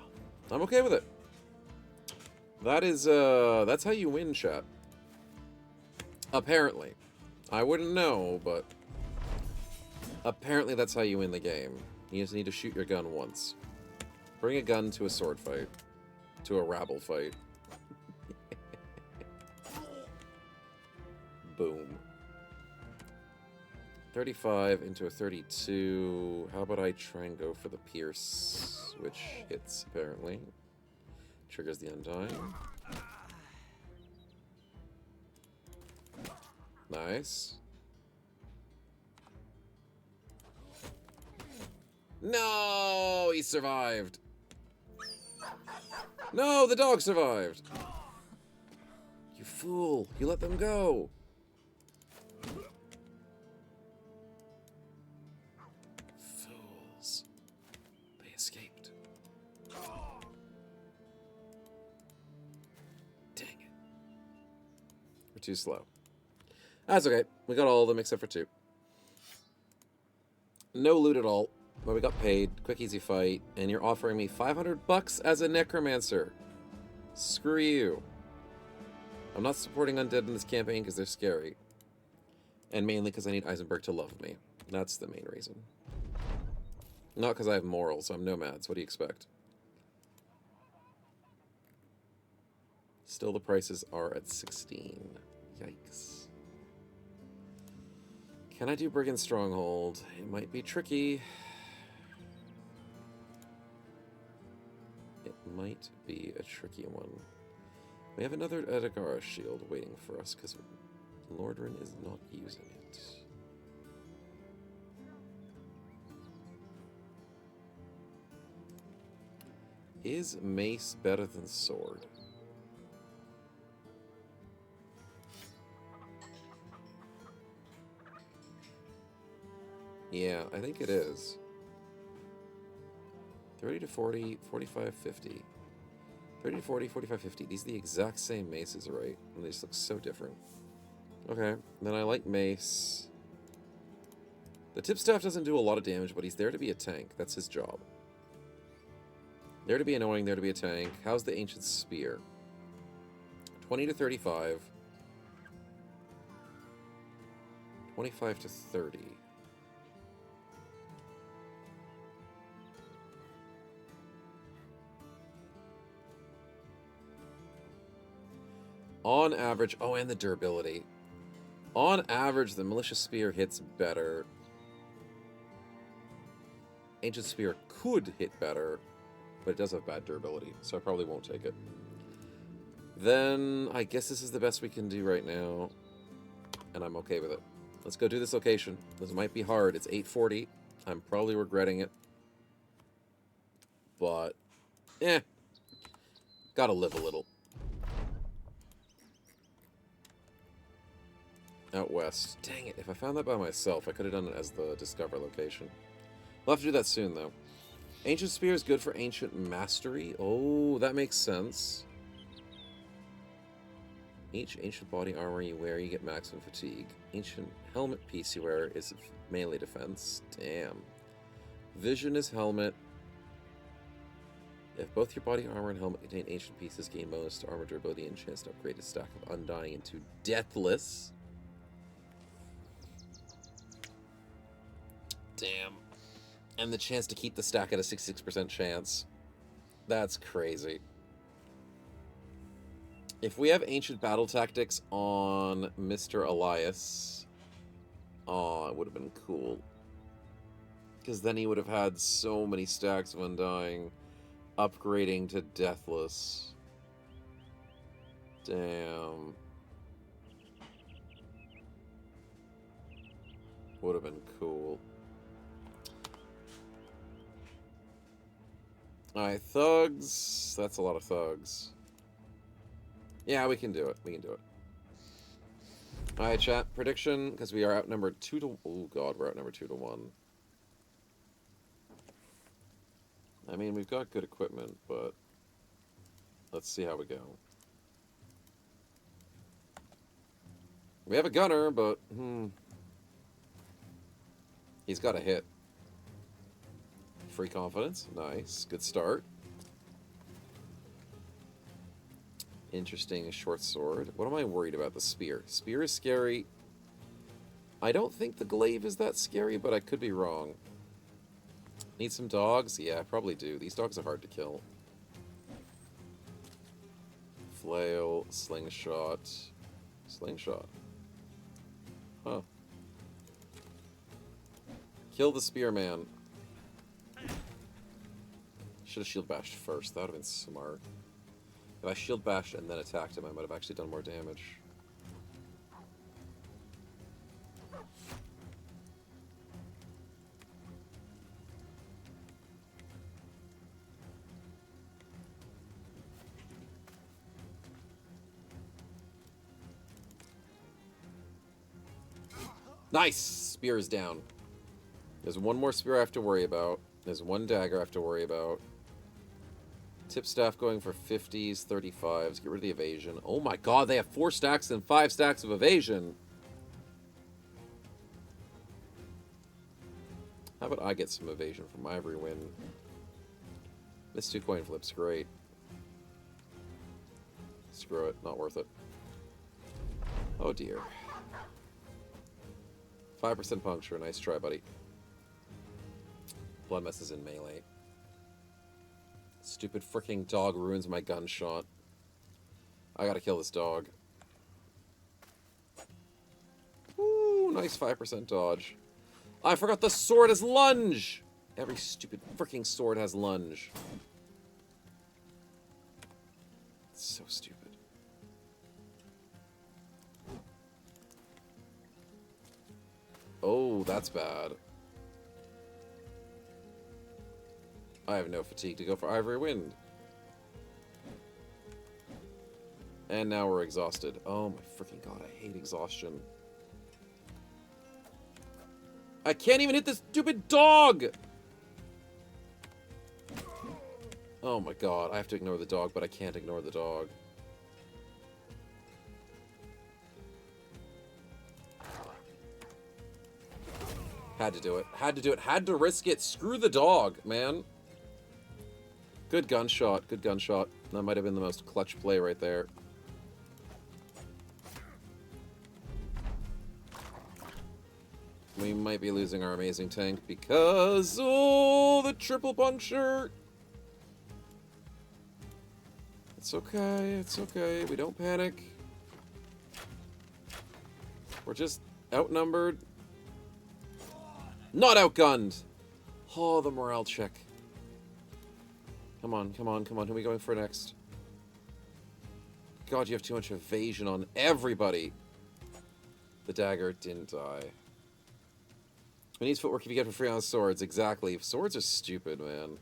I'm okay with it. That is, that's how you win, chat. Apparently. I wouldn't know, but apparently that's how you win the game. You just need to shoot your gun once. Bring a gun to a sword fight. To a rabble fight. Boom. 35 into a 32. How about I try and go for the pierce, which hits, apparently. Triggers the undying. Nice. No, he survived. No, the dog survived. You fool. You let them go. Fools. They escaped. Dang it. We're too slow. That's okay. We got all of them except for 2. No loot at all. But we got paid. Quick, easy fight. And you're offering me $500 as a necromancer. Screw you. I'm not supporting undead in this campaign because they're scary. And mainly because I need Eisenberg to love me. That's the main reason. Not because I have morals. I'm nomads. What do you expect? Still, the prices are at 16. Yikes. Can I do Brigand Stronghold? It might be tricky. It might be a tricky one. We have another Edagara shield waiting for us because Lordran is not using it. Is mace better than sword? Yeah, I think it is. 30 to 40, 45, 50. 30 to 40, 45, 50. These are the exact same maces, right? And they just look so different. Okay, then I like mace. The tipstaff doesn't do a lot of damage, but he's there to be a tank. That's his job. There to be annoying, there to be a tank. How's the ancient spear? 20 to 35. 25 to 30. On average, oh, and the durability. On average, the Militia Spear hits better. Ancient Spear could hit better, but it does have bad durability, so I probably won't take it. Then, I guess this is the best we can do right now, and I'm okay with it. Let's go do this location. This might be hard. It's 8:40. I'm probably regretting it. But, gotta live a little. Out west. Dang it, if I found that by myself, I could have done it as the Discover location. We'll have to do that soon, though. Ancient Spear is good for Ancient Mastery. Oh, that makes sense. Each Ancient Body Armor you wear, you get maximum fatigue. Ancient Helmet piece you wear is melee defense. Damn. Vision is Helmet. If both your body armor and helmet contain ancient pieces, gain bonus to armor durability and chance to upgrade a stack of Undying into Deathless. Damn. And the chance to keep the stack at a 66% chance. That's crazy. If we have Ancient Battle Tactics on Mr. Elias, oh, it would have been cool. Because then he would have had so many stacks of Undying, upgrading to Deathless. Damn. Would have been cool. Alright, thugs. That's a lot of thugs. Yeah, we can do it. We can do it. Alright, chat. Prediction, because we are outnumbered 2 to... Oh, God, we're outnumbered 2 to 1. I mean, we've got good equipment, but... Let's see how we go. We have a gunner, but... He's got a hit. Free confidence. Nice. Good start. Interesting short sword. What am I worried about? The spear. Spear is scary. I don't think the glaive is that scary, but I could be wrong. Need some dogs? Yeah, I probably do. These dogs are hard to kill. Flail, slingshot. Slingshot. Huh. Kill the spearman. Should have shield bashed first. That would have been smart. If I shield bashed and then attacked him, I might have actually done more damage. Nice! Spear is down. There's one more spear I have to worry about. There's one dagger I have to worry about. Tipstaff going for 50s, 35s. Get rid of the evasion. Oh my god, they have 4 stacks and 5 stacks of evasion. How about I get some evasion from my every win? This 2 coin flips, great. Screw it, not worth it. Oh dear. 5% puncture, nice try, buddy. Blood Mess is in melee. Stupid freaking dog ruins my gunshot. I gotta kill this dog. Ooh, nice 5% dodge. I forgot the sword has lunge! Every stupid freaking sword has lunge. It's so stupid. Oh, that's bad. I have no fatigue to go for Ivory Wind. And now we're exhausted. Oh my freaking god, I hate exhaustion. I can't even hit this stupid dog! Oh my god, I have to ignore the dog, but I can't ignore the dog. Had to do it. Had to do it. Had to risk it. Screw the dog, man. Good gunshot. Good gunshot. That might have been the most clutch play right there. We might be losing our amazing tank because... Oh, the triple puncture! It's okay. It's okay. We don't panic. We're just outnumbered. Not outgunned! Oh, the morale check. Come on, come on, come on. Who are we going for next? God, you have too much evasion on everybody. The dagger didn't die. Who needs footwork if you get for free on swords? Exactly. Swords are stupid, man.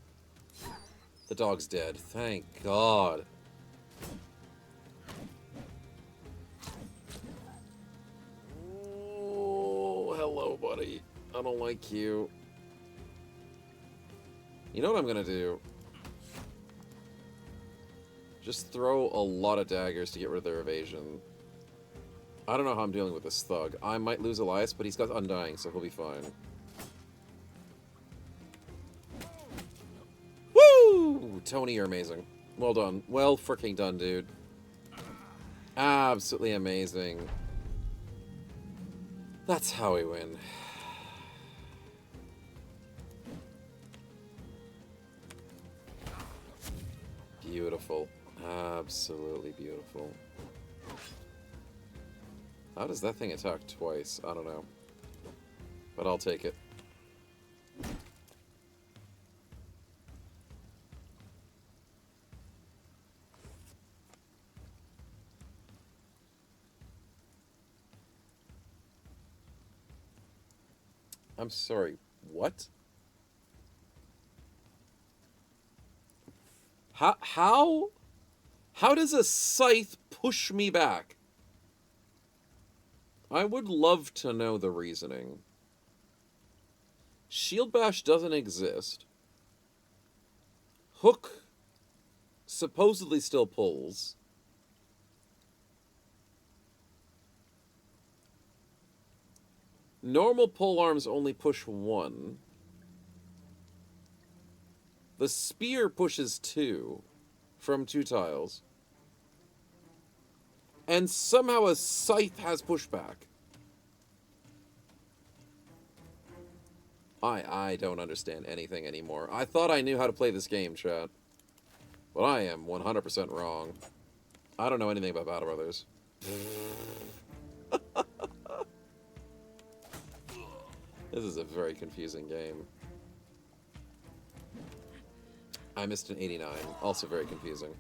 The dog's dead. Thank God. Oh, hello, buddy. I don't like you. You know what I'm gonna do? Just throw a lot of daggers to get rid of their evasion. I don't know how I'm dealing with this thug. I might lose Elias, but he's got Undying, so he'll be fine. Woo! Tony, you're amazing. Well done. Well freaking done, dude. Absolutely amazing. That's how we win. Beautiful. Absolutely beautiful. How does that thing attack twice? I don't know. But I'll take it. I'm sorry, what? How does a scythe push me back? I would love to know the reasoning. Shield Bash doesn't exist. Hook supposedly still pulls. Normal pole arms only push one. The spear pushes two from 2 tiles. And somehow a scythe has pushback. I don't understand anything anymore. I thought I knew how to play this game, chat. But I am 100% wrong. I don't know anything about Battle Brothers. This is a very confusing game. I missed an 89. Also very confusing.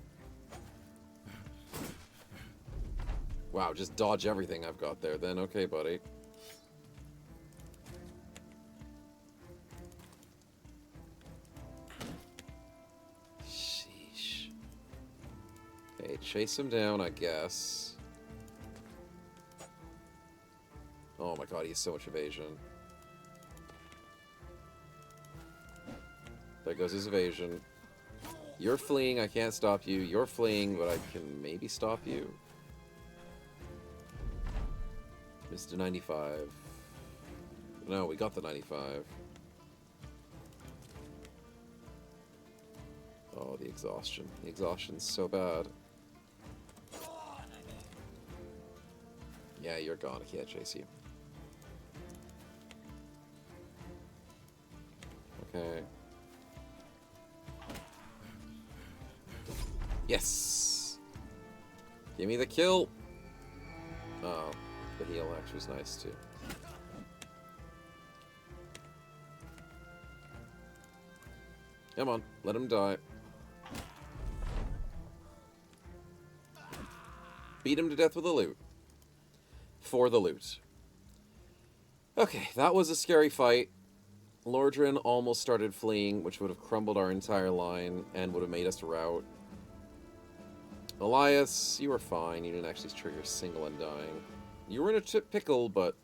Wow, just dodge everything I've got there then. Okay, buddy. Sheesh. Okay, chase him down, I guess. Oh my god, he has so much evasion. There goes his evasion. You're fleeing, I can't stop you. You're fleeing, but I can maybe stop you. Mr. 95. No, we got the 95. Oh, the exhaustion. The exhaustion's so bad. Yeah, you're gone. I can't chase you. Okay. Yes! Give me the kill. Oh, the heal actually was nice too. Come on, let him die. Beat him to death with the loot. For the loot. Okay, that was a scary fight. Lordran almost started fleeing, which would have crumbled our entire line and would have made us rout. Elias, you were fine. You didn't actually trigger single and dying. You were in a pickle, but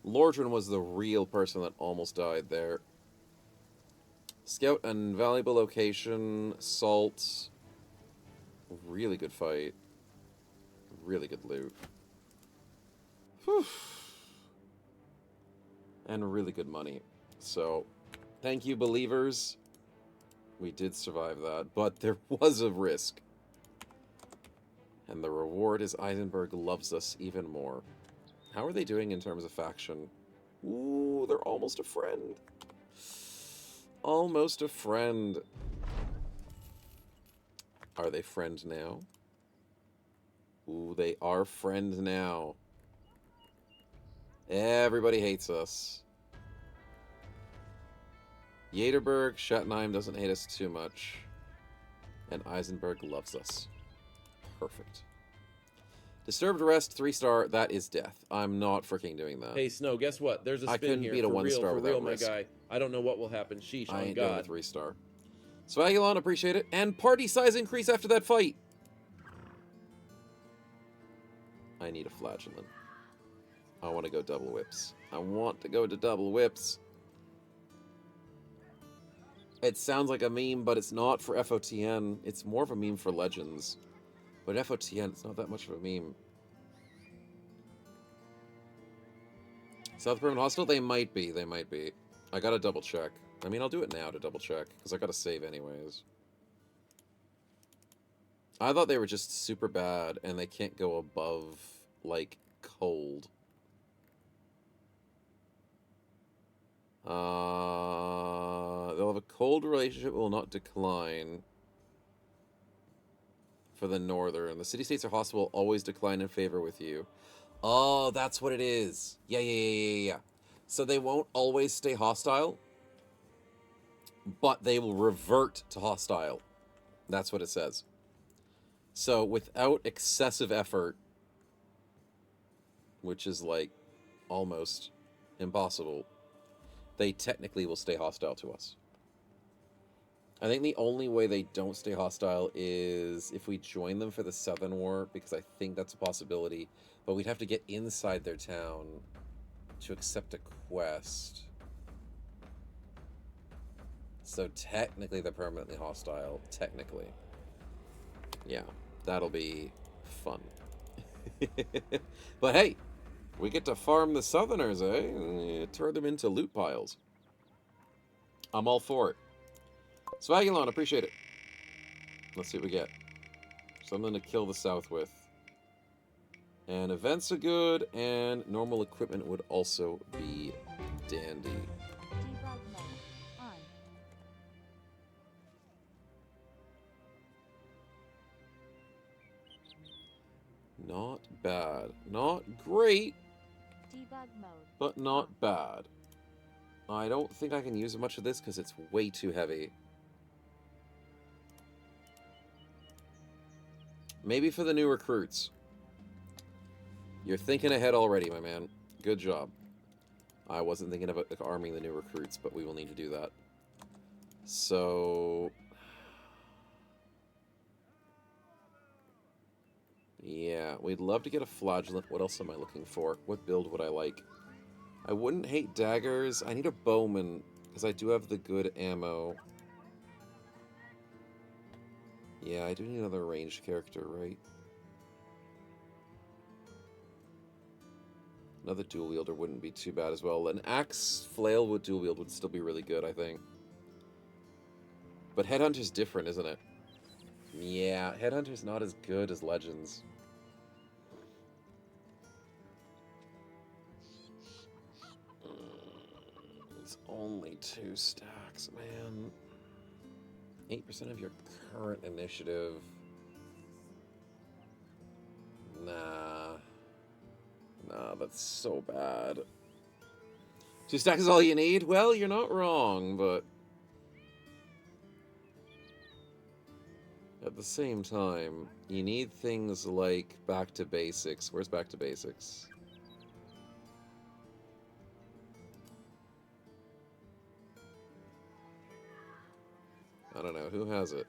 Lordran was the real person that almost died there. Scout an valuable location. Salt. Really good fight. Really good loot. Whew. And really good money. So, thank you, believers. We did survive that, but there was a risk. And the reward is Eisenberg loves us even more. How are they doing in terms of faction? Ooh, they're almost a friend. Almost a friend. Are they friend now? Ooh, they are friend now. Everybody hates us. Yaterberg, Schattenheim doesn't hate us too much. And Eisenberg loves us. Perfect. Disturbed Rest, 3-star, that is death. I'm not freaking doing that. Hey, Snow, guess what? There's a I spin couldn't here. beat a For 1-star real, without my risk. guy. I don't know what will happen. Sheesh, I on ain't doing a God. 3-star. Swagulon, appreciate it. And party size increase after that fight. I need a flagellant. I want to go double whips. I want to go to double whips. It sounds like a meme, but it's not for FOTN. It's more of a meme for Legends. But FOTN, it's not that much of a meme. South Permanent Hospital? They might be. They might be. I gotta double check. I mean, I'll do it now to double check, because I gotta save anyways. I thought they were just super bad, and they can't go above, like, cold. They'll have a cold relationship, will not decline. For the northern. The city-states or hospital will always decline in favor with you. Oh, that's what it is. Yeah. So they won't always stay hostile, but they will revert to hostile. That's what it says. So without excessive effort, which is like almost impossible, they technically will stay hostile to us. I think the only way they don't stay hostile is if we join them for the Southern War, because I think that's a possibility. But we'd have to get inside their town to accept a quest. So technically they're permanently hostile. Technically. Yeah, that'll be fun. But hey, we get to farm the Southerners, eh? Turn them into loot piles. I'm all for it. Swagulon, appreciate it. Let's see what we get. Something to kill the south with. And events are good, and normal equipment would also be dandy. Debug mode on. Not bad. Not great, Debug mode. but not bad. I don't think I can use much of this because it's way too heavy. Maybe for the new recruits. You're thinking ahead already, my man. Good job. I wasn't thinking about arming the new recruits, but we will need to do that. So... yeah, we'd love to get a flagellant. What else am I looking for? What build would I like? I wouldn't hate daggers. I need a bowman, because I do have the good ammo. Yeah, I do need another ranged character, right? Another dual wielder wouldn't be too bad as well. An axe flail with dual wield would still be really good, I think. But Headhunter's different, isn't it? Yeah, Headhunter's not as good as Legends. It's only 2 stacks, man. 8% of your current initiative. Nah. Nah, that's so bad. 2 stacks is all you need? Well, you're not wrong, but... at the same time, you need things like back to basics. Where's back to basics? I don't know. Who has it?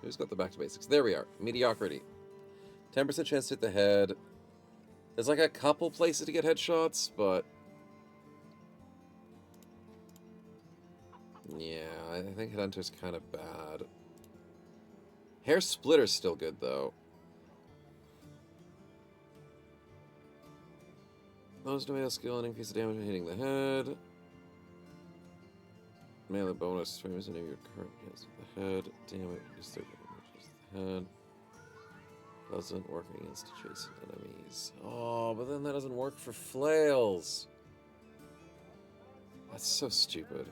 Who's got the back to basics? There we are. Mediocrity. 10% chance to hit the head. There's like a couple places to get headshots, but... yeah, I think Headhunter's kind of bad. Hair Splitter's still good, though. Bonus tomato skill and increase the damage when hitting the head. Melee bonus, 20% of your current hits with the head. Damage, reduce 30% with the head. Doesn't work against adjacent enemies. Oh, but then that doesn't work for flails. That's so stupid.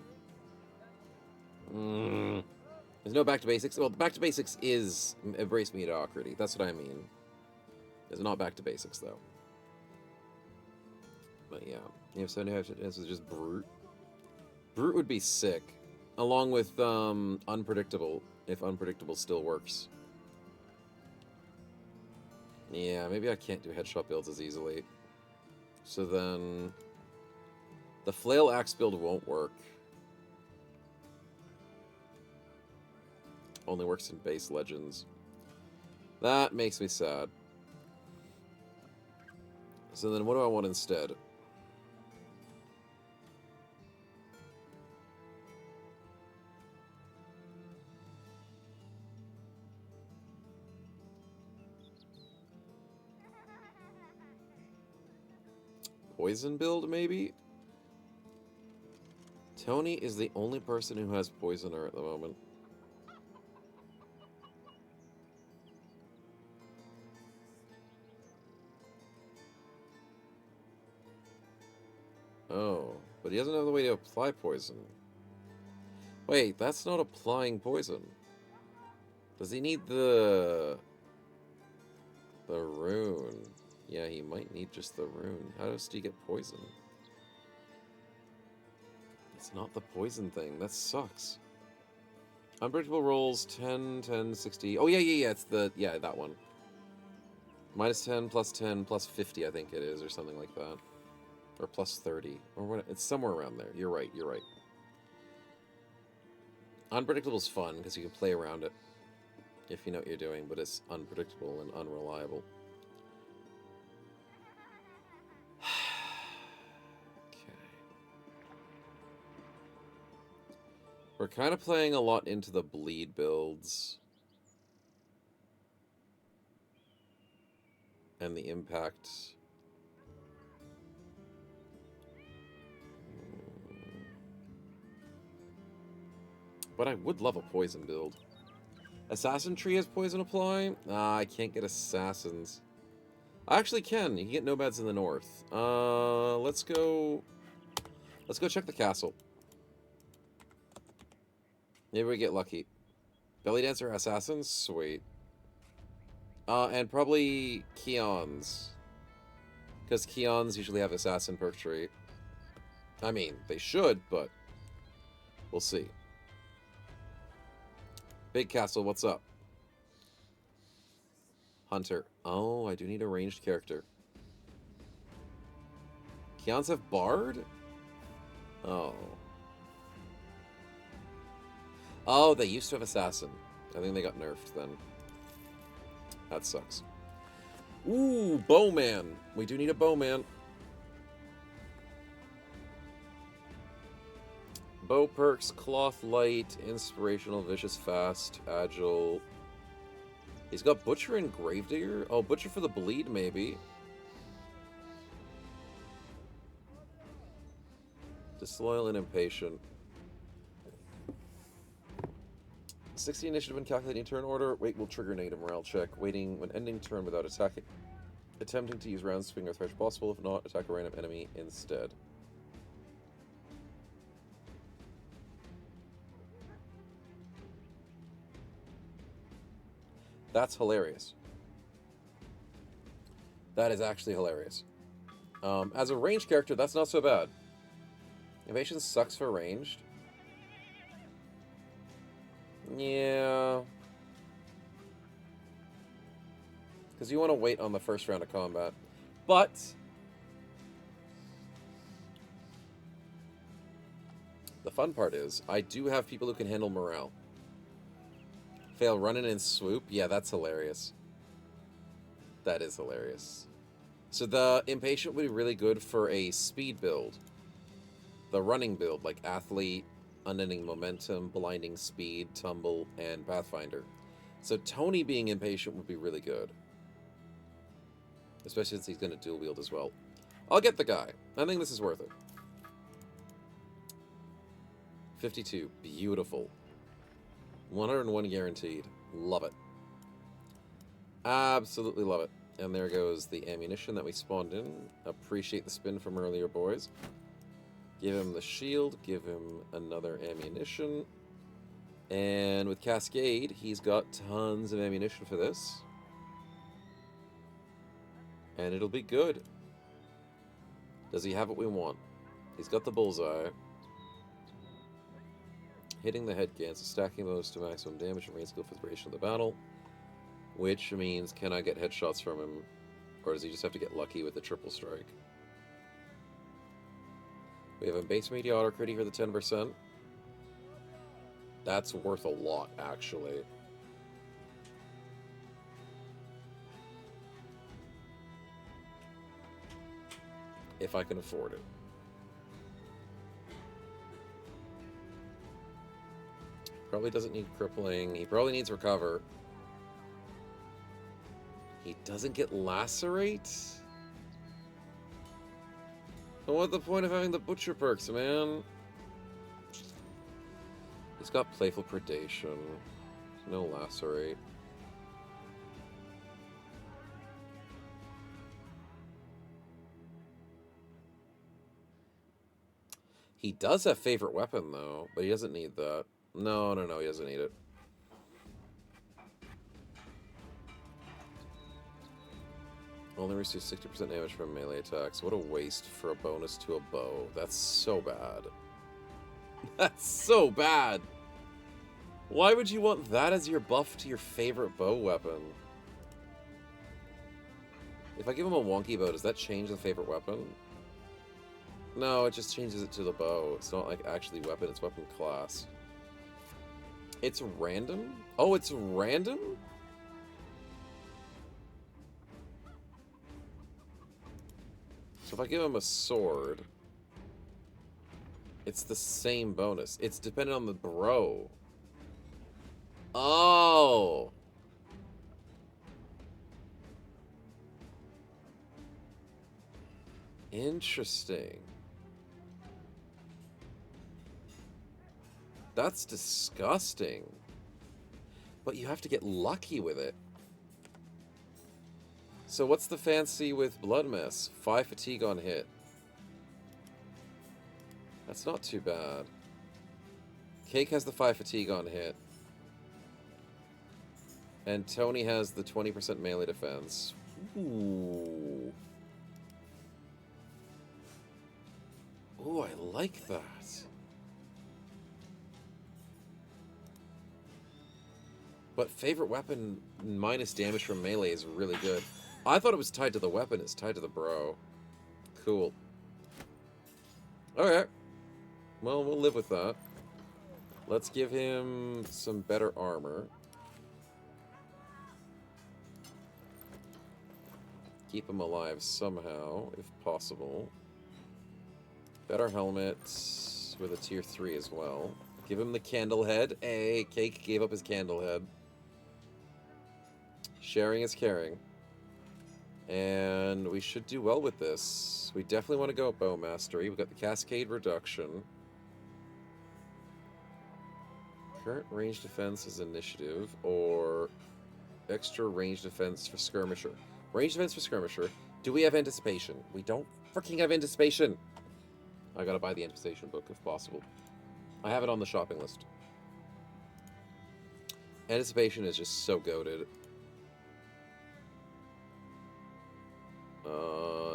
There's no back to basics. Well, back to basics is embrace mediocrity. That's what I mean. It's not back to basics, though. But yeah, you have 75 chances just brute. Brute would be sick, along with unpredictable, if unpredictable still works. Yeah, maybe I can't do headshot builds as easily. So then, the flail axe build won't work. Only works in base legends. That makes me sad. So then what do I want instead? Poison build, maybe? Tony is the only person who has Poisoner at the moment. Oh, but he doesn't have the way to apply poison. Wait, that's not applying poison. Does he need the rune? Yeah, he might need just the rune. How does he get poison? It's not the poison thing. That sucks. Unpredictable rolls 10, 10, 60. Oh, yeah. It's the, yeah, that one. Minus 10, plus 10, plus 50, I think it is, or something like that. Or plus 30. Or what? It's somewhere around there. You're right. Unpredictable's fun, because you can play around it. If you know what you're doing, but it's unpredictable and unreliable. We're kind of playing a lot into the bleed builds. And the impact. But I would love a poison build. Assassin tree has poison apply? I can't get assassins. I actually can. You can get nomads in the north. Let's go check the castle. Maybe we get lucky. Belly Dancer Assassins? Sweet. And probably Keons. Because Keons usually have Assassin perk tree. I mean, they should, but we'll see. Big Castle, what's up? Hunter. Oh, I do need a ranged character. Keons have Bard? Oh. Oh, they used to have Assassin. I think they got nerfed then. That sucks. Ooh, Bowman. We do need a Bowman. Bow perks, Cloth Light, Inspirational, Vicious, Fast, Agile. He's got Butcher and Gravedigger. Oh, Butcher for the bleed, maybe. Disloyal and Impatient. 60 initiative when calculating turn order. Wait will trigger negative morale check. Waiting when ending turn without attacking. Attempting to use round swing or thresh possible. If not, attack a random enemy instead. That's hilarious. That is actually hilarious. As a ranged character, that's not so bad. Evasion sucks for ranged. Yeah. Because you want to wait on the first round of combat. But the fun part is, I do have people who can handle morale. Fail running and swoop. Yeah, that's hilarious. That is hilarious. So the Impatient would be really good for a speed build. The running build, like Athlete, Unending Momentum, Blinding Speed, Tumble, and Pathfinder. So Tony being Impatient would be really good. Especially since he's going to dual wield as well. I'll get the guy. I think this is worth it. 52. Beautiful. 101 guaranteed. Love it. Absolutely love it. And there goes the ammunition that we spawned in. Appreciate the spin from earlier, boys. Give him the shield. Give him another ammunition. And with Cascade, he's got tons of ammunition for this. And it'll be good. Does he have what we want? He's got the bullseye. Hitting the head gains, so stacking those to maximum damage and range skill for the duration of the battle. Which means, can I get headshots from him? Or does he just have to get lucky with the triple strike? We have a base media auto crit for the 10%. That's worth a lot, actually. If I can afford it. Probably doesn't need crippling. He probably needs recover. He doesn't get lacerate? But what's the point of having the butcher perks, man? He's got playful predation. No lacerate. He does have favorite weapon, though, but he doesn't need that. No, he doesn't need it. Only receives 60% damage from melee attacks. What a waste for a bonus to a bow. That's so bad. That's so bad! Why would you want that as your buff to your favorite bow weapon? If I give him a wonky bow, does that change the favorite weapon? No, it just changes it to the bow. It's not like actually weapon, it's weapon class. It's random? Oh, it's random? So if I give him a sword, it's the same bonus. It's dependent on the bro. Oh! Interesting. That's disgusting. But you have to get lucky with it. So what's the fancy with Blood Mess? 5 fatigue on hit. That's not too bad. Cake has the 5 fatigue on hit. And Tony has the 20% melee defense. Ooh. Ooh, I like that. But favorite weapon minus damage from melee is really good. I thought it was tied to the weapon. It's tied to the bro. Cool. Okay. Well, we'll live with that. Let's give him some better armor. Keep him alive somehow, if possible. Better helmet with a tier 3 as well. Give him the candle head. Hey, Cake gave up his candle head. Sharing is caring. And we should do well with this. We definitely want to go bow mastery. We've got the cascade reduction. Current range defense is initiative, or extra range defense for skirmisher. Range defense for skirmisher. Do we have anticipation? We don't freaking have anticipation. I gotta buy the anticipation book if possible. I have it on the shopping list. Anticipation is just so goated.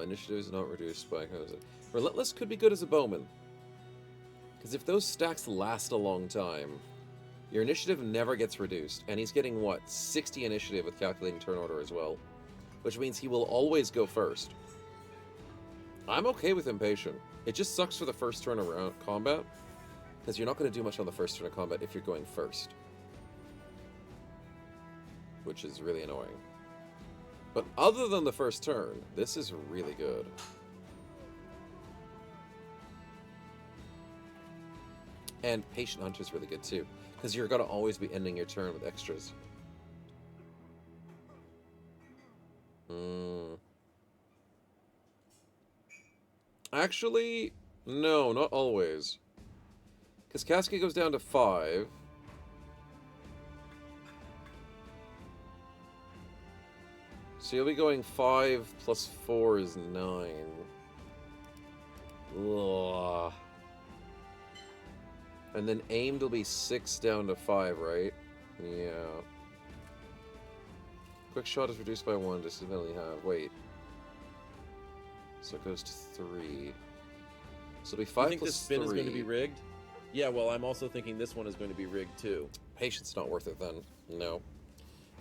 initiative is not reduced by... Relentless could be good as a bowman. Because if those stacks last a long time, your initiative never gets reduced. And he's getting, what, 60 initiative with calculating turn order as well. Which means he will always go first. I'm okay with Impatient. It just sucks for the first turn around combat. Because you're not going to do much on the first turn of combat if you're going first. Which is really annoying. But other than the first turn, this is really good. And Patient Hunter is really good too. Because you're going to always be ending your turn with extras. Actually, no, not always. Because Cascade goes down to 5. So you'll be going 5 plus 4 is 9. Ugh. And then aimed will be 6 down to 5, right? Yeah. Quick shot is reduced by 1, disadvantage have. Wait. So it goes to 3. So it'll be 5 you think plus this spin 3. is going to be rigged? Yeah, well, I'm also thinking this one is going to be rigged too. Patience not worth it then. No.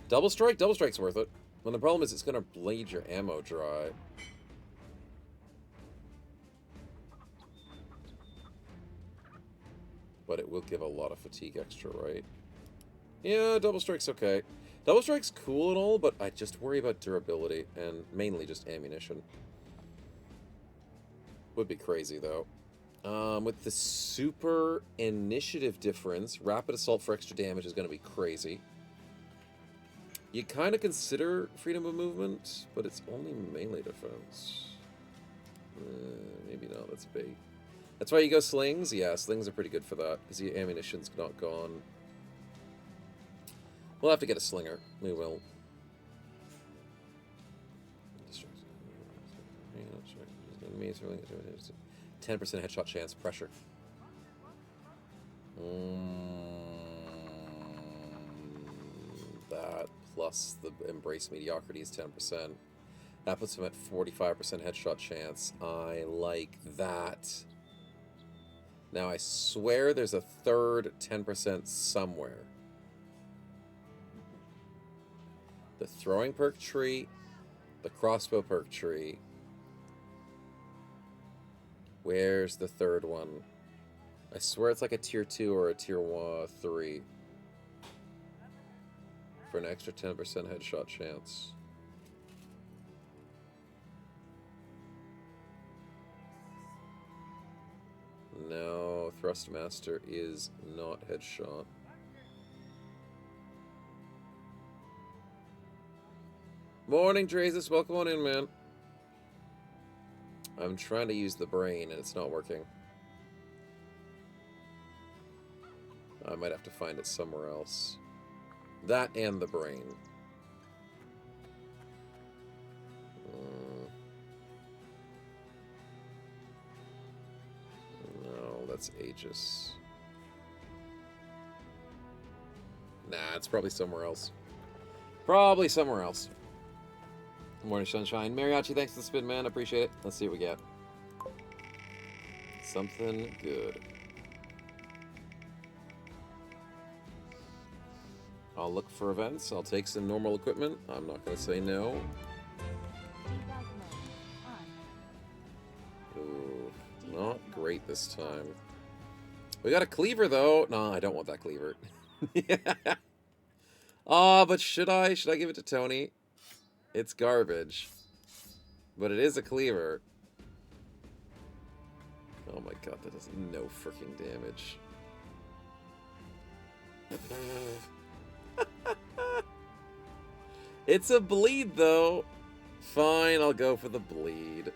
Double strike? Double strike's worth it. Well, the problem is it's going to bleed your ammo dry. But it will give a lot of fatigue extra, right? Yeah, double strike's okay. Double strike's cool and all, but I just worry about durability and mainly just ammunition. Would be crazy, though. With the super initiative difference, rapid assault for extra damage is going to be crazy. You kind of consider freedom of movement, but it's only melee defense. Maybe not, that's bait. That's why you go slings? Yeah, slings are pretty good for that, because the ammunition's not gone. We'll have to get a slinger. We will. 10% headshot chance, pressure. That plus the embrace mediocrity is 10%. That puts him at 45% headshot chance. I like that. Now I swear there's a third 10% somewhere. The throwing perk tree, the crossbow perk tree. Where's the third one? I swear it's like a tier 2 or a tier 3. For an extra 10% headshot chance. No, Thrustmaster is not headshot. Morning, Drazus. Welcome on in, man. I'm trying to use the brain, and it's not working. I might have to find it somewhere else. That and the brain. No, that's Aegis. Nah, it's probably somewhere else. Probably somewhere else. Morning, Sunshine. Mariachi, thanks for the spin, man. Appreciate it. Let's see what we get. Something good. I'll look for events. I'll take some normal equipment. I'm not going to say no. Debug mode on. Ooh, not great this time. We got a cleaver, though. No, I don't want that cleaver. Yeah. Oh, but should I? Should I give it to Tony? It's garbage. But it is a cleaver. Oh my god, that does no freaking damage. It's a bleed, though. Fine, I'll go for the bleed.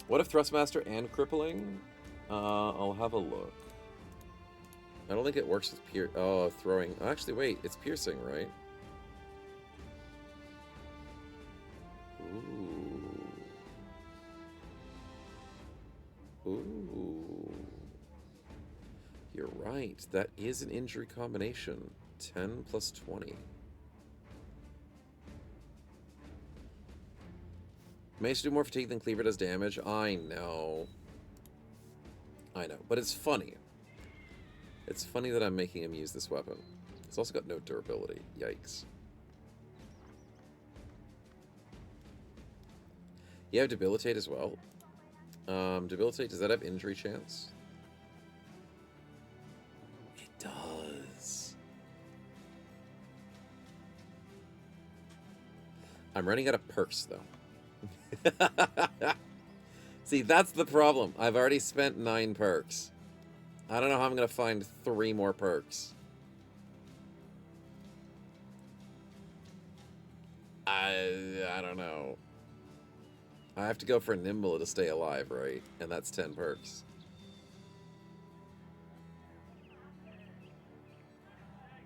What if Thrustmaster and Crippling? I'll have a look. I don't think it works with throwing. Actually, wait, it's piercing, right? Ooh. Ooh. You're right. That is an injury combination. 10 plus 20. Mace do more fatigue than Cleaver does damage. I know. I know. But it's funny. It's funny that I'm making him use this weapon. It's also got no durability. Yikes. You have Debilitate as well. Debilitate, does that have injury chance? It does. I'm running out of perks, though. See, that's the problem. I've already spent 9 perks. I don't know how I'm going to find 3 more perks. I don't know. I have to go for Nimble to stay alive, right? And that's 10 perks.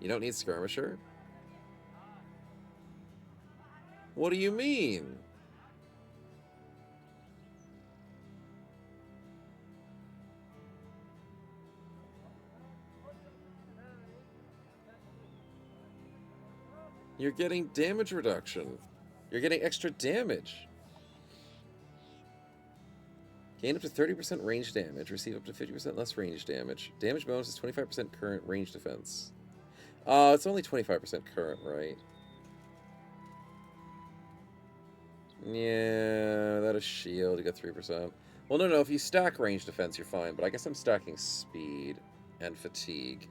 You don't need Skirmisher? What do you mean? You're getting damage reduction. You're getting extra damage. Gain up to 30% range damage. Receive up to 50% less range damage. Damage bonus is 25% current range defense. It's only 25% current, right? Yeah, that is shield. You got 3%. Well, no. If you stack range defense, you're fine. But I guess I'm stacking speed and fatigue.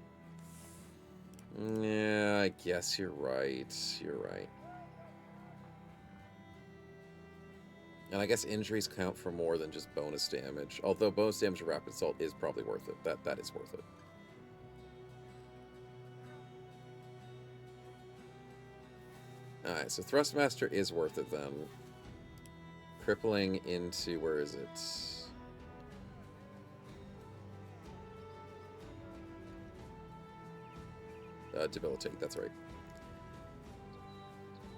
Yeah, I guess you're right. You're right. And I guess injuries count for more than just bonus damage. Although bonus damage of Rapid Assault is probably worth it. That is worth it. Alright, so Thrustmaster is worth it then. Crippling into... where is it? Debilitate, that's right.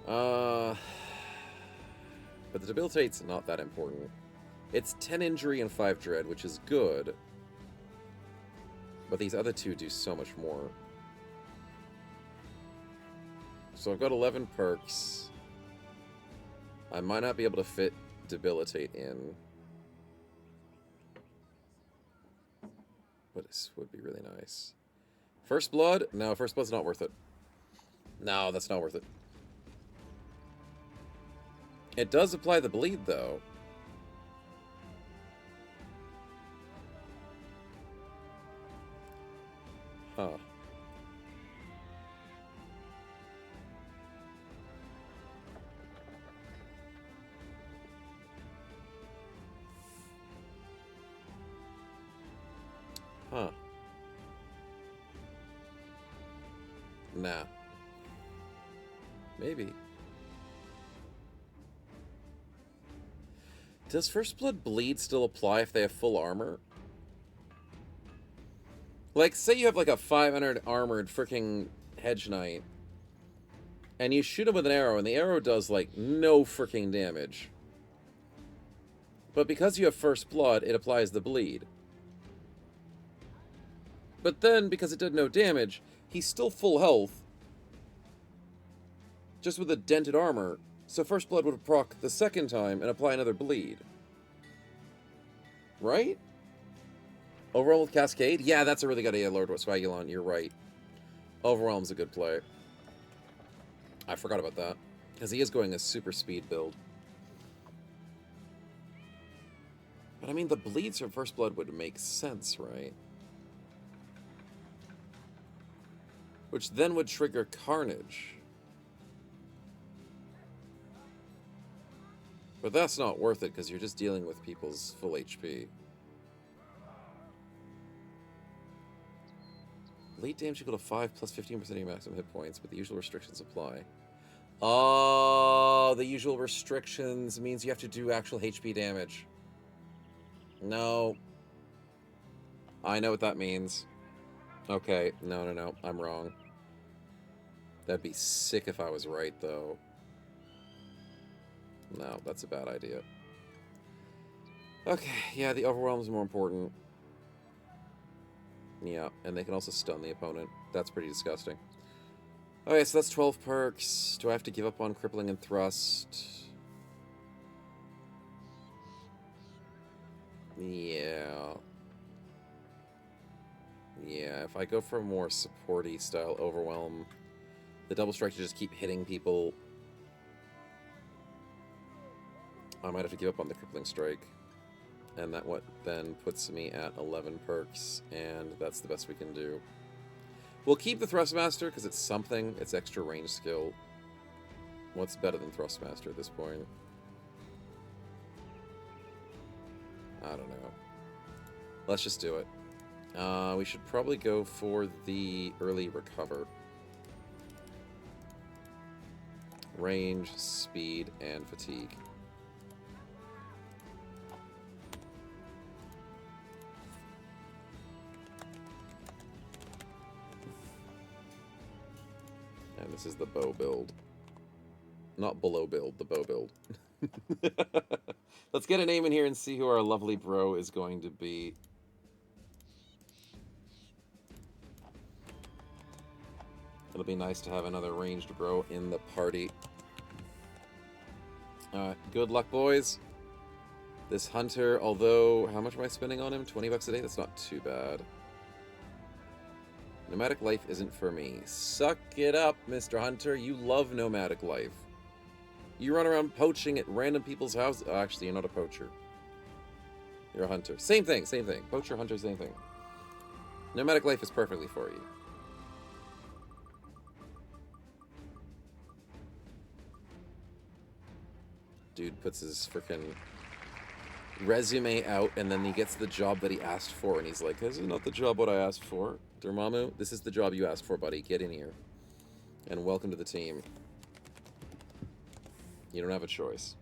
But the Debilitate's not that important. It's 10 injury and 5 dread, which is good. But these other two do so much more. So I've got 11 perks. I might not be able to fit Debilitate in. But this would be really nice. First Blood? No, First Blood's not worth it. No, that's not worth it. It does apply the bleed, though. Huh. Huh. Nah. Maybe. Does First Blood bleed still apply if they have full armor? Like, say you have like a 500 armored freaking Hedge Knight, and you shoot him with an arrow, and the arrow does like no freaking damage. But because you have First Blood, it applies the bleed. But then, because it did no damage, he's still full health, just with a dented armor. So First Blood would proc the second time and apply another bleed. Right? Overwhelm with Cascade? Yeah, that's a really good idea, Lord Swagulon. You're right. Overwhelm's a good play. I forgot about that. Because he is going a super speed build. But I mean, the bleeds from First Blood would make sense, right? Which then would trigger Carnage. But that's not worth it, because you're just dealing with people's full HP. Bleed damage equal to 5 plus 15% of your maximum hit points, but the usual restrictions apply. Oh, the usual restrictions means you have to do actual HP damage. No. I know what that means. Okay, no, I'm wrong. That'd be sick if I was right, though. No, that's a bad idea. Okay, yeah, the Overwhelm's more important. Yeah, and they can also stun the opponent. That's pretty disgusting. Okay, so that's 12 perks. Do I have to give up on Crippling and Thrust? Yeah. Yeah, if I go for a more supporty style overwhelm, the double strike to just keep hitting people, I might have to give up on the crippling strike. And that what then puts me at 11 perks, and that's the best we can do. We'll keep the Thrustmaster because it's something. It's extra range skill. What's better than Thrustmaster at this point? I don't know. Let's just do it. We should probably go for the early recover. Range, speed, and fatigue. And this is the bow build. Not below build, the bow build. Let's get a name in here and see who our lovely bro is going to be. It'll be nice to have another ranged bro in the party. Good luck, boys. This hunter, although, how much am I spending on him? 20 bucks a day? That's not too bad. Nomadic life isn't for me. Suck it up, Mr. Hunter. You love nomadic life. You run around poaching at random people's houses. Oh, actually, you're not a poacher. You're a hunter. Same thing, same thing. Poacher, hunter, same thing. Nomadic life is perfectly for you. Dude puts his frickin' resume out, and then he gets the job that he asked for, and he's like, this is not the job what I asked for. Dormammu, this is the job you asked for, buddy. Get in here. And welcome to the team. You don't have a choice.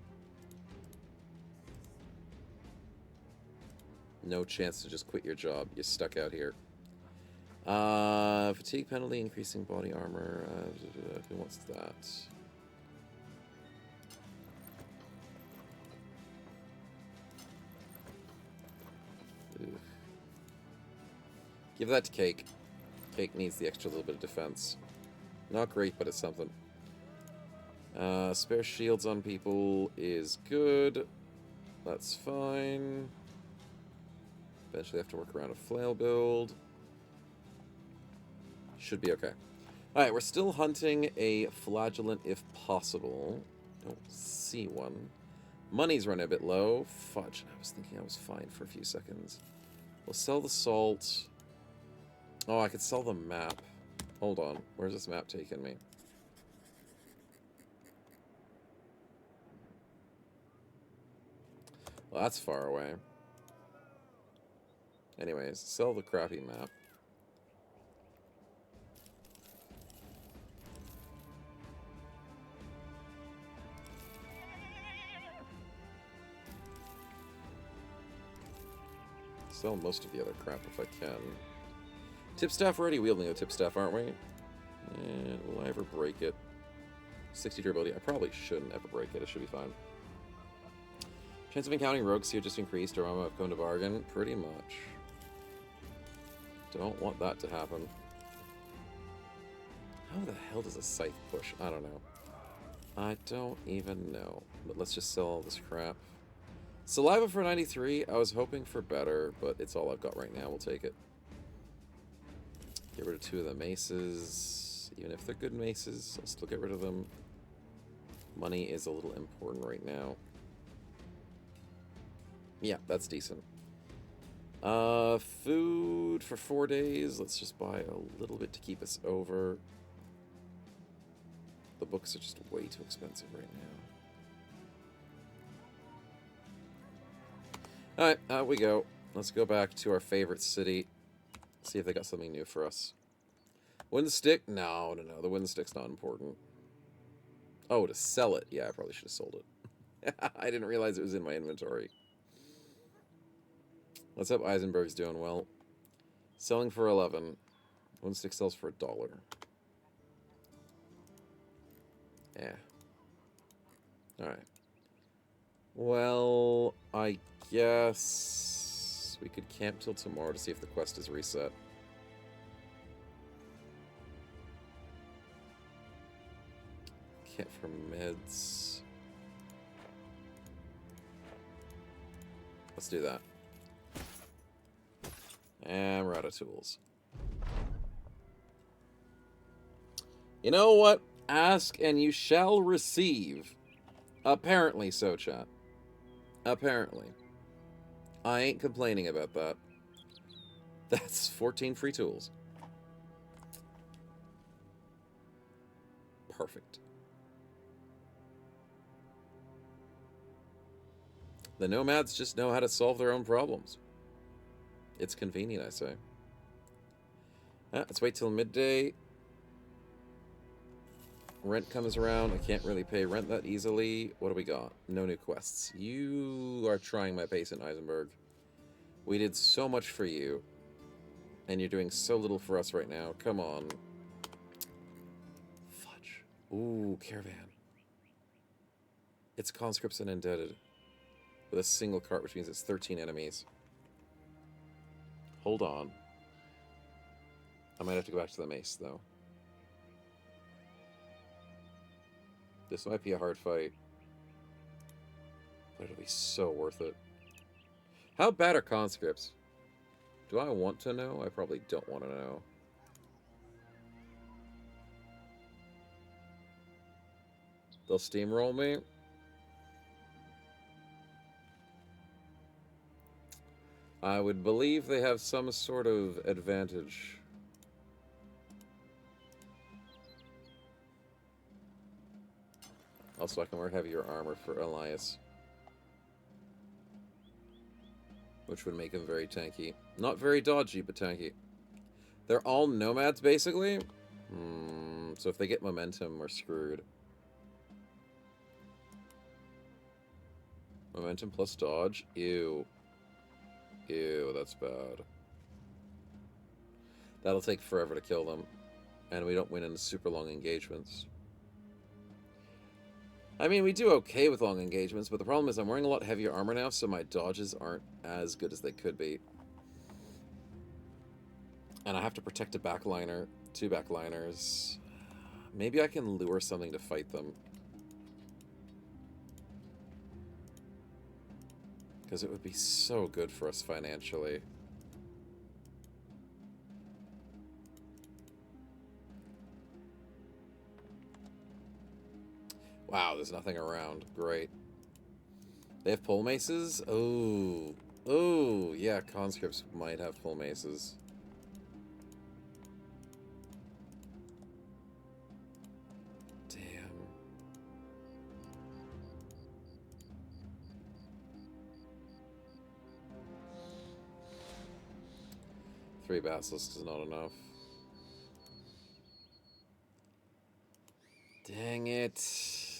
No chance to just quit your job. You're stuck out here. Fatigue penalty, increasing body armor. Who wants that? Give that to Cake. Cake needs the extra little bit of defense. Not great, but it's something. Spare shields on people is good. That's fine. Eventually have to work around a flail build. Should be okay. Alright, we're still hunting a flagellant if possible. Don't see one. Money's running a bit low. Fudge, I was thinking I was fine for a few seconds. We'll sell the salt. Oh, I could sell the map. Hold on. Where's this map taking me? Well, that's far away. Anyways, sell the crappy map. Sell most of the other crap if I can. Tipstaff, we're already wielding a tipstaff, aren't we? And will I ever break it? 60 durability. I probably shouldn't ever break it. It should be fine. Chance of encountering rogues here just increased. Or I've come to bargain. Pretty much. Don't want that to happen. How the hell does a scythe push? I don't know. I don't even know. But let's just sell all this crap. Saliva for 93. I was hoping for better, but it's all I've got right now. We'll take it. Get rid of 2 of the maces. Even if they're good maces, I'll still get rid of them. Money is a little important right now. Yeah, that's decent. Food for 4 days. Let's just buy a little bit to keep us over. The books are just way too expensive right now. Alright, out we go. Let's go back to our favorite city. See if they got something new for us. Wooden stick? No. The wooden stick's not important. Oh, to sell it. Yeah, I probably should have sold it. I didn't realize it was in my inventory. What's up? Eisenberg's doing well. Selling for 11. Wooden stick sells for $1. Yeah. Alright. Well, I guess we could camp till tomorrow to see if the quest is reset. Camp for meds. Let's do that. And we're out of tools. You know what? Ask and you shall receive. Apparently so, chat. Apparently. I ain't complaining about that. That's 14 free tools. Perfect. The nomads just know how to solve their own problems. It's convenient, I say. Let's wait till midday. Rent comes around. I can't really pay rent that easily. What do we got? No new quests. You are trying my pace in Eisenberg. We did so much for you. And you're doing so little for us right now. Come on. Fudge. Ooh, caravan. It's conscripts and indebted. With a single cart, which means it's 13 enemies. Hold on. I might have to go back to the mace, though. This might be a hard fight. But it'll be so worth it. How bad are conscripts? Do I want to know? I probably don't want to know. They'll steamroll me. I would believe they have some sort of advantage. Also, I can wear heavier armor for Elias. Which would make him very tanky. Not very dodgy, but tanky. They're all nomads, basically? So if they get momentum, we're screwed. Momentum plus dodge? Ew. Ew, that's bad. That'll take forever to kill them. And we don't win in super long engagements. I mean, we do okay with long engagements, but the problem is I'm wearing a lot heavier armor now, so my dodges aren't as good as they could be. And I have to protect a backliner, 2 backliners. Maybe I can lure something to fight them. Because it would be so good for us financially. Wow, there's nothing around. Great. They have pole maces? Oh. Oh, yeah, conscripts might have pole maces. Damn. Three basilisks is not enough. Dang it.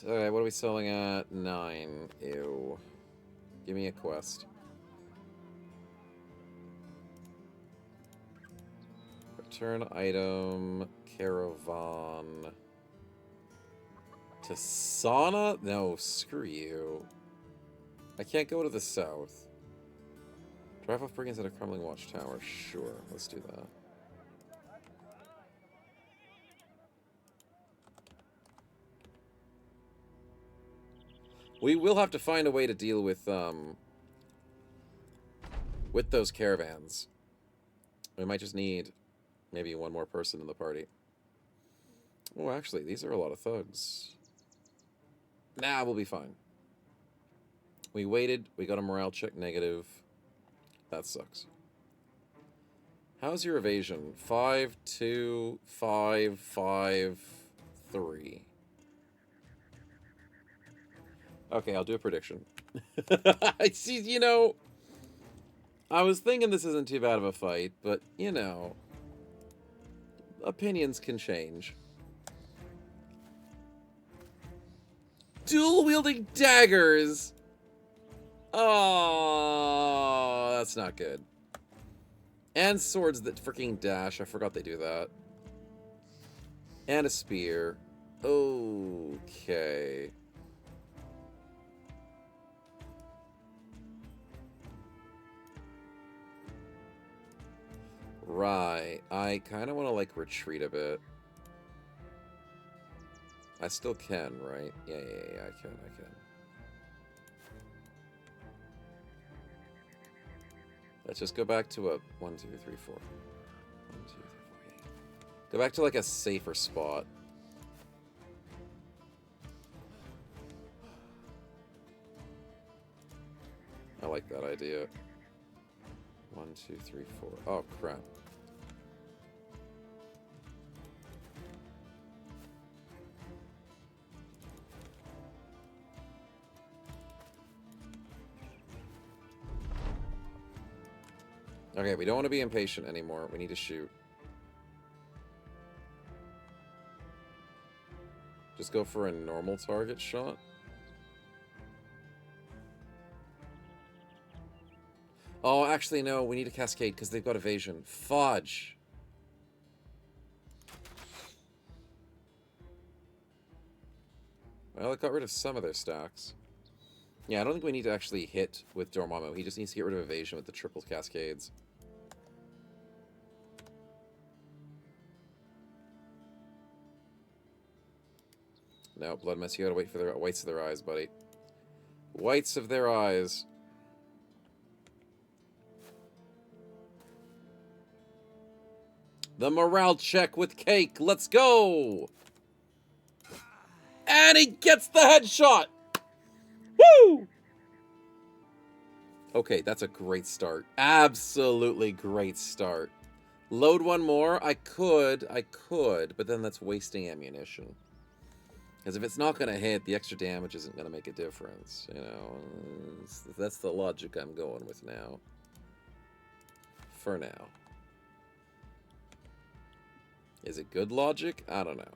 Alright, what are we selling at? 9. Ew. Give me a quest. Return item. Caravan. To sauna? No, screw you. I can't go to the south. Drive off brigands at a crumbling watchtower. Sure, let's do that. We will have to find a way to deal with those caravans. We might just need maybe one more person in the party. Oh, actually, these are a lot of thugs. Nah, we'll be fine. We waited. We got a morale check negative. That sucks. How's your evasion? 5, 2, 5, 5, 3. Okay, I'll do a prediction. I see, you know, I was thinking this isn't too bad of a fight, but, you know, opinions can change. Dual-wielding daggers! Oh, that's not good. And swords that freaking dash. I forgot they do that. And a spear. Okay. Right. I kind of want to, like, retreat a bit. I still can, right? Yeah, I can. Let's just go back to a 1, 2, 3, 4. 1, 2, 3, 4, yeah. Go back to like a safer spot. I like that idea. 1, 2, 3, 4. Oh, crap. Okay, we don't want to be impatient anymore. We need to shoot. Just go for a normal target shot. Oh, actually, no. We need a cascade because they've got evasion. Fudge. Well, it got rid of some of their stacks. Yeah, I don't think we need to actually hit with Dormammu. He just needs to get rid of evasion with the triple cascades. No, Blood Mess, you gotta wait for their whites of their eyes, buddy. Whites of their eyes. The morale check with Cake. Let's go! And he gets the headshot! Woo! Okay, that's a great start. Absolutely great start. Load one more. I could, but then that's wasting ammunition. Because if it's not going to hit, the extra damage isn't going to make a difference. You know, that's the logic I'm going with now. For now. Is it good logic? I don't know.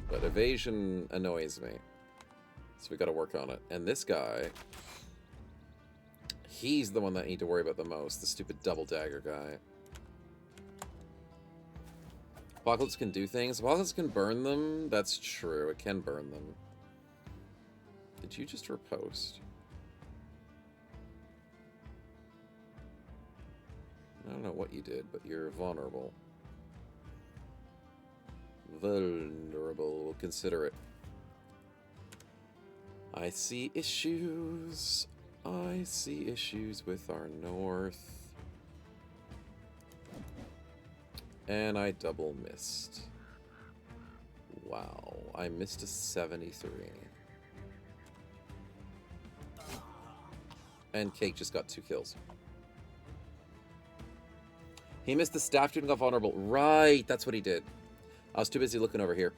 But evasion annoys me. So we got to work on it. And this guy, he's the one that I need to worry about the most. The stupid double dagger guy. Apocalypse can do things. Apocalypse can burn them. That's true. It can burn them. Did you just riposte? I don't know what you did, but you're vulnerable. Vulnerable. We'll consider it. I see issues. I see issues with our north. And I double missed. Wow. I missed a 73. And Cake just got 2 kills. He missed the staff shooting off vulnerable. Right, that's what he did. I was too busy looking over here.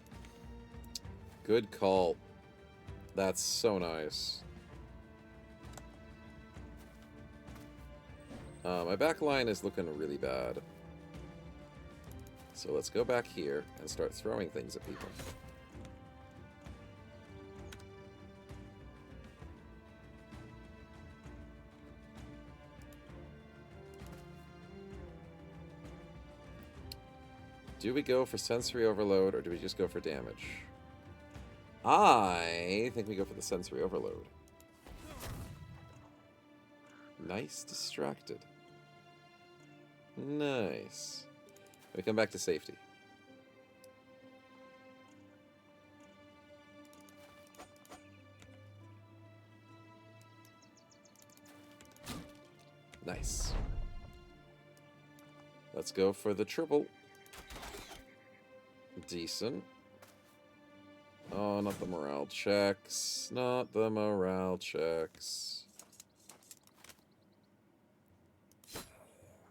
Good call. That's so nice. My back line is looking really bad. So let's go back here and start throwing things at people. Do we go for sensory overload or do we just go for damage? I think we go for the sensory overload. Nice distracted. Nice. We come back to safety. Nice. Let's go for the triple. Decent. Oh, not the morale checks. Not the morale checks.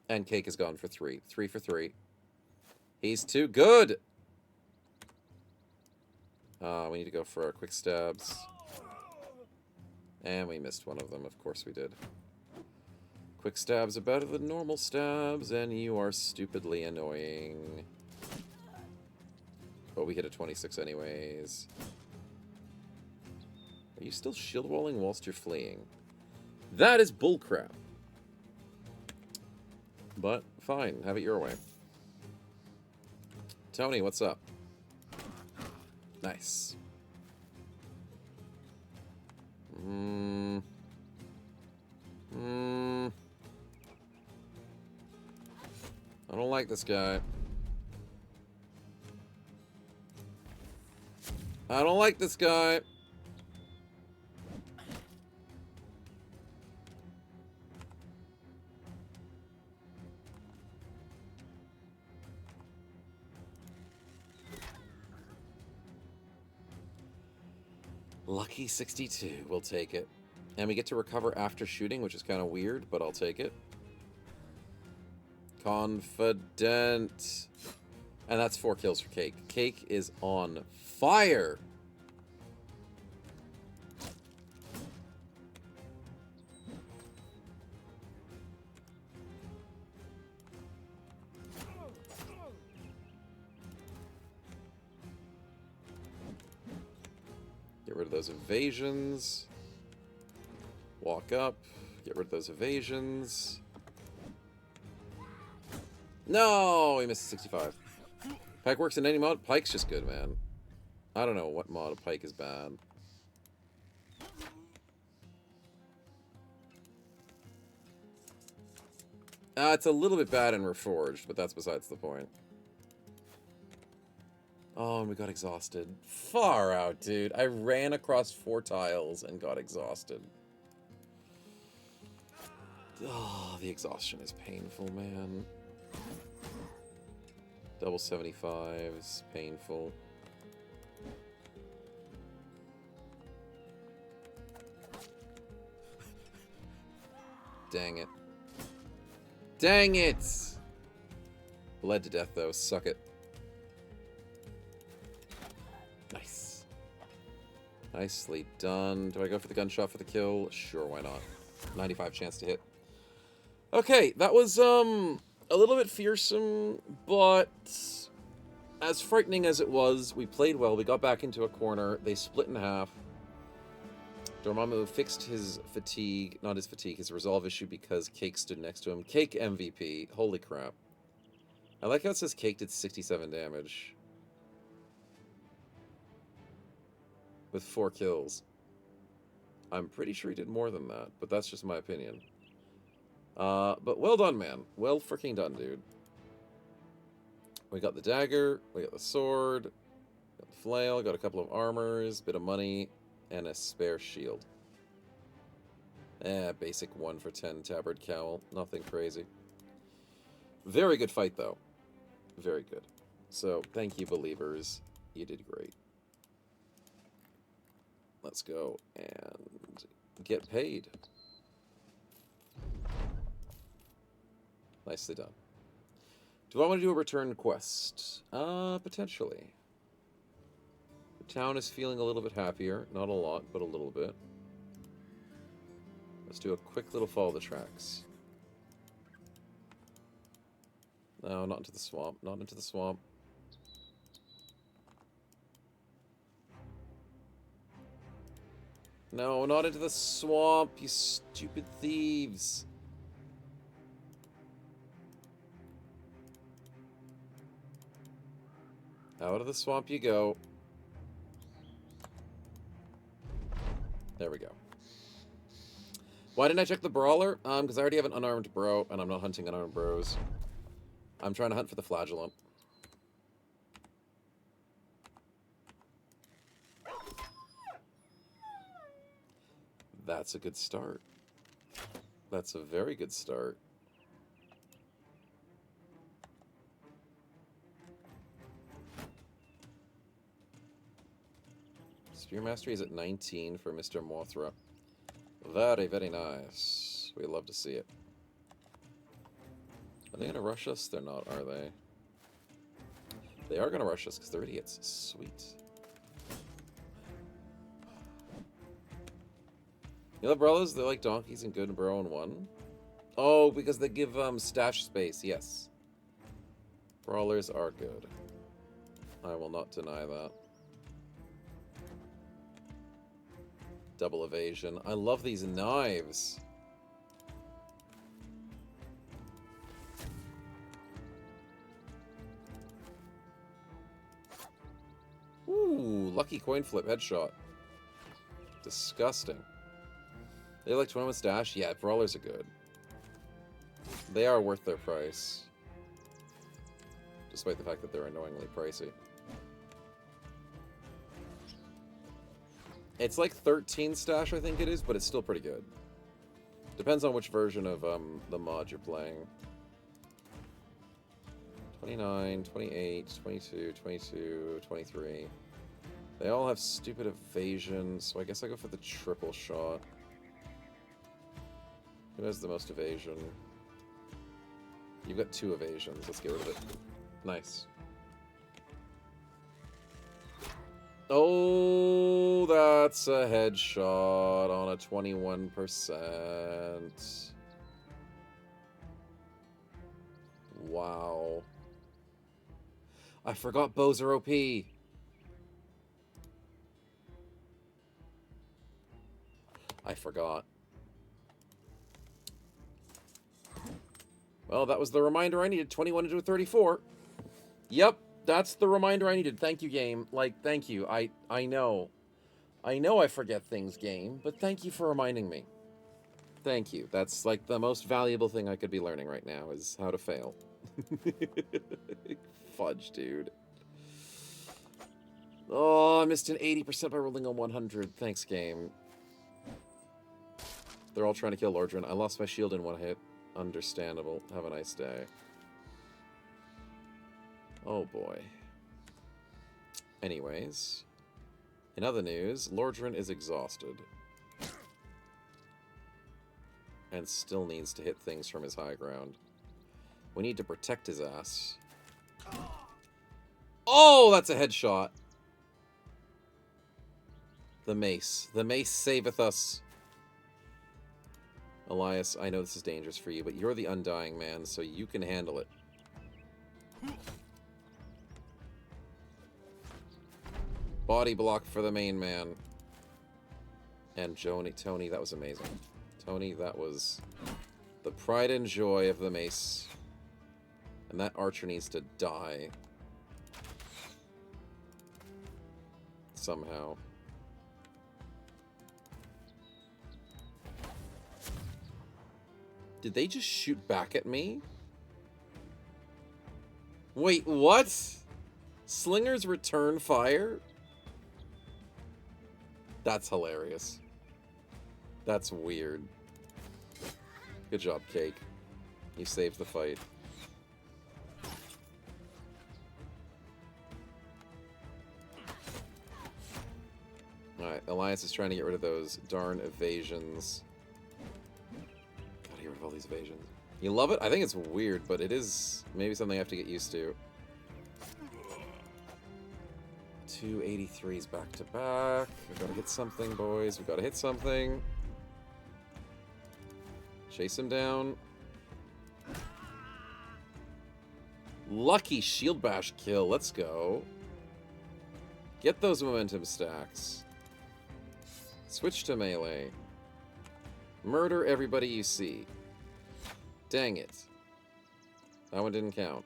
And Cake is gone for 3. 3 for 3. He's too good! We need to go for our quick stabs. And we missed one of them, of course we did. Quick stabs are better than normal stabs, and you are stupidly annoying. But we hit a 26 anyways. Are you still shield walling whilst you're fleeing? That is bullcrap. But, fine, have it your way. Tony, what's up? Nice. I don't like this guy. I don't like this guy. Lucky 62. We'll take it. And we get to recover after shooting, which is kind of weird, but I'll take it. Confident. And that's 4 kills for Cake. Cake is on fire. Get rid of those evasions. Walk up. Get rid of those evasions. No! He missed 65. Pike works in any mod. Pike's just good, man. I don't know what mod of Pike is bad. It's a little bit bad in Reforged, but that's besides the point. Oh, and we got exhausted. Far out, dude. I ran across 4 tiles and got exhausted. Oh, the exhaustion is painful, man. Double 75s, painful. Dang it. Dang it! Bled to death, though. Suck it. Nice. Nicely done. Do I go for the gunshot for the kill? Sure, why not? 95 chance to hit. Okay, that was, a little bit fearsome, but as frightening as it was, we played well. We got back into a corner. They split in half. Dormammu fixed his fatigue, not his fatigue, his resolve issue because Cake stood next to him. Cake MVP. Holy crap. I like how it says Cake did 67 damage. With 4 kills. I'm pretty sure he did more than that, but that's just my opinion. But well done, man. Well freaking done, dude. We got the dagger, we got the sword, got the flail, got a couple of armors, bit of money, and a spare shield. Basic 1 for 10 tabard cowl. Nothing crazy. Very good fight, though. Very good. So, thank you, believers. You did great. Let's go and get paid. Nicely done. Do I want to do a return quest? Potentially. The town is feeling a little bit happier. Not a lot, but a little bit. Let's do a quick little follow the tracks. No, not into the swamp. Not into the swamp. No, not into the swamp, you stupid thieves. Out of the swamp you go. There we go. Why didn't I check the brawler? Because I already have an unarmed bro, and I'm not hunting unarmed bros. I'm trying to hunt for the flagellant. That's a good start. That's a very good start. Spear Mastery is at 19 for Mr. Mothra. Very, very nice. We love to see it. Are they going to rush us? They're not, are they? They are going to rush us because they're idiots. Sweet. You love Brellas? They're like donkeys and good and bro in one? Oh, because they give stash space, yes. Brawlers are good. I will not deny that. Double evasion. I love these knives. Ooh, lucky coin flip headshot. Disgusting. They like 21 stash? Yeah, brawlers are good. They are worth their price. Despite the fact that they're annoyingly pricey. It's like 13 stash, I think it is, but it's still pretty good. Depends on which version of the mod you're playing. 29, 28, 22, 22, 23. They all have stupid evasion, so I guess I go for the triple shot. Who has the most evasion? You've got 2 evasions. Let's get rid of it. Nice. Oh, that's a headshot on a 21%. Wow. I forgot bows are OP. I forgot. Well, that was the reminder I needed. 21 into a 34. Yep, that's the reminder I needed. Thank you, game. Like, thank you. I know. I know I forget things, game, but thank you for reminding me. Thank you. That's, like, the most valuable thing I could be learning right now is how to fail. Fudge, dude. Oh, I missed an 80% by rolling on 100. Thanks, game. They're all trying to kill Lordran. I lost my shield in 1 hit. Understandable. Have a nice day. Oh, boy. Anyways. In other news, Lordran is exhausted. And still needs to hit things from his high ground. We need to protect his ass. Oh, that's a headshot. The mace. The mace saveth us. Elias, I know this is dangerous for you, but you're the undying man, so you can handle it. Body block for the main man. And Tony, that was amazing. Tony, that was the pride and joy of the mace. And that archer needs to die. Somehow. Did they just shoot back at me? Wait, what? Slingers return fire? That's hilarious. That's weird. Good job, Cake. You saved the fight. Alright, Alliance is trying to get rid of those darn evasions. Gotta get rid of all these evasions. You love it? I think it's weird, but it is maybe something I have to get used to. 283s back to back. We gotta hit something, boys. We gotta hit something. Chase him down. Lucky shield bash kill. Let's go. Get those momentum stacks. Switch to melee. Murder everybody you see. Dang it. That one didn't count.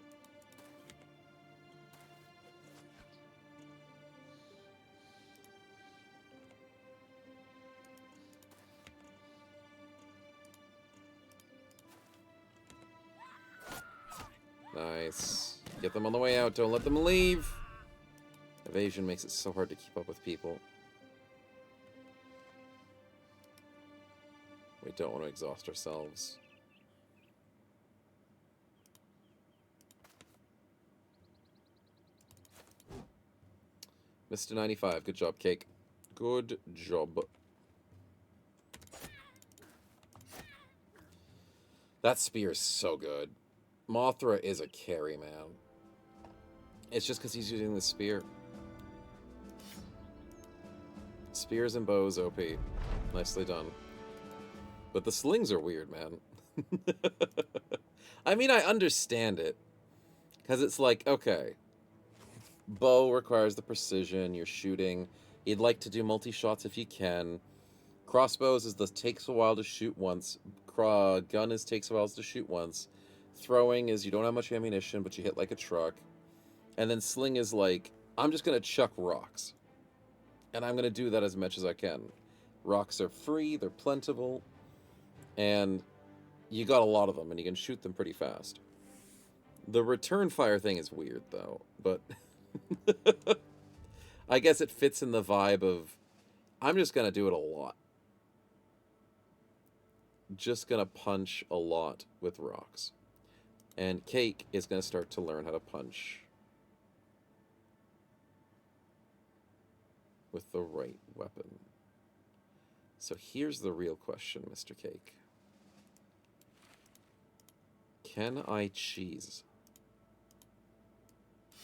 Nice. Get them on the way out. Don't let them leave. Evasion makes it so hard to keep up with people. We don't want to exhaust ourselves. Mr. 95, good job, Cake. Good job. That spear is so good. Mothra is a carry, man. It's just because he's using the spear. Spears and bows, OP. Nicely done. But the slings are weird, man. I mean, I understand it. Because it's like, okay. Bow requires the precision. You're shooting. You'd like to do multi-shots if you can. Crossbows is the takes a while to shoot once. Gun is takes a while to shoot once. Throwing is you don't have much ammunition, but you hit like a truck. And then sling is like, I'm just going to chuck rocks. And I'm going to do that as much as I can. Rocks are free, they're plentiful, and you got a lot of them, and you can shoot them pretty fast. The return fire thing is weird, though, but I guess it fits in the vibe of, I'm just going to do it a lot. Just going to punch a lot with rocks. And Cake is going to start to learn how to punch. with the right weapon. So here's the real question, Mr. Cake. Can I cheese?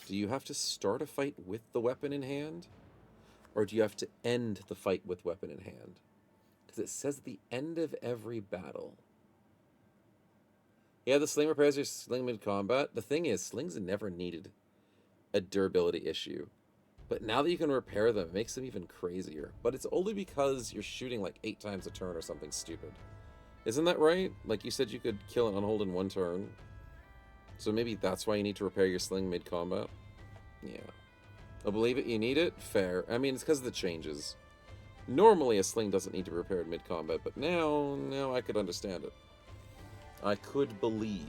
Do you have to start a fight with the weapon in hand? Or do you have to end the fight with weapon in hand? Because it says at the end of every battle. Yeah, the sling repairs your sling mid-combat. The thing is, slings never needed a durability issue. But now that you can repair them, it makes them even crazier. But it's only because you're shooting like 8 times a turn or something stupid. Isn't that right? Like you said you could kill an unhold in 1 turn. So maybe that's why you need to repair your sling mid-combat? Yeah. I believe it, you need it? Fair. I mean, it's because of the changes. Normally a sling doesn't need to be repaired mid-combat, but now I could understand it. I could believe.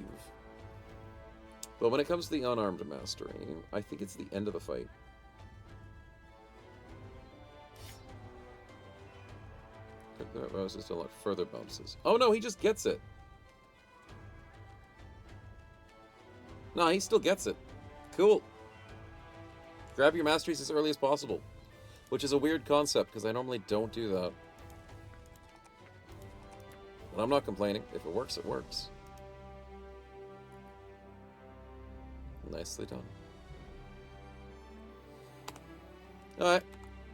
But when it comes to the unarmed mastery, I think it's the end of the fight. Roses to unlock further bonuses. Oh no, he just gets it. No, he still gets it. Cool. Grab your masteries as early as possible. Which is a weird concept, because I normally don't do that. But I'm not complaining. If it works, it works. Nicely done. Alright,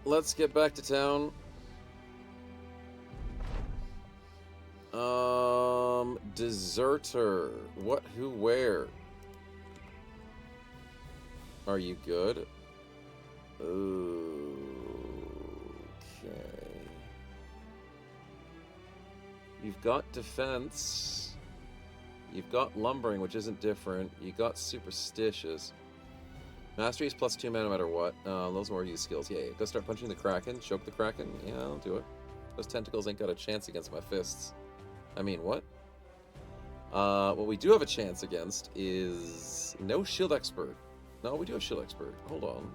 let's get back to town. Deserter. What, who, where? Are you good? Okay. You've got defense. You've got lumbering, which isn't different. You got superstitious. Mastery is +2 mana no matter what. Those more use skills. Yeah, go start punching the Kraken. Choke the Kraken. Yeah, I'll do it. Those tentacles ain't got a chance against my fists. I mean, what? What we do have a chance against is no shield expert. No, we do have shield expert. Hold on.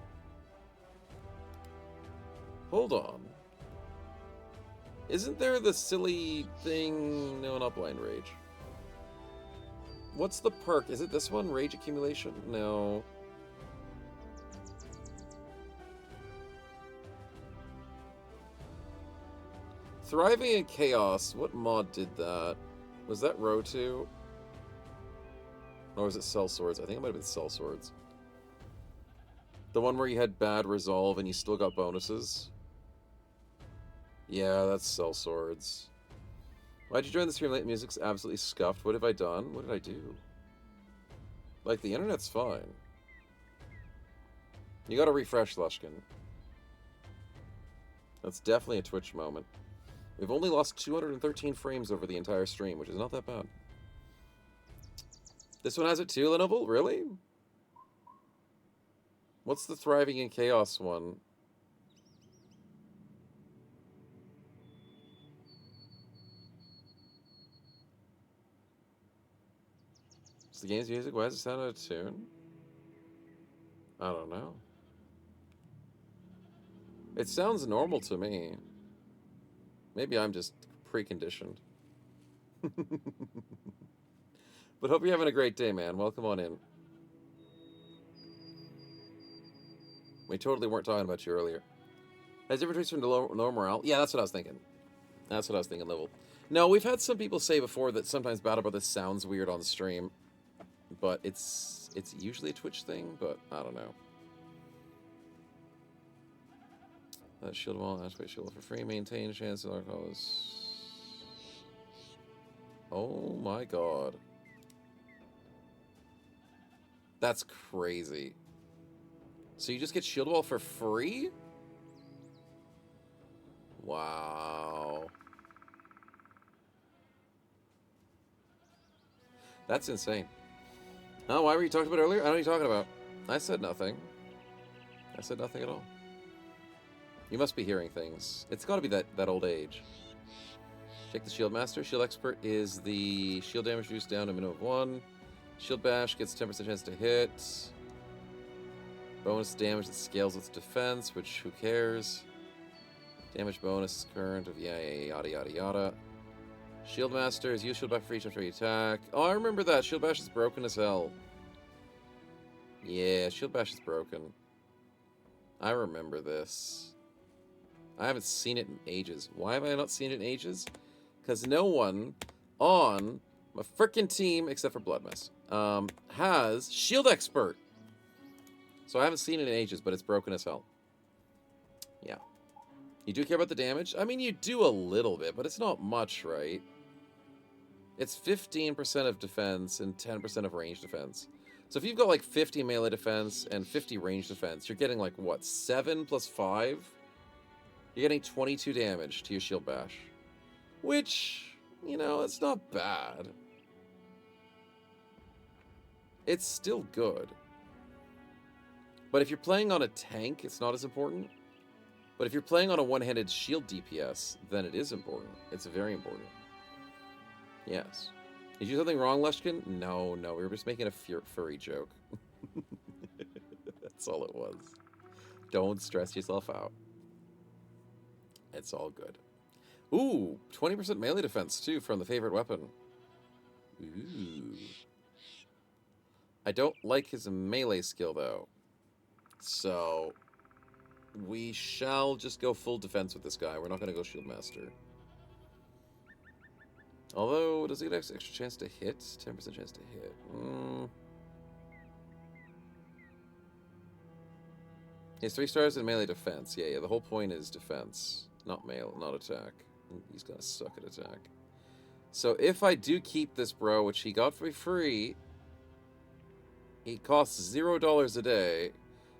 Hold on. Isn't there the silly thing? No, not blind rage. What's the perk? Is it this one? Rage accumulation? No. Thriving in Chaos. What mod did that? Was that Row 2? Or was it Cell Swords? I think it might have been Cell Swords. The one where you had bad resolve and you still got bonuses? Yeah, that's Cell Swords. Why'd you join the stream late? Music's absolutely scuffed. What have I done? What did I do? Like, the internet's fine. You gotta refresh, Lushkin. That's definitely a Twitch moment. We've only lost 213 frames over the entire stream, which is not that bad. This one has it too, Lenoble? Really? What's the Thriving in Chaos one? It's the game's music? Why does it sound out of tune? I don't know. It sounds normal to me. Maybe I'm just preconditioned. But hope you're having a great day, man. Welcome on in. We totally weren't talking about you earlier. Has different traits from the lower morale? Yeah, that's what I was thinking. That's what I was thinking, Level. No, we've had some people say before that sometimes Battle Brothers sounds weird on stream. But it's usually a Twitch thing, but I don't know. Shield wall, activate shield for free, maintain chance of cause. Oh my god. That's crazy. So you just get shield wall for free? Wow. That's insane. Oh, why were you talking about it earlier? I know what you're talking about. I said nothing. I said nothing at all. You must be hearing things. It's got to be that old age. Check the Shield Master. Shield Expert is the shield damage reduced down to a minimum of 1. Shield Bash gets 10% chance to hit. Bonus damage that scales with defense, which who cares? Damage bonus current of yada yada yada. Shield Master is use Shield Bash for each after you attack. Oh, I remember that. Shield Bash is broken as hell. Yeah, Shield Bash is broken. I remember this. I haven't seen it in ages. Why have I not seen it in ages? Because no one on my frickin' team, except for Bloodmess, has Shield Expert. So I haven't seen it in ages, but it's broken as hell. Yeah. You do care about the damage? I mean, you do a little bit, but it's not much, right? It's 15% of defense and 10% of range defense. So if you've got like 50 melee defense and 50 range defense, you're getting like, what, 7 plus 5? You're getting 22 damage to your shield bash. Which, you know, it's not bad. It's still good. But if you're playing on a tank, it's not as important. But if you're playing on a one-handed shield DPS, then it is important. It's very important. Yes. Did you do something wrong, Lushkin? No, no. We were just making a furry joke. That's all it was. Don't stress yourself out. It's all good. Ooh, 20% melee defense, too, from the favorite weapon. Ooh. I don't like his melee skill, though. So, we shall just go full defense with this guy. We're not going to go Shield Master. Although, does he get extra chance to hit? 10% chance to hit. He has 3 stars in melee defense. Yeah, the whole point is defense. Not melee, not attack. He's going to suck at attack. So, if I do keep this bro, which he got for free, he costs $0 a day,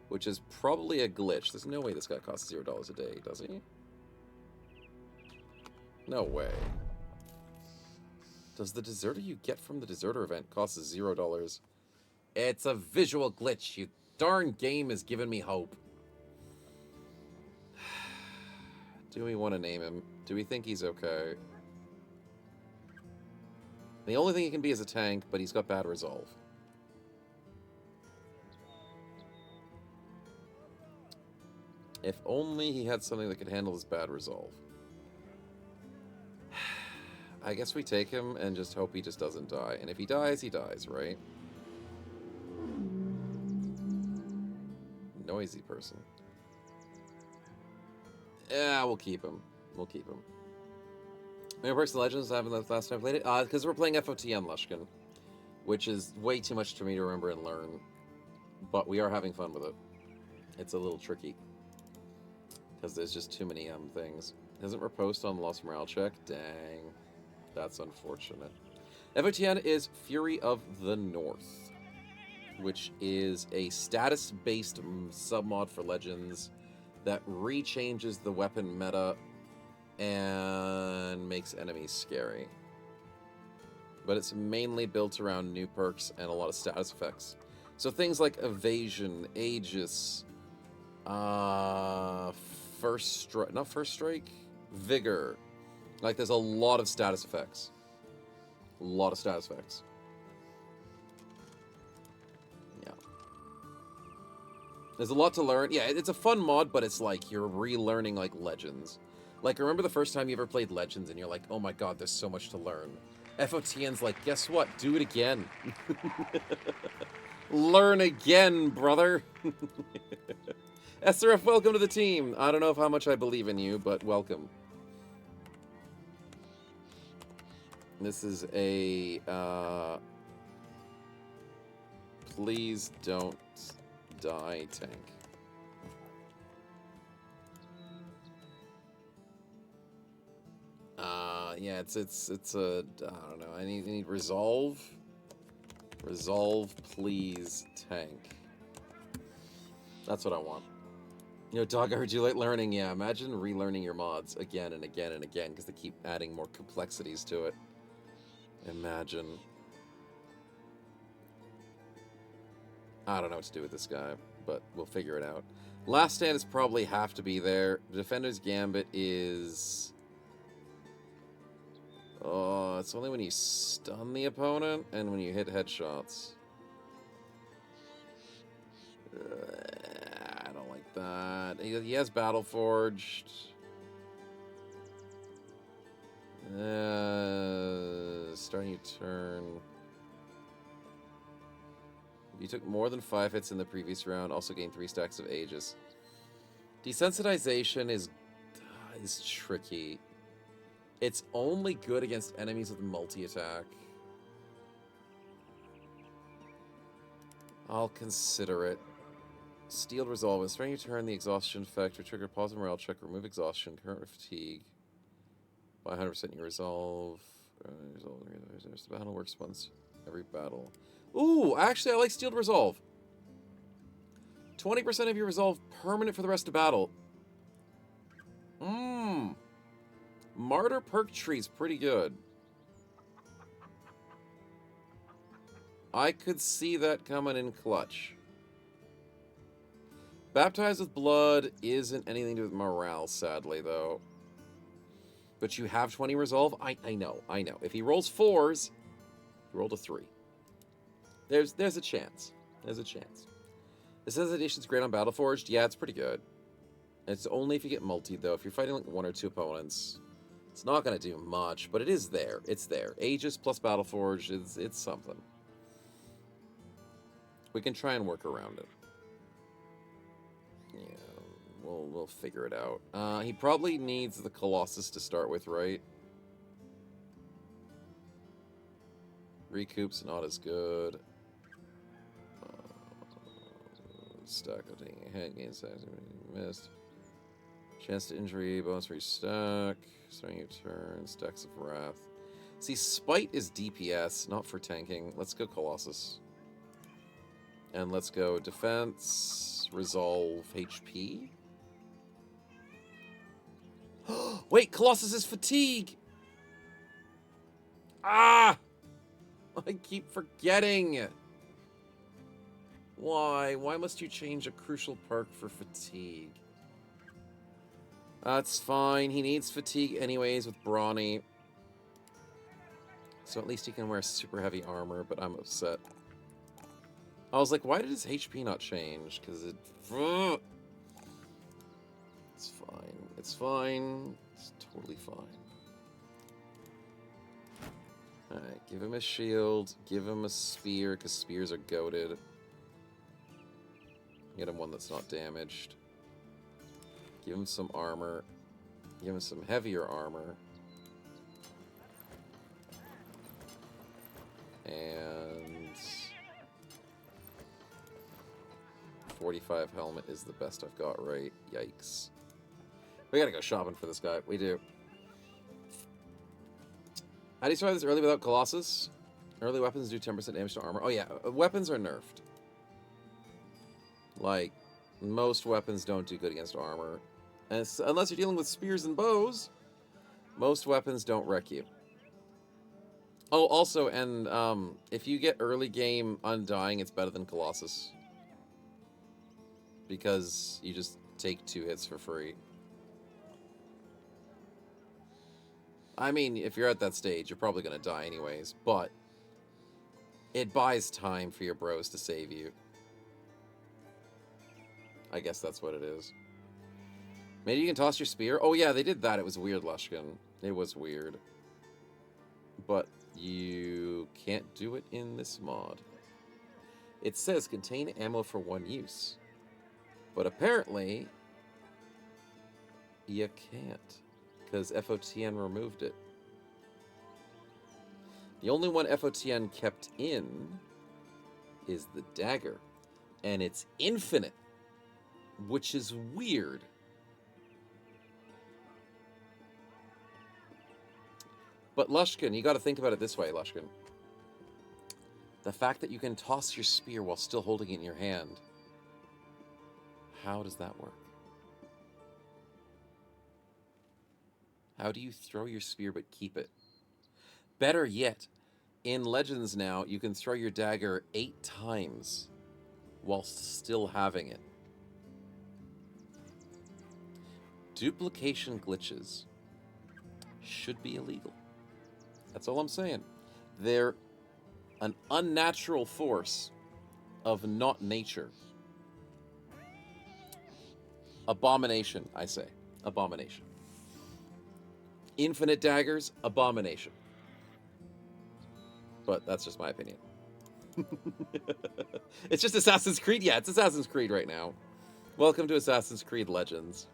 which is probably a glitch. There's no way this guy costs $0 a day, does he? No way. Does the deserter you get from the deserter event cost $0? It's a visual glitch. You darn game is giving me hope. Do we want to name him? Do we think he's okay? The only thing he can be is a tank, but he's got bad resolve. If only he had something that could handle his bad resolve. I guess we take him and just hope he just doesn't die. And if he dies, right? Noisy person. Yeah, we'll keep him. We'll keep him. Remember Perks and Legends? I haven't the last time I played it. Because we're playing FotN, Lushkin. Which is way too much for me to remember and learn. But we are having fun with it. It's a little tricky. Because there's just too many things. Doesn't repost on Lost Morale check? Dang. That's unfortunate. FotN is Fury of the North, which is a status-based submod for Legends that rechanges the weapon meta and makes enemies scary. But it's mainly built around new perks and a lot of status effects. So things like Evasion, Aegis, First Strike, Vigor. Like, there's a lot of status effects. A lot of status effects. Yeah. There's a lot to learn. Yeah, it's a fun mod, but it's like you're relearning, like, Legends. Like, remember the first time you ever played Legends and you're like, oh my god, there's so much to learn. FotN's like, guess what? Do it again. Learn again, brother. SRF, welcome to the team. I don't know how much I believe in you, but welcome. This is a, please don't die tank. Yeah, it's a, I don't know, I need resolve. Resolve, please, tank. That's what I want. You know, Dog, I heard you like learning. Yeah, imagine relearning your mods again and again and again because they keep adding more complexities to it. Imagine. I don't know what to do with this guy, but we'll figure it out. Last Stand is probably have to be there. Defender's Gambit is... Oh, it's only when you stun the opponent and when you hit headshots. I don't like that. He has Battle Forged. Starting your turn. You took more than 5 hits in the previous round. Also gained 3 stacks of Aegis. Desensitization is... is tricky. It's only good against enemies with multi-attack. I'll consider it. Steeled Resolve. When starting your turn, the exhaustion effect will trigger pause morale check, remove exhaustion, current fatigue. By 100% your resolve. The battle works once every battle. Ooh, actually, I like Steeled Resolve. 20% of your resolve permanent for the rest of battle. Martyr perk tree's pretty good. I could see that coming in clutch. Baptized with Blood isn't anything to do with morale, sadly, though. But you have 20 resolve? I know. If he rolls 4s, he rolled a 3. There's a chance. There's a chance. This says edition's great on Battleforged. Yeah, it's pretty good. It's only if you get multi, though. If you're fighting like 1 or 2 opponents, it's not going to do much, but it is there. It's there. Aegis plus Battleforged, it's something. We can try and work around it. Yeah, we'll figure it out. He probably needs the Colossus to start with, right? Recoup's not as good. Stack of taking a hit, gain stacks, missed. Chance to injury, bonus for your stack. Starting your turn, stacks of wrath. See, Spite is DPS, not for tanking. Let's go Colossus. And let's go defense, resolve, HP. Wait, Colossus is fatigue! Ah! I keep forgetting! Why? Why must you change a crucial perk for fatigue? That's fine. He needs fatigue anyways with Brawny. So at least he can wear super heavy armor, but I'm upset. I was like, why did his HP not change? Because it... It's fine. It's fine. It's totally fine. Alright, give him a shield. Give him a spear, because spears are goated. Get him one that's not damaged. Give him some armor. Give him some heavier armor. And 45 helmet is the best I've got, right? Yikes. We gotta go shopping for this guy. We do. How do you survive this early without Colossus? Early weapons do 10% damage to armor. Oh yeah, weapons are nerfed. Like, most weapons don't do good against armor. And unless you're dealing with spears and bows, most weapons don't wreck you. Oh, also, and if you get early game Undying, it's better than Colossus. Because you just take 2 hits for free. I mean, if you're at that stage, you're probably going to die anyways, but it buys time for your bros to save you. I guess that's what it is. Maybe you can toss your spear? Oh yeah, they did that. It was weird, Lushkin. It was weird. But you can't do it in this mod. It says contain ammo for 1 use. But apparently, you can't. Because FotN removed it. The only one FotN kept in is the dagger. And it's infinite. Which is weird. But Lushkin, you got to think about it this way, Lushkin. The fact that you can toss your spear while still holding it in your hand. How does that work? How do you throw your spear but keep it? Better yet, in Legends now, you can throw your dagger 8 times while still having it. Duplication glitches should be illegal. That's all I'm saying. They're an unnatural force of not nature. Abomination, I say. Abomination. Infinite daggers, abomination. But that's just my opinion. It's just Assassin's Creed. Yeah, it's Assassin's Creed right now. Welcome to Assassin's Creed Legends.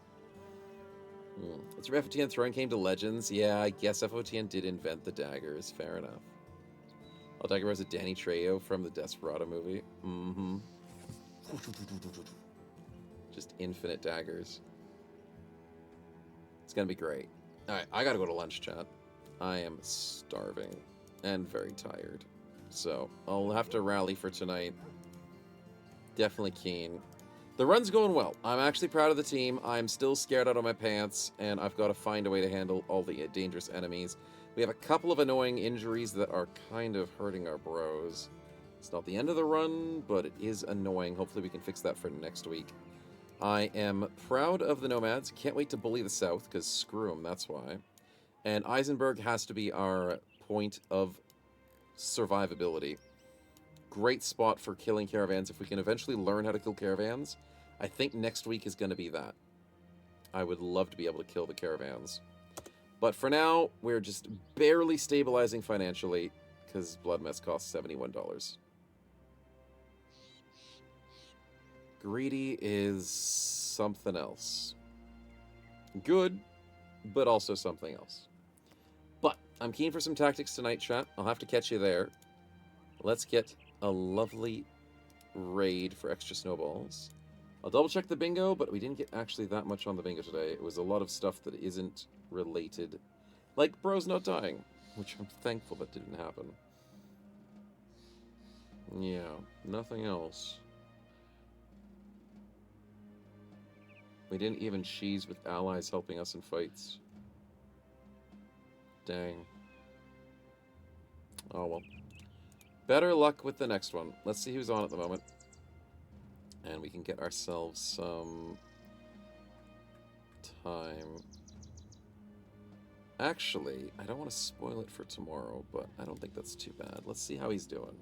It's from FOTN throwing came to Legends. Yeah, I guess FOTN did invent the daggers. Fair enough. All dagger was a Danny Trejo from the Desperado movie. Mm-hmm. Just infinite daggers. It's gonna be great. Alright, I gotta go to lunch, chat. I am starving and very tired. So, I'll have to rally for tonight. Definitely keen. The run's going well. I'm actually proud of the team. I'm still scared out of my pants, and I've got to find a way to handle all the dangerous enemies. We have a couple of annoying injuries that are kind of hurting our bros. It's not the end of the run, but it is annoying. Hopefully we can fix that for next week. I am proud of the Nomads. Can't wait to bully the South, because screw them, that's why. And Eisenberg has to be our point of survivability. Great spot for killing caravans. If we can eventually learn how to kill caravans, I think next week is going to be that. I would love to be able to kill the caravans. But for now, we're just barely stabilizing financially because Blood Mess costs $71. Greedy is something else. Good, but also something else. But I'm keen for some tactics tonight, chat. I'll have to catch you there. Let's get a lovely raid for extra snowballs. I'll double check the bingo, but we didn't get actually that much on the bingo today. It was a lot of stuff that isn't related. Like bros not dying, which I'm thankful that didn't happen. Yeah, nothing else. We didn't even cheese with allies helping us in fights. Dang. Oh well. Better luck with the next one. Let's see who's on at the moment. And we can get ourselves some time. Actually, I don't want to spoil it for tomorrow, but I don't think that's too bad. Let's see how he's doing.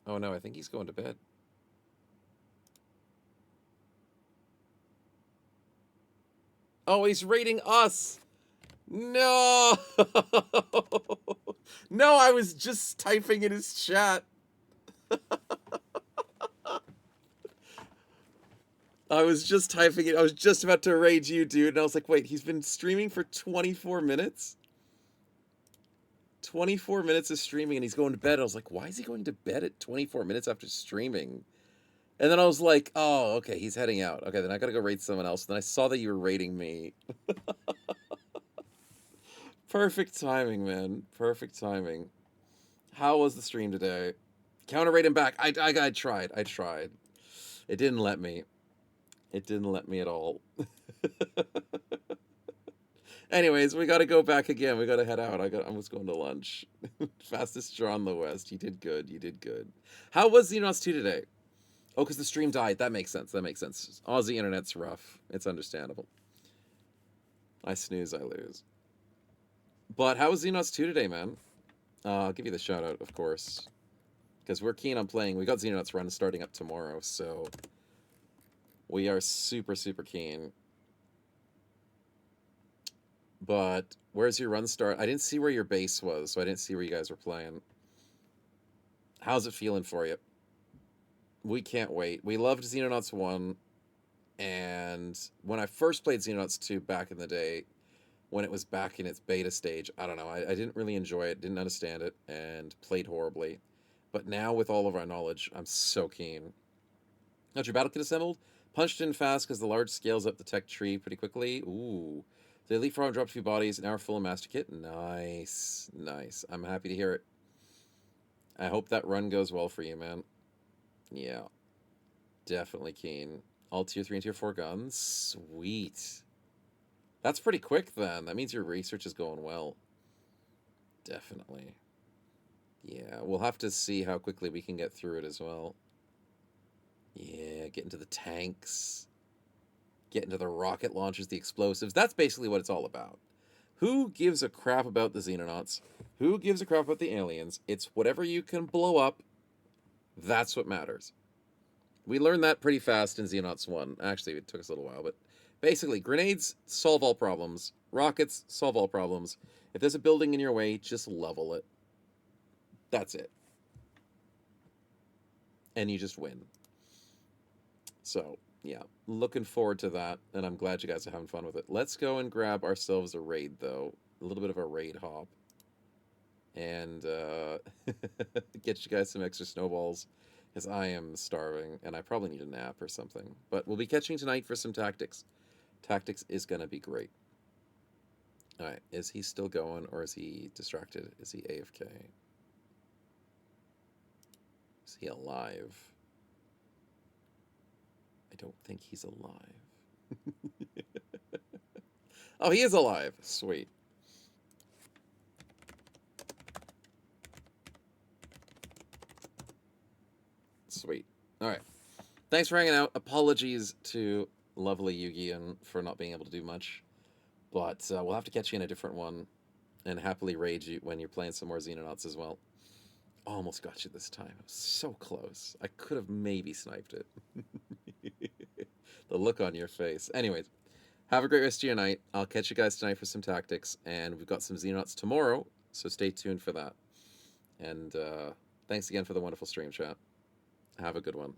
Oh no, I think he's going to bed. Oh, he's rating us! No! No, I was just typing in his chat. I was just typing it. I was just about to rage you, dude. And I was like, wait, he's been streaming for 24 minutes? 24 minutes of streaming and he's going to bed. I was like, why is he going to bed at 24 minutes after streaming? And then I was like, oh, okay, he's heading out. Okay, then I gotta go raid someone else. Then I saw that you were raiding me. Perfect timing, man. Perfect timing. How was the stream today? Counter raid him back. I tried. I tried. It didn't let me. It didn't let me at all. Anyways, we gotta go back again. We gotta head out. I was going to lunch. Fastest draw in the West. You did good. You did good. How was Xenos 2 today? Oh, because the stream died. That makes sense. That makes sense. Aussie internet's rough. It's understandable. I snooze, I lose. But how was Xenos 2 today, man? I'll give you the shout out, of course. Because we're keen on playing. We got Xenonauts run starting up tomorrow, so we are super, super keen. But where's your run start? I didn't see where your base was, so I didn't see where you guys were playing. How's it feeling for you? We can't wait. We loved Xenonauts 1, and when I first played Xenonauts 2 back in the day, when it was back in its beta stage, I don't know, I didn't really enjoy it, didn't understand it, and played horribly. But now, with all of our knowledge, I'm so keen. Got your battle kit assembled? Punched in fast because the large scales up the tech tree pretty quickly. Ooh. The Elite Farm dropped a few bodies, an hour full of Master Kit. Nice. Nice. I'm happy to hear it. I hope that run goes well for you, man. Yeah. Definitely keen. All tier 3 and tier 4 guns? Sweet. That's pretty quick, then. That means your research is going well. Definitely. Yeah, we'll have to see how quickly we can get through it as well. Yeah, get into the tanks. Get into the rocket launchers, the explosives. That's basically what it's all about. Who gives a crap about the Xenonauts? Who gives a crap about the aliens? It's whatever you can blow up. That's what matters. We learned that pretty fast in Xenonauts 1. Actually, it took us a little while, but basically, grenades solve all problems. Rockets solve all problems. If there's a building in your way, just level it. That's it. And you just win. So, yeah, looking forward to that, and I'm glad you guys are having fun with it. Let's go and grab ourselves a raid, though. A little bit of a raid hop. And get you guys some extra snowballs, because I am starving, and I probably need a nap or something. But we'll be catching tonight for some tactics. Tactics is going to be great. All right, is he still going, or is he distracted? Is he AFK? Is he alive? I don't think he's alive. Oh, he is alive. Sweet. Sweet. All right. Thanks for hanging out. Apologies to lovely Yugi for not being able to do much. But we'll have to catch you in a different one and happily raid you when you're playing some more Xenonauts as well. Almost got you this time. It was so close. I could have maybe sniped it. The look on your face. Anyways, have a great rest of your night. I'll catch you guys tonight for some tactics, and we've got some Xenonauts tomorrow, so stay tuned for that. And thanks again for the wonderful stream, chat. Have a good one.